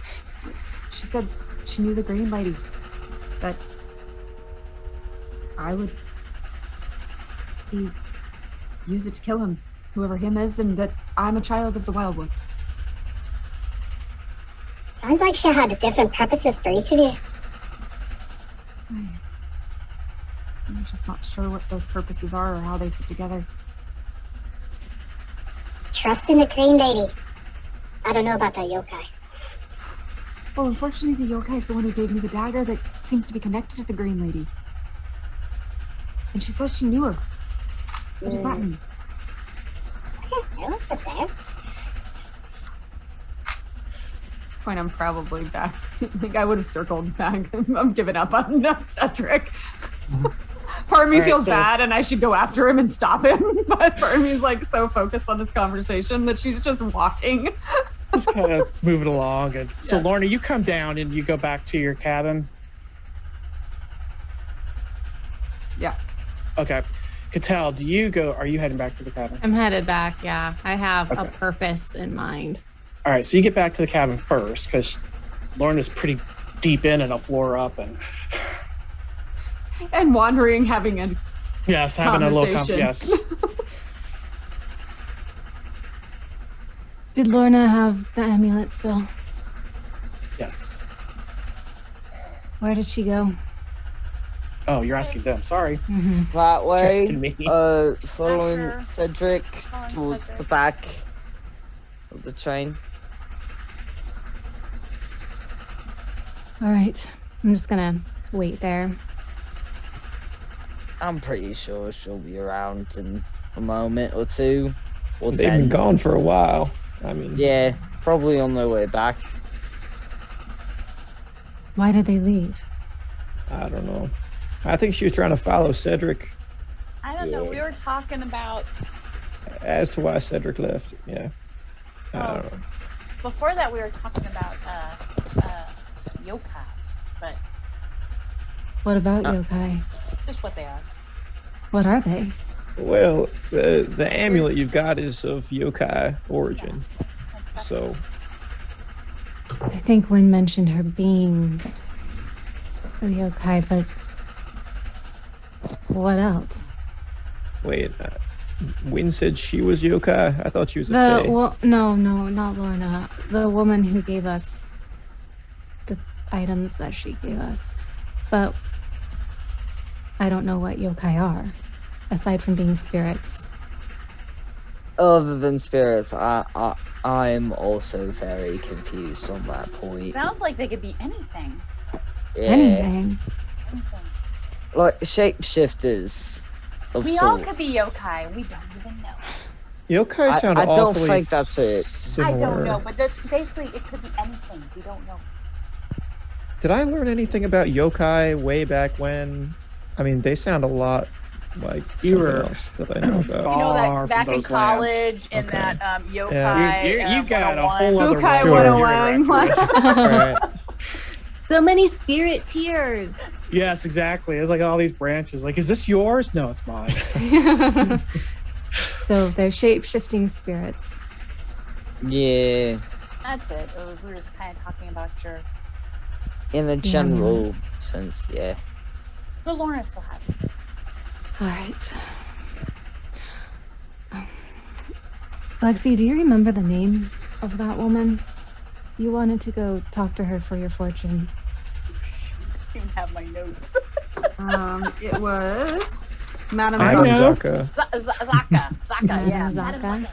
Speaker 9: She said she knew the green lady, that I would use it to kill him, whoever him is, and that I'm a child of the Wyldwood.
Speaker 7: Sounds like she had different purposes for each of you.
Speaker 4: I'm just not sure what those purposes are or how they fit together.
Speaker 7: Trust in the green lady. I don't know about that yokai.
Speaker 4: Well, unfortunately, the yokai is the one who gave me the dagger that seems to be connected to the green lady. And she said she knew her. What does that mean?
Speaker 7: Okay, no, it's up there.
Speaker 9: At this point, I'm probably back. Like I would have circled back. I'm giving up on Cedric. Part of me
Speaker 2: All right,
Speaker 9: feels
Speaker 2: so-
Speaker 9: bad, and I should go after him and stop him. But part of me is like so focused on this conversation that she's just walking.
Speaker 2: Just kind of moving along. And so, Lorna, you come down and you go back to your cabin.
Speaker 9: Yeah.
Speaker 2: Okay. Cattell, do you go? Are you heading back to the cabin?
Speaker 11: I'm headed back, yeah. I have a
Speaker 2: Okay.
Speaker 11: purpose in mind.
Speaker 2: All right, so you get back to the cabin first because Lorna's pretty deep in and a floor up, and
Speaker 9: And wandering, having a
Speaker 2: yes, having a little
Speaker 9: conversation.
Speaker 2: yes.
Speaker 11: Did Lorna have the amulet still?
Speaker 2: Yes.
Speaker 11: Where did she go?
Speaker 2: Oh, you're asking them. Sorry.
Speaker 5: That way,
Speaker 2: Asking me.
Speaker 5: following
Speaker 1: After-
Speaker 5: Cedric
Speaker 1: Following
Speaker 5: towards
Speaker 1: Cedric.
Speaker 5: the back of the train.
Speaker 11: All right. I'm just gonna wait there.
Speaker 5: I'm pretty sure she'll be around in a moment or two. Or
Speaker 8: They've been
Speaker 5: 10.
Speaker 8: gone for a while. I mean,
Speaker 5: Yeah, probably on their way back.
Speaker 11: Why did they leave?
Speaker 8: I don't know. I think she was trying to follow Cedric.
Speaker 1: I don't know. We were talking about
Speaker 8: As to why Cedric left, yeah. I don't know.
Speaker 1: before that. We were talking about yokai, but
Speaker 11: What about yokai?
Speaker 1: just what they are.
Speaker 11: What are they?
Speaker 8: Well, the amulet you've got is of yokai origin, so
Speaker 11: I think Wynn mentioned her being a yokai, but what else?
Speaker 8: wait. Wynn said she was yokai. I thought she was a fae.
Speaker 11: No, not Lorna. The woman who gave us the items that she gave us. But I don't know what yokai are, aside from being spirits.
Speaker 5: Other than spirits, I'm also very confused on that point.
Speaker 1: Sounds like they could be anything.
Speaker 5: Yeah.
Speaker 11: Anything.
Speaker 5: Like shapeshifters of
Speaker 1: We all
Speaker 5: sort.
Speaker 1: could be yokai. We don't even know.
Speaker 8: Yokai sound
Speaker 5: I don't
Speaker 8: awfully
Speaker 5: think that's it.
Speaker 8: similar.
Speaker 1: I don't know, but that's basically it could be anything. We don't know.
Speaker 8: Did I learn anything about yokai way back when? I mean, they sound a lot like
Speaker 2: You
Speaker 8: something
Speaker 2: were
Speaker 8: else that I know about.
Speaker 1: You know
Speaker 2: Far
Speaker 1: that back
Speaker 2: from
Speaker 1: in
Speaker 2: those lands.
Speaker 1: college in
Speaker 8: Okay.
Speaker 1: that yokai.
Speaker 8: Yeah.
Speaker 2: You got a
Speaker 1: 101.
Speaker 2: whole other
Speaker 9: Yokai
Speaker 2: world
Speaker 9: 101.
Speaker 2: you're in,
Speaker 8: All right.
Speaker 11: So many spirit tiers.
Speaker 2: Yes, exactly. It's like all these branches. Like, is this yours? No, it's mine.
Speaker 11: So they're shape-shifting spirits.
Speaker 5: Yeah,
Speaker 1: That's it. We were just kind of talking about your.
Speaker 5: in the general sense, yeah.
Speaker 1: But Lorna still has it.
Speaker 11: All right. Lexi, do you remember the name of that woman? You wanted to go talk to her for your fortune.
Speaker 1: I don't even have my notes.
Speaker 4: It was Madame
Speaker 2: I
Speaker 8: Madame
Speaker 2: know.
Speaker 8: Zaka.
Speaker 1: Zaka, yeah,
Speaker 11: Madame
Speaker 1: Madame
Speaker 11: Zaka.
Speaker 1: Zaka.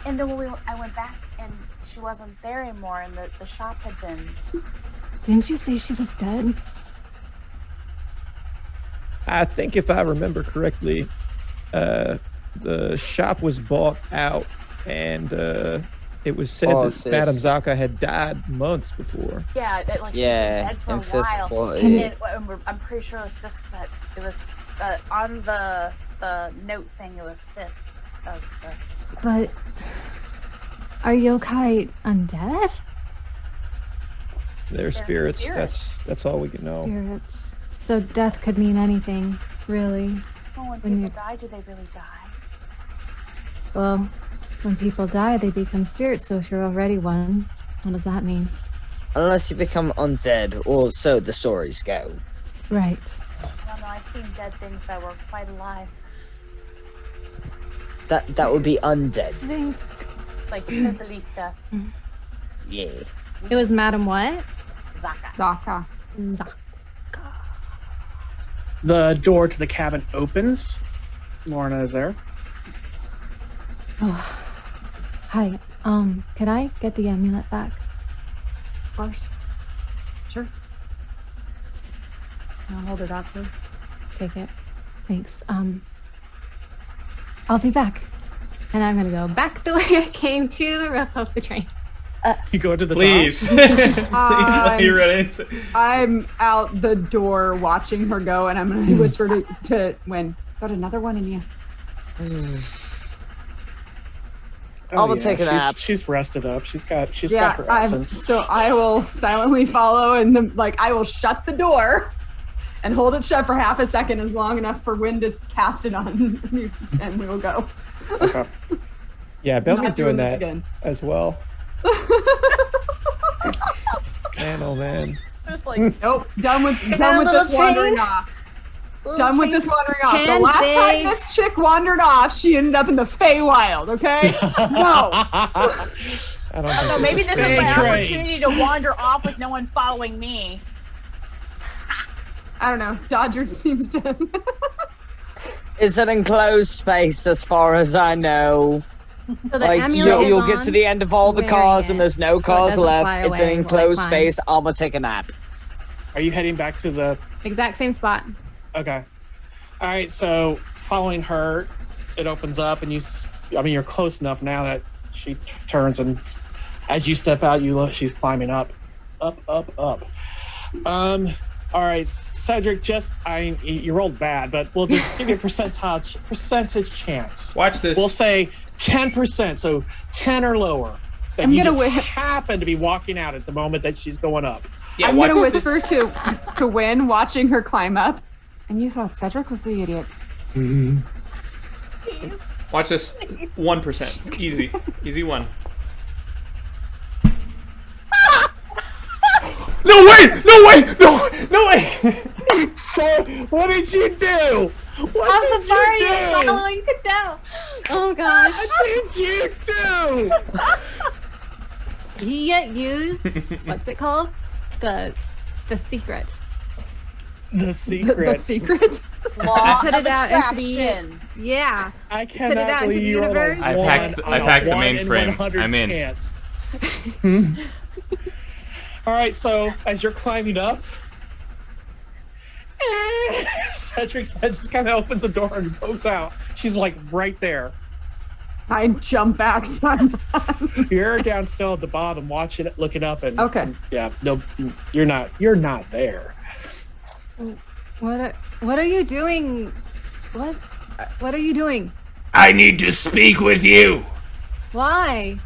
Speaker 1: And then when I went back and she wasn't there anymore, and the shop had been.
Speaker 11: Didn't you say she was dead?
Speaker 8: I think if I remember correctly, the shop was bought out, and it was said
Speaker 5: Oh,
Speaker 8: that Madame
Speaker 5: Fisk.
Speaker 8: Zaka had died months before.
Speaker 1: Yeah, that, like
Speaker 5: Yeah,
Speaker 1: she was dead
Speaker 5: and
Speaker 1: for a
Speaker 5: Fisk
Speaker 1: while.
Speaker 5: bought
Speaker 1: And
Speaker 5: it.
Speaker 1: I'm pretty sure it was Fisk that it was on the note thing. It was Fisk of the.
Speaker 11: But are yokai undead?
Speaker 8: They're spirits. That's all we can know.
Speaker 11: Spirits. So death could mean anything, really.
Speaker 1: Well, when
Speaker 11: When
Speaker 1: people
Speaker 11: you-
Speaker 1: die, do they really die?
Speaker 11: Well, when people die, they become spirits. So if you're already one, what does that mean?
Speaker 5: Unless you become undead, or so the stories go.
Speaker 11: Right.
Speaker 1: I don't know. I've seen dead things that were quite alive,
Speaker 5: That would be undead.
Speaker 11: I think
Speaker 1: like Purplista,
Speaker 5: Yeah.
Speaker 11: it was Madam what?
Speaker 1: Zaka.
Speaker 9: Zaka.
Speaker 11: Zaka.
Speaker 2: The door to the cabin opens. Lorna is there.
Speaker 11: Oh. Hi. Could I get the amulet back?
Speaker 4: Of course. Sure.
Speaker 11: I'll hold it out for you. Take it. Thanks. I'll be back. And I'm gonna go back the way I came to the roof of the train.
Speaker 2: You go to the
Speaker 6: Please.
Speaker 2: top.
Speaker 6: Please let me run into.
Speaker 9: I'm out the door watching her go, and I'm going to whisper to Wynn, got another one in you.
Speaker 2: Oh,
Speaker 5: I'll take a nap.
Speaker 2: She's rested up. She's got
Speaker 9: Yeah,
Speaker 2: her essence.
Speaker 9: so I will silently follow, and I will shut the door and hold it shut for half a second, is long enough for Wynn to cast it on me, and we will go.
Speaker 2: Okay.
Speaker 8: Yeah, Belmy's
Speaker 9: Not
Speaker 8: doing
Speaker 9: this
Speaker 8: that
Speaker 9: again.
Speaker 8: as well. Man, oh man.
Speaker 1: Just like
Speaker 9: Nope, done with
Speaker 11: little
Speaker 9: this wandering
Speaker 11: train.
Speaker 9: off. Done with this wandering off. The
Speaker 11: Can
Speaker 9: last
Speaker 11: they-
Speaker 9: time this chick wandered off, she ended up in the Feywild, okay? No.
Speaker 8: I don't think
Speaker 1: no, maybe
Speaker 8: there's
Speaker 1: this
Speaker 8: a
Speaker 1: is my
Speaker 2: Train.
Speaker 1: opportunity to wander off with no one following me.
Speaker 9: I don't know. Dodger seems to.
Speaker 5: It's an enclosed space as far as I know.
Speaker 11: So the
Speaker 5: Like,
Speaker 11: amulet is
Speaker 5: you'll get to
Speaker 11: on,
Speaker 5: the end of all the
Speaker 11: wearing
Speaker 5: cars
Speaker 11: it,
Speaker 5: and there's no
Speaker 11: so it
Speaker 5: cars
Speaker 11: doesn't
Speaker 5: left.
Speaker 11: fly
Speaker 5: It's an
Speaker 11: away while I
Speaker 5: enclosed
Speaker 11: climb.
Speaker 5: space. I'm gonna take a nap.
Speaker 2: Are you heading back to the?
Speaker 11: Exact same spot.
Speaker 2: Okay. All right. So following her, it opens up, and you're close enough now that she turns, and as you step out, you look. She's climbing up. All right, Cedric. You rolled bad, but we'll just give you a percentage chance.
Speaker 6: Watch this.
Speaker 2: We'll say 10%, so 10 or lower. That
Speaker 9: I'm
Speaker 2: you
Speaker 9: gonna
Speaker 2: just happen to be walking out at the moment that she's going up.
Speaker 10: Yeah,
Speaker 9: I'm
Speaker 10: watch
Speaker 9: gonna
Speaker 10: this.
Speaker 9: whisper to Wynn, watching her climb up. And you thought Cedric was the idiot.
Speaker 10: Watch this. 1%. Easy. Easy 1. No way! No way! No way!
Speaker 2: So, what did you do? What
Speaker 11: How
Speaker 2: did
Speaker 11: far are
Speaker 2: you
Speaker 11: you
Speaker 2: do?
Speaker 11: following Cadell? Oh gosh.
Speaker 2: What did you do?
Speaker 11: He used what's it called? The secret.
Speaker 2: The secret.
Speaker 9: The secret?
Speaker 1: Law
Speaker 11: Put
Speaker 1: of
Speaker 11: it out into the
Speaker 1: attraction.
Speaker 11: yeah.
Speaker 2: I
Speaker 11: Put it
Speaker 2: cannot
Speaker 11: out into
Speaker 2: believe
Speaker 11: the
Speaker 2: you rolled a
Speaker 11: universe.
Speaker 10: I
Speaker 2: one
Speaker 10: packed
Speaker 2: on a
Speaker 10: the
Speaker 2: 1 in
Speaker 10: mainframe.
Speaker 2: 100
Speaker 10: I'm in.
Speaker 2: chance. All right, so as you're climbing up, Cedric's head just kind of opens the door and pokes out. She's like right there.
Speaker 9: I jump back. So I'm
Speaker 2: You're down still at the bottom, watching it, looking up, and
Speaker 9: Okay.
Speaker 2: and, yeah, no, you're not. You're not there.
Speaker 11: What are you doing? What are you doing?
Speaker 12: I need to speak with you.
Speaker 11: Why?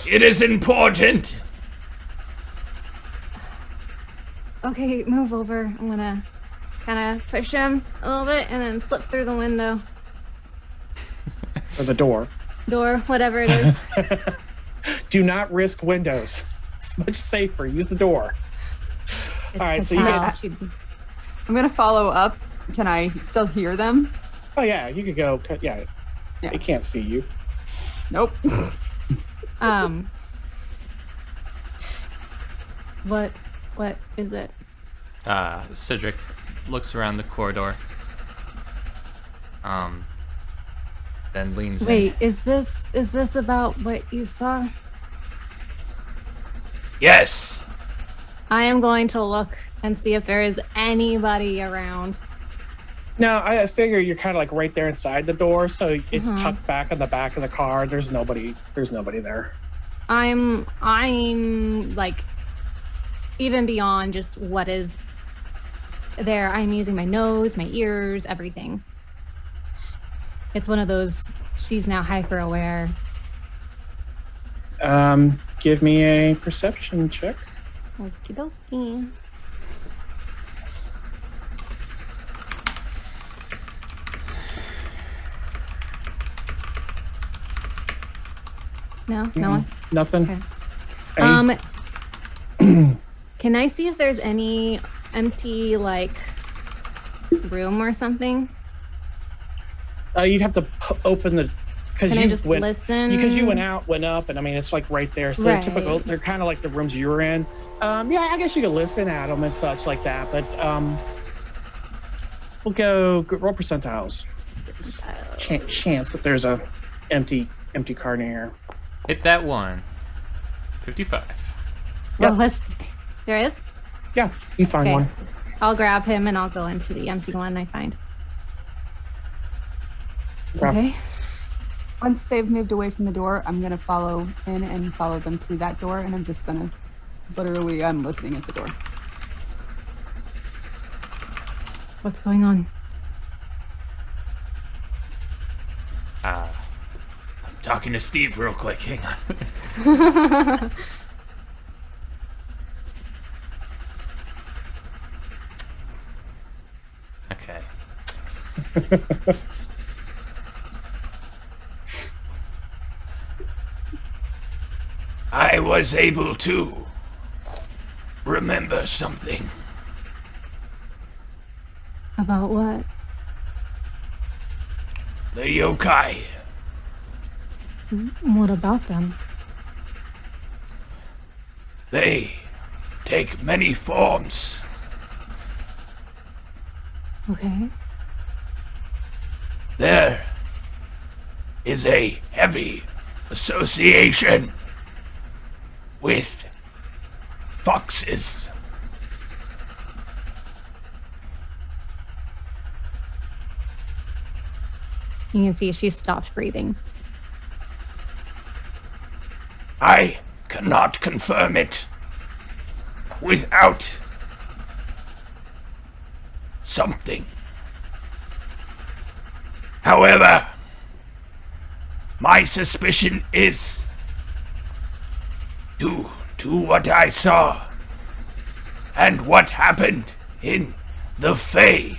Speaker 12: It is important.
Speaker 11: Okay, move over. I'm gonna kind of push him a little bit and then slip through the window,
Speaker 2: Or the door.
Speaker 11: door, whatever it is.
Speaker 2: Do not risk windows. It's much safer. Use the door.
Speaker 11: It's
Speaker 2: All right, so you
Speaker 11: Catal.
Speaker 2: get-
Speaker 11: She-
Speaker 9: I'm gonna follow up. Can I still hear them?
Speaker 2: Oh yeah, you could go. Yeah,
Speaker 9: Yeah.
Speaker 2: they can't see you.
Speaker 9: Nope.
Speaker 11: What is it?
Speaker 10: Cedric looks around the corridor. Then leans in.
Speaker 11: Wait, is this about what you saw?
Speaker 12: Yes.
Speaker 11: I am going to look and see if there is anybody around.
Speaker 2: No, I figure you're kind of like right there inside the door, so it's
Speaker 11: Mhm.
Speaker 2: tucked back in the back of the car. There's nobody. There's nobody there.
Speaker 11: I'm like even beyond just what is there. I'm using my nose, my ears, everything. It's one of those, she's now hyper aware.
Speaker 2: Give me a perception check.
Speaker 11: Okie dokie. No, no one.
Speaker 2: Nothing.
Speaker 11: Okay.
Speaker 2: Any-
Speaker 11: Can I see if there's any empty like room or something?
Speaker 2: You'd have to open the. Because
Speaker 11: Can I
Speaker 2: you
Speaker 11: just
Speaker 2: went.
Speaker 11: listen?
Speaker 2: Because you went out, went up, and I mean it's like right there. So
Speaker 11: Right.
Speaker 2: typical. They're kind of like the rooms you were in. Yeah, I guess you could listen at them and such like that. But we'll go roll percentiles. Chance that there's a empty car in here.
Speaker 10: Hit that one. 55.
Speaker 11: Well, there is.
Speaker 2: Yeah, you find
Speaker 11: Okay.
Speaker 2: one.
Speaker 11: I'll grab him and I'll go into the empty one I find. Okay.
Speaker 9: Once they've moved away from the door, I'm gonna follow in and follow them to that door, and I'm just gonna literally, I'm listening at the door.
Speaker 11: What's going on?
Speaker 12: I'm talking to Steve real quick. Hang on.
Speaker 10: Okay.
Speaker 12: I was able to remember something.
Speaker 11: About what?
Speaker 12: The yokai.
Speaker 11: What about them?
Speaker 12: They take many forms.
Speaker 11: Okay.
Speaker 12: There is a heavy association with foxes.
Speaker 11: You can see she stopped breathing.
Speaker 12: I cannot confirm it without something. However, my suspicion is, due to what I saw, and what happened in the Fae,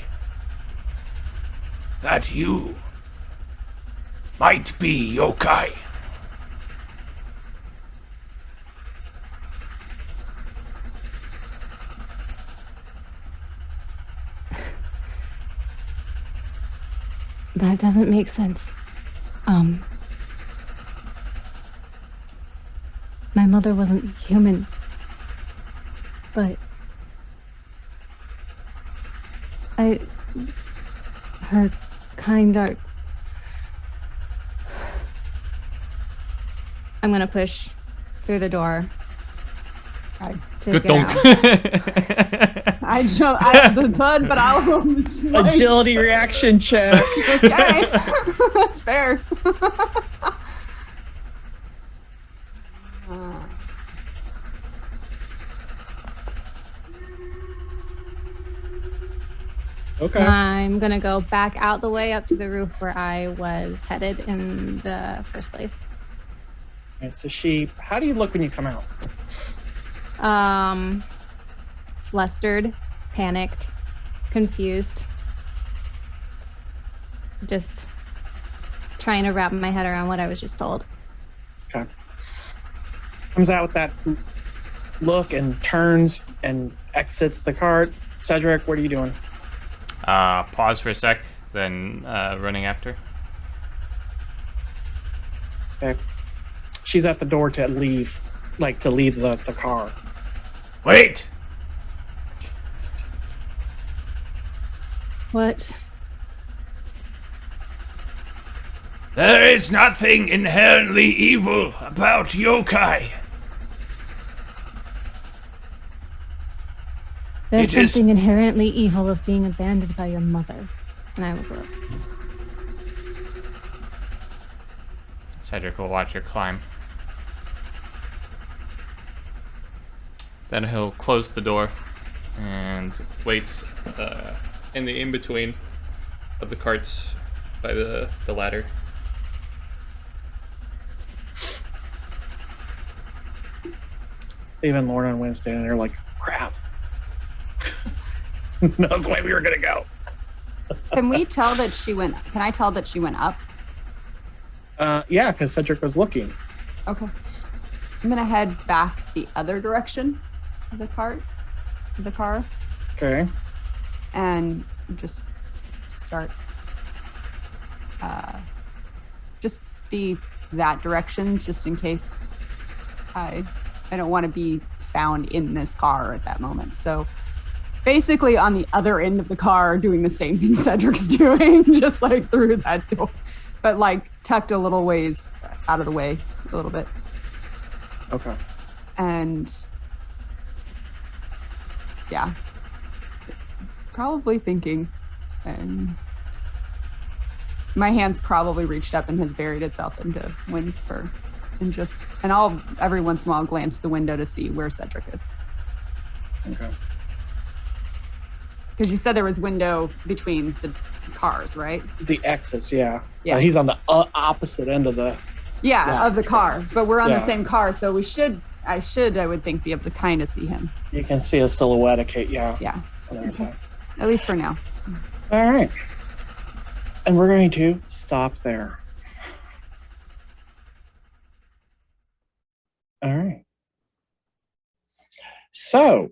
Speaker 12: that you might be yokai.
Speaker 11: That doesn't make sense. My mother wasn't human, but her kind are. I'm gonna push through the door. To
Speaker 10: Good
Speaker 11: get
Speaker 10: donk.
Speaker 11: out.
Speaker 9: I jump out of the bud, but I'll like,
Speaker 2: Agility reaction check.
Speaker 9: okay. That's fair.
Speaker 2: Okay.
Speaker 11: I'm gonna go back out the way up to the roof where I was headed in the first place.
Speaker 2: And so how do you look when you come out?
Speaker 11: Flustered, panicked, confused. Just trying to wrap my head around what I was just told.
Speaker 2: Okay. Comes out with that look and turns and exits the cart. Cedric, what are you doing?
Speaker 10: Pause for a sec, then running after.
Speaker 2: Okay. She's at the door to leave the car.
Speaker 12: Wait!
Speaker 11: What?
Speaker 12: There is nothing inherently evil about yokai.
Speaker 11: There's
Speaker 12: It is-
Speaker 11: something inherently evil of being abandoned by your mother. And I will go.
Speaker 10: Cedric will watch her climb. Then he'll close the door and wait in the in-between of the carts by the ladder.
Speaker 2: Even Lorna and Wednesday, and they're like, crap. That's the way we were gonna go.
Speaker 9: Can I tell that she went up?
Speaker 2: Yeah, because Cedric was looking.
Speaker 9: Okay. I'm gonna head back the other direction of the car,
Speaker 2: Okay.
Speaker 9: and just start. Just be that direction, just in case I don't want to be found in this car at that moment. So basically on the other end of the car doing the same thing Cedric's doing, just like through that door, but like tucked a little ways out of the way a little bit.
Speaker 2: Okay.
Speaker 9: And yeah, probably thinking, and my hand's probably reached up and has buried itself into Wynn's fur, and I'll every once in a while glance the window to see where Cedric is.
Speaker 2: Okay.
Speaker 9: Because you said there was window between the cars, right?
Speaker 2: The exits, yeah.
Speaker 9: Yeah.
Speaker 2: He's on the opposite end of the.
Speaker 9: Yeah, of the car, but we're on the
Speaker 2: Yeah.
Speaker 9: same car, so I would think, be able to kind of see him.
Speaker 2: You can see a silhouette. Okay, yeah.
Speaker 9: Yeah,
Speaker 2: On the other side.
Speaker 9: at least for now.
Speaker 2: All right. And we're going to stop there. All right. So,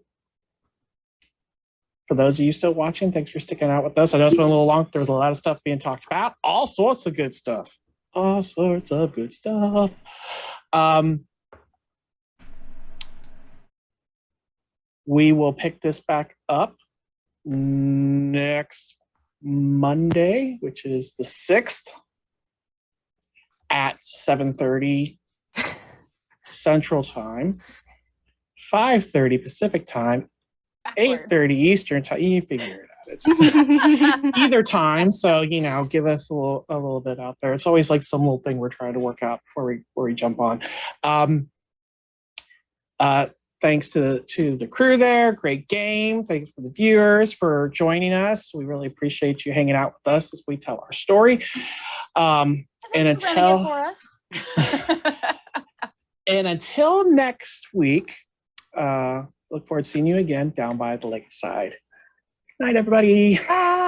Speaker 2: for those of you still watching, thanks for sticking out with us. I know it's been a little long. There was a lot of stuff being talked about. All sorts of good stuff. All sorts of good stuff. We will pick this back up next Monday, which is the 6th at 7:30 Central Time, 5:30 Pacific Time, 8:30 Eastern Time. You figure it out. It's either time, so give us a little bit out there. It's always like some little thing we're trying to work out before we jump on. Thanks to the crew there. Great game. Thanks for the viewers for joining us. We really appreciate you hanging out with us as we tell our story. And until next week, Look forward to seeing you again down by the lakeside. Good night, everybody.
Speaker 9: Bye.